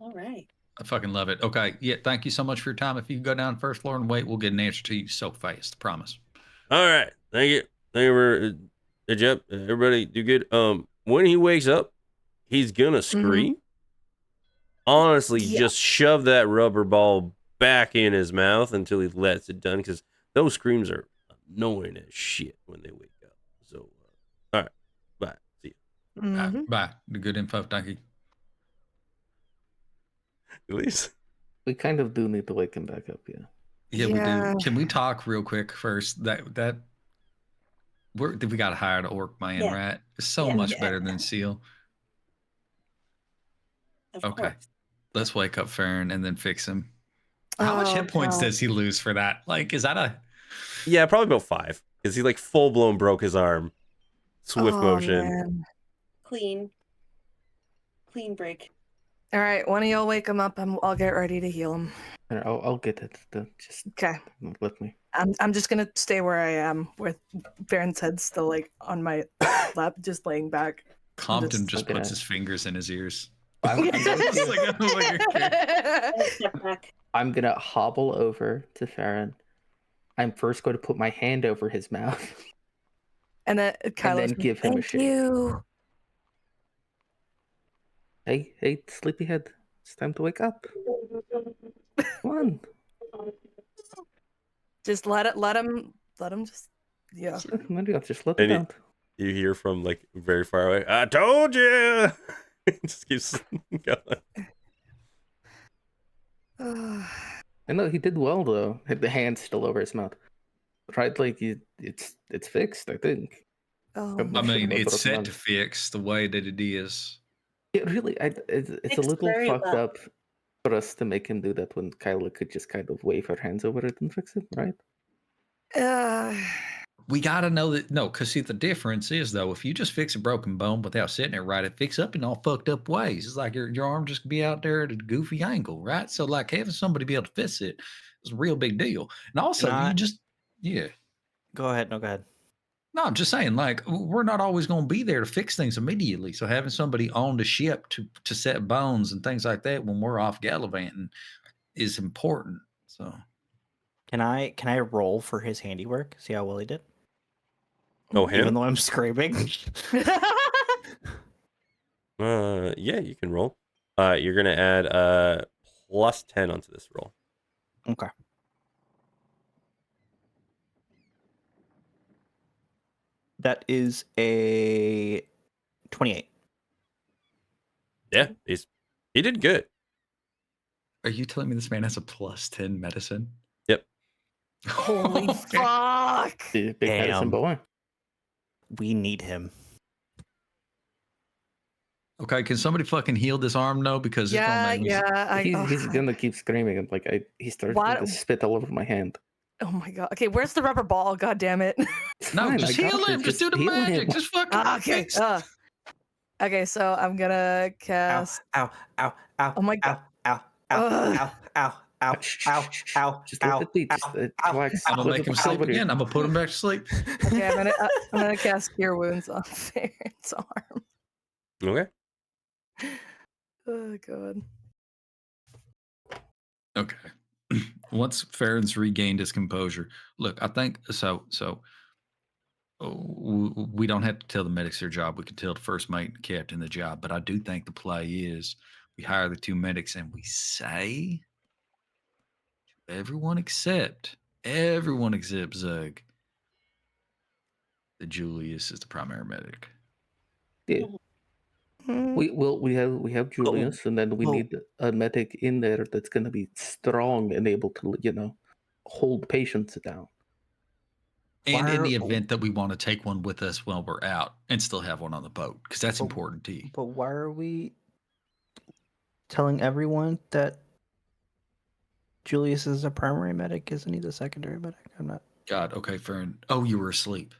Speaker 6: All right.
Speaker 3: I fucking love it. Okay. Yeah. Thank you so much for your time. If you can go down first floor and wait, we'll get an answer to you so fast. Promise.
Speaker 1: All right. Thank you. Thank you for good job. Everybody do good. When he wakes up, he's gonna scream. Honestly,
Speaker 2: Yeah.
Speaker 1: just shove that rubber ball back in his mouth until he lets it done, because those screams are annoying as shit when they wake up. So, all right. Bye. See you.
Speaker 3: Bye. The good info. Thank you.
Speaker 1: At least.
Speaker 5: We kind of do need to wake him back up, yeah.
Speaker 3: Yeah, we
Speaker 2: Yeah.
Speaker 3: do. Can we talk real quick first? We got to hire the orc man,
Speaker 6: Yeah.
Speaker 3: right? It's so
Speaker 6: Yeah.
Speaker 3: much
Speaker 2: Yeah.
Speaker 3: better than Seal.
Speaker 6: Of
Speaker 3: Okay.
Speaker 6: course.
Speaker 3: Let's wake up Farron and then fix him. How much hit points does he lose for that? Like, is that a...
Speaker 1: Yeah, probably about 5, because he like full blown broke his arm. Swift motion.
Speaker 2: Man.
Speaker 6: Clean break.
Speaker 2: All right, one of y'all wake him up. I'll get ready to heal him.
Speaker 5: I'll get it. Just
Speaker 2: Okay.
Speaker 5: let me.
Speaker 2: I'm just gonna stay where I am, with Farron's head still like on my lap, just laying back.
Speaker 3: Compton
Speaker 2: just
Speaker 3: just puts his fingers in his ears.
Speaker 5: I'm
Speaker 3: Just like, okay.
Speaker 6: Step back.
Speaker 5: I'm gonna hobble over to Farron. I'm first going to put my hand over his mouth
Speaker 2: And then Kylo's
Speaker 5: then give him a shake.
Speaker 2: you.
Speaker 5: Hey, sleepyhead. It's time to wake up. Come on.
Speaker 2: Just let him just, yeah.
Speaker 5: Maybe I'll just let
Speaker 1: And
Speaker 5: it out.
Speaker 1: You hear from like very far away, I told you. It just keeps going.
Speaker 5: I know he did well though. Had the hand still over his mouth. Right, like it's fixed, I think.
Speaker 2: Oh,
Speaker 5: I'm
Speaker 3: I
Speaker 5: not sure
Speaker 3: mean,
Speaker 5: about
Speaker 3: it's
Speaker 5: the
Speaker 3: set
Speaker 5: rest
Speaker 3: to
Speaker 5: of
Speaker 3: fix the way that it is.
Speaker 5: it. Really, it's a
Speaker 6: Fixed
Speaker 5: little
Speaker 6: very
Speaker 5: fucked
Speaker 6: well.
Speaker 5: up for us to make him do that when Kyla could just kind of wave her hands over it and fix it, right?
Speaker 3: We got to know that. No, because see, the difference is, though, if you just fix a broken bone without sitting there right, it fixes up in all fucked up ways. It's like your arm just be out there at a goofy angle, right? So, like, having somebody be able to fix it is a real big deal. And also, you just, yeah.
Speaker 4: Go ahead. No, go ahead.
Speaker 3: No, I'm just saying, like, we're not always going to be there to fix things immediately. So having somebody on the ship to set bones and things like that when we're off gallivanting is important. So
Speaker 4: Can I roll for his handiwork? See how well he did?
Speaker 1: Oh,
Speaker 4: Even
Speaker 1: him?
Speaker 4: though I'm screaming.
Speaker 1: Yeah, you can roll. You're gonna add plus 10 onto this roll.
Speaker 4: Okay. That is a 28.
Speaker 1: Yeah, he did good.
Speaker 3: are you telling me this man has a plus 10 medicine?
Speaker 1: Yep.
Speaker 2: Holy fuck!
Speaker 5: Big medicine
Speaker 4: Damn.
Speaker 5: boy.
Speaker 4: We need him.
Speaker 3: Okay, can somebody fucking heal this arm though? Because it's gonna make me
Speaker 5: He's gonna keep screaming and like he started to spit all over my hand.
Speaker 2: Oh my god. Okay, where's the rubber ball? God damn it.
Speaker 5: It's
Speaker 3: No,
Speaker 5: fine,
Speaker 3: just
Speaker 5: I got
Speaker 3: heal
Speaker 5: it,
Speaker 3: him. Just do the
Speaker 5: heal
Speaker 3: magic.
Speaker 5: him.
Speaker 3: Just fucking
Speaker 2: Okay.
Speaker 3: fix.
Speaker 2: Okay, so I'm gonna cast.
Speaker 4: Ow!
Speaker 2: Oh my god.
Speaker 4: Ow!
Speaker 5: Just let it be. Just relax.
Speaker 3: I'm gonna make him sleep again. I'm gonna put him back to sleep.
Speaker 2: Okay, I'm gonna cast Cure Wounds on Farron's arm.
Speaker 1: Okay.
Speaker 2: Oh god.
Speaker 3: Okay. Once Farron's regained his composure, look, I think so. We don't have to tell the medics their job. We can tell the first mate and captain the job. But I do think the play is we hire the 2 medics and we say everyone except Zug that Julius is the primary medic.
Speaker 5: Yeah. We have Julius, and then we
Speaker 4: well-
Speaker 5: need a medic in there that's going to be strong and able to, hold patients down.
Speaker 3: And in the
Speaker 4: Why-
Speaker 3: event that we want to take one with us while we're out and still have one on the boat, because that's
Speaker 4: But-
Speaker 3: important to you.
Speaker 4: But why are we telling everyone that Julius is a primary medic? Isn't he the secondary medic? I'm not.
Speaker 3: God, okay, Fern. Oh, you were asleep.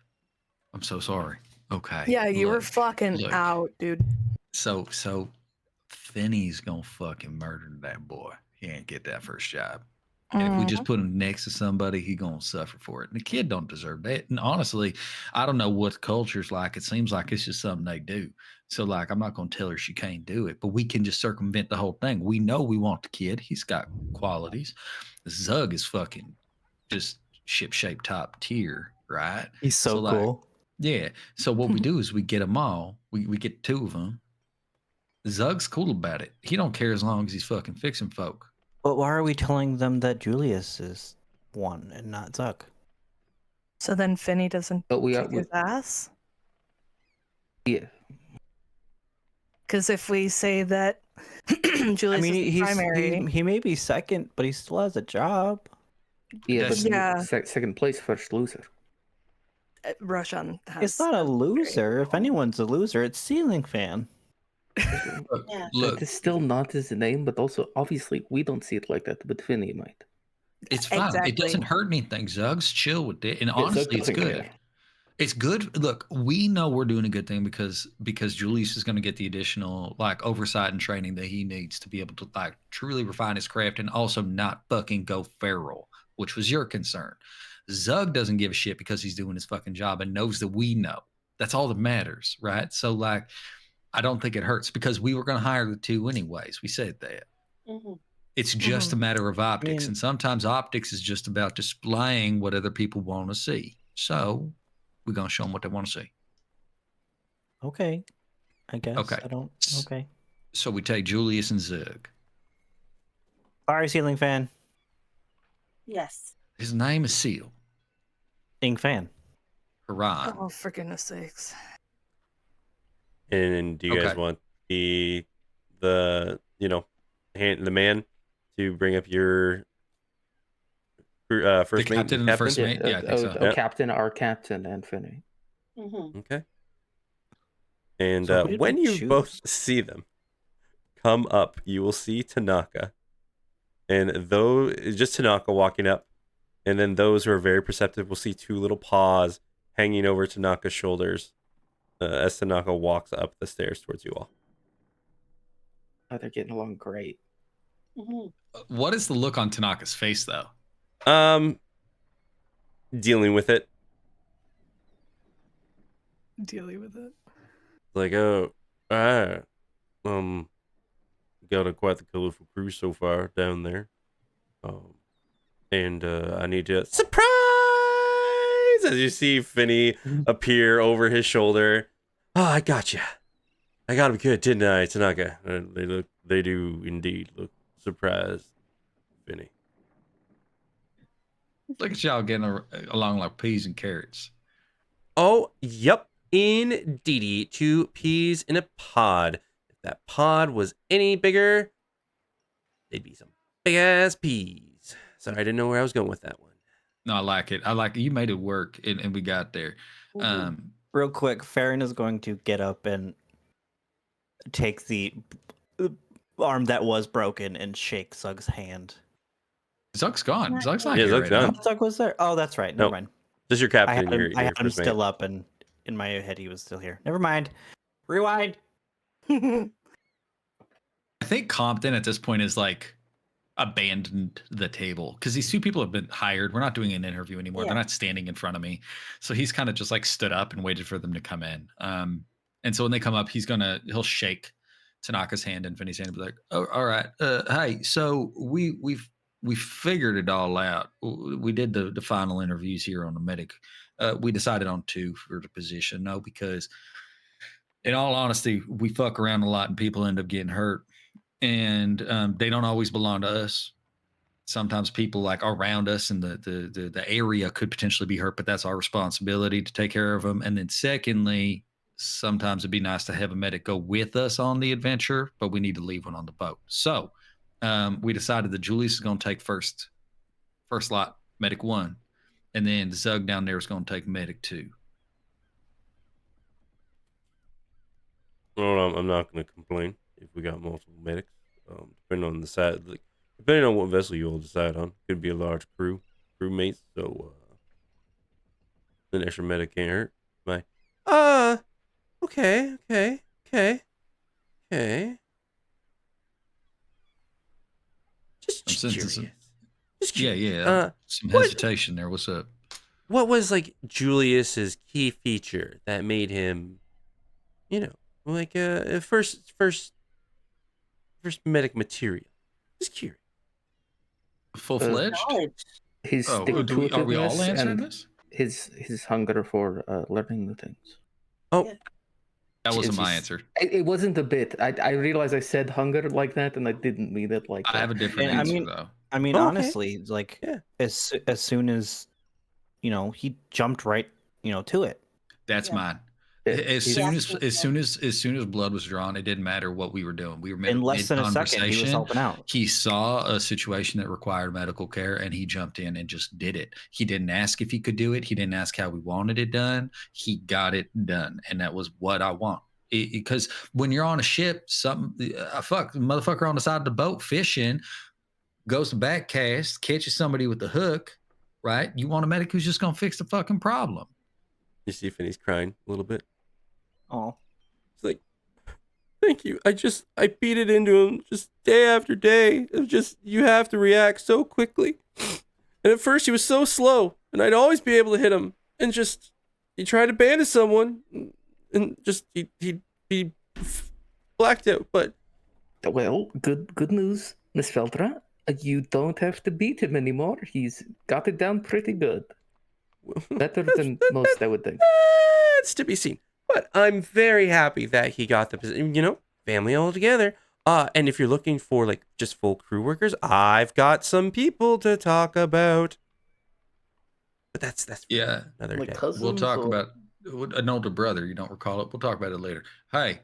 Speaker 3: I'm so sorry. Okay.
Speaker 2: Yeah, you were
Speaker 3: look,
Speaker 2: fucking
Speaker 3: look.
Speaker 2: out, dude.
Speaker 3: So Finney's gonna fucking murder that boy. He ain't get that first job. And if we just put him next to somebody, he gonna suffer for it. And the kid don't deserve that. And honestly, I don't know what the culture's like. It seems like it's just something they do. So like, I'm not gonna tell her she can't do it, but we can just circumvent the whole thing. We know we want the kid. He's got qualities. Zug is fucking just ship-shape top tier, right?
Speaker 4: He's so
Speaker 3: like,
Speaker 4: cool.
Speaker 3: Yeah. So what we do is we get them all. We get 2 of them. Zug's cool about it. He don't care as long as he's fucking fixing folk.
Speaker 4: But why are we telling them that Julius is one and not Zuck?
Speaker 2: So then Finney doesn't
Speaker 5: But we
Speaker 2: kick
Speaker 5: are,
Speaker 2: his ass?
Speaker 5: yeah.
Speaker 2: Because if we say that Julius is the primary...
Speaker 4: he may be second, but he still has a job.
Speaker 5: Yeah, but
Speaker 2: Yeah.
Speaker 5: second place, first loser.
Speaker 2: Roshan has...
Speaker 4: It's not a loser. If anyone's a loser, it's Ceiling Fan.
Speaker 6: Yeah.
Speaker 3: Look,
Speaker 5: That is still not his name, but also obviously we don't see it like that, but Finney might.
Speaker 3: it's fine.
Speaker 2: Exactly.
Speaker 3: It doesn't hurt anything. Zug's chill with it. And
Speaker 5: Yeah, Zug
Speaker 3: honestly, it's
Speaker 5: doesn't
Speaker 3: good.
Speaker 5: care.
Speaker 3: It's good. Look, we know we're doing a good thing because Julius is going to get the additional like oversight and training that he needs to be able to like truly refine his craft and also not fucking go feral, which was your concern. Zug doesn't give a shit because he's doing his fucking job and knows that we know. That's all that matters, right? So like, I don't think it hurts because we were going to hire the 2 anyways. We said that.
Speaker 6: Mm-hmm.
Speaker 3: It's just a matter of optics. And sometimes optics is just about displaying what other people want to see. So we're going to show them what they want to see.
Speaker 4: Okay. I guess.
Speaker 3: Okay.
Speaker 4: I don't. Okay.
Speaker 3: So we take Julius and Zug.
Speaker 4: Sorry, Ceiling Fan.
Speaker 6: Yes.
Speaker 3: His name is Seal.
Speaker 4: Ink Fan.
Speaker 3: Hurrah.
Speaker 2: Oh, for goodness sakes.
Speaker 1: And do you guys
Speaker 3: Okay.
Speaker 1: want the man to bring up your first
Speaker 3: The
Speaker 1: mate?
Speaker 3: captain and the first mate? Yeah, I think so.
Speaker 1: Yep.
Speaker 5: Captain, our captain, and Finney.
Speaker 6: Mm-hmm.
Speaker 1: Okay. And
Speaker 4: So who did
Speaker 1: when
Speaker 4: we
Speaker 1: you both
Speaker 4: choose?
Speaker 1: see them come up, you will see Tanaka, and though just Tanaka walking up, and then those who are very perceptive will see 2 little paws hanging over Tanaka's shoulders as Tanaka walks up the stairs towards you all.
Speaker 5: Oh, they're getting along great.
Speaker 6: Mm-hmm.
Speaker 3: What is the look on Tanaka's face, though?
Speaker 1: Dealing with it.
Speaker 2: Dealing with it.
Speaker 1: Like, got a quite the colorful crew so far down there. And I need to surprise as you see Finney appear over his shoulder. Oh, I got you. I got him good, didn't I, Tanaka? They do indeed look surprised, Finney.
Speaker 3: Look at y'all getting along like peas and carrots.
Speaker 1: Oh, yep, indeedy. 2 peas in a pod. If that pod was any bigger, they'd be some big ass peas. Sorry, I didn't know where I was going with that one.
Speaker 3: No, I like it. I like it. You made it work, and we got there.
Speaker 4: Real quick, Farron is going to get up and take the arm that was broken and shake Zug's hand.
Speaker 3: Zug's gone. Zug's not
Speaker 1: Yeah,
Speaker 3: here
Speaker 1: Zug's
Speaker 3: right now.
Speaker 1: gone.
Speaker 4: Zug was there. Oh, that's right. Never
Speaker 1: Nope.
Speaker 4: mind.
Speaker 1: Just your
Speaker 4: I
Speaker 1: captain.
Speaker 4: had him,
Speaker 1: your
Speaker 4: I had him
Speaker 1: first mate.
Speaker 4: still up, and in my head he was still here. Never mind. Rewind.
Speaker 3: I think Compton at this point is like abandoned the table because these 2 people have been hired. We're not doing an interview anymore.
Speaker 6: Yeah.
Speaker 3: They're not standing in front of me. So he's kind of just like stood up and waited for them to come in. And so when they come up, he'll shake Tanaka's hand and Finney's hand and be like, oh, all right. Hey, so we figured it all out. We did the final interviews here on the medic We decided on 2 for the position. No, because in all honesty, we fuck around a lot and people end up getting hurt, and they don't always belong to us. Sometimes people like around us and the area could potentially be hurt, but that's our responsibility to take care of them. And then secondly, sometimes it'd be nice to have a medic go with us on the adventure, but we need to leave one on the boat. So we decided that Julius is going to take first lot, medic 1, and then Zug down there is going to take medic 2.
Speaker 1: Well, I'm not going to complain if we got multiple medics. Depending on the side, like, depending on what vessel you all decide on, could be a large crewmates. So an extra medic can't hurt. My, okay. Just
Speaker 3: I'm sensing
Speaker 1: curious.
Speaker 3: some-
Speaker 1: Just
Speaker 3: Yeah,
Speaker 1: curious.
Speaker 3: yeah. Some hesitation there. What's up?
Speaker 1: What was like Julius's key feature that made him, like a first medic material? Just curious.
Speaker 3: Full fledged?
Speaker 6: Knowledge.
Speaker 5: His
Speaker 3: Are we all
Speaker 5: stick-to-itiveness
Speaker 3: answering
Speaker 5: and
Speaker 3: this?
Speaker 5: his hunger for learning new things.
Speaker 1: Oh,
Speaker 6: Yeah.
Speaker 3: That wasn't my
Speaker 1: Jesus.
Speaker 3: answer.
Speaker 5: It wasn't a bit. I realized I said hunger like that, and I didn't mean it like that.
Speaker 3: I have a different
Speaker 4: And I
Speaker 3: answer
Speaker 4: mean-
Speaker 3: though.
Speaker 4: I mean,
Speaker 1: Oh, okay.
Speaker 4: honestly, like
Speaker 1: Yeah.
Speaker 4: as soon as he jumped right to it.
Speaker 3: That's
Speaker 6: Yeah.
Speaker 3: mine.
Speaker 5: Yeah,
Speaker 3: As
Speaker 5: he's-
Speaker 3: soon as blood was drawn, it didn't matter what we were doing. We were
Speaker 4: In less than a second, he was
Speaker 3: mid-conversation.
Speaker 4: helping out.
Speaker 3: He saw a situation that required medical care and he jumped in and just did it. He didn't ask if he could do it. He didn't ask how we wanted it done. He got it done. And that was what I want. Because when you're on a ship, motherfucker on the side of the boat fishing goes to backcast, catches somebody with the hook, right? You want a medic who's just going to fix the fucking problem.
Speaker 1: You see Finney's crying a little bit.
Speaker 4: Oh,
Speaker 1: It's like, thank you. I beat it into him just day after day. It was just, you have to react so quickly. And at first he was so slow, and I'd always be able to hit him. And just, he tried to bandage someone, and just, he'd be blacked out. But
Speaker 5: Well, good news, Miss Feltra. You don't have to beat him anymore. He's got it down pretty good. Better than most, I would think.
Speaker 1: It's to be seen. But I'm very happy that he got the position. Family all together. And if you're looking for like just full crew workers, I've got some people to talk about. But that's for
Speaker 3: Yeah.
Speaker 1: another
Speaker 5: Like
Speaker 1: day.
Speaker 5: cousins
Speaker 3: We'll talk
Speaker 5: or-
Speaker 3: about an older brother. You don't recall it. We'll talk about it later. Hey,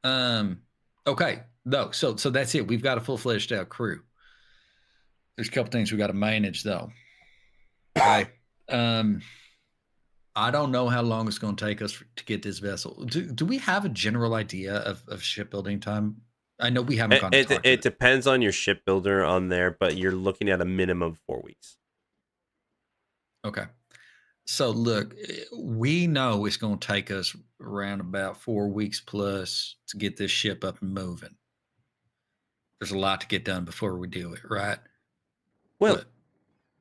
Speaker 3: okay. No, so that's it. We've got a full-fledged out crew. There's a couple things we got to manage though. Okay. I don't know how long it's going to take us to get this vessel. Do we have a general idea of shipbuilding time? I know we haven't gone to talk to
Speaker 1: It depends on your shipbuilder on there, but you're looking at a minimum of 4 weeks.
Speaker 3: Okay. So look, we know it's going to take us around about 4 weeks plus to get this ship up and moving. There's a lot to get done before we do it, right?
Speaker 1: Well,
Speaker 3: But-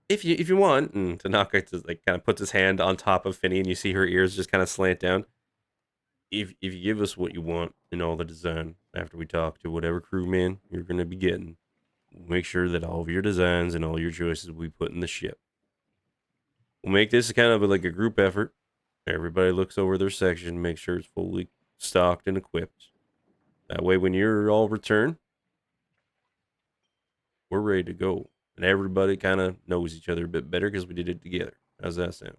Speaker 1: if you want, and Tanaka just like kind of puts his hand on top of Finney, and you see her ears just kind of slant down. If you give us what you want in all the design after we talk to whatever crewman you're going to be getting, we'll make sure that all of your designs and all your choices will be put in the ship. We'll make this kind of like a group effort. Everybody looks over their section, make sure it's fully stocked and equipped. That way, when you're all returned, we're ready to go. And everybody kind of knows each other a bit better because we did it together. How's that sound?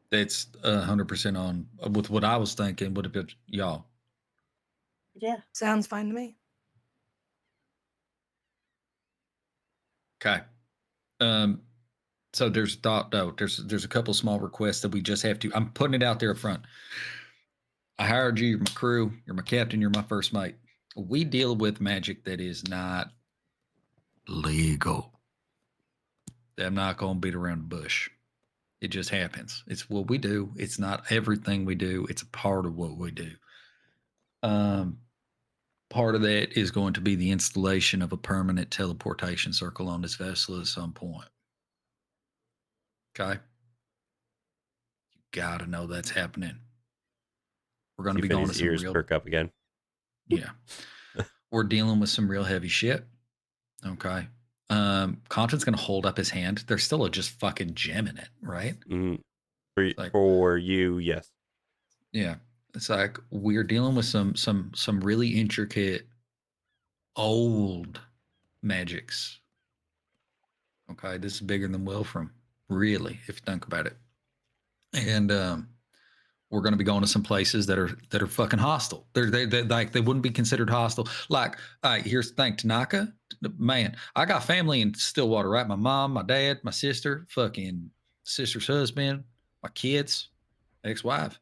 Speaker 3: That's 100% on with what I was thinking. What about y'all?
Speaker 6: Yeah.
Speaker 2: Sounds fine to me.
Speaker 3: Okay. So there's thought though. There's a couple small requests that we just have to. I'm putting it out there up front. I hired you. You're my crew. You're my captain. You're my first mate. We deal with magic that is not legal. I'm not going to beat around the bush. It just happens. It's what we do. It's not everything we do. It's a part of what we do. Part of that is going to be the installation of a permanent teleportation circle on this vessel at some point. Okay. You got to know that's happening. We're going to be going to
Speaker 1: his
Speaker 3: some
Speaker 1: ears
Speaker 3: real,
Speaker 1: perk up again.
Speaker 3: yeah. We're dealing with some real heavy shit. Okay. Content's gonna hold up his hand. There's still a just fucking gem in it, right?
Speaker 1: Mm,
Speaker 3: Like,
Speaker 1: for you, yes.
Speaker 3: yeah. It's like we're dealing with some really intricate old magics. Okay, this is bigger than Wilfrem, really, if you think about it. And we're going to be going to some places that are fucking hostile. They like they wouldn't be considered hostile. Like, all right, here's the thing, Tanaka, man, I got family in Stillwater, right? My mom, my dad, my sister, fucking sister's husband, my kids, ex-wife.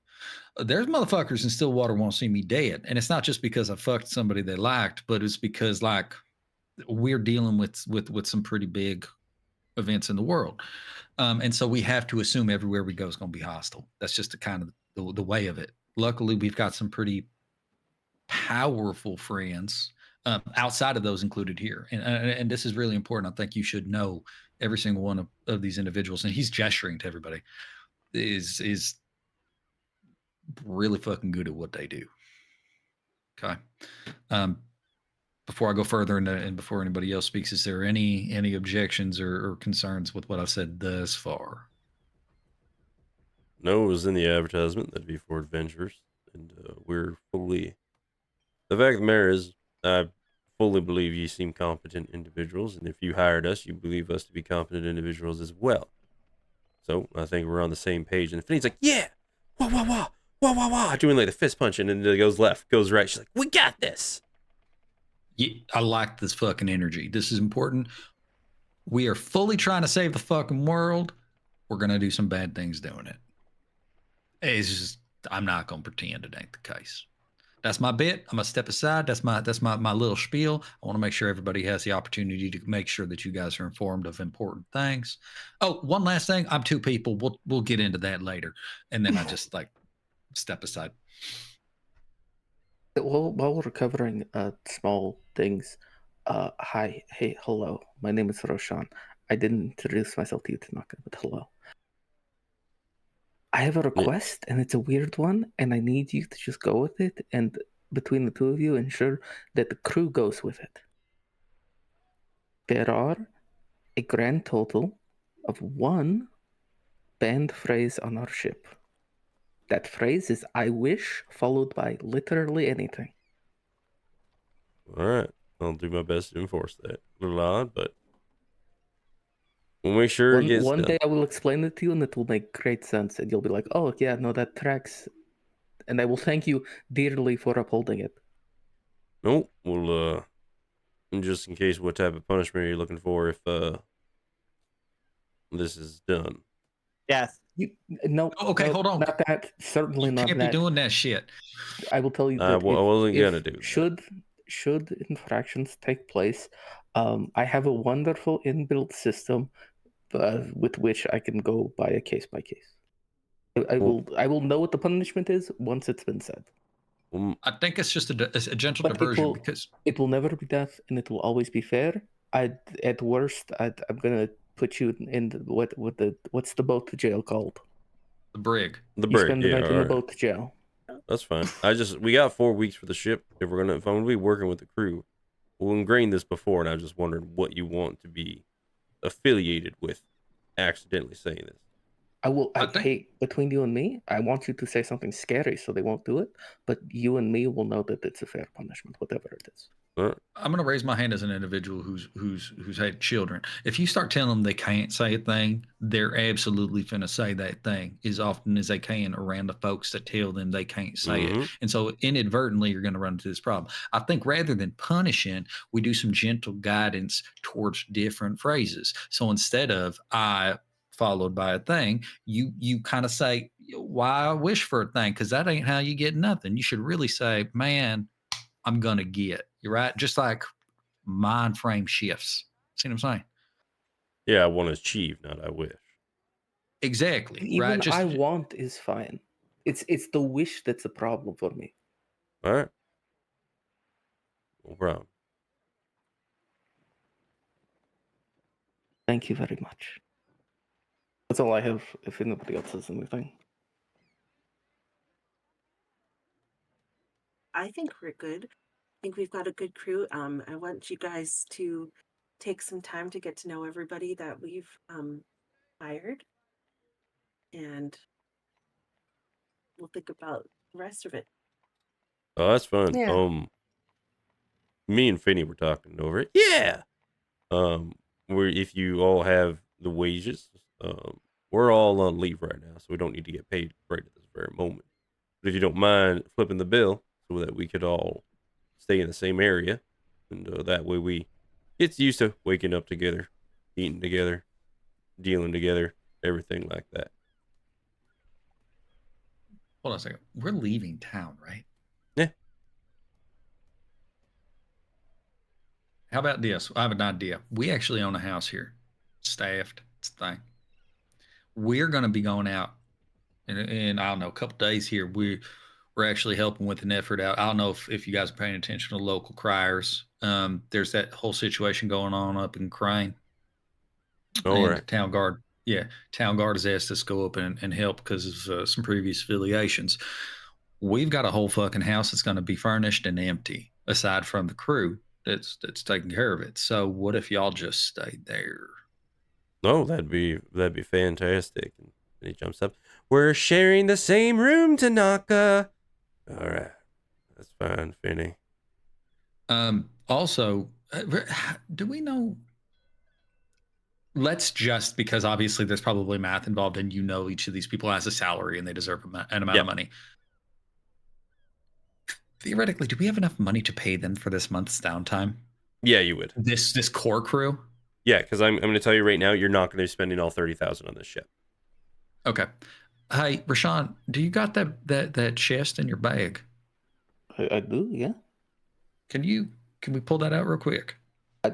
Speaker 3: There's motherfuckers in Stillwater won't see me dead, and it's not just because I fucked somebody they liked, but it's because like we're dealing with some pretty big events in the world. And so we have to assume everywhere we go is going to be hostile. That's just the kind of the way of it. Luckily, we've got some pretty powerful friends outside of those included here. And this is really important. I think you should know every single one of these individuals. And he's gesturing to everybody is really fucking good at what they do. Okay. Before I go further and before anybody else speaks, is there any objections or concerns with what I've said thus far?
Speaker 1: No, it was in the advertisement. That'd be for adventurers, and we're fully. The fact of the matter is, I fully believe you seem competent individuals, and if you hired us, you believe us to be competent individuals as well. So I think we're on the same page. And Finney's like, "Yeah, wah wah wah, wah wah wah," doing like the fist punch, and then it goes left, goes right. She's like, "We got this."
Speaker 3: Yeah, I like this fucking energy. This is important. We are fully trying to save the fucking world. We're gonna do some bad things doing it. It's just I'm not gonna pretend it ain't the case. That's my bit. I'm gonna step aside. That's my little spiel. I want to make sure everybody has the opportunity to make sure that you guys are informed of important things. Oh, one last thing. I'm two people. We'll get into that later. And then I just like step aside.
Speaker 5: Well, while we're covering small things, hi, hey, hello. My name is Roshan. I didn't introduce myself to you, Tanaka, but hello. I have a request, and it's a weird one, and I need you to just go with it, and between the two of you, ensure that the crew goes with it. There are a grand total of one banned phrase on our ship. That phrase is "I wish," followed by literally anything.
Speaker 1: All right, I'll do my best to enforce that. A little odd, but we'll make sure it gets
Speaker 5: One
Speaker 1: done.
Speaker 5: day I will explain it to you, and it will make great sense, and you'll be like, "Oh yeah, no, that tracks," and I will thank you dearly for upholding it.
Speaker 1: Nope. We'll just in case, what type of punishment are you looking for if this is done?
Speaker 4: Yes.
Speaker 5: No.
Speaker 3: Oh, okay,
Speaker 5: no,
Speaker 3: hold on.
Speaker 5: Not that. Certainly
Speaker 3: You
Speaker 5: not
Speaker 3: can't
Speaker 5: that.
Speaker 3: be doing that shit.
Speaker 5: I will tell you
Speaker 1: I
Speaker 5: that
Speaker 1: wasn't gonna do that.
Speaker 5: should infractions take place, I have a wonderful inbuilt system with which I can go by a case by case. I will know what the punishment is once it's been said.
Speaker 3: I think it's just a gentle
Speaker 5: But
Speaker 3: diversion because
Speaker 5: it will never be death, and it will always be fair. At worst, I'm gonna put you in what's the boat jail called?
Speaker 3: the brig.
Speaker 1: The
Speaker 5: You
Speaker 1: brig,
Speaker 5: spend the
Speaker 1: yeah,
Speaker 5: night in the
Speaker 1: all right.
Speaker 5: boat jail.
Speaker 1: That's fine. We got 4 weeks for the ship. If I'm gonna be working with the crew, we'll ingrain this before, and I just wondered what you want to be affiliated with. Accidentally saying this.
Speaker 3: I think
Speaker 5: Hey, between you and me, I want you to say something scary so they won't do it. But you and me will know that it's a fair punishment, whatever it is.
Speaker 1: All right.
Speaker 3: I'm going to raise my hand as an individual who's had children. If you start telling them they can't say a thing, they're absolutely finna say that thing as often as they can around the folks that tell them they can't say it. And so inadvertently, you're going to run into this problem. I think rather than punishing, we do some gentle guidance towards different phrases. So instead of "I" followed by a thing, you kind of say, "Why I wish for a thing," because that ain't how you get nothing. You should really say, "Man, I'm gonna get." You're right. Just like mind frame shifts. See what I'm saying?
Speaker 1: Yeah, I want to achieve, not I wish.
Speaker 3: Exactly.
Speaker 5: Even
Speaker 3: Right. Just
Speaker 5: I want is fine. It's the wish that's a problem for me.
Speaker 1: All right. No problem.
Speaker 5: Thank you very much. That's all I have. If anybody else has anything.
Speaker 6: I think we're good. I think we've got a good crew. I want you guys to take some time to get to know everybody that we've hired, and we'll think about the rest of it.
Speaker 1: Oh, that's fun.
Speaker 2: Yeah.
Speaker 1: Me and Finney were talking over it. Yeah. Where if you all have the wages, we're all on leave right now, so we don't need to get paid right at this very moment. But if you don't mind flipping the bill so that we could all stay in the same area, and that way we get used to waking up together, eating together, dealing together, everything like that.
Speaker 3: Hold on a second. We're leaving town, right?
Speaker 1: Yeah.
Speaker 3: How about this? I have an idea. We actually own a house here, staffed. It's a thing. We're going to be going out in I don't know, a couple days here. We're actually helping with an effort out. I don't know if you guys are paying attention to local criers. There's that whole situation going on up in Crane.
Speaker 1: All
Speaker 3: And
Speaker 1: right.
Speaker 3: Town Guard, Town Guard has asked us to go up and help because of some previous affiliations. We've got a whole fucking house that's going to be furnished and empty, aside from the crew that's taking care of it. So what if y'all just stayed there?
Speaker 1: No, that'd be fantastic. And he jumps up. We're sharing the same room, Tanaka. All right, that's fine, Finney.
Speaker 3: Also, do we know? Let's just, because obviously there's probably math involved, and each of these people has a salary and they deserve an amount of money. Theoretically, do we have enough money to pay them for this month's downtime?
Speaker 1: Yeah, you would.
Speaker 3: This core crew?
Speaker 1: Yeah, because I'm going to tell you right now, you're not going to be spending all 30,000 on this ship.
Speaker 3: Okay. Hey, Rashawn, do you got that chest in your bag?
Speaker 5: I do, yeah.
Speaker 3: Can we pull that out real quick?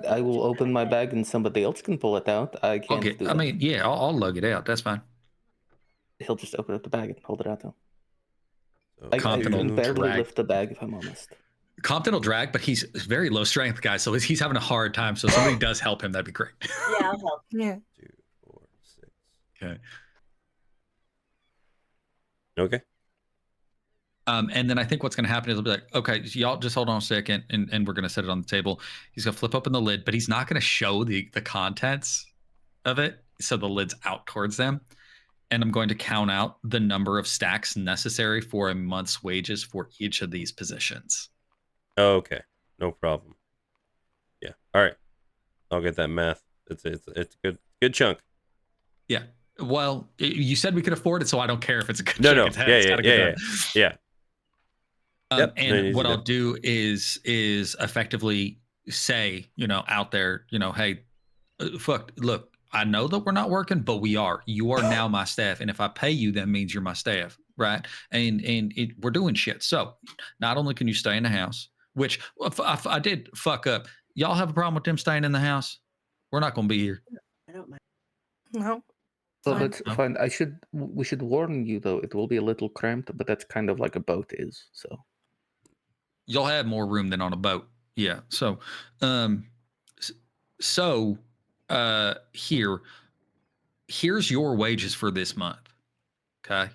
Speaker 5: I will open my bag and somebody else can pull it out. I can't do that.
Speaker 3: I mean, yeah, I'll lug it out. That's fine.
Speaker 5: He'll just open up the bag and hold it out though.
Speaker 1: So
Speaker 5: I
Speaker 3: Compton
Speaker 5: can
Speaker 3: will
Speaker 5: barely
Speaker 3: drag.
Speaker 5: lift the bag if I'm honest.
Speaker 3: Compton will drag, but he's very low strength, guy, so he's having a hard time. So if somebody does help him, that'd be great.
Speaker 6: Yeah, I'll help.
Speaker 2: Yeah.
Speaker 1: 2, 4, 6.
Speaker 3: Okay.
Speaker 1: Okay.
Speaker 3: And then I think what's going to happen is he'll be like, okay, y'all just hold on a second, and we're going to set it on the table. He's going to flip open the lid, but he's not going to show the contents of it. So the lid's out towards them. And I'm going to count out the number of stacks necessary for a month's wages for each of these positions.
Speaker 1: Okay. No problem. Yeah. All right. I'll get that math. It's a good chunk.
Speaker 3: Yeah. Well, you said we could afford it, so I don't care if it's a good
Speaker 1: No,
Speaker 3: chunk.
Speaker 1: no. Yeah. Yep.
Speaker 3: And what I'll do is effectively say, out there, hey, look, I know that we're not working, but we are. You are now my staff, and if I pay you, that means you're my staff, right? And we're doing shit. So not only can you stay in the house, which I did fuck up. Y'all have a problem with them staying in the house? We're not going to be here.
Speaker 6: I don't mind.
Speaker 2: No.
Speaker 5: So
Speaker 2: Fine.
Speaker 5: that's fine. We should warn you though. It will be a little cramped, but that's kind of like a boat is. So
Speaker 3: You'll have more room than on a boat. Yeah. So, here's your wages for this month. Okay.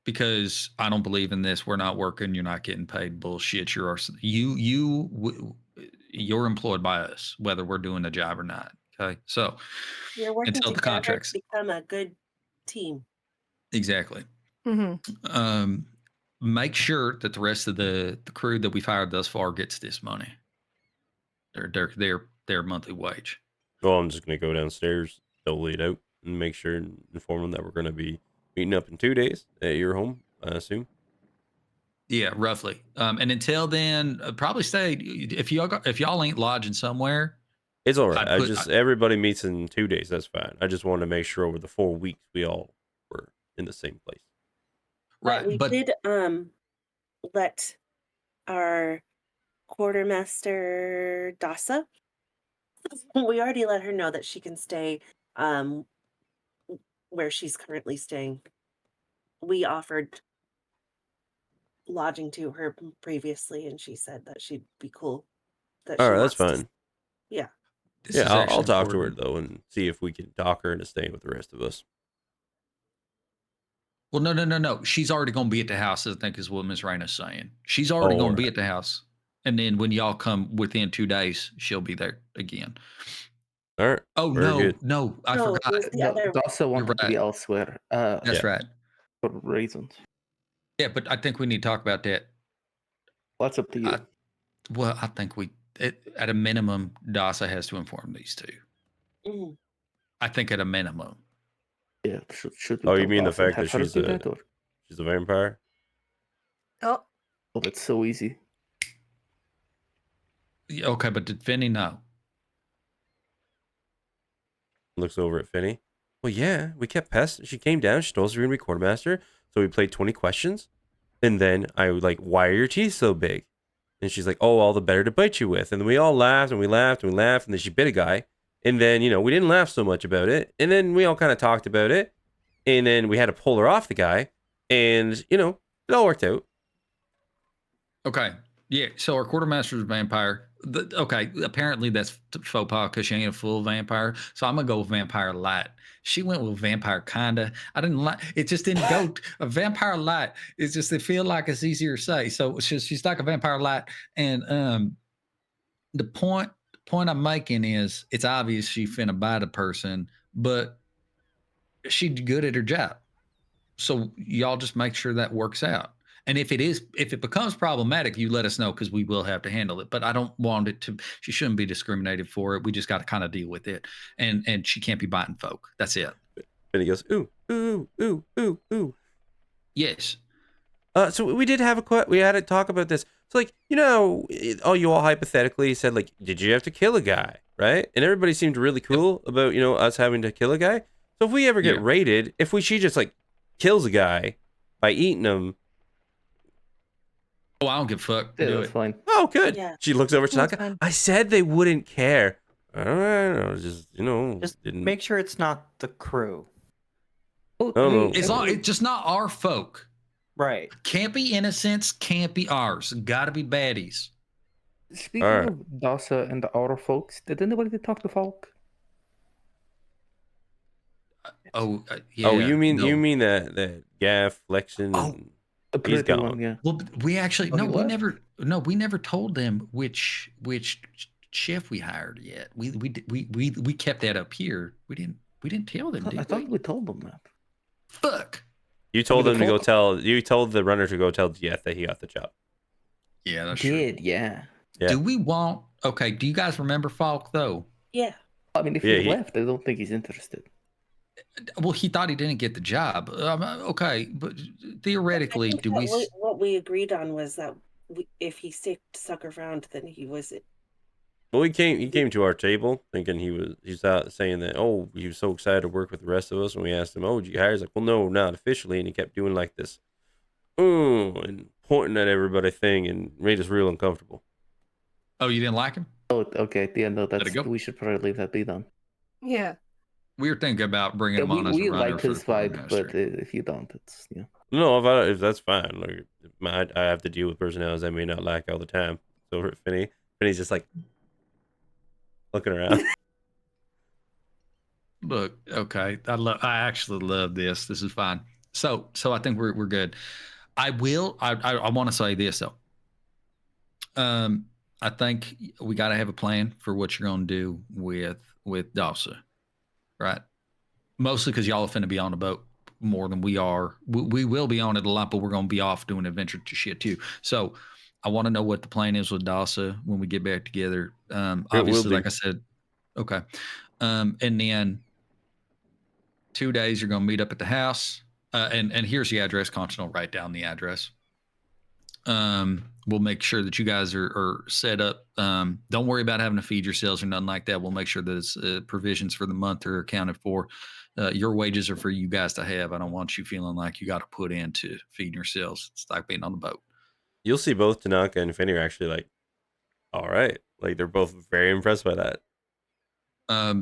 Speaker 3: Because I don't believe in this. We're not working. You're not getting paid. Bullshit. You're employed by us, whether we're doing the job or not. Okay. So
Speaker 6: You're working
Speaker 3: until the
Speaker 6: together
Speaker 3: contracts.
Speaker 6: to become a good team.
Speaker 3: Exactly.
Speaker 2: Mm-hmm.
Speaker 3: Make sure that the rest of the crew that we've hired thus far gets this money. Their monthly wage.
Speaker 1: Well, I'm just going to go downstairs, dole it out, and make sure and inform them that we're going to be meeting up in 2 days at your home, I assume.
Speaker 3: Yeah, roughly. And until then, probably stay. If y'all ain't lodging somewhere,
Speaker 1: it's all right. Everybody meets in 2 days. That's fine. I just wanted to make sure over the 4 weeks we all were in the same place.
Speaker 3: Right.
Speaker 6: We did let our quartermaster Dasa. We already let her know that she can stay where she's currently staying. We offered lodging to her previously, and she said that she'd be cool.
Speaker 1: All right, that's fine.
Speaker 6: Yeah.
Speaker 1: I'll talk to her though and see if we can talk her into staying with the rest of us.
Speaker 3: Well, no. She's already going to be at the house, I think is what Ms. Raina's saying. She's already going to be at the house. And then when y'all come within 2 days, she'll be there again.
Speaker 1: All right.
Speaker 3: Oh
Speaker 1: Very
Speaker 3: no,
Speaker 1: good.
Speaker 3: no, I
Speaker 6: No,
Speaker 3: forgot.
Speaker 6: it was the
Speaker 5: No,
Speaker 6: other way.
Speaker 5: Dasa wanted to be
Speaker 3: right.
Speaker 5: elsewhere
Speaker 3: That's
Speaker 1: Yeah.
Speaker 3: right.
Speaker 5: for reasons.
Speaker 3: Yeah, but I think we need to talk about that.
Speaker 5: Well, that's up to you.
Speaker 3: I think at a minimum, Dasa has to inform these two.
Speaker 6: Mhm.
Speaker 3: I think at a minimum.
Speaker 5: Yeah, should we
Speaker 1: Oh,
Speaker 5: tell
Speaker 1: you mean the
Speaker 5: Dasa and
Speaker 1: fact
Speaker 5: have
Speaker 1: that
Speaker 5: her do that, or
Speaker 1: she's a vampire?
Speaker 2: Oh,
Speaker 5: oh, that's so easy.
Speaker 3: Yeah, okay, but did Finney know?
Speaker 1: Looks over at Finney. Well, yeah, we kept pest. She came down. She told us we were gonna be quartermaster. So we played 20 questions, and then I was like, "Why are your teeth so big?" And she's like, "Oh, all the better to bite you with." And then we all laughed and we laughed and we laughed, and then she bit a guy. And then we didn't laugh so much about it. And then we all kind of talked about it, and then we had to pull her off the guy, and it all worked out.
Speaker 3: Okay. Yeah. So our quartermaster's a vampire. Okay. Apparently that's faux pas because she ain't a full vampire. So I'm gonna go with vampire light. She went with vampire kinda. I didn't like it. Just didn't go. A vampire light. It's just they feel like it's easier to say. So she's like a vampire light. And the point I'm making is it's obvious she finna bite a person, but she's good at her job. So y'all just make sure that works out. And if it becomes problematic, you let us know because we will have to handle it. But I don't want it to. She shouldn't be discriminated for it. We just got to kind of deal with it. And she can't be biting folk. That's it.
Speaker 1: And he goes, "Ooh, ooh, ooh, ooh, ooh."
Speaker 3: Yes.
Speaker 1: So we did have we had to talk about this. So you all hypothetically said did you have to kill a guy, right? And everybody seemed really cool about us having to kill a guy. So if we ever get raided, she just kills a guy by eating him.
Speaker 3: Oh, I don't give a fuck.
Speaker 5: Yeah,
Speaker 3: Do
Speaker 5: that's
Speaker 3: it.
Speaker 5: fine.
Speaker 1: Oh, good.
Speaker 6: Yeah.
Speaker 1: She looks over to
Speaker 2: That's
Speaker 1: Tanaka.
Speaker 2: fine.
Speaker 1: I said they wouldn't care. I don't know. Just didn't.
Speaker 4: Make sure it's not the crew.
Speaker 5: Oh,
Speaker 1: Oh, no.
Speaker 3: It's just not our folk.
Speaker 4: Right.
Speaker 3: Can't be innocents. Can't be ours. Got to be baddies.
Speaker 5: Speaking
Speaker 1: All right.
Speaker 5: of Dasa and our folks, did anybody talk to Falk?
Speaker 3: Oh, yeah.
Speaker 1: Oh, you mean
Speaker 3: no.
Speaker 1: that Gaff, Lexon,
Speaker 3: Oh.
Speaker 1: and
Speaker 5: The
Speaker 1: he's
Speaker 5: pretty
Speaker 1: gone.
Speaker 5: one, yeah.
Speaker 3: Well, we actually
Speaker 5: Oh, he left?
Speaker 3: we never told them which chef we hired yet. We kept that up here. We didn't tell them,
Speaker 5: I
Speaker 3: did
Speaker 5: thought
Speaker 3: we?
Speaker 5: we told them that.
Speaker 3: Fuck.
Speaker 1: You told
Speaker 5: the
Speaker 1: them to go
Speaker 5: Falk-
Speaker 1: tell. You told the runner to go tell Dieth that he got the job.
Speaker 3: Yeah, that's true.
Speaker 5: Did, yeah.
Speaker 1: Yeah.
Speaker 3: Do we want? Okay. Do you guys remember Falk though?
Speaker 6: Yeah.
Speaker 5: I mean, if
Speaker 1: Yeah,
Speaker 5: he
Speaker 1: he-
Speaker 5: left, I don't think he's interested.
Speaker 3: Well, he thought he didn't get the job. Okay, but theoretically,
Speaker 6: I think
Speaker 3: do
Speaker 6: that
Speaker 3: we?
Speaker 6: what we agreed on was that if he stuck around, then he was it.
Speaker 1: Well, he came to our table thinking he's out saying that he was so excited to work with the rest of us. When we asked him, "Oh, did you hire?" He's like, "Well, no, not officially." And he kept doing like this, and pointing at everybody thing, and made us real uncomfortable.
Speaker 3: Oh, you didn't like him?
Speaker 5: Oh, okay. Yeah, no,
Speaker 3: Let it go.
Speaker 5: we should probably leave that be done.
Speaker 2: yeah.
Speaker 3: We were thinking about bringing
Speaker 5: Yeah,
Speaker 3: him on as a
Speaker 5: we
Speaker 3: runner
Speaker 5: like
Speaker 3: for
Speaker 5: his
Speaker 3: the
Speaker 5: vibe,
Speaker 3: quartermaster.
Speaker 5: but if you don't, it's
Speaker 1: No, if that's fine. I have to deal with personalities I may not like all the time. So Finney's just looking around.
Speaker 3: Look, okay. I actually love this. This is fine. So I think we're good. I want to say this though. I think we got to have a plan for what you're going to do with Dawsa, right? Mostly because y'all are finna be on the boat more than we are. We will be on it a lot, but we're going to be off doing adventure to shit too. So I want to know what the plan is with Dawsa when we get back together. Obviously, like I said, okay. And then 2 days you're going to meet up at the house. And here's the address. Constantine will write down the address. We'll make sure that you guys are set up. Don't worry about having to feed yourselves or nothing like that. We'll make sure that it's provisions for the month are accounted for. Your wages are for you guys to have. I don't want you feeling like you got to put into feeding yourselves. It's like being on the boat.
Speaker 1: You'll see both Tanaka and Finney are actually all right. They're both very impressed by that.
Speaker 3: I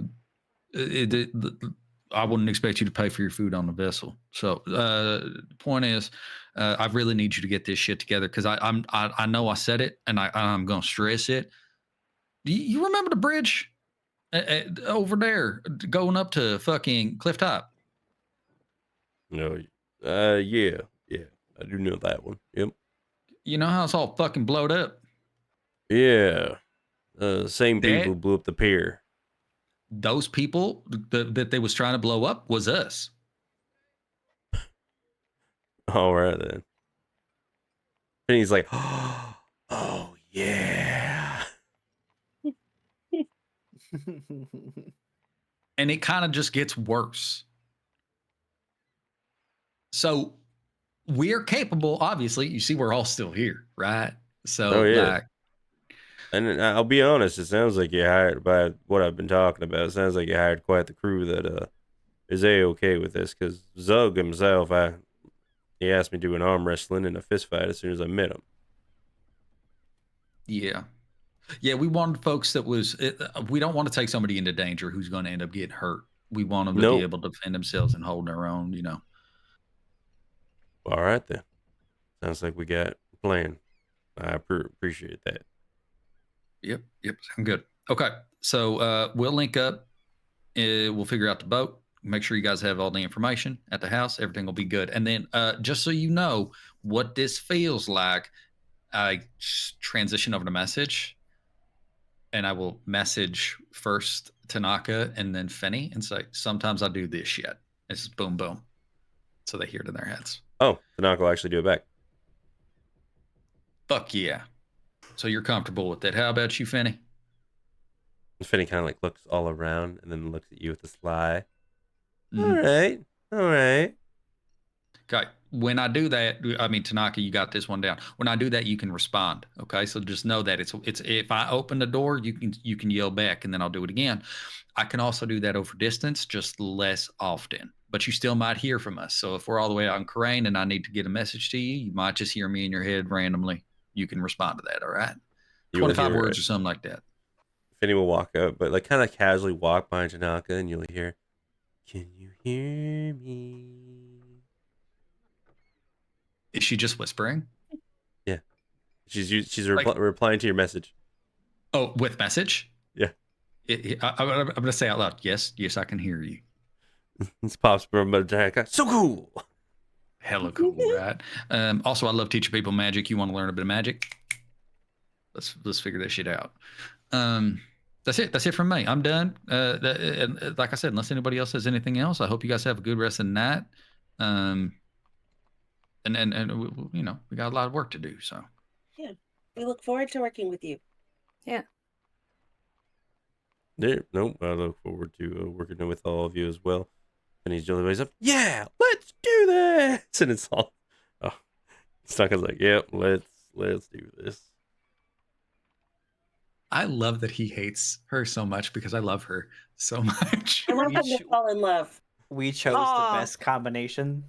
Speaker 3: wouldn't expect you to pay for your food on the vessel. So the point is, I really need you to get this shit together because I know I said it and I'm going to stress it. Do you remember the bridge over there going up to fucking Cliff Top?
Speaker 1: No, yeah, I do know that one. Yep.
Speaker 3: You know how it's all fucking blowed up?
Speaker 1: Yeah. Same people
Speaker 3: That-
Speaker 1: who blew up the pier.
Speaker 3: Those people that they was trying to blow up was us.
Speaker 1: All right then. And he's like, oh yeah.
Speaker 3: And it kind of just gets worse. So we're capable, obviously. You see, we're all still here, right? So,
Speaker 1: Oh, yeah.
Speaker 3: like,
Speaker 1: And I'll be honest, it sounds like you hired, by what I've been talking about, it sounds like you hired quite the crew that is A-okay with this, because Zug himself, he asked me to do an arm wrestling and a fist fight as soon as I met him.
Speaker 3: yeah. Yeah, we wanted folks that we don't want to take somebody into danger who's going to end up getting hurt. We want them to be
Speaker 1: Nope.
Speaker 3: able to defend themselves and hold their own, you know.
Speaker 1: All right then. Sounds like we got a plan. I appreciate that.
Speaker 3: Yep, sound good. Okay, so we'll link up. We'll figure out the boat. Make sure you guys have all the information at the house. Everything will be good. And then just so you know what this feels like, I transition over to message. And I will message first Tanaka and then Finney and say, sometimes I do this shit. It's just boom, boom. So they hear it in their heads.
Speaker 1: Oh, Tanaka will actually do it back.
Speaker 3: Fuck yeah. So you're comfortable with that. How about you, Finney?
Speaker 1: And Finney kind of like looks all around and then looks at you with a sly.
Speaker 3: Mhm.
Speaker 1: All right.
Speaker 3: Okay. When I do that, I mean, Tanaka, you got this one down. When I do that, you can respond. Okay. So just know that it's if I open the door, you can yell back and then I'll do it again. I can also do that over distance, just less often. But you still might hear from us. So if we're all the way out in Crane and I need to get a message to you, you might just hear me in your head randomly. You can respond to that. All right.
Speaker 1: You will
Speaker 3: 25
Speaker 1: hear
Speaker 3: words
Speaker 1: it.
Speaker 3: or something like that.
Speaker 1: Finney will walk out, but like kind of casually walk behind Tanaka, and you'll hear, "Can you hear me?"
Speaker 3: Is she just whispering?
Speaker 1: Yeah, she's
Speaker 3: Like-
Speaker 1: replying to your message.
Speaker 3: Oh, with message?
Speaker 1: Yeah.
Speaker 3: I'm going to say out loud, yes, I can hear you.
Speaker 1: This pops from Tanaka. So cool.
Speaker 3: Hella cool, right? Also, I love teaching people magic. You want to learn a bit of magic? Let's figure that shit out. That's it. That's it from me. I'm done. And like I said, unless anybody else has anything else, I hope you guys have a good rest of the night. And you know, we got a lot of work to do. So
Speaker 6: Yeah, we look forward to working with you.
Speaker 1: Yeah, nope. I look forward to working with all of you as well. And he's jumping ways up. Yeah, let's do this. And it's all, Tanaka's like, yep, let's do this.
Speaker 3: I love that he hates her so much because I love her so much.
Speaker 6: I want
Speaker 4: We
Speaker 6: them to
Speaker 4: should-
Speaker 6: fall in love.
Speaker 4: We chose
Speaker 2: Aw.
Speaker 4: the best combination.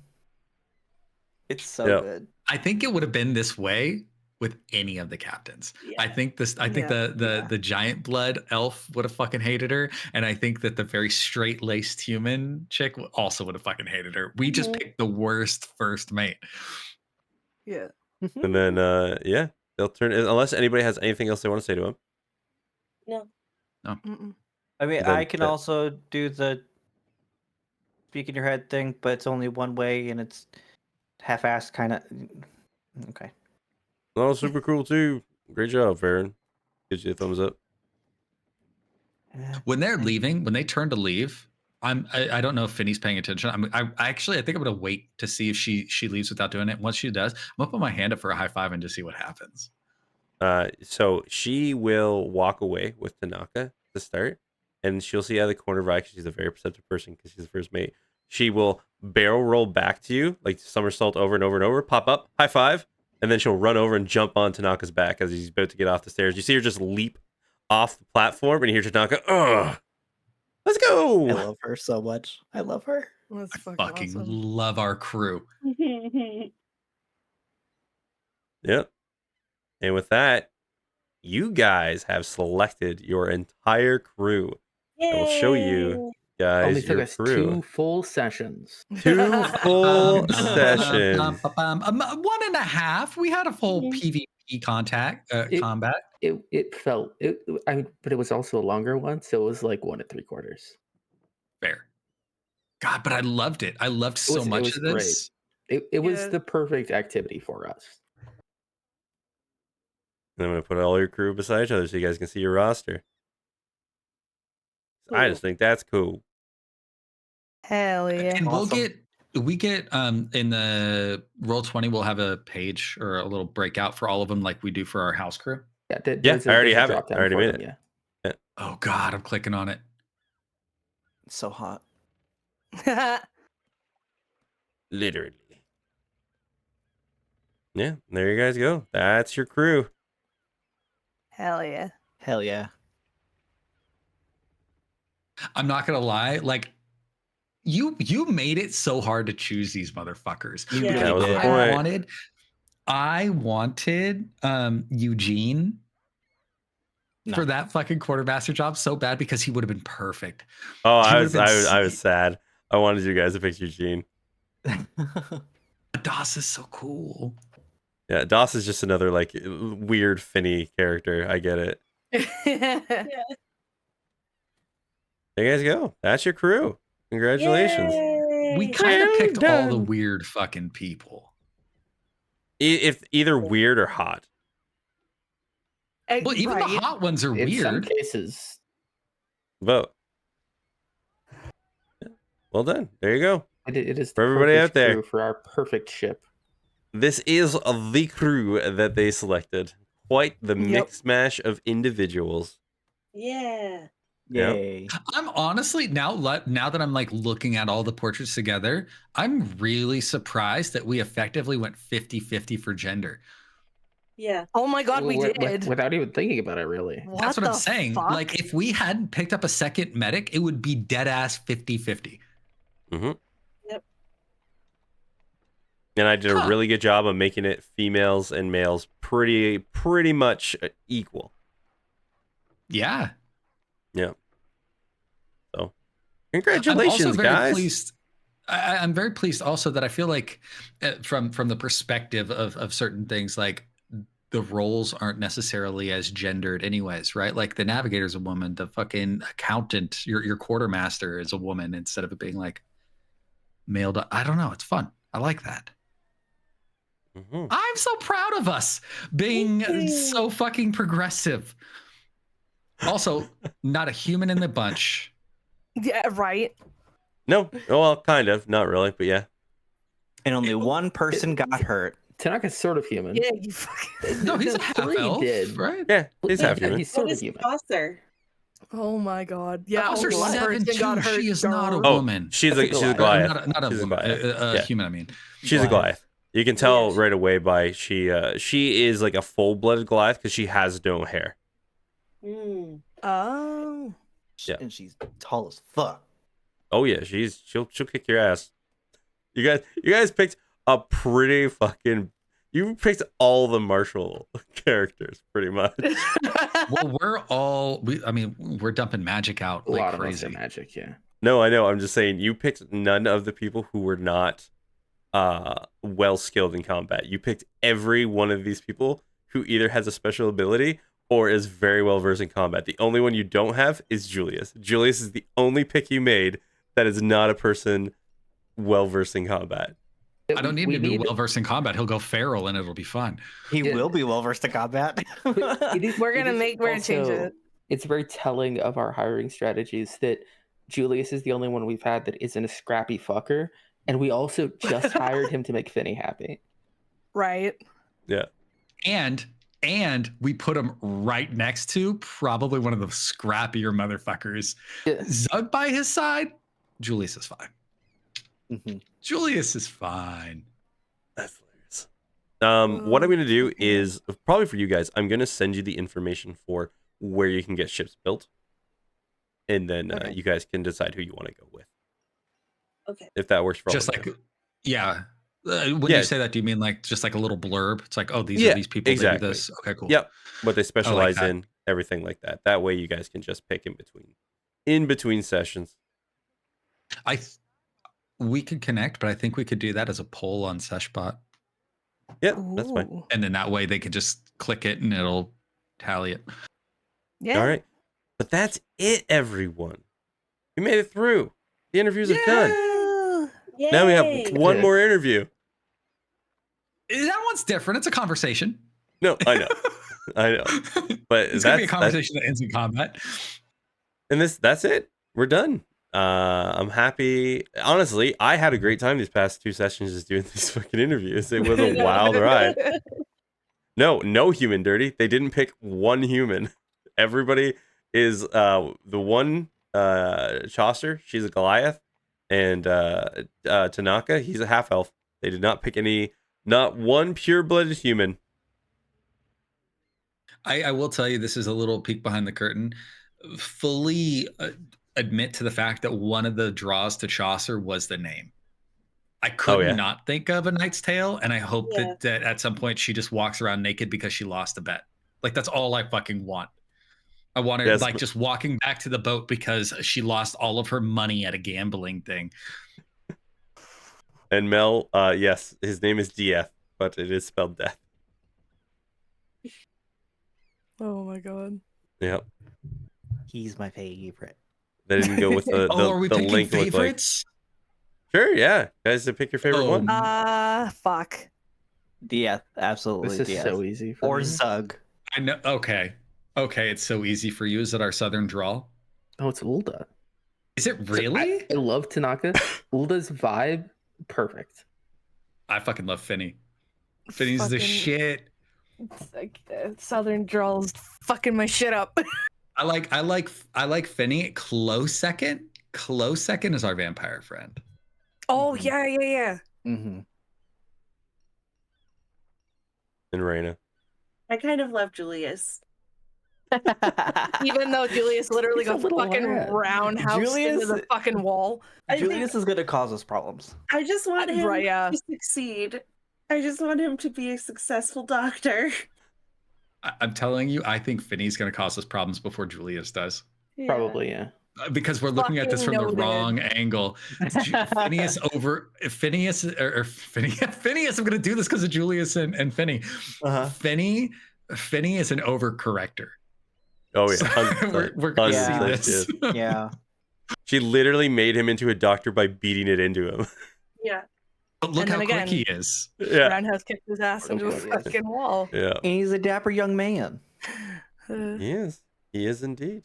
Speaker 4: It's so
Speaker 1: Yep.
Speaker 4: good.
Speaker 3: I think it would have been this way with any of the captains.
Speaker 6: Yeah.
Speaker 3: I think the giant blood elf would have fucking hated her, and I think that the very straight laced human chick also would have fucking hated her. We just
Speaker 6: Mhm.
Speaker 3: picked the worst first mate.
Speaker 2: Yeah.
Speaker 1: And then, yeah, they'll turn, unless anybody has anything else they want to say to him.
Speaker 6: No.
Speaker 2: Mm-mm.
Speaker 4: I mean,
Speaker 1: Then
Speaker 4: I can
Speaker 1: that-
Speaker 4: also do the speak in your head thing, but it's only one way and it's half-assed kind of. Okay.
Speaker 1: Oh, super cool too. Great job, Farron. Gives you a thumbs up.
Speaker 3: When they're leaving, when they turn to leave, I don't know if Finney's paying attention. I actually think I'm gonna wait to see if she leaves without doing it. Once she does, I'm gonna put my hand up for a high five and just see what happens.
Speaker 1: So she will walk away with Tanaka to start, and she'll see out of the corner of her eye, because she's a very perceptive person, because she's the first mate. She will barrel roll back to you, like somersault over and over and over, pop up, high five, and then she'll run over and jump on Tanaka's back as he's about to get off the stairs. You see her just leap off the platform, and you hear Tanaka, ugh, let's
Speaker 4: I
Speaker 1: go.
Speaker 4: love her so much. I love her.
Speaker 2: That's
Speaker 3: I
Speaker 2: fucking
Speaker 3: fucking
Speaker 2: awesome.
Speaker 3: love our crew.
Speaker 1: Yep. And with that, you guys have selected your entire crew. I will show you guys
Speaker 5: Only took
Speaker 1: your
Speaker 5: us
Speaker 1: crew.
Speaker 5: 2 full sessions.
Speaker 1: 2 full sessions.
Speaker 3: 1.5. We had a full PvP combat.
Speaker 5: It felt it. I mean, but it was also a longer one, so it was like 1 3/4.
Speaker 3: Fair. God, but I loved it. I loved so
Speaker 5: was- it
Speaker 3: much
Speaker 5: was
Speaker 3: of this.
Speaker 5: It was
Speaker 2: Yeah.
Speaker 5: the perfect activity for us.
Speaker 1: And I'm gonna put all your crew beside each other so you guys can see your roster. I just
Speaker 6: Cool.
Speaker 1: think that's cool.
Speaker 2: Hell yeah.
Speaker 3: And
Speaker 4: Awesome.
Speaker 3: we get in the Roll20, we'll have a page or a little breakout for all of them like we do for our house crew.
Speaker 5: Yeah,
Speaker 1: Yeah, I already
Speaker 5: there's a
Speaker 1: have it.
Speaker 5: drop
Speaker 1: I
Speaker 5: down
Speaker 1: already
Speaker 5: for
Speaker 1: made
Speaker 5: them,
Speaker 1: it.
Speaker 5: yeah.
Speaker 3: Oh God, I'm clicking on it.
Speaker 4: It's so hot.
Speaker 1: Literally. Yeah, there you guys go. That's your crew.
Speaker 2: Hell yeah.
Speaker 4: Hell yeah.
Speaker 3: I'm not gonna lie, like you made it so hard to choose these motherfuckers.
Speaker 4: You
Speaker 6: Yeah.
Speaker 1: That was the
Speaker 4: did.
Speaker 1: point.
Speaker 3: I wanted Eugene
Speaker 4: No.
Speaker 3: for that fucking quartermaster job so bad because he would have been perfect.
Speaker 1: Oh,
Speaker 3: He
Speaker 1: I
Speaker 3: would've
Speaker 1: was
Speaker 3: been
Speaker 1: I was sad. I wanted you guys to pick Eugene.
Speaker 3: Das is so cool.
Speaker 1: Yeah, Doss is just another like weird Finny character. I get it.
Speaker 6: Yeah.
Speaker 1: There you guys go. That's your crew. Congratulations.
Speaker 3: We
Speaker 6: Yay!
Speaker 3: kind of
Speaker 1: Well
Speaker 3: picked all the
Speaker 1: done.
Speaker 3: weird fucking people.
Speaker 1: If either weird or hot.
Speaker 3: Well, even the hot ones are
Speaker 5: In some
Speaker 3: weird.
Speaker 5: cases,
Speaker 1: Vote. Yeah. Well done. There you go.
Speaker 5: it is
Speaker 1: For
Speaker 5: the
Speaker 1: everybody
Speaker 5: perfect
Speaker 1: out there.
Speaker 5: crew for our perfect ship.
Speaker 1: This is the crew that they selected. Quite the mix mash of individuals.
Speaker 6: Yeah.
Speaker 1: Yeah.
Speaker 4: Yay.
Speaker 3: I'm honestly now that I'm like looking at all the portraits together, I'm really surprised that we effectively went 50-50 for gender.
Speaker 6: Yeah.
Speaker 2: Oh my god, we did.
Speaker 5: Without even thinking about it, really.
Speaker 3: That's what I'm
Speaker 2: the
Speaker 3: saying.
Speaker 2: fuck?
Speaker 3: Like if we hadn't picked up a second medic, it would be dead ass 50-50.
Speaker 1: Mm-hmm.
Speaker 6: Yep.
Speaker 1: And I did a
Speaker 3: Huh.
Speaker 1: really good job of making it females and males pretty much equal.
Speaker 3: Yeah.
Speaker 1: Yeah. So,
Speaker 3: I'm
Speaker 1: congratulations,
Speaker 3: also very
Speaker 1: guys.
Speaker 3: pleased. I'm very pleased also that I feel like from the perspective of certain things, like the roles aren't necessarily as gendered anyways, right? Like the navigator's a woman, the fucking accountant, your quartermaster is a woman instead of it being like male. I don't know. It's fun. I like that.
Speaker 1: Mm-hmm.
Speaker 3: I'm so proud of us being
Speaker 6: Yay.
Speaker 3: so fucking progressive. Also, not a human in the bunch.
Speaker 2: Yeah, right.
Speaker 1: No, well, kind of, not really, but yeah.
Speaker 4: And only one person got hurt.
Speaker 5: Tanaka's sort of human.
Speaker 2: Yeah, you fucking.
Speaker 3: No, he's a
Speaker 5: The
Speaker 3: half
Speaker 5: three
Speaker 3: elf,
Speaker 5: did.
Speaker 3: right?
Speaker 1: Yeah, he's half
Speaker 5: Yeah,
Speaker 1: human.
Speaker 5: he's sort
Speaker 6: What
Speaker 5: of
Speaker 6: is
Speaker 5: human.
Speaker 6: Prosser?
Speaker 2: Oh my god. Yeah,
Speaker 3: Those are
Speaker 2: only one
Speaker 3: 7
Speaker 2: person got
Speaker 3: too.
Speaker 2: hurt.
Speaker 3: She is not a
Speaker 2: darn.
Speaker 1: Oh,
Speaker 3: woman.
Speaker 1: she's
Speaker 5: That's
Speaker 1: a
Speaker 5: a
Speaker 1: Goliath.
Speaker 3: Not a
Speaker 1: She's a
Speaker 3: woman.
Speaker 1: Goliath. Yeah.
Speaker 3: Human, I mean.
Speaker 1: She's a Goliath. You can tell
Speaker 6: Yeah.
Speaker 1: right away by she is like a full-blooded Goliath because she has no hair.
Speaker 6: Mm.
Speaker 2: Oh.
Speaker 1: Yeah.
Speaker 4: And she's tall as fuck.
Speaker 1: Oh yeah, she'll kick your ass. You guys picked a pretty fucking. You picked all the martial characters pretty much.
Speaker 3: Well, we're dumping magic out
Speaker 5: A
Speaker 3: like
Speaker 5: lot of us
Speaker 3: crazy.
Speaker 5: are magic, yeah.
Speaker 1: No, I know. I'm just saying you picked none of the people who were not well skilled in combat. You picked every one of these people who either has a special ability or is very well versed in combat. The only one you don't have is Julius. Julius is the only pick you made that is not a person well versed in combat.
Speaker 3: I don't need to be well versed in combat. He'll go feral and it'll be fun.
Speaker 4: He
Speaker 5: Yeah.
Speaker 4: will be well versed in combat.
Speaker 2: We're gonna change it.
Speaker 5: It's very telling of our hiring strategies that Julius is the only one we've had that isn't a scrappy fucker, and we also just hired him to make Finny happy.
Speaker 2: Right.
Speaker 1: Yeah.
Speaker 3: And we put him right next to probably one of the scrappier motherfuckers.
Speaker 5: Yeah.
Speaker 3: Zug by his side, Julius is fine.
Speaker 4: Mhm.
Speaker 3: Julius is fine.
Speaker 1: That's hilarious. What I'm gonna do is probably for you guys, I'm gonna send you the information for where you can get ships built, and then
Speaker 6: Okay.
Speaker 1: you guys can decide who you want to go with.
Speaker 6: Okay.
Speaker 1: If that works for
Speaker 3: Just
Speaker 1: all of
Speaker 3: like,
Speaker 1: you.
Speaker 3: yeah. When
Speaker 1: Yeah.
Speaker 3: you say that, do you mean like just like a little blurb? It's like, oh, these
Speaker 1: Yeah,
Speaker 3: are these people that
Speaker 1: exactly.
Speaker 3: do this. Okay, cool.
Speaker 1: Yep. What they specialize
Speaker 3: that.
Speaker 1: in, everything like that. That way you guys can just pick in between sessions.
Speaker 3: We could connect, but I think we could do that as a poll on Seshbot.
Speaker 1: Yeah, that's fine.
Speaker 2: Ooh.
Speaker 3: And then that way they could just click it and it'll tally it.
Speaker 2: Yeah.
Speaker 1: All right. But that's it, everyone. We made it through. The interviews are done.
Speaker 2: Yeah.
Speaker 1: Now we
Speaker 6: Yay.
Speaker 1: have one more interview.
Speaker 3: That one's different. It's a conversation.
Speaker 1: No, I know. I know, but
Speaker 3: It's gonna be a
Speaker 1: that's
Speaker 3: conversation that ends in combat.
Speaker 1: and that's it. We're done. I'm happy. Honestly, I had a great time these past 2 sessions just doing these fucking interviews. It was a wild ride. No human dirty. They didn't pick one human. Everybody is the one Chaucer, she's a Goliath, and Tanaka, he's a half elf. They did not pick not one pure-blooded human.
Speaker 3: I will tell you, this is a little peek behind the curtain. Fully admit to the fact that one of the draws to Chaucer was the name. I could not think of A Knight's Tale, and I hope that at some point she just walks around naked because she lost a bet. Like, that's all I fucking want. I want her just walking back to the boat because she lost all of her money at a gambling thing.
Speaker 1: And Mel, yes, his name is Dieth, but it is spelled death.
Speaker 2: Oh my god.
Speaker 1: Yep.
Speaker 4: He's my favorite.
Speaker 1: They didn't go with the
Speaker 3: are we
Speaker 1: the
Speaker 3: picking
Speaker 1: link looked like.
Speaker 3: favorites?
Speaker 1: Sure, yeah. Guys, to pick your favorite one.
Speaker 2: Fuck.
Speaker 4: Yeah, absolutely.
Speaker 5: This is so easy for
Speaker 4: or
Speaker 5: me.
Speaker 4: Zug.
Speaker 3: I know. Okay, it's so easy for you. Is it our southern drawl?
Speaker 5: Oh, it's Ulda.
Speaker 3: Is it really?
Speaker 5: I love Tanaka. Ulda's vibe, perfect.
Speaker 3: I fucking love Finny. Finny's the shit.
Speaker 2: It's like, Southern drawls fucking my shit up.
Speaker 3: I like Finny. Close second is our vampire friend.
Speaker 2: Oh yeah.
Speaker 4: Mm-hmm.
Speaker 1: And Raina.
Speaker 6: I kind of love Julius.
Speaker 2: Even though Julius literally
Speaker 5: He's a
Speaker 2: goes
Speaker 5: little
Speaker 2: fucking
Speaker 5: lad.
Speaker 2: roundhouse into the fucking wall.
Speaker 4: Julius is gonna cause us problems.
Speaker 6: I just want him
Speaker 2: Right, yeah.
Speaker 6: to succeed. I just want him to be a successful doctor.
Speaker 3: I'm telling you, I think Finny's going to cause us problems before Julius does.
Speaker 5: Probably, yeah.
Speaker 3: Because we're looking at this from
Speaker 2: Fucking
Speaker 3: the
Speaker 2: noted.
Speaker 3: wrong angle. Phineas, I'm going to do this because of Julius and Finny. Finny is an overcorrector.
Speaker 1: Oh yeah,
Speaker 3: So we're going to see this.
Speaker 4: Yeah.
Speaker 1: She literally made him into a doctor by beating it into him.
Speaker 6: Yeah.
Speaker 3: But look
Speaker 2: And
Speaker 3: how
Speaker 2: then
Speaker 3: quick
Speaker 2: again-
Speaker 3: he is.
Speaker 1: Yeah,
Speaker 2: Roundhouse kicked his ass into a fucking wall.
Speaker 1: yeah.
Speaker 4: And he's a dapper young man.
Speaker 1: He is. He is indeed.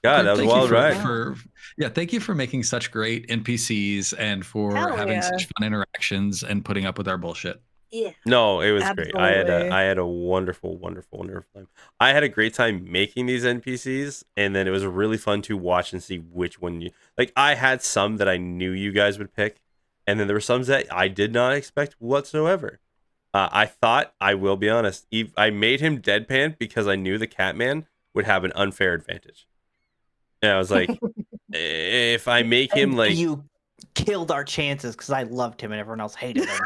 Speaker 1: God, that was a
Speaker 3: Thank you
Speaker 1: wild
Speaker 3: for-
Speaker 1: ride.
Speaker 3: Thank you for making such great NPCs and for
Speaker 2: Hell
Speaker 3: having
Speaker 2: yeah.
Speaker 3: such fun interactions and putting up with our bullshit.
Speaker 6: Yeah.
Speaker 1: No, it was great.
Speaker 2: Absolutely.
Speaker 1: I had a wonderful time. I had a great time making these NPCs, and then it was really fun to watch and see which one you like. I had some that I knew you guys would pick, and then there were some that I did not expect whatsoever. I thought, I will be honest, I made him deadpan because I knew the Catman would have an unfair advantage. And I was like, if I make him
Speaker 4: And
Speaker 1: like,
Speaker 4: you killed our chances because I loved him and everyone else hated him.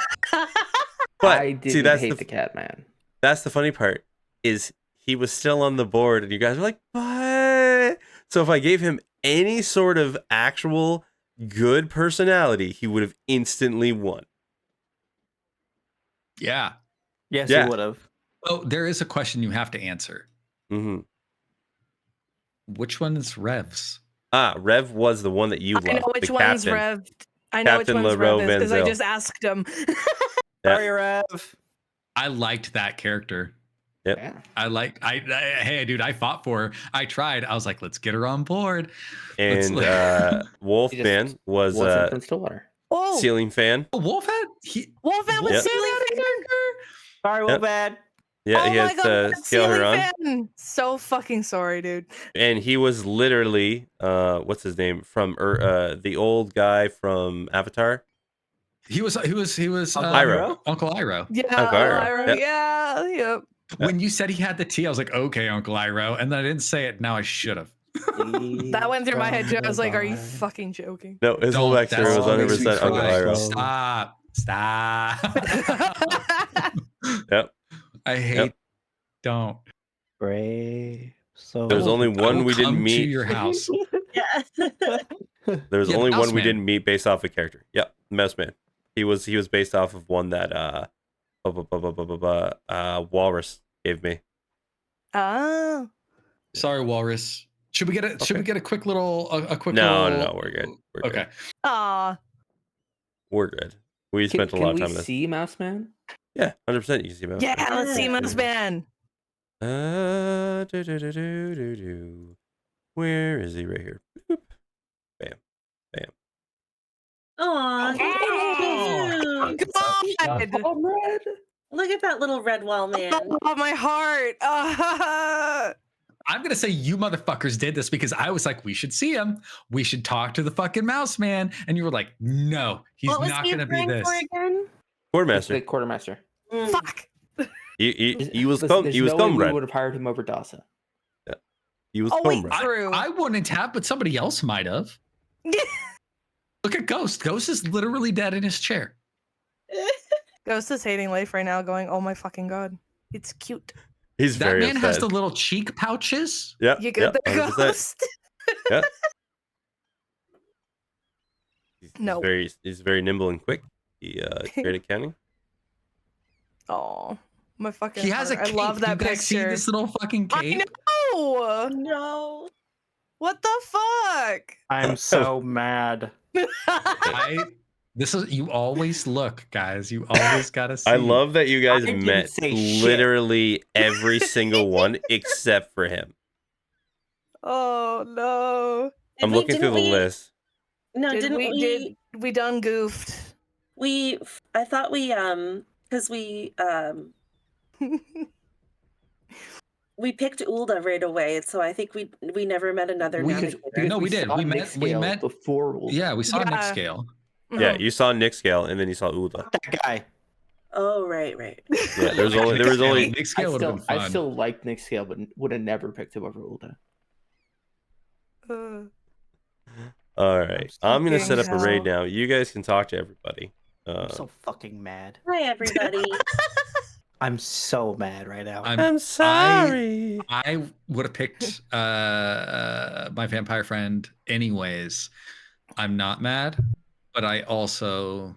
Speaker 1: but
Speaker 5: I didn't
Speaker 1: see, that's
Speaker 5: hate
Speaker 1: the
Speaker 5: the Catman.
Speaker 1: That's the funny part, is he was still on the board and you guys were like, but so if I gave him any sort of actual good personality, he would have instantly won.
Speaker 3: Yeah.
Speaker 4: Yes,
Speaker 1: Yeah.
Speaker 4: you would have.
Speaker 3: Oh, there is a question you have to answer.
Speaker 1: Mm-hmm.
Speaker 3: Which one is Rev's?
Speaker 1: Rev was the one that you loved.
Speaker 2: I know which
Speaker 1: the
Speaker 2: one's
Speaker 1: captain.
Speaker 2: Rev. I know
Speaker 1: Captain
Speaker 2: which one's
Speaker 1: LaRoe
Speaker 2: Rev is because I
Speaker 1: Van
Speaker 2: just asked him.
Speaker 1: Yeah.
Speaker 4: Sorry, Rev.
Speaker 3: I liked that character.
Speaker 1: Yep.
Speaker 5: Yeah.
Speaker 3: Hey, dude, I fought for her. I tried. I was like, let's get her on board.
Speaker 1: And Wolfman was
Speaker 5: Wasn't from Stillwater.
Speaker 2: Oh,
Speaker 1: ceiling fan.
Speaker 3: Oh, Wolfhead?
Speaker 2: Wolfman was
Speaker 1: Yep.
Speaker 2: ceiling fan.
Speaker 4: Sorry,
Speaker 1: Yep.
Speaker 4: Wolfman.
Speaker 1: Yeah,
Speaker 2: Oh
Speaker 1: he
Speaker 2: my
Speaker 1: has
Speaker 2: god,
Speaker 1: Scale
Speaker 2: ceiling
Speaker 1: Huron.
Speaker 2: fan. So fucking sorry, dude.
Speaker 1: And he was literally what's his name from the old guy from Avatar.
Speaker 3: He was
Speaker 4: Uncle
Speaker 1: Iroh.
Speaker 3: Uncle Iroh.
Speaker 2: Yeah,
Speaker 1: Uncle Iroh.
Speaker 2: Iroh,
Speaker 1: Yep.
Speaker 2: yeah, yep.
Speaker 3: When you said he had the T, I was like, okay, Uncle Iroh. And then I didn't say it. Now I should have.
Speaker 2: That went through my head too. I was like, are you fucking joking?
Speaker 1: No, his whole
Speaker 3: Don't.
Speaker 1: backstory was
Speaker 3: That's
Speaker 1: 100% Uncle
Speaker 3: cry.
Speaker 1: Iroh.
Speaker 3: Stop.
Speaker 1: Yep.
Speaker 3: I hate.
Speaker 1: Yep.
Speaker 3: Don't.
Speaker 4: Brave. So
Speaker 1: There's only
Speaker 3: I
Speaker 1: one
Speaker 3: will
Speaker 1: we didn't
Speaker 3: come to
Speaker 1: meet.
Speaker 3: your house.
Speaker 6: Yeah.
Speaker 1: There was
Speaker 3: Yeah,
Speaker 1: only
Speaker 3: the
Speaker 1: one
Speaker 3: Mouse
Speaker 1: we
Speaker 3: Man.
Speaker 1: didn't meet based off a character. Yep, Mouse Man. He was based off of one that Walrus gave me.
Speaker 2: Oh.
Speaker 3: Sorry, Walrus. Should we get a Should we get a quick little a quick?
Speaker 1: No,
Speaker 3: little...
Speaker 1: we're good. We're
Speaker 3: Okay.
Speaker 1: good.
Speaker 2: Aw.
Speaker 1: We're good. We spent a lot of time on
Speaker 5: Can we
Speaker 1: this.
Speaker 5: see Mouse Man?
Speaker 1: Yeah, 100%. You can see Mouse
Speaker 2: Yeah,
Speaker 1: Man.
Speaker 2: let's see Mouse Man.
Speaker 1: Where is he? Right here. Boop. Bam. Bam.
Speaker 6: Aw,
Speaker 3: Oh.
Speaker 6: cute.
Speaker 2: God.
Speaker 5: Comrade.
Speaker 6: Look at that little red wall man.
Speaker 2: Oh, my heart.
Speaker 3: I'm gonna say you motherfuckers did this because I was like, we should see him. We should talk to the fucking mouse man. And you were like, no, he's
Speaker 6: What was
Speaker 3: not
Speaker 6: he
Speaker 3: gonna be
Speaker 6: applying
Speaker 3: this.
Speaker 6: for again?
Speaker 5: It's
Speaker 1: Quartermaster.
Speaker 5: the quartermaster.
Speaker 6: Mm.
Speaker 2: Fuck.
Speaker 1: He was
Speaker 5: Listen,
Speaker 1: cum.
Speaker 5: there's
Speaker 1: He was
Speaker 5: no way we
Speaker 1: comrade.
Speaker 5: would have hired him over Dasa.
Speaker 1: He was
Speaker 2: Oh, wait.
Speaker 1: comrade.
Speaker 2: True.
Speaker 3: I wouldn't have, but somebody else might have. Look at Ghost. Ghost is literally dead in his chair.
Speaker 2: Ghost is hating life right now, going, "Oh my fucking god, it's cute."
Speaker 1: He's
Speaker 3: That
Speaker 1: very
Speaker 3: man has
Speaker 1: upset.
Speaker 3: the little cheek pouches.
Speaker 1: Yeah.
Speaker 2: You good there,
Speaker 1: 100%.
Speaker 2: Ghost?
Speaker 1: Yeah.
Speaker 2: No.
Speaker 1: He's very nimble and quick. He's great at counting.
Speaker 2: Oh, my fucking.
Speaker 3: He has a
Speaker 2: heart.
Speaker 3: cape.
Speaker 2: I love that
Speaker 3: you guys see
Speaker 2: picture.
Speaker 3: this little fucking
Speaker 2: I
Speaker 3: cape?
Speaker 2: know.
Speaker 6: No.
Speaker 2: What the fuck?
Speaker 4: I'm so mad.
Speaker 3: This is you always look, guys. You always gotta see.
Speaker 1: I love that you guys
Speaker 4: I didn't
Speaker 1: met
Speaker 4: say shit.
Speaker 1: literally every single one except for him.
Speaker 2: Oh no.
Speaker 1: I'm looking through the list.
Speaker 6: No,
Speaker 2: Did
Speaker 6: didn't we?
Speaker 2: we done goofed?
Speaker 6: I thought we because we picked Ulda right away, so I think we never met another navigator.
Speaker 3: No, we did.
Speaker 5: saw
Speaker 3: We
Speaker 5: Nick
Speaker 3: met
Speaker 5: Scale before. Ulda.
Speaker 3: Yeah, we saw Nick
Speaker 2: Yeah.
Speaker 3: Scale.
Speaker 1: Yeah, you saw Nick Scale and then you saw Ulda.
Speaker 4: That guy.
Speaker 6: Oh, right.
Speaker 1: Yeah, there was only
Speaker 3: Nick Scale would have been fun.
Speaker 5: I still like Nick Scale, but would have never picked him over Ulda.
Speaker 1: All right. I'm gonna set up a
Speaker 2: fucking
Speaker 1: raid
Speaker 2: hell.
Speaker 1: now. You guys can talk to everybody.
Speaker 4: I'm so fucking mad.
Speaker 6: Hi, everybody.
Speaker 4: I'm so mad right now.
Speaker 1: I'm sorry.
Speaker 3: I would have picked my vampire friend anyways. I'm not mad, but I also,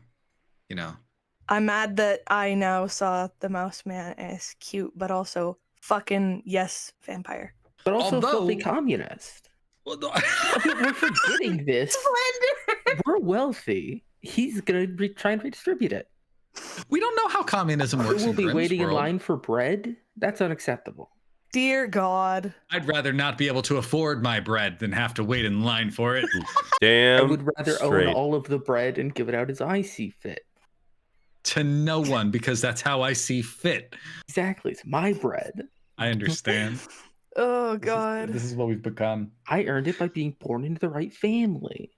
Speaker 2: I'm mad that I now saw the mouse man as cute, but also fucking yes, vampire.
Speaker 5: But also
Speaker 3: Although-
Speaker 5: filthy communist.
Speaker 3: well, no,
Speaker 5: We're forgetting this. We're wealthy. He's gonna try and redistribute it.
Speaker 3: we don't know how communism
Speaker 5: We
Speaker 3: works.
Speaker 5: will
Speaker 3: in
Speaker 5: be
Speaker 3: Grimm's
Speaker 5: waiting in
Speaker 3: world.
Speaker 5: line for bread. That's unacceptable.
Speaker 2: Dear God.
Speaker 3: I'd rather not be able to afford my bread than have to wait in line for it.
Speaker 1: Damn.
Speaker 5: I would rather
Speaker 1: straight.
Speaker 5: own all of the bread and give it out as I see fit.
Speaker 3: To no one, because that's how I see fit.
Speaker 5: Exactly. It's my bread.
Speaker 3: I understand.
Speaker 2: Oh God.
Speaker 3: This is what we've become.
Speaker 5: I earned it by being born into the right family.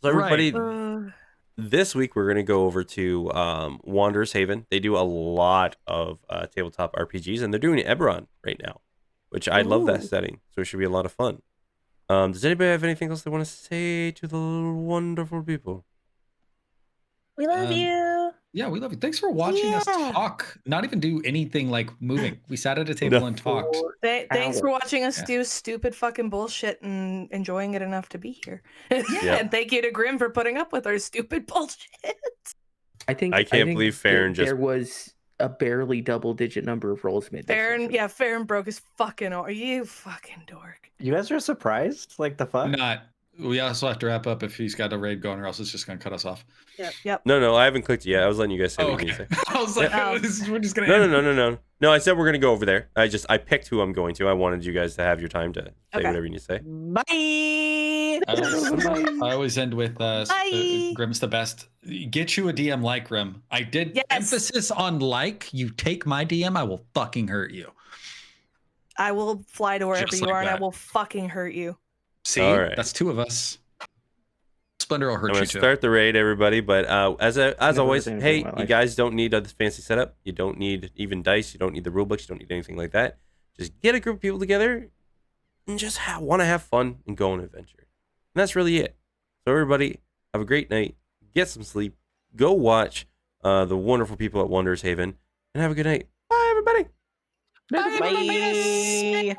Speaker 1: So everybody,
Speaker 2: This
Speaker 1: this week we're gonna go over to Wanderer's Haven. They do a lot of tabletop RPGs, and they're doing Eberron right now, which I love that
Speaker 2: Ooh.
Speaker 1: setting. So it should be a lot of fun. Does anybody have anything else they want to say to the wonderful people?
Speaker 6: We love you.
Speaker 3: Yeah, we love you. Thanks for watching us
Speaker 2: Yeah.
Speaker 3: talk. Not even do anything like moving. We sat at a table
Speaker 1: No.
Speaker 3: and talked.
Speaker 2: Thanks for watching us
Speaker 3: Yeah.
Speaker 2: do stupid fucking bullshit and enjoying it enough to be here.
Speaker 1: Yeah.
Speaker 2: And thank you to Grim for putting up with our stupid bullshit.
Speaker 5: I think
Speaker 1: I can't
Speaker 5: think
Speaker 1: believe Farron
Speaker 5: there
Speaker 1: just-
Speaker 5: was a barely double-digit number of rolls made. this session.
Speaker 2: Farron broke his fucking are you fucking dork.
Speaker 4: You guys are surprised? Like the fuck?
Speaker 3: Not. We also have to wrap up if he's got a raid going, or else it's just going to cut us off.
Speaker 1: No, I haven't clicked yet. I was letting you guys say
Speaker 3: Oh,
Speaker 1: what you
Speaker 3: okay.
Speaker 1: need to say.
Speaker 3: I was like,
Speaker 2: Yeah.
Speaker 3: we're just going to.
Speaker 1: No, I said we're gonna go over there. I picked who I'm going to. I wanted you guys to have your time to say
Speaker 2: Okay.
Speaker 1: whatever you need to say.
Speaker 4: Bye.
Speaker 3: I always end with
Speaker 2: Bye.
Speaker 3: Grim's the best. Get you a DM like Grim. I did
Speaker 2: Yes.
Speaker 3: emphasis on like. You take my DM, I will fucking hurt you.
Speaker 2: I will fly to wherever
Speaker 3: Just
Speaker 2: you
Speaker 3: like
Speaker 2: are and I
Speaker 3: that.
Speaker 2: will fucking hurt you.
Speaker 3: See,
Speaker 1: All right.
Speaker 3: that's two of us. Splendor will hurt
Speaker 1: I'm
Speaker 3: you
Speaker 1: gonna
Speaker 3: too.
Speaker 1: start the raid, everybody. But as
Speaker 5: Never
Speaker 1: always,
Speaker 5: heard anything
Speaker 1: hey,
Speaker 5: in my
Speaker 1: you
Speaker 5: life.
Speaker 1: guys don't need this fancy setup. You don't need even dice. You don't need the rule books. You don't need anything like that. Just get a group of people together and just want to have fun and go on an adventure. And that's really it. So everybody, have a great night. Get some sleep. Go watch the wonderful people at Wanderer's Haven, and have a good night. Bye, everybody.
Speaker 4: Bye.